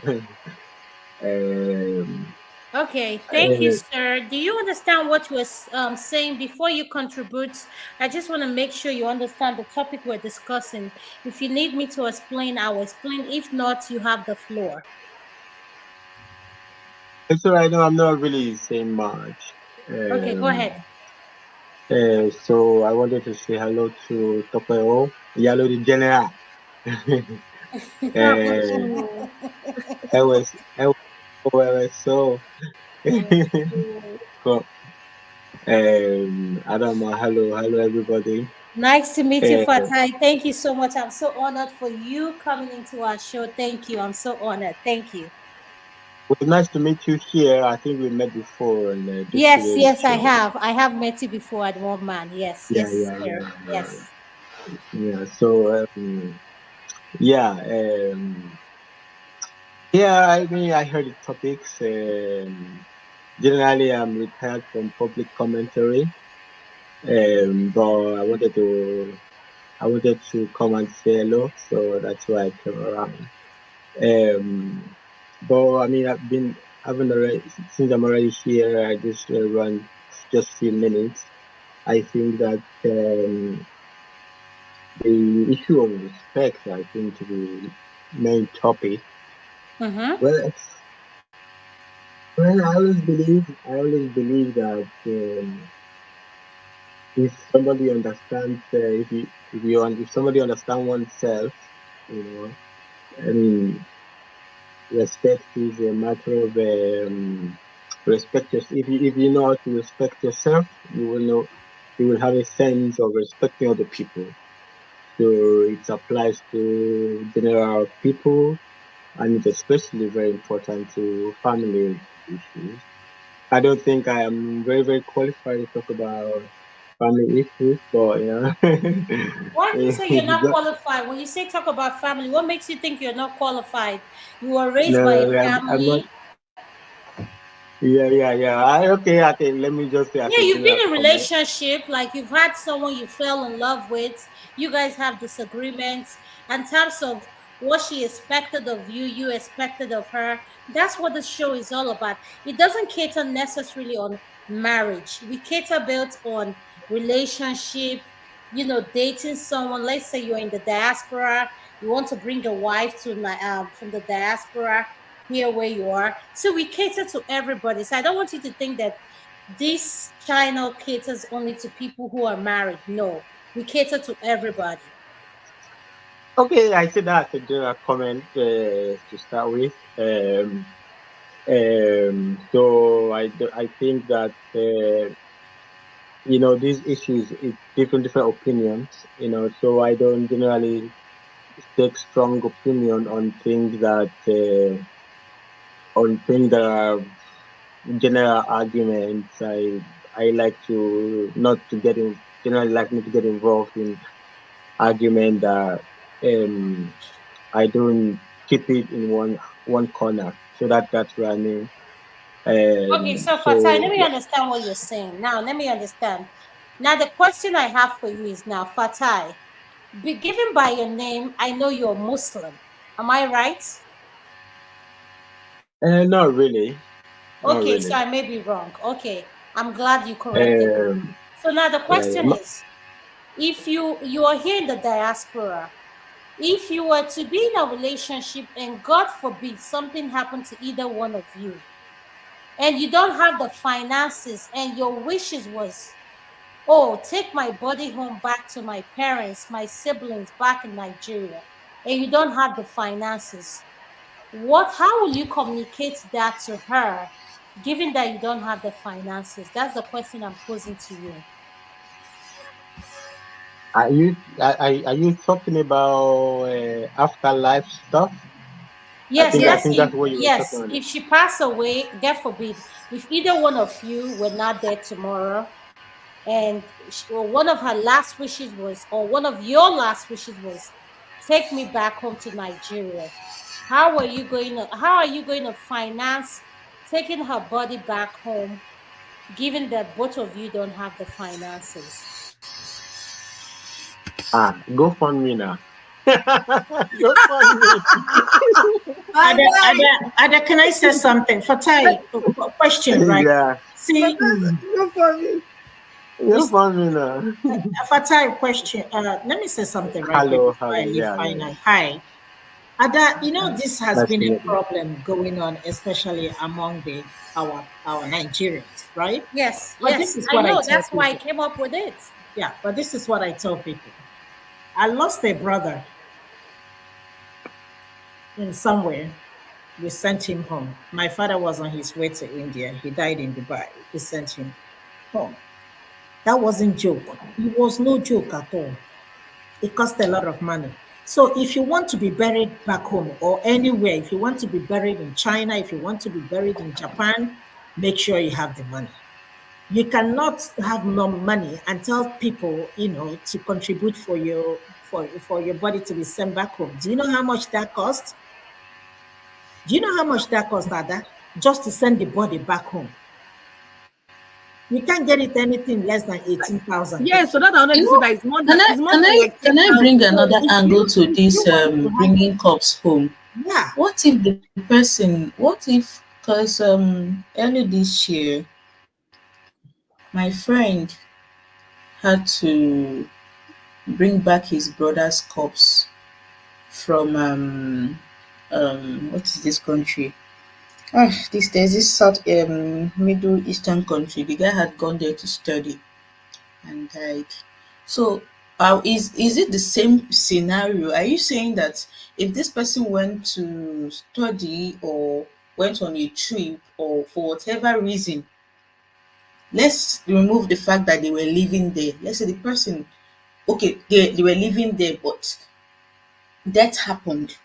um, Okay, thank you, uh, sir. Do you understand what you were saying before you contribute? I just want to make sure you understand the topic we're discussing. If you need me to explain, I'll explain. If not, you have the floor. it's all right. No, I'm not really saying much. Okay, go ahead. So I wanted to say hello to Tokwe Ho. Hello, the general. Nabutu. So, Nabutu. cool. I don't know. Hello, everybody. Nice to meet you, Uh, Fatai. Thank you so much. I'm so honored for you coming into our show. Thank you. I'm so honored. Thank you. well, nice to meet you here. I think we met before on this Yes, radio yes, I show. have. I have met you before at One Man. Yes, Yeah, yes, yeah, sir. yeah, yeah, Yes. yeah. So, yeah, yeah. I mean, I heard the topics. Generally, I'm retired from public commentary. But I wanted to come and say hello, so that's why I came around. Um, but I mean, I've been having already since I'm already here. I just run just few minutes. I think that the issue of respect, I think, to the main topic. Mm-hmm. Well, well, I always believe that if somebody understands, if somebody understands oneself, you know, I mean, respect is a matter of respect. If you know how to respect yourself, you will have a sense of respecting other people. So it applies to general people, and it's especially very important to family issues. I don't think I am very qualified to talk about family issues, but you know, Why do you say you're not no, qualified? When you say talk about family, what makes you think you're not qualified? You were raised by a no, I'm not. family. Yeah. Okay. Let me just say as Yeah, a you've been general in comment. relationship, like you've had someone you fell in love with, you guys have disagreements, in terms of what she expected of you, you expected of her. That's what the show is all about. It doesn't cater necessarily on marriage. We cater built on relationship, dating someone. Let's say you're in the diaspora, you want to bring a wife to from the diaspora here where you are. So we cater to everybody. So I don't want you to think that this channel caters only to people who are married. No, we cater to everybody. Okay, I see that's a general comment to start with. So I think that these issues is different opinions. So I don't generally take strong opinion on things that are general arguments. I like to not to get in generally like not to get involved in argument that um I don't keep it in one corner. So that's what I mean. Okay, so Fatai, So let me yeah. understand what you're saying. Now, let me understand. Now, the question I have for you is now, Fatai, be given by your name, I know you're Muslim. Am I right? Not really. Not Okay, so really. I may be wrong. Okay, I'm glad you corrected me. Um, So now the yeah. question is, if you are here in the diaspora, if you were to be in a relationship and God forbid something happened to either one of you, and you don't have the finances and your wishes was, oh, take my body home back to my parents, my siblings back in Nigeria. and you don't have the finances. How will you communicate that to her, given that you don't have the finances? That's the question I'm posing to you. Are you talking about afterlife stuff? Yes, I let's think that's if what you were talking yes, about. if she passed away, God forbid, if either one of you were not there tomorrow, and or one of her last wishes was, or one of your last wishes was, take me back home to Nigeria. How are you going to finance taking her body back home, given that both of you don't have the finances? Go fund me now. Go fund me. My boy. Ada, can I say something? Fatai, question, right? Yeah. See, Go fund me. Go it's fund me now. Fatai question. Let me say something right here Hello, before I hello. leave Yeah, yeah, final. yeah. Hi. Ada, this has Nice been to a meet you. problem going on, especially among our Nigerians, right? Yes, But this yes, is I what I know. tell That's why I people. came up with it. Yeah, but this is what I tell people. I lost a brother in somewhere. We sent him home. My father was on his way to India. He died in Dubai. We sent him home. That wasn't joke. It was no joke at all. It cost a lot of money. So if you want to be buried back home or anywhere, if you want to be buried in China, if you want to be buried in Japan, make sure you have the money. You cannot have no money and tell people, to contribute for your body to be sent back home. Do you know how much that costs? Do you know how much that costs, Ada? Just to send the body back home. You can't get it anything less than 18,000. Yeah, so that I wanted You to say know, that can I it's more can than I like can I bring 10,000. So another angle to if this you want to have, bringing cups home? yeah, What if the person? What if, because early this year, my friend had to bring back his brother's corpse from what is this country? There's this South Middle Eastern country. The guy had gone there to study and died. So, is it the same scenario? Are you saying that if this person went to study or went on a trip or for whatever reason, let's remove the fact that they were living there. Let's say the person, okay, they were living there, but that happened.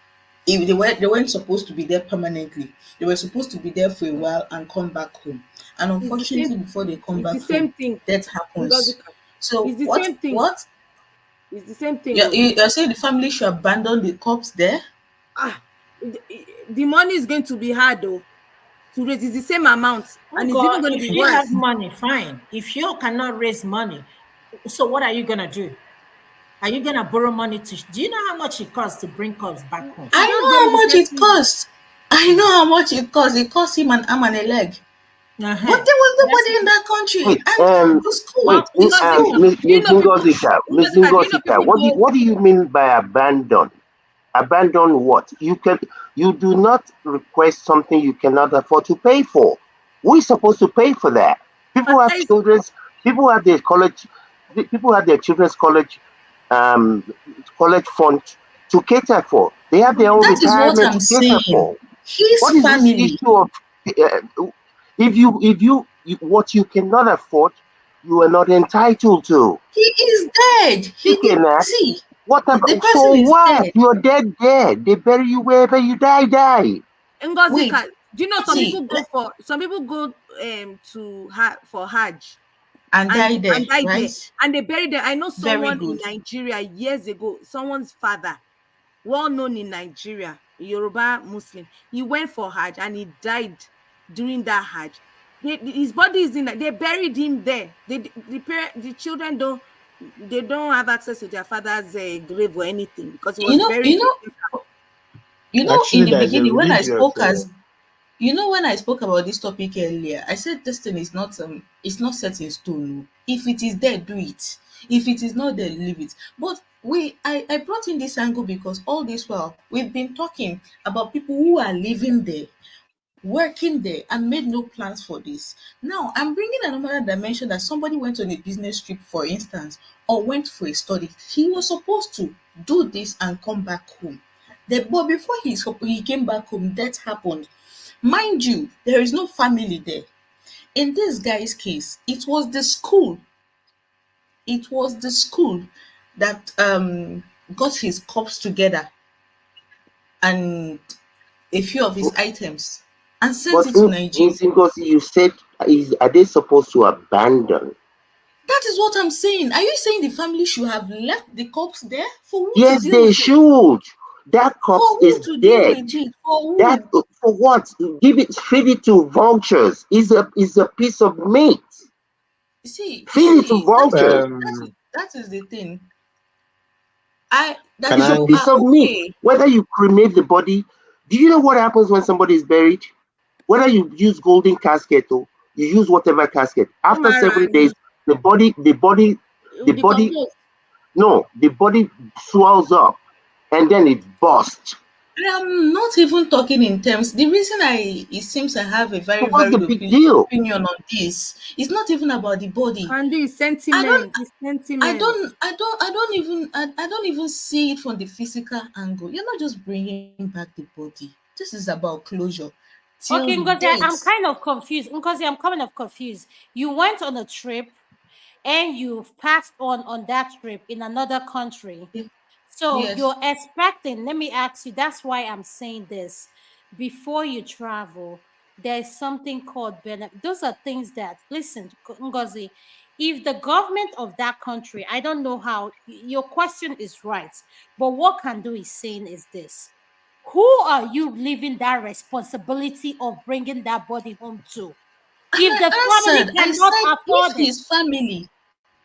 If they weren't supposed to be there permanently. They were supposed to be there for a while and come back home. And It's the same. unfortunately, before they come It's the back home, same thing. that Because happens. So it's the what same thing. what It's the same thing. Oh. you're saying the family should abandon the corpse there? Ah, the money is going to be hard though to raise. It's the same amount, oh and it's God, even going to if be you have worse. money, fine. If you cannot raise money, so what are you gonna do? Are you gonna borrow money do you know how much it costs to bring cups back home? You I just know bury how the much it person. costs. I know how much it costs. It costs him an arm and a leg. But Uh-huh. there was That's nobody in that country. Wait, And the school, wait, the Ngozika, school. do you Miss know people? Miss Ngozika, do you know Ngozika, people go? what do you mean by abandon? Abandon what? You do not request something you cannot afford to pay for. We're supposed to pay for that. People have Fertilize. children's people have their college people have their children's um college fund to cater for. They have their own That is what retirement I'm to cater saying. for. His What is this family, issue of if you what you cannot afford, you are not entitled to? he is dead. You He did cannot. see. What The about so person is what? dead. You're dead dead. They bury you wherever you die. Wait, Ngozika, do you know see, some people go to for Hajj and die there, and die there right? and they bury them. I know Very someone in good. Nigeria years ago, someone's father, well known in Nigeria, Yoruba Muslim. He went for Hajj and he died during that Hajj. His body is in that. They buried him there. The children don't have access to their father's grave or anything because he You was know, buried. you know, in Actually, the there is a beginning when I religious. spoke when I spoke about this topic earlier, I said this thing is not it's not set in stone. Oh. If it is there, do it. If it is not there, leave it. But I brought in this angle because all this while we've been talking about people who are living there, working there, and made no plans for this. Now I'm bringing another dimension that somebody went on a business trip, for instance, or went for a study. He was supposed to do this and come back home. But before he came back home, that happened. Mind you, there is no family there. In this guy's case, it was the school. It was the school that got his corpse together and a few of his items and sent But it to Nigeria. Miss Ngozi, you said, are they supposed to abandon? That is what I'm saying. Are you saying the family should have left the corpse there? For who to Yes, deal they with it? should. That For corpse who is to deal dead. with it? For That who? for what? Feed it to vultures. Is a piece of meat. You Feed it to see, vultures. that is the thing. I that Can It's a I? you piece are of meat. okay. Whether you cremate the body, do you know what happens when somebody is buried? Whether you use golden casket or you use whatever casket, after 7 days, It will the body, decompose. no, the body swells up and then it bursts. I'm not even talking in terms. The reason it seems I have a So very what's the varied big deal? opinion on this. It's not even about the body. Candy is I don't sentiment. It's I sentiment. don't I don't I don't even I don't even see it from the physical angle. You're not just bringing back the body. This is about closure. Till Okay, Ngozi, date. I'm kind of confused. Ngozi, I'm kind of confused. You went on a trip and you've passed on that trip in another country. Yeah. So Yes. you're expecting, let me ask you, that's why I'm saying this. Before you travel, there's something called benefit. Those are things that, listen, Ngozi, if the government of that country, I don't know how, your question is right, but what can do is saying is this. Who are you leaving that responsibility of bringing that body home to? And If the I family answered, I cannot said if afford it, his family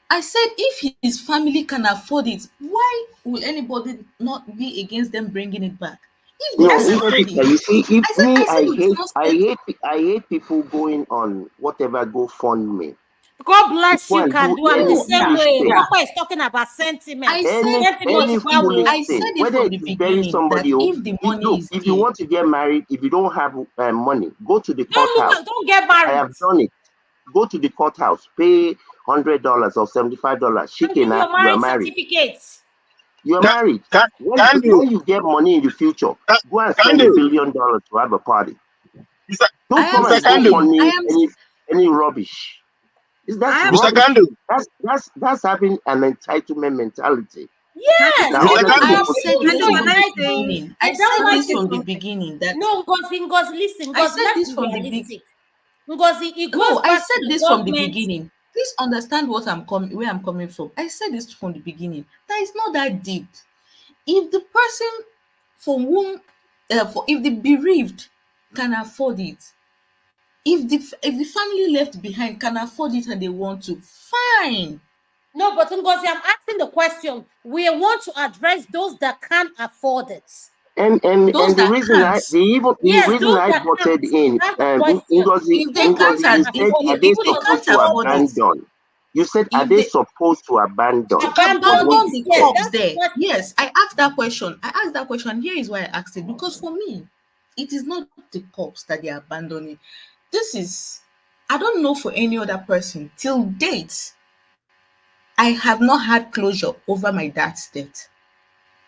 I said if his family can afford it, why will anybody not be against them bringing it back? If they that No, can is if what afford it, it, you see, if I me, said it's not safe. I hate people going on whatever GoFundMe God to bless go you and can do do them the any No, same foolish way. thing, Papa is talking about sentiment. I said Sentiment any is bad. foolish Oh. I said thing, it whether from it the is bury beginning that somebody or if the if, money look, is if you there, want to get married, if you don't have money, go to the Don't look at, courthouse. don't get I married. have done it. Go to the courthouse, pay $100 or $75. And give Shikena, your you are marriage married. certificates. You are Can, married. can, can When do. you get money in the future, go and Can spend $1 do. billion to have a party. Mr. I Don't am come Mr. and go Kandu. saying, fund me any rubbish. That's I have Mr. rubbish. Kandu. That's having an entitlement mentality. Candy. Yes, That Mr. other I Kandu. people have must said do this for Candy, from can you. the I say? beginning. I I said don't Can I want this say to. from the something? beginning that No, Ngozi, listen, I Ngozi, said let's this be from the big realistic. Ngozi, it no, goes I back to said the this from the government. beginning. Please understand what I'm coming where I'm coming from. I said this from the beginning. That is not that deep. If the person for whom for if the bereaved can afford it, if the family left behind can afford it and they want to, fine. No, but Ngozi, I'm asking the question. We want to address those that can't afford it. Those The that reason can't, the Yes, reason those I that butted can't. in That's the question. if they Those that can't Ngozi, can't you said, afford are it. they if they We supposed can't to don't afford support. it, abandon? You said, are if they they supposed to abandon the Abandon body abandon it. the Yes, there? corpse that's the there. question. Yes, I asked that question. Here is why I asked it. Because for me, it is not the corpse that they are abandoning. This is, I don't know for any other person. Till date, I have not had closure over my dad's death.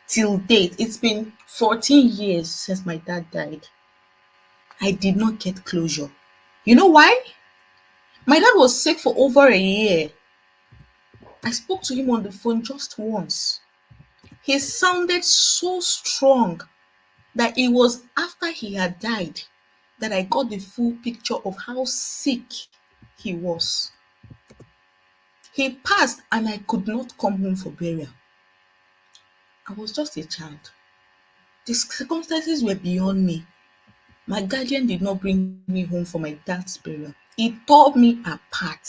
Till date, it's been 14 years since my dad died. I did not get closure. You know why? My dad was sick for over a year. I spoke to him on the phone just once. He sounded so strong that it was after he had died that I got the full picture of how sick he was. He passed and I could not come home for burial. I was just a child. The circumstances were beyond me. My guardian did not bring me home for my dad's burial. It tore me apart.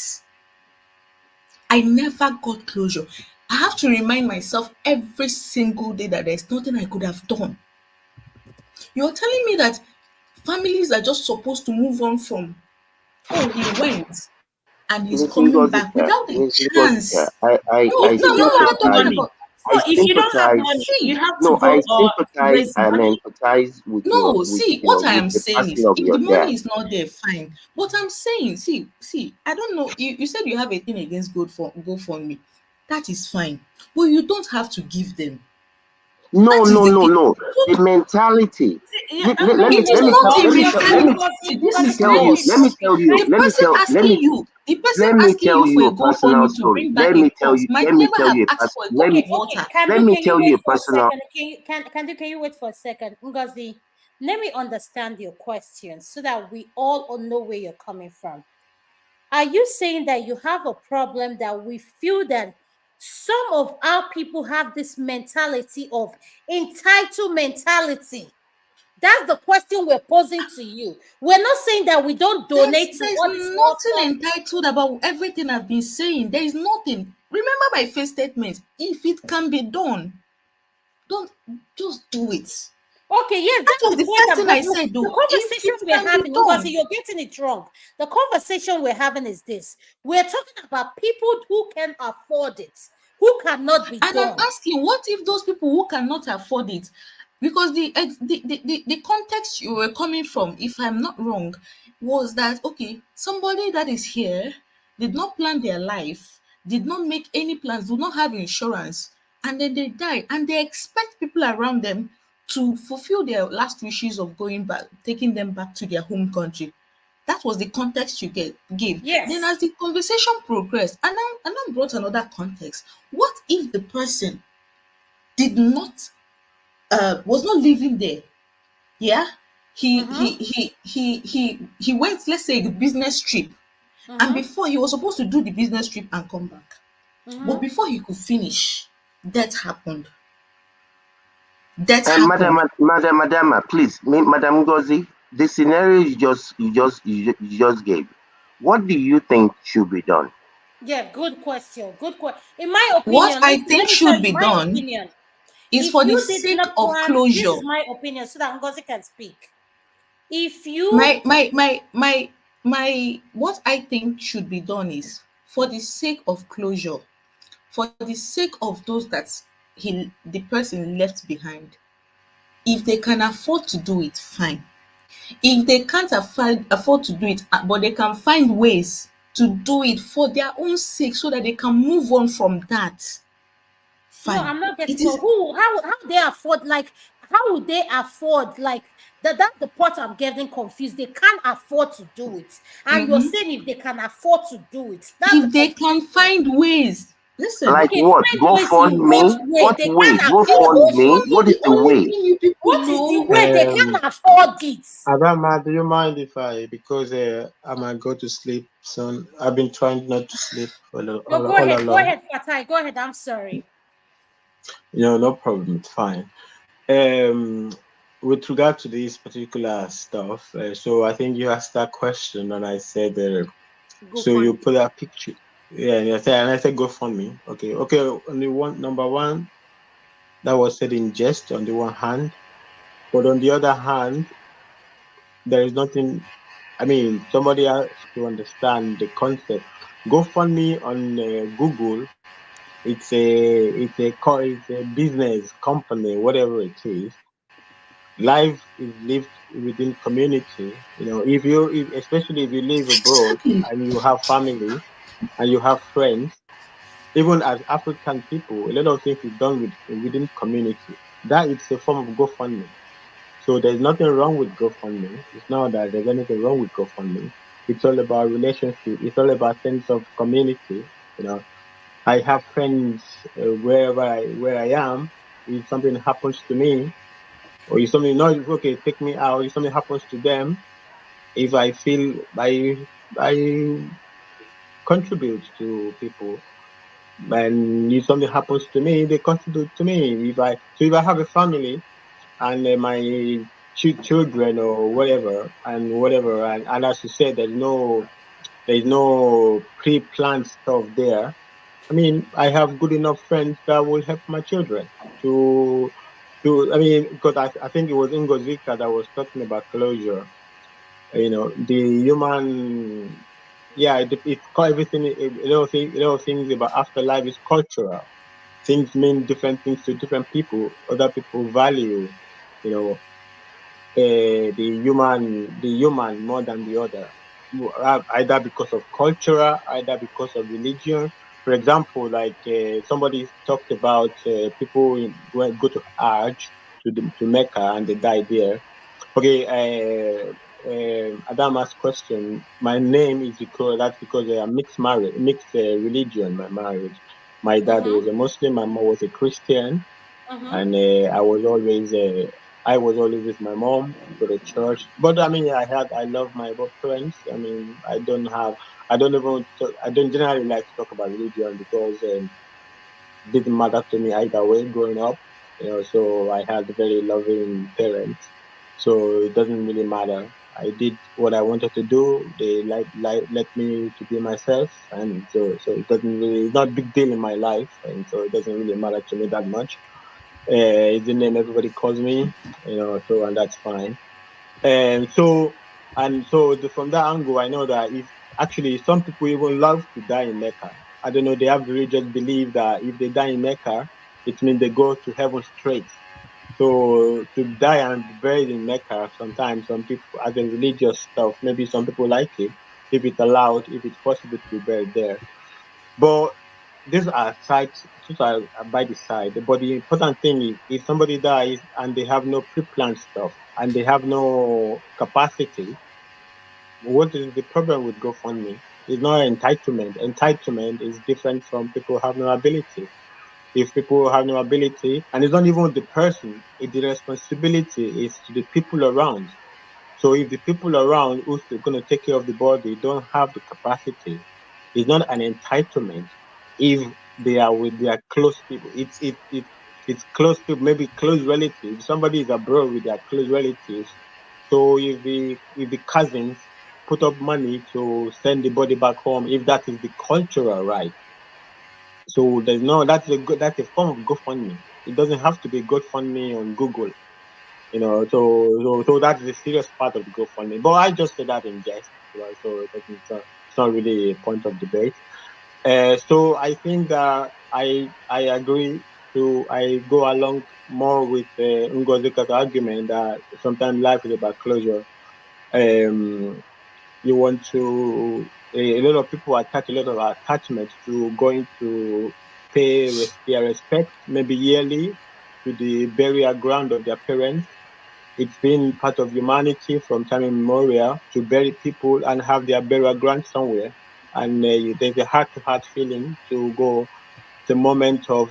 I never got closure. I have to remind myself every single day that there's nothing I could have done. You're telling me that families are just supposed to move on from, oh, he went and he's Miss coming back Ngozika, without a Miss Ngozika, chance. No, If I you no, don't we're have not talking sympathize. money, about, so I if you don't have sympathize. money, you see, have to No, go I to sympathize raise and money. empathize with no, with see, what I am the saying passing is of if your the money dad. is not there, fine. What I'm saying, see, I don't know. You said you have a thing against GoFundMe. That is fine. But you don't have to give them. No, That is no, the no, no. it, The mentality. Yeah, I'm ready. it is not a mentality. This me is Can tell I you. speak? loss. Let me tell you. The person asking you, the person Let me asking tell you for you a a personal GoFundMe to story. bring back a pulse might Let me never tell have you a asked for a let cup me of Okay, water. let me Can you tell you wait a for a personal. second? Can you wait for a second? Ngozi, let me understand your question so that we all know where you're coming from. Are you saying that you have a problem that we feel that some of our people have this mentality of entitled mentality? That's the question we're posing to you. We're not saying that we don't donate to There's all these nothing authors. entitled about everything I've been saying. There is nothing. Remember my first statement. If it can be done, don't just do it. Okay, yes, That that's was the the point first I'm thing going I to. said The though. If conversation it we're can be having, Ngozi, done. you're getting it wrong. The conversation we're having is this. We're talking about people who can afford it, who cannot be And I'm done. asking, what if those people who cannot afford it, because the context you were coming from, if I'm not wrong, was that okay, somebody that is here did not plan their life, did not make any plans, do not have insurance, and then they die, and they expect people around them to fulfill their last wishes of going back, taking them back to their home country. That was the context you gave. Then, Yes. as the conversation progressed, and I brought another context. What if the person did not was not living there? Yeah, Mm-hmm. he went, let's say, the business trip, and Mm-hmm. before he was supposed to do the business trip and come back, but Mm-hmm. before he could finish, death happened. Death happened. Madam, please, Madam Ngozi, the scenario you just gave. What do you think should be done? Yeah, good question. Good question. In my What opinion, I listen, let think me tell should you be my done opinion. is If for the you did sake not of plan, this closure. is my opinion so that Ngozi can speak. If you My what I think should be done is for the sake of closure, for the sake of those that the person left behind. If they can afford to do it, fine. If they can't afford to do it, but they can find ways to do it for their own sake so that they can move on from that, No, fine. I'm not It getting. So is who? How they afford? Like how would they afford? Like that? That's the part I'm getting confused. They can't afford to do it, and you're mhm. saying if they can afford to do it, that's the If they can contradiction. find ways. Listen, Like Okay, what? find Go ways in fund what me? way? What They way? can't Go is afford fund it. me? GoFundMe What is the the only way? thing you people What is the know? way? They can't afford it. Adama, do you mind if I, because I might go to sleep soon. I've been trying not to sleep No, all go along. ahead, Fatai. Go ahead. I'm sorry. No problem. It's fine. With regard to this particular stuff, so I think you asked that question, and I said, Go so you fund put that picture, yeah, and I said, go fund me. Okay. On the number one, that was said in jest on the one hand, but on the other hand, there is nothing. I mean, somebody has to understand the concept. GoFundMe on Google, it's a business company, whatever it is. Life is lived within community. Especially if you live abroad Exactly. and you have family and you have friends, even as African people, a lot of things is done within community. That is a form of GoFundMe. So there's nothing wrong with GoFundMe. It's not that there's anything wrong with GoFundMe. It's all about relationship. It's all about sense of community. You know, I have friends where I am. If something happens to me, or if something not okay, take me out. If something happens to them, if I feel I contribute to people, and if something happens to me, they contribute to me. If I have a family and my children or whatever, and as you said, there's no pre-planned stuff there. I mean, I have good enough friends that will help my children to I mean, because I think it was Ngozika that was talking about closure. The human, yeah, it's called everything. A lot of things about afterlife is cultural. Things mean different things to different people. Other people value, you know, the human more than the other, either because of culture, either because of religion. For example, like somebody talked about people go to Hajj to Mecca and they die there. Okay, Adam asked question. My name is because that's because I mixed religion. My marriage. My dad Mm-hmm. was a Muslim. My mom was a Christian, Mm-hmm. and I was always with my mom to the church. But I mean, I love my both parents. I mean, I don't generally like to talk about religion because didn't matter to me either way growing up. You know, so I had very loving parents. So it doesn't really matter. I did what I wanted to do. They let me to be myself, and so it doesn't really it's not a big deal in my life, and so it doesn't really matter to me that much. It's the name everybody calls me, you know. So and that's fine. From that angle, I know that if actually some people even love to die in Mecca. I don't know. They have religious belief that if they die in Mecca, it means they go to heaven straight. So to die and be buried in Mecca, sometimes some people, as a religious stuff, maybe some people like it if it's allowed, if it's possible to be buried there. But these are by the side. But the important thing is, if somebody dies and they have no pre-planned stuff and they have no capacity, what is the problem with GoFundMe? It's not entitlement. Entitlement is different from people who have no ability. If people have no ability, and it's not even the person, the responsibility is to the people around. So if the people around who's going to take care of the body don't have the capacity, it's not an entitlement. If they are with their close people, it's close people, maybe close relatives. Somebody is abroad with their close relatives. So if the cousins put up money to send the body back home, if that is the cultural right, so there's no that's a form of GoFundMe. It doesn't have to be GoFundMe on Google, you know. So that's the serious part of the GoFundMe. But I just say that in jest, you know. So it's not really a point of debate. So I think that I agree I go along more with Ngozika's argument that sometimes life is about closure. Um, you want to a lot of people attach a lot of attachment to going to pay their respect maybe yearly to the burial ground of their parents. It's been part of humanity from time immemorial to bury people and have their burial ground somewhere. And there's a heart-to-heart feeling to go. It's a moment of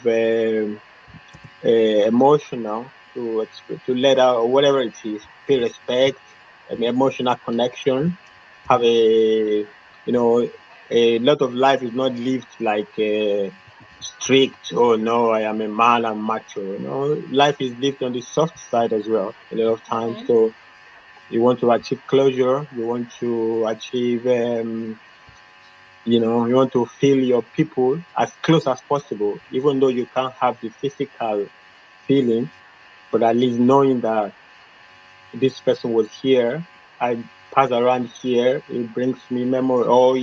emotional to let out or whatever it is, pay respect, emotional connection, have a a lot of life is not lived like strict. Oh no, I am a man, I'm macho. You know, life is lived on the soft side as well a lot of times. Mm-hmm. So you want to achieve closure, you want to achieve you want to feel your people as close as possible, even though you can't have the physical feeling, but at least knowing that this person was here, I pass around here, it brings me memory, or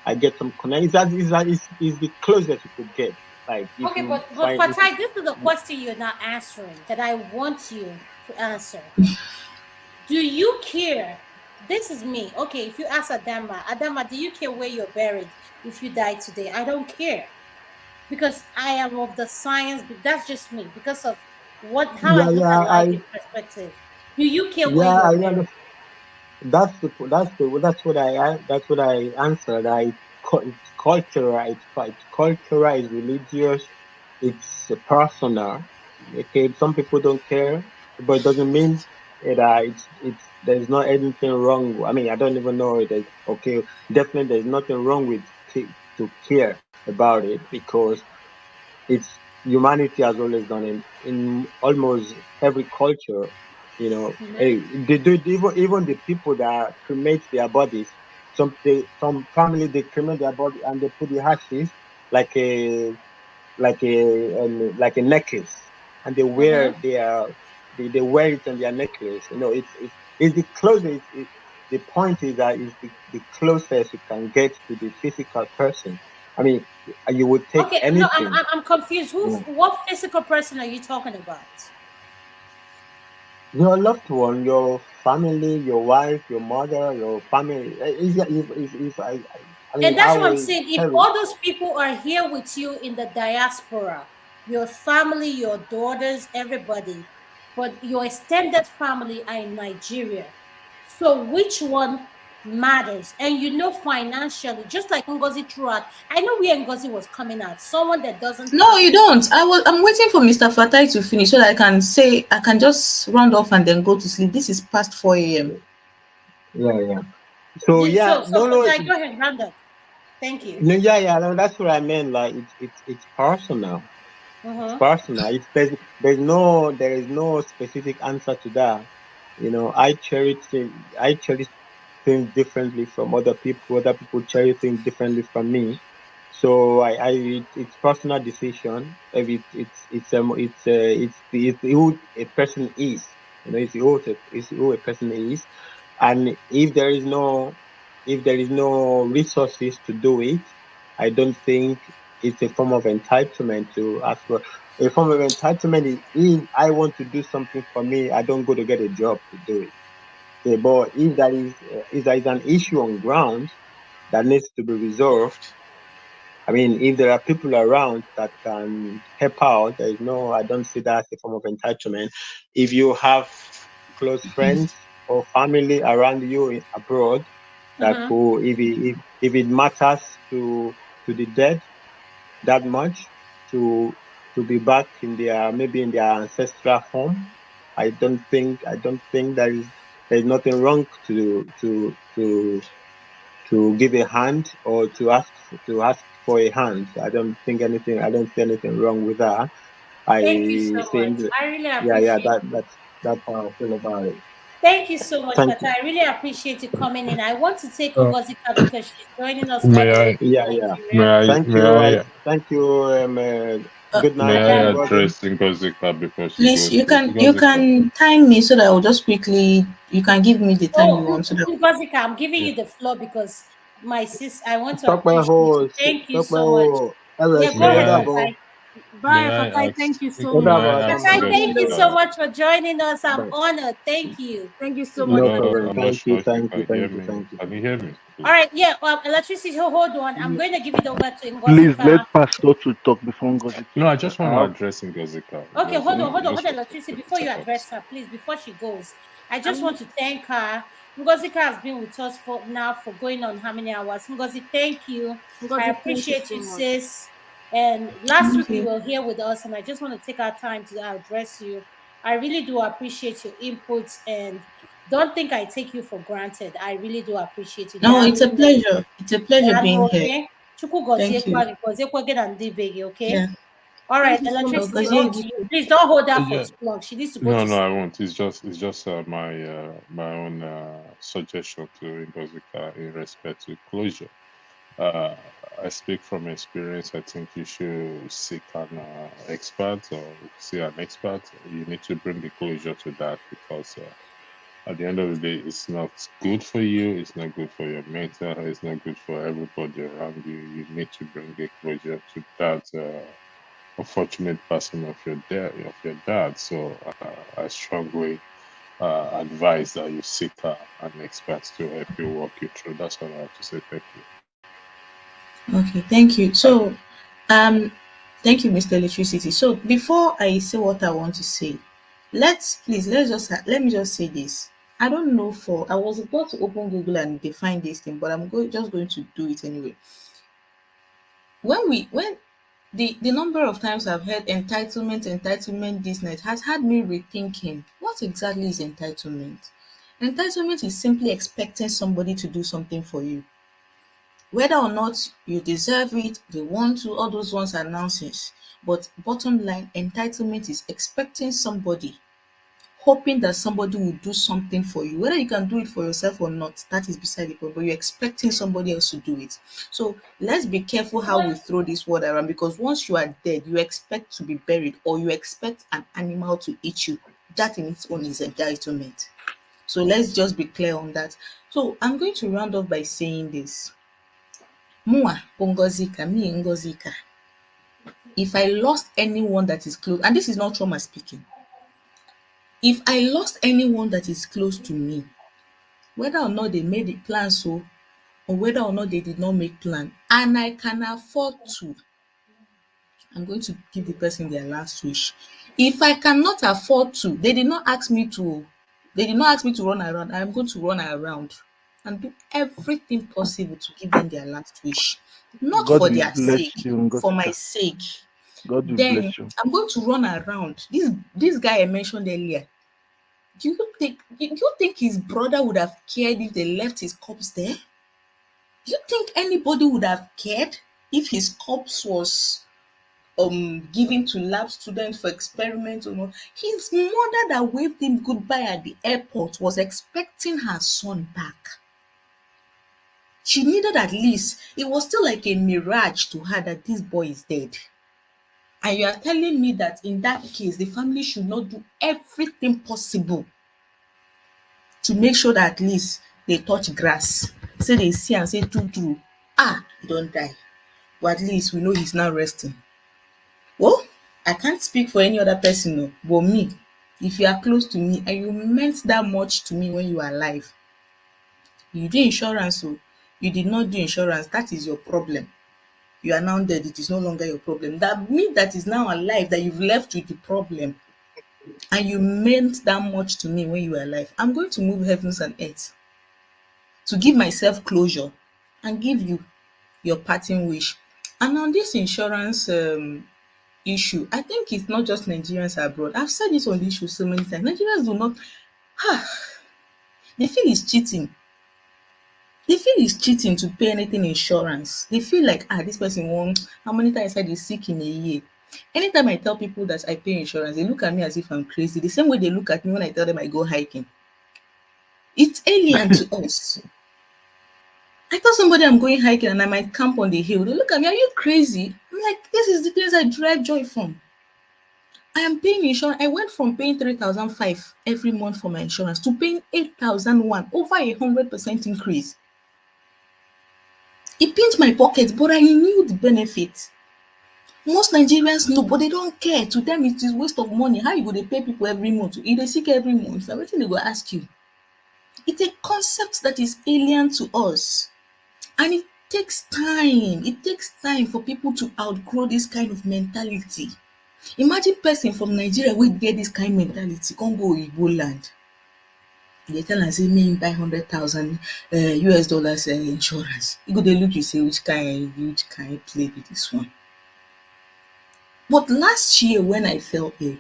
I get some connection. Is the closest you could get. Like if Okay, you but find if Fatai, this is a question you're not answering that I want you to answer. Do you care? This is me. Okay, if you ask Adama, do you care where you're buried if you die today? I don't care because I am of the science. That's just me because of how I yeah look yeah at life in perspective. Do you care where yeah you're I buried? understand. That's what I answered. It's cultural. It's cultural. It's religious. It's personal. Okay, some people don't care, but it doesn't mean that it's there's not anything wrong. I mean, I don't even know it. Okay, definitely there's nothing wrong with to care about it because it's humanity has always done it in almost every culture. You know, Mm-hmm. hey, they do even the people that cremate their bodies. Some family they cremate their body and they put the ashes like a like a necklace, and they wear Mm-hmm. they wear it on their necklace. You know, it's the closest. The point is that the closest you can get to the physical person. I mean, you would take Okay, no, anything. I'm confused. Mm. What physical person are you talking about? Your loved one, your family, your wife, your mother, your family. If I mean, And I that's what I'm will saying. If tell you. all those people are here with you in the diaspora, your family, your daughters, everybody, but your extended family are in Nigeria. So which one matters? And you know, financially, just like Ngozi threw out, I know where Ngozi was coming at. Someone that doesn't No, have you don't. I'm waiting for Mr. Fatai to finish so that I can just round off and then go to sleep. This is past 4 a.m. Yeah, yeah. So yeah, so no, no, Fatai, go ahead, Randall. Thank you. no, yeah, yeah. No, that's what I meant. Like it's personal. It's Uh-huh. personal. It's there is no specific answer to that. You know, I cherish things differently from other people. Other people cherish things differently from me. So it's personal decision. If it's who a person is. You know, it's who a person is, and if there is no resources to do it, I don't think it's a form of entitlement to ask for. A form of entitlement is if I want to do something for me, I don't go to get a job to do it. But if there is an issue on ground that needs to be resolved, I mean, if there are people around that can help out, there is no, I don't see that as a form of entitlement. If you have close friends or family around you abroad that Uh-huh. could, if it matters to the dead that much to be back in their maybe in their ancestral home, I don't think there is nothing wrong to give a hand or to ask for a hand. I don't see anything wrong with that. I Thank you so much. think, I really yeah, yeah, appreciate that's how I feel about it. Thank you so much, Thank Fata. you. I really appreciate you coming in. I want to take Ngozika because she's joining us all May the way I, Yeah, from yeah. may Nigeria. I, Thank may you. I, Thank you. Good may night, I Madam, Ngozi. address Ngozika before she Please, goes, please? you Ngozika. can time me so that I'll just quickly you can give me the time you oh, want so that Ngozika, I'm giving Yeah. you the floor because my sis, I want to Talk my appreciate you. horse. Thank you Talk my so much. horse. Yeah, go May ahead, I, Odabo. Fatai. may Bye, I Fatai. ask, Thank you so may much. I Odabo. ask Fatai, Adama. thank you so Ngozika? much for joining us. I'm Bye. honored. Thank you. Thank you so much, No No, Fatai. problem. I'm not Thank you. sure if you Thank you. can hear Thank you. me. Thank you. Can you hear me, All please? right, yeah, electricity, hold on. I'm going to give it over to Please let Ngozika. Pastor to talk before Ngozi to No, I answer. just want I to have address Ngozika. Okay, Just, hold just on, for Latricia. 30 Before you address seconds. her, please, before she goes, I just I'm want to thank her. Ngozika has been with us for now for going on how many hours? Ngozi, thank you. I Ngozi, thank you appreciate so you, much. sis. And last week thank you you. were here with us, and I just want to take our time to address you. I really do appreciate your inputs, and don't think I take you for granted. I really do appreciate you. No, it's a Daalụ nne. pleasure. It's a pleasure being Daalụ, here. okay? Chukwu Thank you. gọziekwa gị na ndị be gị, okay? Yeah. All Thank right, you so much, Oh, electricity, because over Ngozi. to you. Please don't hold her for Yeah. too long. She needs to go No, to no, I sleep. won't. It's just my own suggestion to Ngozika in respect to closure. Uh, I speak from experience. I think you should seek an expert or see an expert. You need to bring the closure to that because at the end of the day, it's not good for you. It's not good for your mental. It's not good for everybody around you. You need to bring a closure to that unfortunate passing of your dad. So I strongly advise that you seek an expert to help you walk you through. That's all I have to say. Thank you. Okay, thank you. So um thank you, Mr. Electricity. So before I say what I want to say, let me just say this. I don't know for I was about to open Google and define this thing, but just going to do it anyway. When the number of times I've heard entitlement this night has had me rethinking what exactly is entitlement. Entitlement is simply expecting somebody to do something for you. Whether or not you deserve it, they want to, all those ones are nonsense. But bottom line, entitlement is expecting somebody, hoping that somebody will do something for you. Whether you can do it for yourself or not, that is beside the point, but you're expecting somebody else to do it. So let's be careful how we throw this word around because once you are dead, you expect to be buried or you expect an animal to eat you. That in its own is entitlement. So let's just be clear on that. So I'm going to round off by saying this. Mụnwa bụ Ngọzika, me Ngọzika, if I lost anyone that is close, and this is not trauma speaking, if I lost anyone that is close to me, whether or not they made the plan so, or whether or not they did not make plan, and I can afford to, I'm going to give the person their last wish. If I cannot afford to, they did not ask me to run around. I am going to run around and do everything possible to give them their last wish. Not God for will their bless sake, you, for my Ngosika. sake. God will Then bless you. I'm going to run around. This guy I mentioned earlier, do you think his brother would have cared if they left his corpse there? Do you think anybody would have cared if his corpse was given to lab students for experiments or not? His mother that waved him goodbye at the airport was expecting her son back. She needed at least, it was still like a mirage to her that this boy is dead. And you are telling me that in that case, the family should not do everything possible to make sure that at least they touch grass. Say they see and say true true, ah, he don't die. But at least we know he's now resting. Well, I can't speak for any other person, no, but me, if you are close to me and you meant that much to me when you were alive, you do insurance, so you did not do insurance, that is your problem. You are now dead, it is no longer your problem. That me that is now alive, that you've left with the problem, and you meant that much to me when you were alive, I'm going to move heavens and earth to give myself closure and give you your parting wish. And on this insurance issue, I think it's not just Nigerians abroad. I've said this on this issue so many times. Nigerians do not, they feel it's cheating. They feel it's cheating to pay anything insurance. They feel like, this person won't, how many times I said he's sick in a year? Anytime I tell people that I pay insurance, they look at me as if I'm crazy. The same way they look at me when I tell them I go hiking. It's alien to us. I tell somebody I'm going hiking and I might camp on the hill. They look at me, are you crazy? I'm like, this is the place I derive joy from. I am paying insurance. I went from paying 3,005 every month for my insurance to paying 8,001, over 100% increase. It pinched my pocket, but I knew the benefit. Most Nigerians know, but they don't care. To them, it is waste of money. How you go dey pay people every month? If they sick every month, na wetin they go ask you? It's a concept that is alien to us, and it takes time. It takes time for people to outgrow this kind of mentality. Imagine person from Nigeria wey get this kind mentality come go Oyibo land. Dey tell am say make im buy 100,000 US dollars insurance. E go dey look you say which kind play be this one? But last year when I fell ill,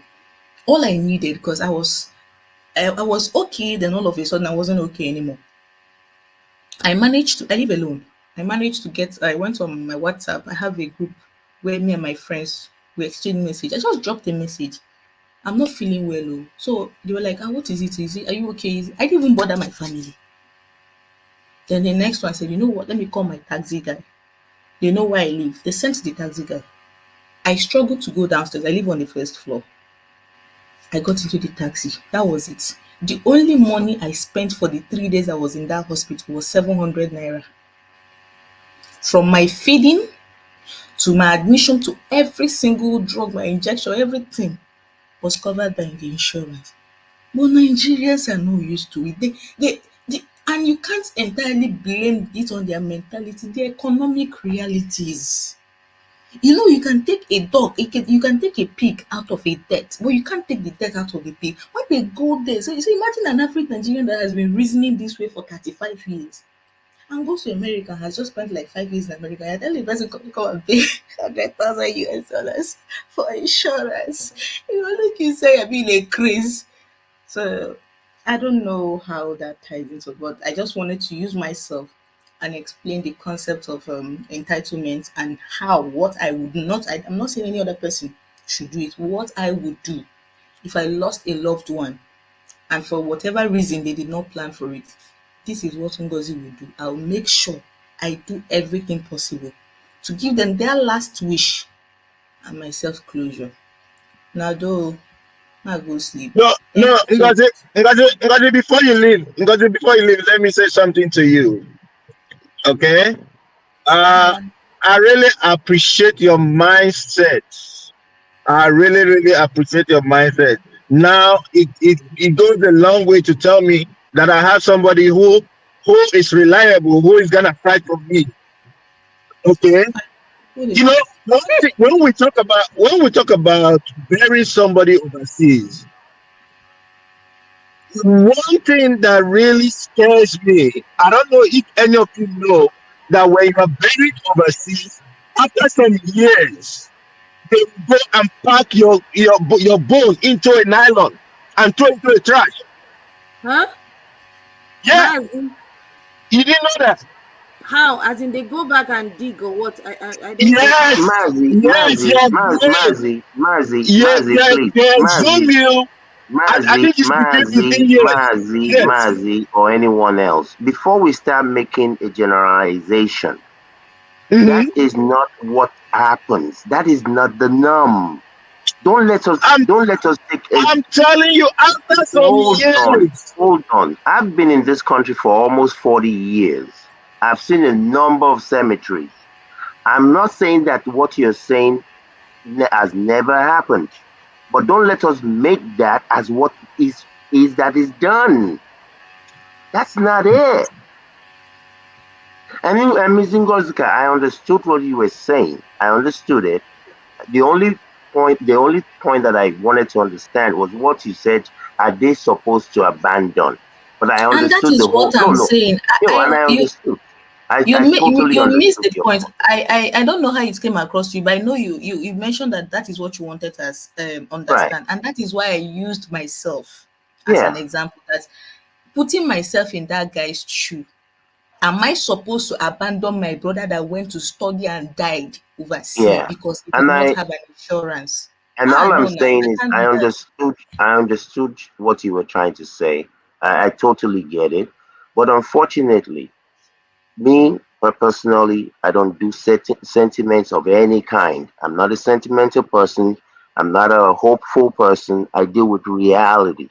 all I needed, because I was okay, then all of a sudden I wasn't okay anymore. I live alone. I went on my WhatsApp. I have a group where me and my friends we exchange message. I just dropped a message. I'm not feeling well. Oh. So they were like, what is it? Are you okay? I didn't even bother my family. Then the next one said, you know what? Let me call my taxi guy. They know where I live. They sent the taxi guy. I struggled to go downstairs. I live on the first floor. I got into the taxi. That was it. The only money I spent for the 3 days I was in that hospital was 700 naira. From my feeding to my admission to every single drug, my injection, everything was covered by the insurance. But Nigerians are not used to it. And you can't entirely blame it on their mentality, the economic realities. You can take a dog, you can take a pig out of a death, but you can't take the death out of the pig. When they go there, so imagine an average Nigerian that has been reasoning this way for 35 years and goes to America, has just spent like 5 years in America. I tell the person come and pay 100,000 US dollars for insurance. You know, look, you say you're being a craze. So I don't know how that ties into, but I just wanted to use myself and explain the concept of entitlement and what I would not. I'm not saying any other person should do it. What I would do if I lost a loved one, and for whatever reason they did not plan for it. This is what Ngozi will do. I'll make sure I do everything possible to give them their last wish and myself closure. Now, though, I go sleep. No, Thank no, you so Ngozi, before you leave, let me say something to you. Okay? much. I really appreciate your mindset. I really, really appreciate your mindset. Now it goes a long way to tell me that I have somebody who who is reliable, who is gonna fight for me. Okay, you know, when we talk about burying somebody overseas, one thing that really scares me, I don't know if any of you know that when you are buried overseas, after some years, they will go and pack your bone into a nylon and throw it into the trash. Huh? Yeah, How? As in, you didn't know that. how? As in they go back and dig or what? I don't get that. Yes, yes, your brain. Yes, yes, they exhume you. I think it's within years. Yes. Or anyone else. Before we start making a generalization, Mm-hmm. that is not what happens. That is not the norm. I'm Don't let us take a I'm telling you, after some hold on, years. hold on. I've been in this country for almost 40 years. I've seen a number of cemeteries. I'm not saying that what you're saying has never happened, but don't let us make that as what is that is done. That's not it. I mean, Ms. Ngozika, I understood what you were saying. I understood it. The only the only point that I wanted to understand was what you said. Are they supposed to abandon? But I And that understood is the what whole. No, I'm no, saying. no, and I understood. I totally You missed understood the your point. point. I don't know how it came across to you, but I know you mentioned that that is what you wanted to Right? understand, and that is why I used myself as an Yeah, example. That putting myself in that guy's shoe, am I supposed to abandon my brother that went to study and died overseas yeah. because he did And not I have an insurance? and Ah, all I'm no, no, I saying is can't do that. I understood what you were trying to say. I totally get it. But unfortunately, me personally, I don't do sentiments of any kind. I'm not a sentimental person. I'm not a hopeful person. I deal with reality.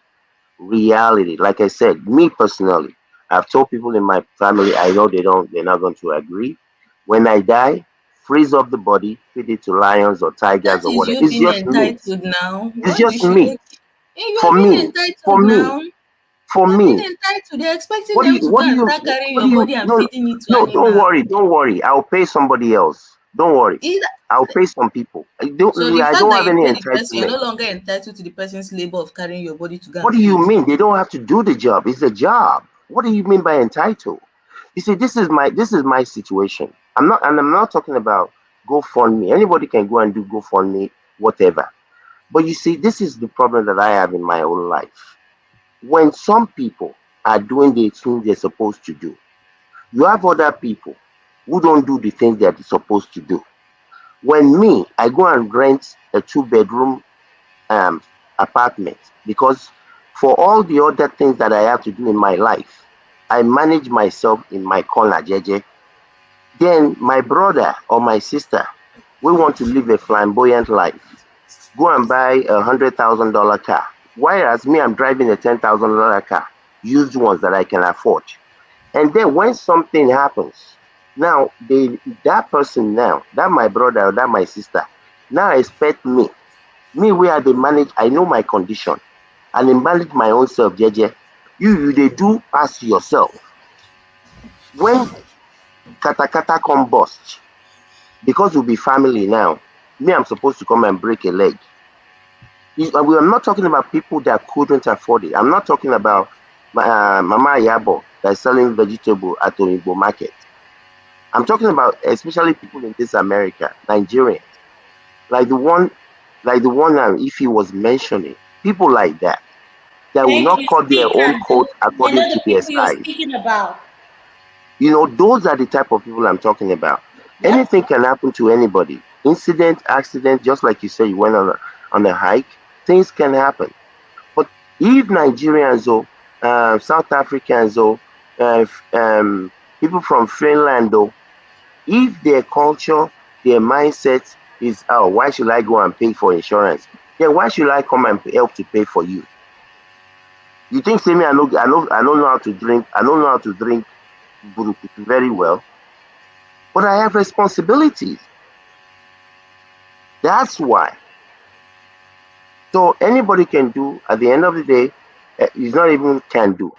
Reality. Like I said, me personally, I've told people in my family, I know they're not going to agree. When I die, freeze up the body, feed it to lions or tigers That or is whatever. you It's being just meat. entitled now. It's Why you just should meat. make you For are being me. For entitled me. now. For You're being me. entitled. They're expecting them to What go do and you start carrying what your do you body and no feeding it to no animal. don't worry. I'll pay somebody else. Don't worry. Is I'll pay some people. so the I fact don't that have you any pay the person, you're entitlement. no longer entitled to the person's labor of carrying your body to go What and do you feed. mean? They don't have to do the job. It's a job. What do you mean by entitled? You see, this is my situation. I'm not talking about GoFundMe. Anybody can go and do GoFundMe, whatever. But you see, this is the problem that I have in my own life. When some people are doing the things they're supposed to do, you have other people who don't do the things that they're supposed to do. When me, I go and rent a two-bedroom um, apartment because for all the other things that I have to do in my life, I manage myself in my corner, JJ. Then my brother or my sister, we want to live a flamboyant life. Go and buy $100,000 car. Whereas me, I'm driving a $10,000 car, used ones that I can afford. And then when something happens, now that person now, that my brother or that my sister, now expect me where they manage, I know my condition, and they manage my own self, JJ. They do pass yourself. When katakata come bust, because we'll be family now, me, I'm supposed to come and break a leg. I'm not talking about people that couldn't afford it. I'm not talking about Mama Yabo that's selling vegetable at Oyinbo market. I'm talking about especially people in this America, Nigerians, like the one, if he was mentioning people like that, that will Thank not you. cut their Speak own and coat they know according to the their people you're size. speaking about. Those are the type of people I'm talking about. Yep. Anything can happen to anybody. Incident, accident, just like you say, you went on a hike. Things can happen. But if Nigerians or South Africans or people from Finland or if their culture, their mindset is, oh, why should I go and pay for insurance? Then why should I come and help to pay for you? You think say me I don't know how to drink. I don't know how to drink burukutu very well, but I have responsibilities. That's why. So anybody can do. At the end of the day, it's not even can do.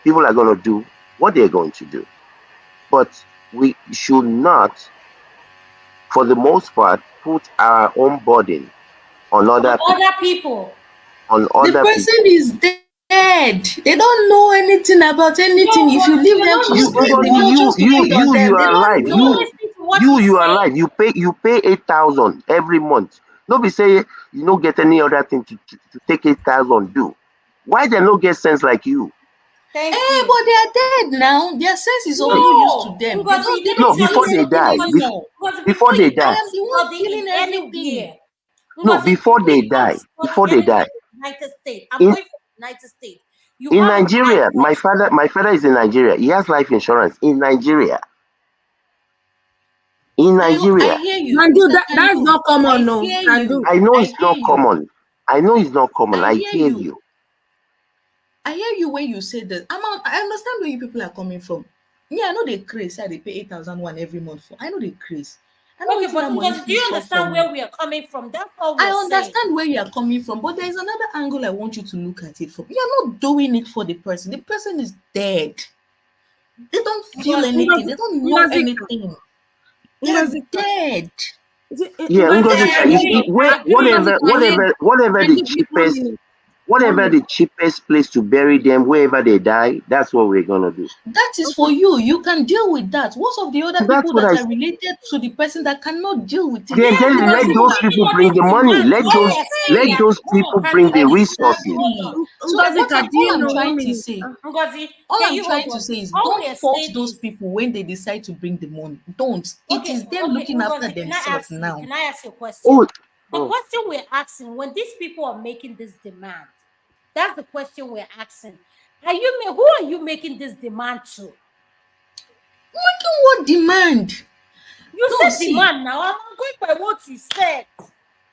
People are gonna do what they're going to do. But we should not, for the most part, put our own burden on On other people. other people. On The other person people. is dead. They don't know anything about anything. No, If but you leave you're them not to You sleep, they listening. Ngozi, will just land on them. you They are don't alive. You're not know. listening to what he's You are saying. alive. You pay 8,000 every month. No be say you don't get any other thing to take 8,000 do. Why they no get sense like you? Thank Eh, you. but they are dead now. Their sense is of Eh, no use to No, them. Ngozi, They let me No, don't tell feel you before they something. anything die. Ngozi, anymore. Ngozi, Before before they you I die. am come the one study in feeling everything. anywhere, No, Ngozi, before before they you come die. study Before they anything die. in the United States, I'm In going for the United States. You in have a Nigeria, license. my father is in Nigeria. He has life insurance in Nigeria. In I Nigeria. hear you, Can do Mr. that. That's Kandu. not common, I no. hear Can you. do. I know I it's hear not you. common. I know it's not common. I I hear hear you. you. I hear you when you say that. I understand where you people are coming from. Me, I know they craze. I they pay 8,001 every month for. I know they craze. I know Okay, waiting but that money Ngozi, do fees you stop for understand me. where we are coming from? That's all we I are saying. understand where you are coming from, but there is another angle I want you to look at it from. You are not doing it for the person. The person is dead. They don't feel Ngozi, anything. They don't know Ngazika. anything. They are Ngazika. dead. Yeah, Ngazika, Ngozika, I you hear see, you. dead. where, Agreed. whatever Can the do please 1 minute. 1 whatever minute. the cheapest place to bury them, wherever they die, that's what we're gonna do. That is for Okay. you. You can deal with that. What of the other And that's people what that I are said. related to the person that cannot deal with it? Then Yes, then because let you those are people making all bring these the money. demands. What we are saying Let that, those hold on, people can bring you the hold on? resources. Exactly. So Ngazika, do all you I'm know trying 1 to minute? say, Ngozi, all can I'm you hold trying to on? say is All don't we are fault saying those is people when they decide to bring the money. Don't. It okay, is them okay, looking after Ngozi, can I themselves ask you? now. Can I ask you a question? Oh, The oh. question we're asking when these people are making this demand, that's the question we're asking. Who are you making this demand to? Making what demand? You No, said see, demand now. I'm going by what you said.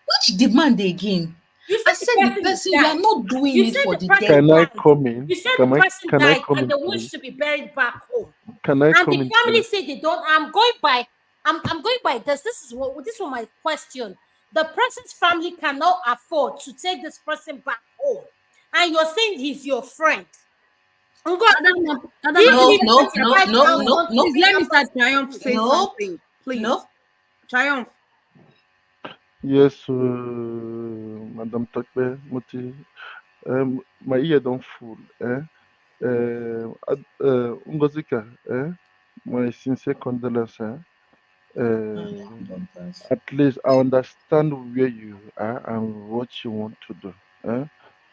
which demand again? You I said the said the person is person, you are died. not doing You it said for the the dead. person Can I died. come in? You said the person Can I died come and in, they wish please? to be buried back home. Can I And come the in, family please? say they don't. I'm going by this. This was my question. The person's family cannot afford to take this person back home. And you're saying he's your friend. Ngozi, give Please Nope, him let me nope, start. nope, nope, Please, nope, 25,000 to nope, please bring let the me start. person Triumph home. say nope, something, please. nope. Triumph. Yes, Madam Tokbe, Muti. My ear don't full. Ngozika, my sincere condolences. At least I understand where you are and what you want to do.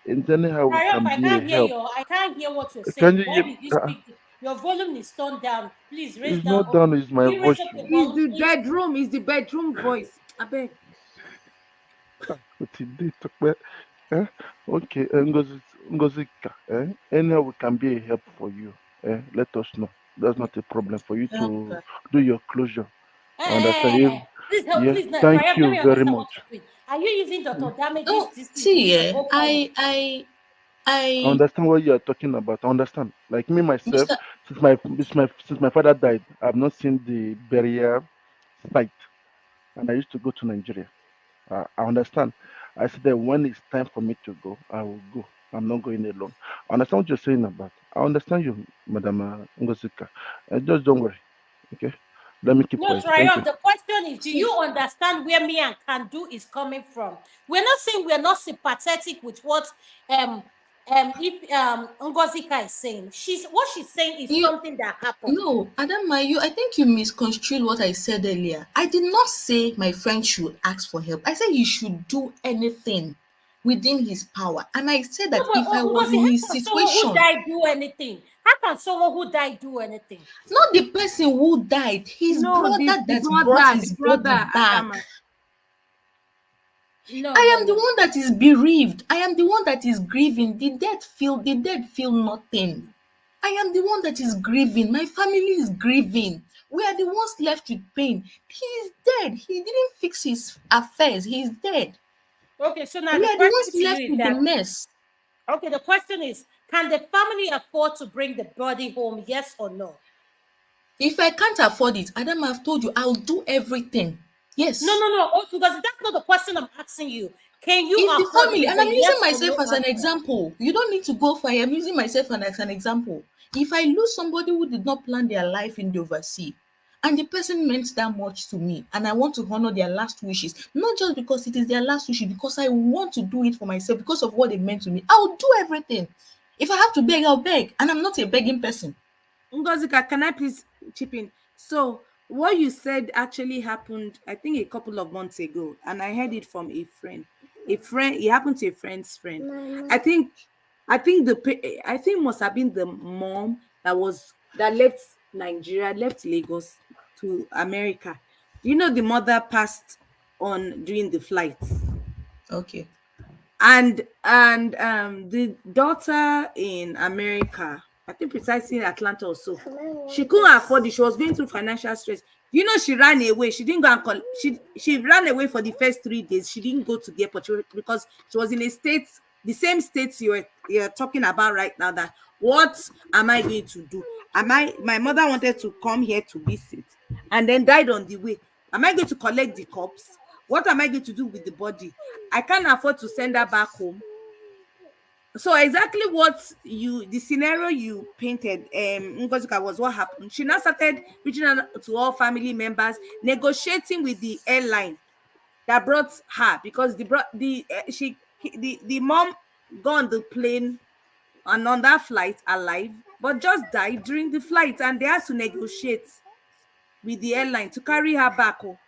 In anyhow we Triumph, can I be a can't hear help. you. I can't hear what you're Can saying. you Why hear? did you speak? Your volume is turned down. Please raise It's down. not down. It's my Can you raise voice. up your Is volume, the please? bedroom? Is the bedroom voice? I beg. What he did, Tokbe. Okay, Ngozika. Anyhow we can be a help for you. Let us know. That's not a problem for you to do your closure. I understand you. Please help, Yeah. please, Thank Triumph, let you me very understand what much. you're doing. Are you using Dr. Damage's No, this thing to see, use a GoFundMe? I I, understand what you are talking about. I understand. Like me myself, Mr. since my father died, I've not seen the burial site, and I used to go to Nigeria. I understand. I said that when it's time for me to go, I will go. I'm not going alone. I understand what you're saying about. I understand you, Madam Ngosika. Just don't worry. Okay. Let me keep No, quiet. Thank you. Triumph, the question is, do you understand where me and Kandu is coming from? We're not saying we're not sympathetic with what if Ngozika is saying. What she's saying is You something that happened. no, Adama, you I think you misconstrued what I said earlier. I did not say my friend should ask for help. I said he should do anything within his power. And I said No, that but if I was Ngozi, in how his can someone who situation, died do anything? How can someone who died do anything? not the person who died, his No, brother the that brought brother, his body back. Adama. No, I no, am the no. one that is bereaved. I am the one that is grieving. The dead feel nothing. I am the one that is grieving. My family is grieving. We are the ones left with pain. He is dead. He didn't fix his affairs. He is dead. Okay, so now We the are the question ones to left you is with the that mess. okay, the question is, can the family afford to bring the body home? Yes or no? If I can't afford it, Adam, I've told you, I'll do everything. No, Yes. no, no. Oh, because that's not the question I'm asking you. Can you It's the afford it? family, Is and a I'm yes using or no myself as an answer. example. You don't need to go far. I'm using myself as an example. If I lose somebody who did not plan their life in the overseas, and the person meant that much to me, and I want to honor their last wishes, not just because it is their last wishes, because I want to do it for myself, because of what they meant to me, I'll do everything. If I have to beg, I'll beg, and I'm not a begging person. Ngozika, can I please chip in? So, what you said actually happened, I think, a couple of months ago, and I heard it from a friend. A friend, it happened to a friend's friend. I think, I think must have been the mom that left Nigeria, left Lagos to America. Do you know the mother passed on during the flight? Okay. And the daughter in America, I think precisely in Atlanta or so, she couldn't afford it. She was going through financial stress. You know, she ran away. She didn't go and call. She ran away for the first 3 days. She didn't go to the airport because she was in a state, the same states you're talking about right now. That what am I going to do? My mother wanted to come here to visit, and then died on the way. Am I going to collect the corpse? What am I going to do with the body? I can't afford to send her back home. So exactly what the scenario you painted, Ngozuka, was what happened. She now started reaching out to all family members, negotiating with the airline that brought her, because the mom got on the plane and on that flight alive, but just died during the flight, and they had to negotiate with the airline to carry her back. Oh,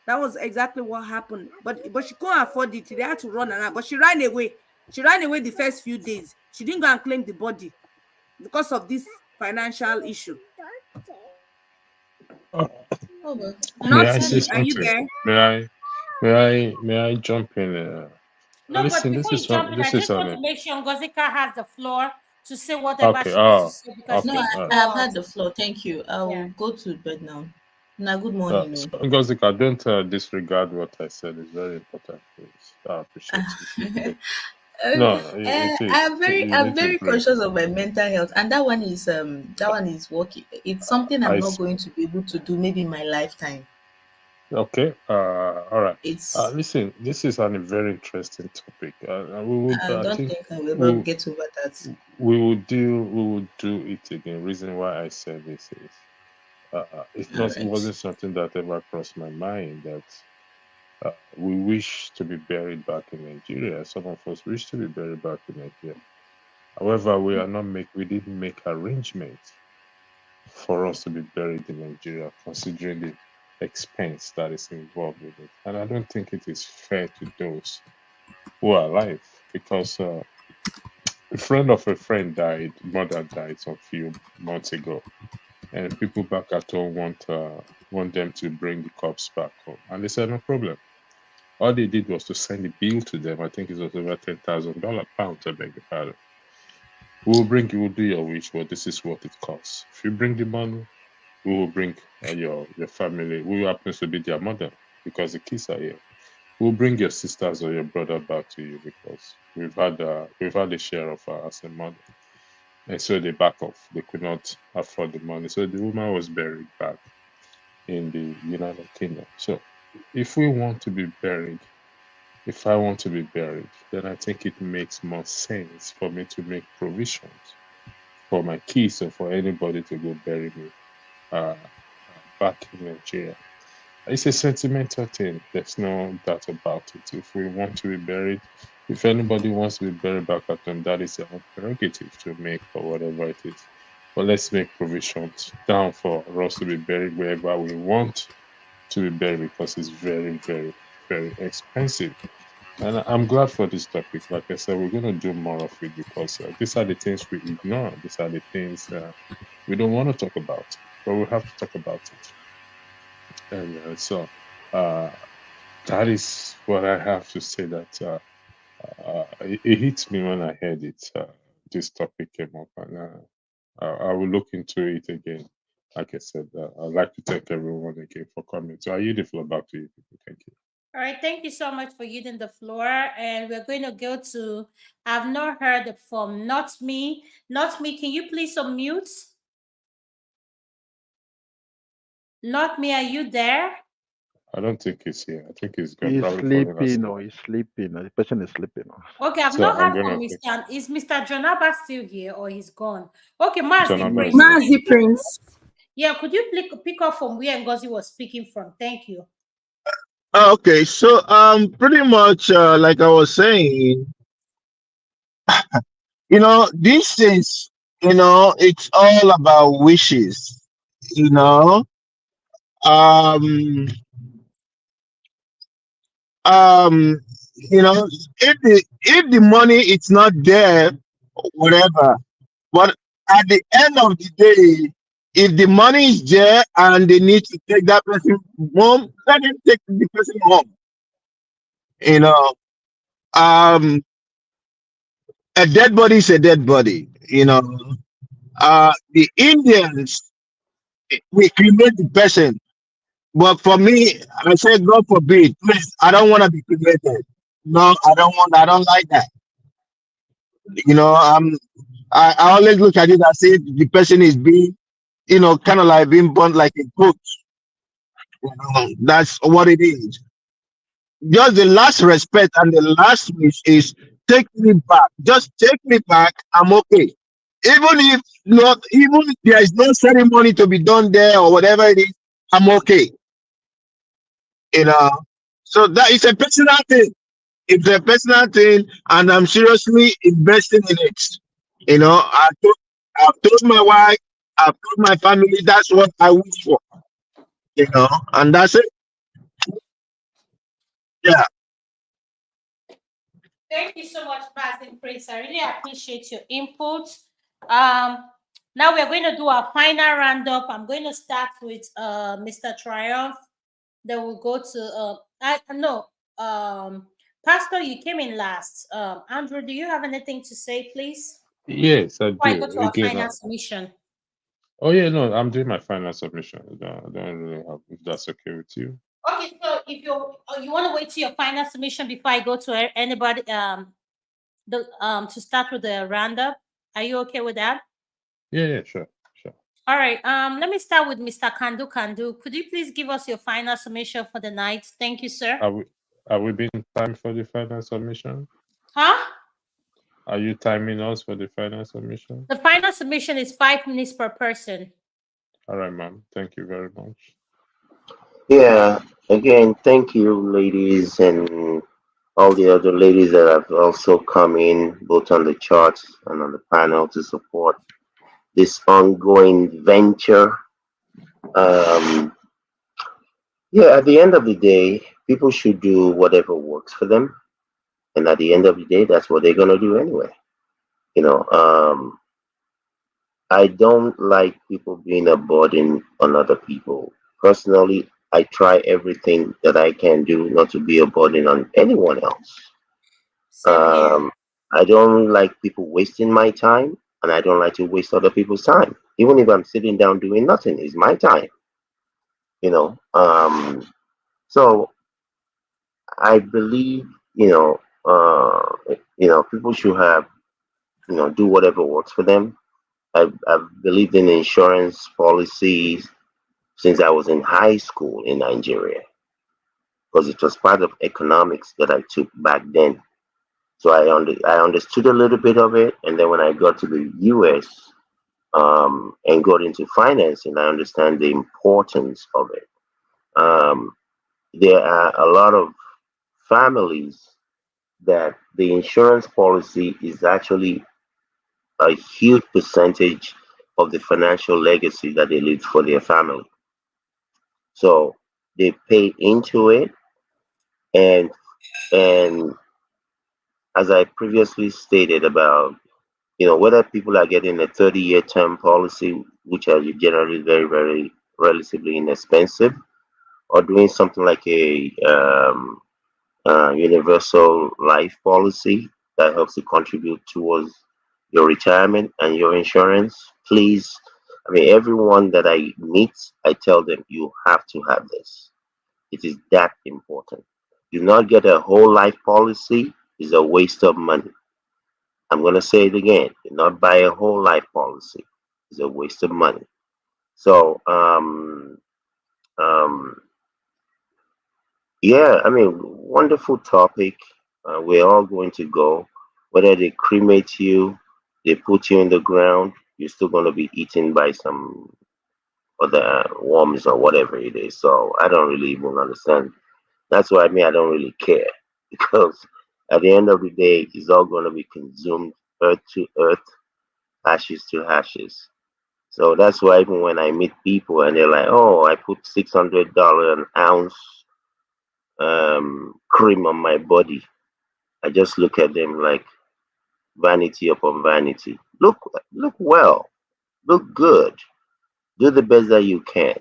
that was exactly what happened. But she couldn't afford it. They had to run around. But she ran away. She ran away the first few days. She didn't go and claim the body because of this financial issue. Uh, Oh, well, may Not I that say me. is Are you something? there? May I jump in? No, but Listen, this before you is jump in, I this is just want on to it. make sure Ngozika has the floor to say whatever Okay. she needs to Oh, say because she no. okay. needs to I go have out. had the floor. Thank you. I Yeah. will go to bed now. Now, good morning. So, No. Ngozika, don't disregard what I said. It's very important, please. I appreciate if you take. No, it is. You I'm need to very breathe. conscious of my mental health, and that one is working. It's something I'm I not s- going to be able to do maybe in my lifetime. okay. All right. It's Listen, this is a very interesting topic. We would, I I don't think, think I will ever we get over that. we will do it again. Reason why I said this is, All it right. wasn't something that ever crossed my mind that we wish to be buried back in Nigeria. Some of us wish to be buried back in Nigeria. However, we didn't make arrangements for us to be buried in Nigeria, considering the expense that is involved with it. And I don't think it is fair to those who are alive because a friend of a friend died, mother died some few months ago, and people back at home want them to bring the corpse back home, and they said no problem. All they did was to send a bill to them. I think it was over $10,000 pounds. I beg your pardon. We will bring you. Will do your wish, but this is what it costs. If you bring the money, we will bring your family, who happens to be their mother, because the kids are here. We'll bring your sisters or your brother back to you because we've had a share of her as a mother. And so they back off. They could not afford the money. So the woman was buried back in the United Kingdom. So if we want to be buried, if I want to be buried, then I think it makes more sense for me to make provisions for my kids or for anybody to go bury me back in Nigeria. It's a sentimental thing. There's no doubt about it. If we want to be buried, if anybody wants to be buried back at home, that is their own prerogative to make or whatever it is. But let's make provisions down for us to be buried wherever we want to be buried because it's very, very, very expensive. And I'm glad for this topic. Like I said, we're going to do more of it because these are the things we ignore. These are the things we don't want to talk about, but we have to talk about it. And uh, that is what I have to say. That it hits me when I heard it. This topic came up, and I will look into it again. Like I said, I'd like to thank everyone again for coming. So I yield the floor back to you people. Thank you. All right, thank you so much for using the floor. And we're going to go to, I've not heard it from Not Me. Not Me, can you please unmute? Not Me, are you there? I don't think he's here. I think he's gone, He's probably falling sleeping asleep. or he's sleeping. The person is sleeping. Okay, I've So not I'm heard gonna from take Mr. Is Mr. Jonaba still here or he's gone? Okay, Mazi Jonaba Prince. is here. Mazi Prince. Yeah, could you pick up from where Ngozi was speaking from? Thank you. Okay, so pretty much like I was saying, these things, it's all about wishes. You know, um, um, if the money it's not there, whatever. But at the end of the day, if the money is there and they need to take that person home, let them take the person home. You know, um, a dead body is a dead body. The Indians we cremate the person, but for me, I say God forbid, please, I don't want to be cremated. No, I don't want. I don't like that. You know, I always look at it as if the person is being, kind of like being burnt like a cook. That's what it is. Just the last respect and the last wish is take me back. Just take me back. I'm okay. Even if there is no ceremony to be done there or whatever it is, I'm okay. You know. So that is a personal thing. It's a personal thing, and I'm seriously investing in it. I've told my wife, I've told my family that's what I wish for. And that's it. Yeah. Thank you so much, Mazi Prince. I really appreciate your input. Um, now we're going to do our final roundup. I'm going to start with Mr. Triumph. Then we'll go to I no Pastor, you came in last. Andrew, do you have anything to say, please? Yes, I Before I go do. to our Again, final submission. oh yeah, no, I'm doing my final submission. I don't really have, if that's okay with you. Okay, so if you want to wait till your final submission before I go to anybody to start with the roundup, are you okay with that? Yeah, sure, sure. All right. Let me start with Mr. Kandu Kandu. Could you please give us your final submission for the night? Thank you, sir. Are we being timed for the final submission? Huh? Are you timing us for the final submission? The final submission is 5 minutes per person. All right, ma'am. Thank you very much. Yeah, again, thank you, ladies, and all the other ladies that have also come in, both on the charts and on the panel to support this ongoing venture. Um, yeah, at the end of the day, people should do whatever works for them. And at the end of the day, that's what they're going to do anyway. You know, I don't like people being a burden on other people. Personally, I try everything that I can do not to be a burden on anyone else. Same here. I don't like people wasting my time, and I don't like to waste other people's time. Even if I'm sitting down doing nothing, it's my time. You know. So I believe, people should have, do whatever works for them. I've believed in insurance policies since I was in high school in Nigeria because it was part of economics that I took back then. So I understood a little bit of it, and then when I got to the U.S. And got into financing, I understand the importance of it. Um, there are a lot of families that the insurance policy is actually a huge percentage of the financial legacy that they leave for their family. So they pay into it, and and as I previously stated about whether people are getting a 30-year term policy, which are generally very very relatively inexpensive, or doing something like a universal life policy that helps to contribute towards your retirement and your insurance. Please, I mean, everyone that I meet, I tell them you have to have this. It is that important. Do not get a whole life policy, is a waste of money. I'm going to say it again. Do not buy a whole life policy, it's a waste of money. So, um, Yeah, I mean, wonderful topic. We're all going to go. Whether they cremate you, they put you in the ground, you're still going to be eaten by some other worms or whatever it is. So I don't really even understand. That's why I don't really care because at the end of the day, it's all going to be consumed earth to earth, ashes to ashes. So that's why even when I meet people and they're like, "Oh, I put $600 an ounce cream on my body," I just look at them like vanity upon vanity. Look well, look good, do the best that you can.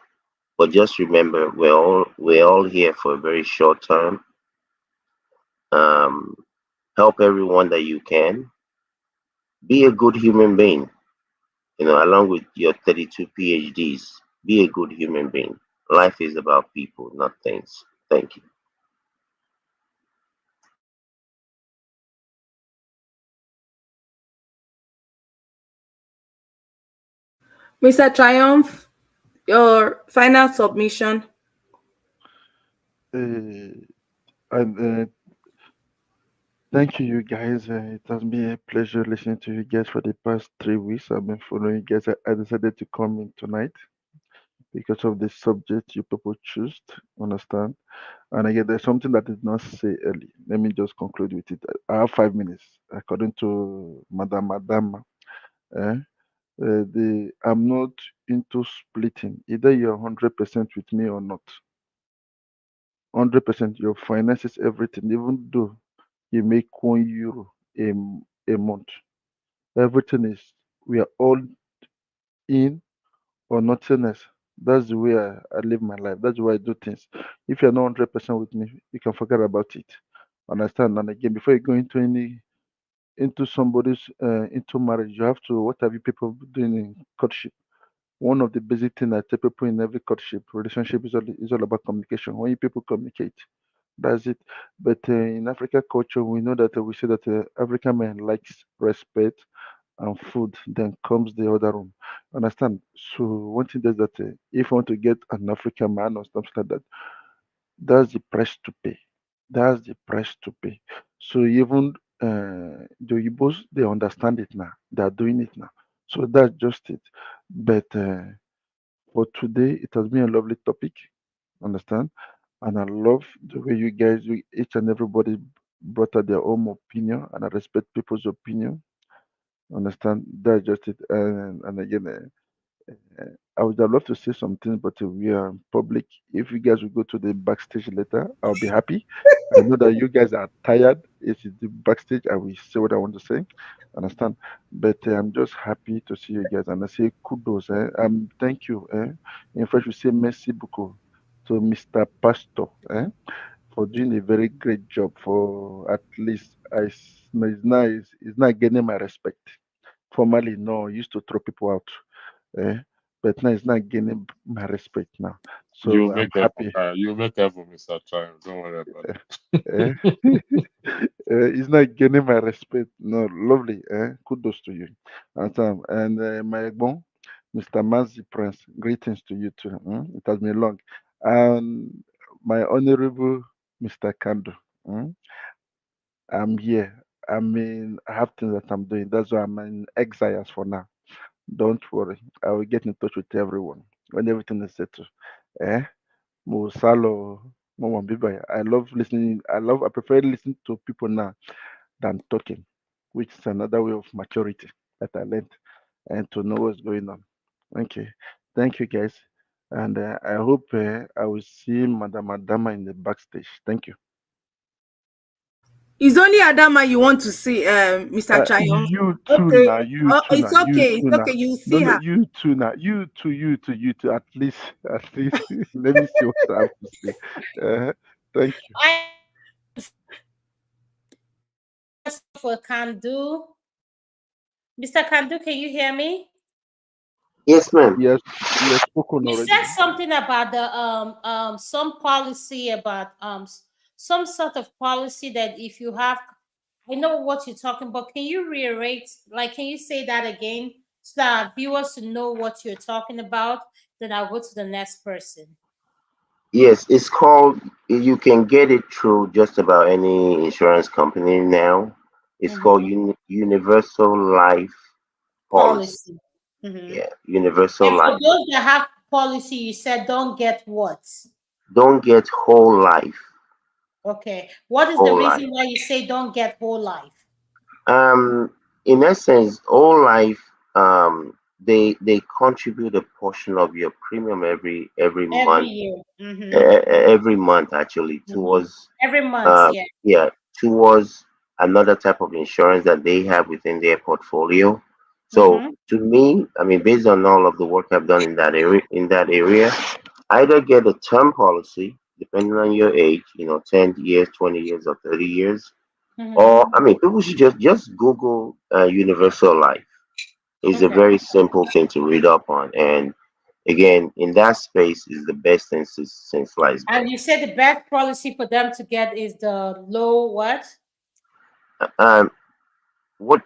But just remember, we're all here for a very short term. Um, Help everyone that you can. Be a good human being. Along with your 32 PhDs, be a good human being. Life is about people, not things. Thank you. Mr. Triumph, your final submission. Uh, and thank you, you guys. It has been a pleasure listening to you guys for the past 3 weeks. I've been following you guys. I decided to come in tonight because of the subject you people choose. Understand? And again, there's something that did not say early. Let me just conclude with it. I have 5 minutes, according to Madame. Eh? I'm not into splitting. Either you're 100% with me or not. 100%. Your finances, everything. Even though you make €1 a month, everything is we are all in or nothing else. That's the way I live my life. That's the way I do things. If you're not 100% with me, you can forget about it. Understand? And again, before you go into somebody's into marriage, you have to what have you people doing in courtship? One of the basic things I tell people in every courtship relationship is all about communication. When you people communicate, that's it. But in African culture, we know that we say that African man likes respect and food, then comes the other room. Understand? So one thing is that if you want to get an African man or something like that, that's the price to pay. That's the price to pay. So even the Igbos, they understand it now. They are doing it now. So that's just it. But for today, it has been a lovely topic. Understand? And I love the way you guys, each and everybody brought out their own opinion, and I respect people's opinion. Understand? That's just it. And again, I would have loved to say something, but we are in public. If you guys will go to the backstage later, I'll be happy. I know that you guys are tired. It's the backstage. I will say what I want to say. Understand? But I'm just happy to see you guys, and I say kudos. Thank you. In French, we say merci beaucoup to Mr. Pastor. For doing a very great job. For at least it's not getting my respect. Formerly, no, I used to throw people out. Eh? But now it's not gaining my respect now. You So I'm make heaven, happy. you make heaven, Mr. Triumph. Don't worry about Eh? it. It's not gaining my respect. No, lovely. Kudos to you. And my bon, Mr. Mazi Prince, greetings to you too. It has been long. And my honorable Mr. Kando, I'm here. I mean, I have things that I'm doing. That's why I'm in exile as for now. Don't worry. I will get in touch with everyone when everything is settled. Eh? Musalo, Mama Biba. I love listening. I prefer listening to people now than talking, which is another way of maturity that I learned and to know what's going on. Okay. Thank you, guys. And I hope I will see Madam Adama in the backstage. Thank you. It's only Adama you want to see, Mr. Triumph. You too Okay. now, you Oh, too it's now, you okay. too It's now. okay. You No, see no, her. you too now, you too. At least, let me see what I have to say. Thank you. For Kandu. Mr. Kandu, can you hear me? Yes, ma'am. Yes, he has spoken You already. said something about the some policy about some sort of policy that if you have, I know what you're talking about. Can you reiterate? Like, can you say that again so that our viewers to know what you're talking about? Then I'll go to the next person. Yes, it's called. You can get it through just about any insurance company now. It's called Mm-hmm. Universal Life Policy. Policy. Mm-hmm. Yeah, Universal And for Life. those that have policy, you said don't get what? Don't get whole life. Okay. What is the Whole life. reason why you say don't get whole life? Um, in essence, whole life. They contribute a portion of your premium every Every month. year. Mm-hmm. Every month actually Mm-hmm. towards Every month, uh yeah. yeah towards another type of insurance that they have within their portfolio. So Mm-hmm. to me, I mean, based on all of the work I've done in that area, either get a term policy depending on your age, 10 years, 20 years, or 30 years. Mm-hmm. Or I mean, people should just Google universal life. It's a Okay. very simple thing to read up on, and again, in that space is the best thing since sliced bread. And you said the best policy for them to get is the low what? Um, what?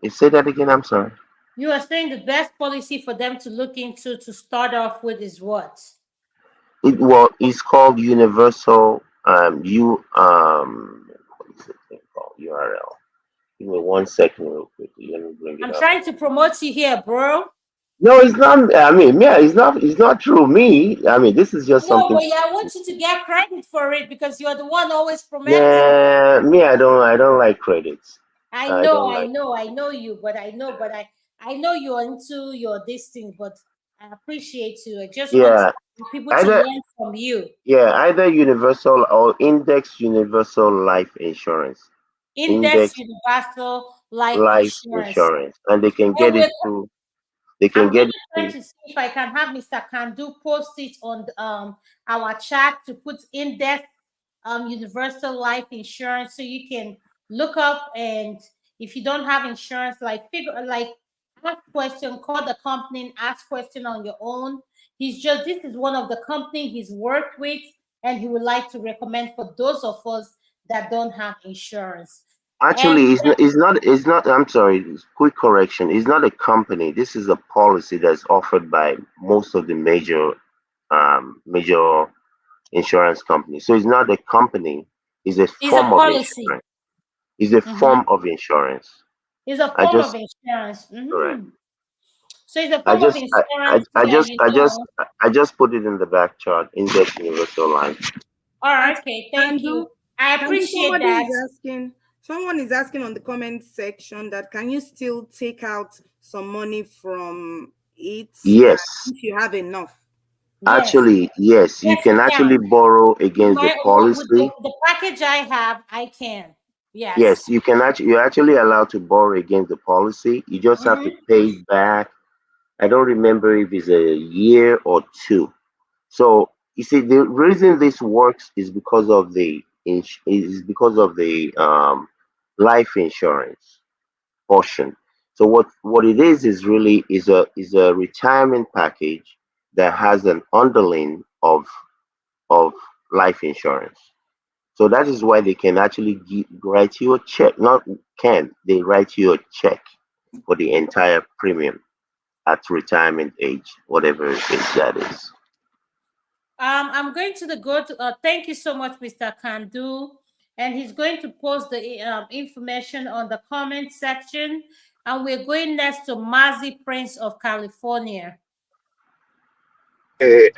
Say that again. I'm sorry. You are saying the best policy for them to look into to start off with is what? It's called Universal. What is it thing called? URL. Give me 1 second, real quickly. Let me bring it I'm up. trying to promote you here, bro. No, it's not. I mean, yeah, it's not. It's not true. Me. I mean, this is just No, something. but yeah, I want you to get credit for it because you're the one always promoting. Nah, me. I don't. I don't like credits. I I know, don't I like. know, I know you, but I know you're into your this thing, but I appreciate you. I just want Yeah. people to Either. learn from you. Yeah. Either universal or index universal life insurance. Index Index Universal Life life Insurance. insurance, and they can And get it through. They can I'm get going it to try through. to see if I can have Mr. Kandu post it on our chat to put index universal life insurance so you can look up, and if you don't have insurance, like figure like ask question, call the company and ask question on your own. This is one of the company he's worked with, and he would like to recommend for those of us that don't have insurance. And Actually, it's not. I'm sorry. Quick correction. It's not a company. This is a policy that's offered by most of the major insurance companies. So it's not a company. It's a it's a form of policy. insurance. It's a Mhm. form of insurance. It's a I form of just insurance. correct. So it's a I form of just I, I, insurance. I Yeah, just you I just know. I just put it in the back chart. Index universal life. All right. And Okay. can Thank you. do I can do appreciate somebody that. is asking someone is asking on the comment section that can you still take out some money from it Yes. if you have enough? Yes. Actually, yes. You Yes, you can actually can. borrow With against the my with policy. the package I have, I can. Yes, Yes. you can actually you're actually allowed to borrow against the policy. You just have to Mm-hmm. pay it back. I don't remember if it's a year or two. So you see, the reason this works is because of the life insurance portion. So what it is really is a retirement package that has an underling of life insurance. So that is why they can actually write you a check. Not can they write you a check for the entire premium at retirement age, whatever it is that is. I'm going to the go to. Thank you so much, Mr. Kandu, and he's going to post the information on the comment section. And we're going next to Mazi Prince of California. Okay,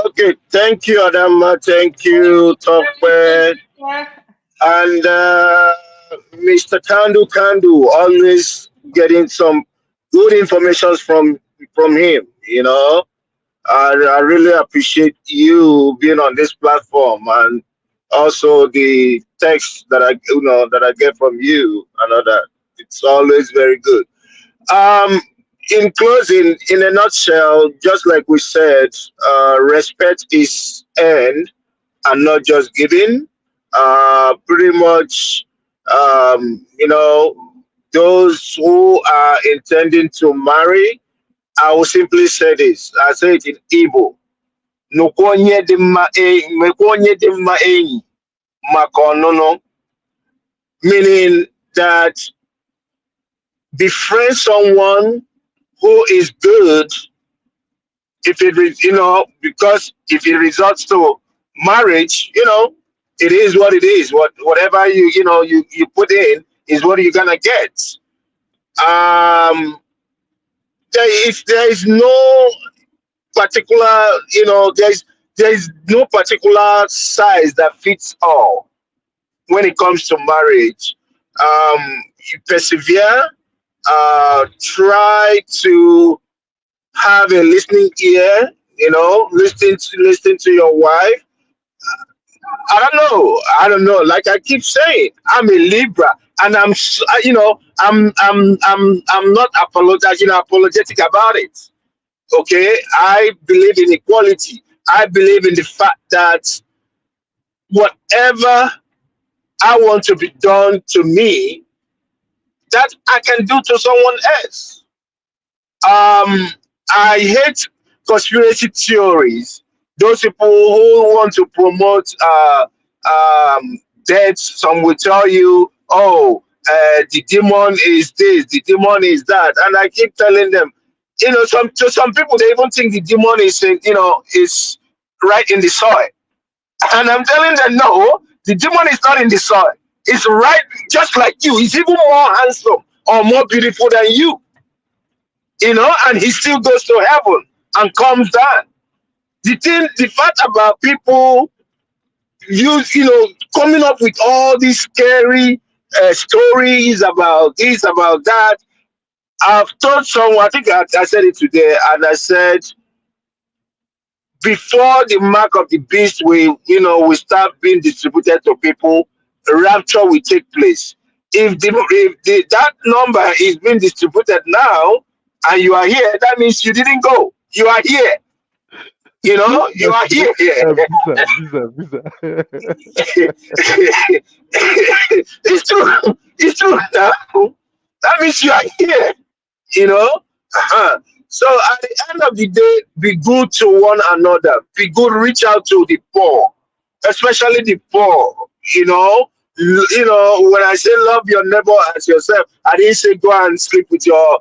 okay. Thank you, Adama. Thank you, Tokwe. And Mr. Kandu, always getting some good information from him. I really appreciate you being on this platform, and also the text that I get from you and all that. It's always very good. Um, in closing, in a nutshell, just like we said, respect is earned and not just given. Pretty much, those who are intending to marry, I will simply say this. I say it in Igbo. Nukwonye dị mma mekwonye dị mma enyi maka ọnụnụ, meaning that befriend someone who is good, if it is, because if it results to Marriage, it is what it is. Whatever you put in is what you're gonna get. Um, there is no particular, there is no particular size that fits all when it comes to marriage. You persevere, try to have a listening ear, listening to your wife. I don't know. Like I keep saying, I'm a Libra, and I'm not apologetic about it. Okay, I believe in equality. I believe in the fact that whatever I want to be done to me, that I can do to someone else. Um, I hate conspiracy theories. Those people who want to promote death, some will tell you, oh, the demon is this, the demon is that, and I keep telling them, some people they even think the demon is right in the soil, and I'm telling them, no, the demon is not in the soil. It's right, just like you. He's even more handsome or more beautiful than you, and he still goes to heaven and comes down. The fact about people coming up with all these scary stories about this, about that. I've told someone, I think I said it today, and I said, before the mark of the beast will start being distributed to people, rapture will take place. If that number is being distributed now and you are here, that means you didn't go. You are here. You are here. Visa. It's true. It's true now. That means you are here. you know. Uh-huh. So at the end of the day, be good to one another. Be good. Reach out to the poor, especially the poor. When I say love your neighbor as yourself, I didn't say go and sleep with your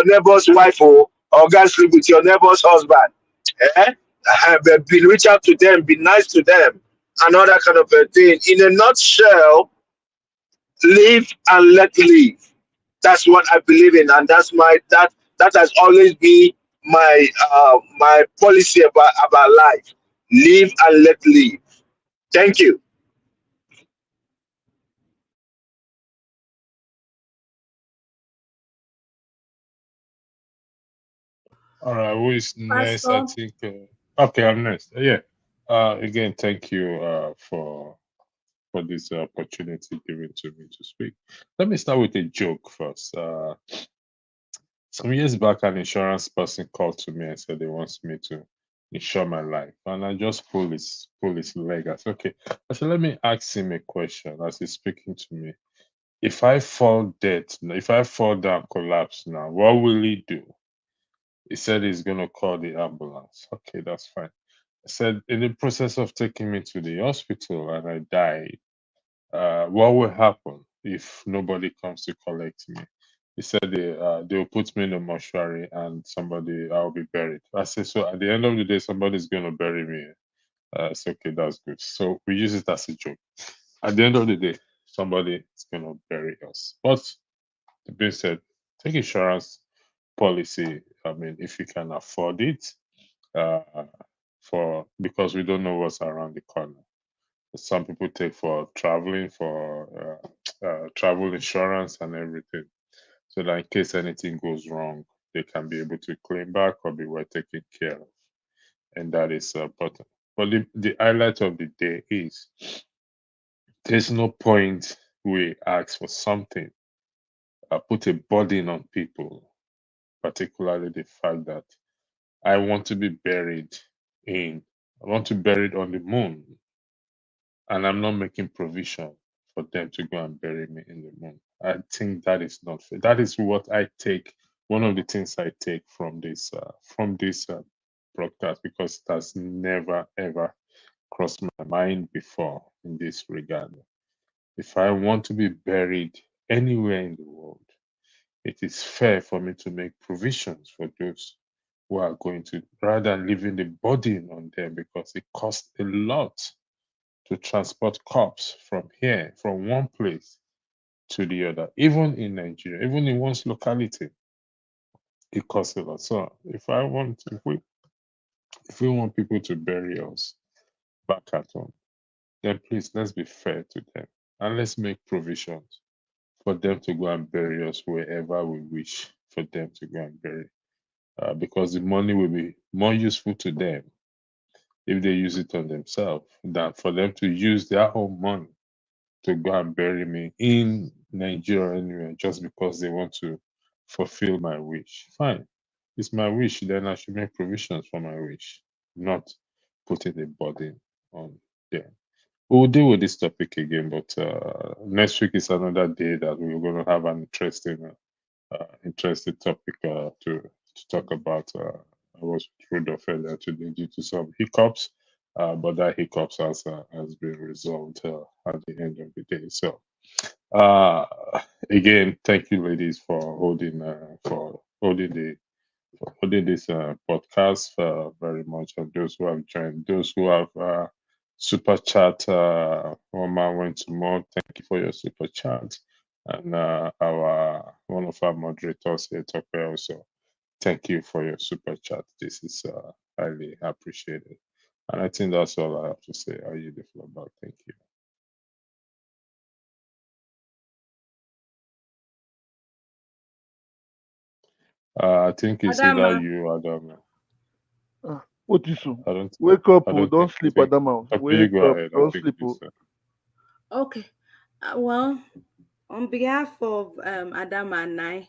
neighbor's wife or go and sleep with your neighbor's husband. Eh? But reach out to them. Be nice to them. And all that kind of a thing. In a nutshell, live and let live. That's what I believe in, and that has always been my policy about life. Live and let live. Thank you. All right, who is next? I Pastor. think. Okay, I'm next. Yeah. Again, thank you for this opportunity given to me to speak. Let me start with a joke first. Some years back, an insurance person called to me and said they wants me to insure my life, and I just pull his leg. I said, okay. I said, let me ask him a question as he's speaking to me. If I fall dead, if I fall down, collapse now, what will he do? He said he's gonna call the ambulance. Okay, that's fine. I said, in the process of taking me to the hospital and I died, what will happen if nobody comes to collect me? He said they'll put me in the mortuary and I'll be buried. I said, so at the end of the day, somebody's gonna bury me. It's okay, that's good. So we use it as a joke. At the end of the day, somebody is gonna bury us. But the being said, take insurance policy. I mean, if you can afford it, uh, for because we don't know what's around the corner. Some people take for traveling for travel insurance and everything, so that in case anything goes wrong, they can be able to claim back or be well taken care of, and that is important. But the highlight of the day is there's no point we ask for something, put a burden on people, particularly the fact that I want to be buried in, I want to be buried on the moon, and I'm not making provision for them to go and bury me in the moon. I think that is not fair. That is what I take. One of the things I take from this broadcast, because it has never ever crossed my mind before in this regard. If I want to be buried anywhere in the world, it is fair for me to make provisions for those who are going to, rather than leaving the burden on them, because it costs a lot to transport crops from here, from one place to the other, even in Nigeria, even in one's locality, it costs a lot. So if we want people to bury us back at home, then please let's be fair to them and let's make provisions for them to go and bury us wherever we wish for them to go and bury. Because the money will be more useful to them if they use it on themselves than for them to use their own money to go and bury me in Nigeria anyway, just because they want to fulfill my wish. Fine. It's my wish, then I should make provisions for my wish, not putting a burden on them. We'll deal with this topic again, but next week is another day that we're going to have an interesting topic to talk about. I was with Rudolph earlier today due to some hiccups, but that hiccups has been resolved at the end of the day. So, uh, again, thank you, ladies, for holding this podcast very much, and those who have joined, those who have super chat. Oma went to more. Thank you for your super chat, and our one of our moderators here, Tope, also. Thank you for your super chat. This is highly appreciated. And I think that's all I have to say. Are you the floor back? Thank you. I think it's either Adama. you, Adam. What is so? I don't. Wake up, I oh, don't don't think. I sleep, think. Adama. You Wake go up, ahead. I don't think sleep. it's. Okay. Well, on behalf of Adam and I,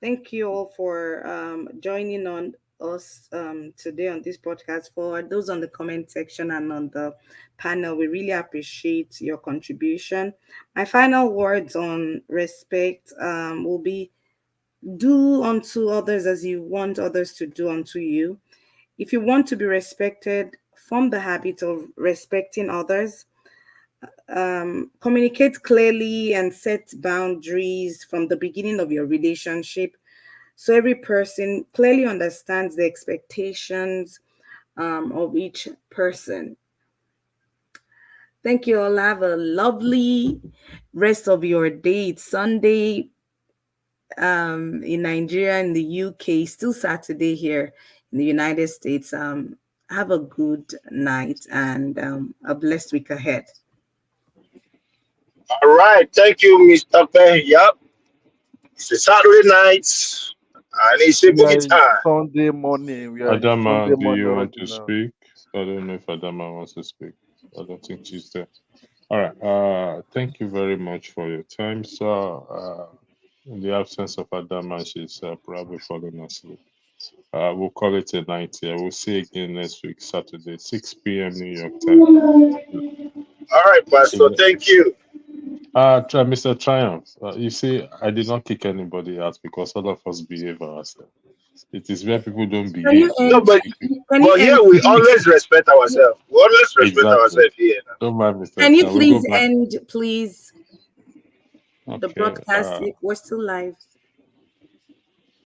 thank you all for joining on us today on this podcast. For those on the comment section and on the panel, we really appreciate your contribution. My final words on respect will be do unto others as you want others to do unto you. If you want to be respected, form the habit of respecting others. Communicate clearly and set boundaries from the beginning of your relationship so every person clearly understands the expectations of each person. Thank you all. Have a lovely rest of your day. It's Sunday in Nigeria, in the UK, still Saturday here in the United States. Have a good night and a blessed week ahead. All right. Thank you, Mr. Peh. Yep. It's a Saturday night and it's a We are boogie in time. Sunday morning. We are in Adama, Sunday do morning you want already to now. speak? I don't know if Adama wants to speak. I don't think she's there. All right. Thank you very much for your time, sir. In the absence of Adama, she's probably falling asleep. We'll call it a night here. We'll see you again next week, Saturday, 6 p.m. New York time. All right, Pastor. Thank you. Mr. Triumph, you see, I did not kick anybody out because all of us behave ourselves. It is where people don't Can you behave. No, end? but Can you here end, we please? always respect ourselves. We always respect Exactly. ourselves here. Don't mind Mr. Can you Triumph. We'll go please back. end, please? The Okay. broadcast. We're still live.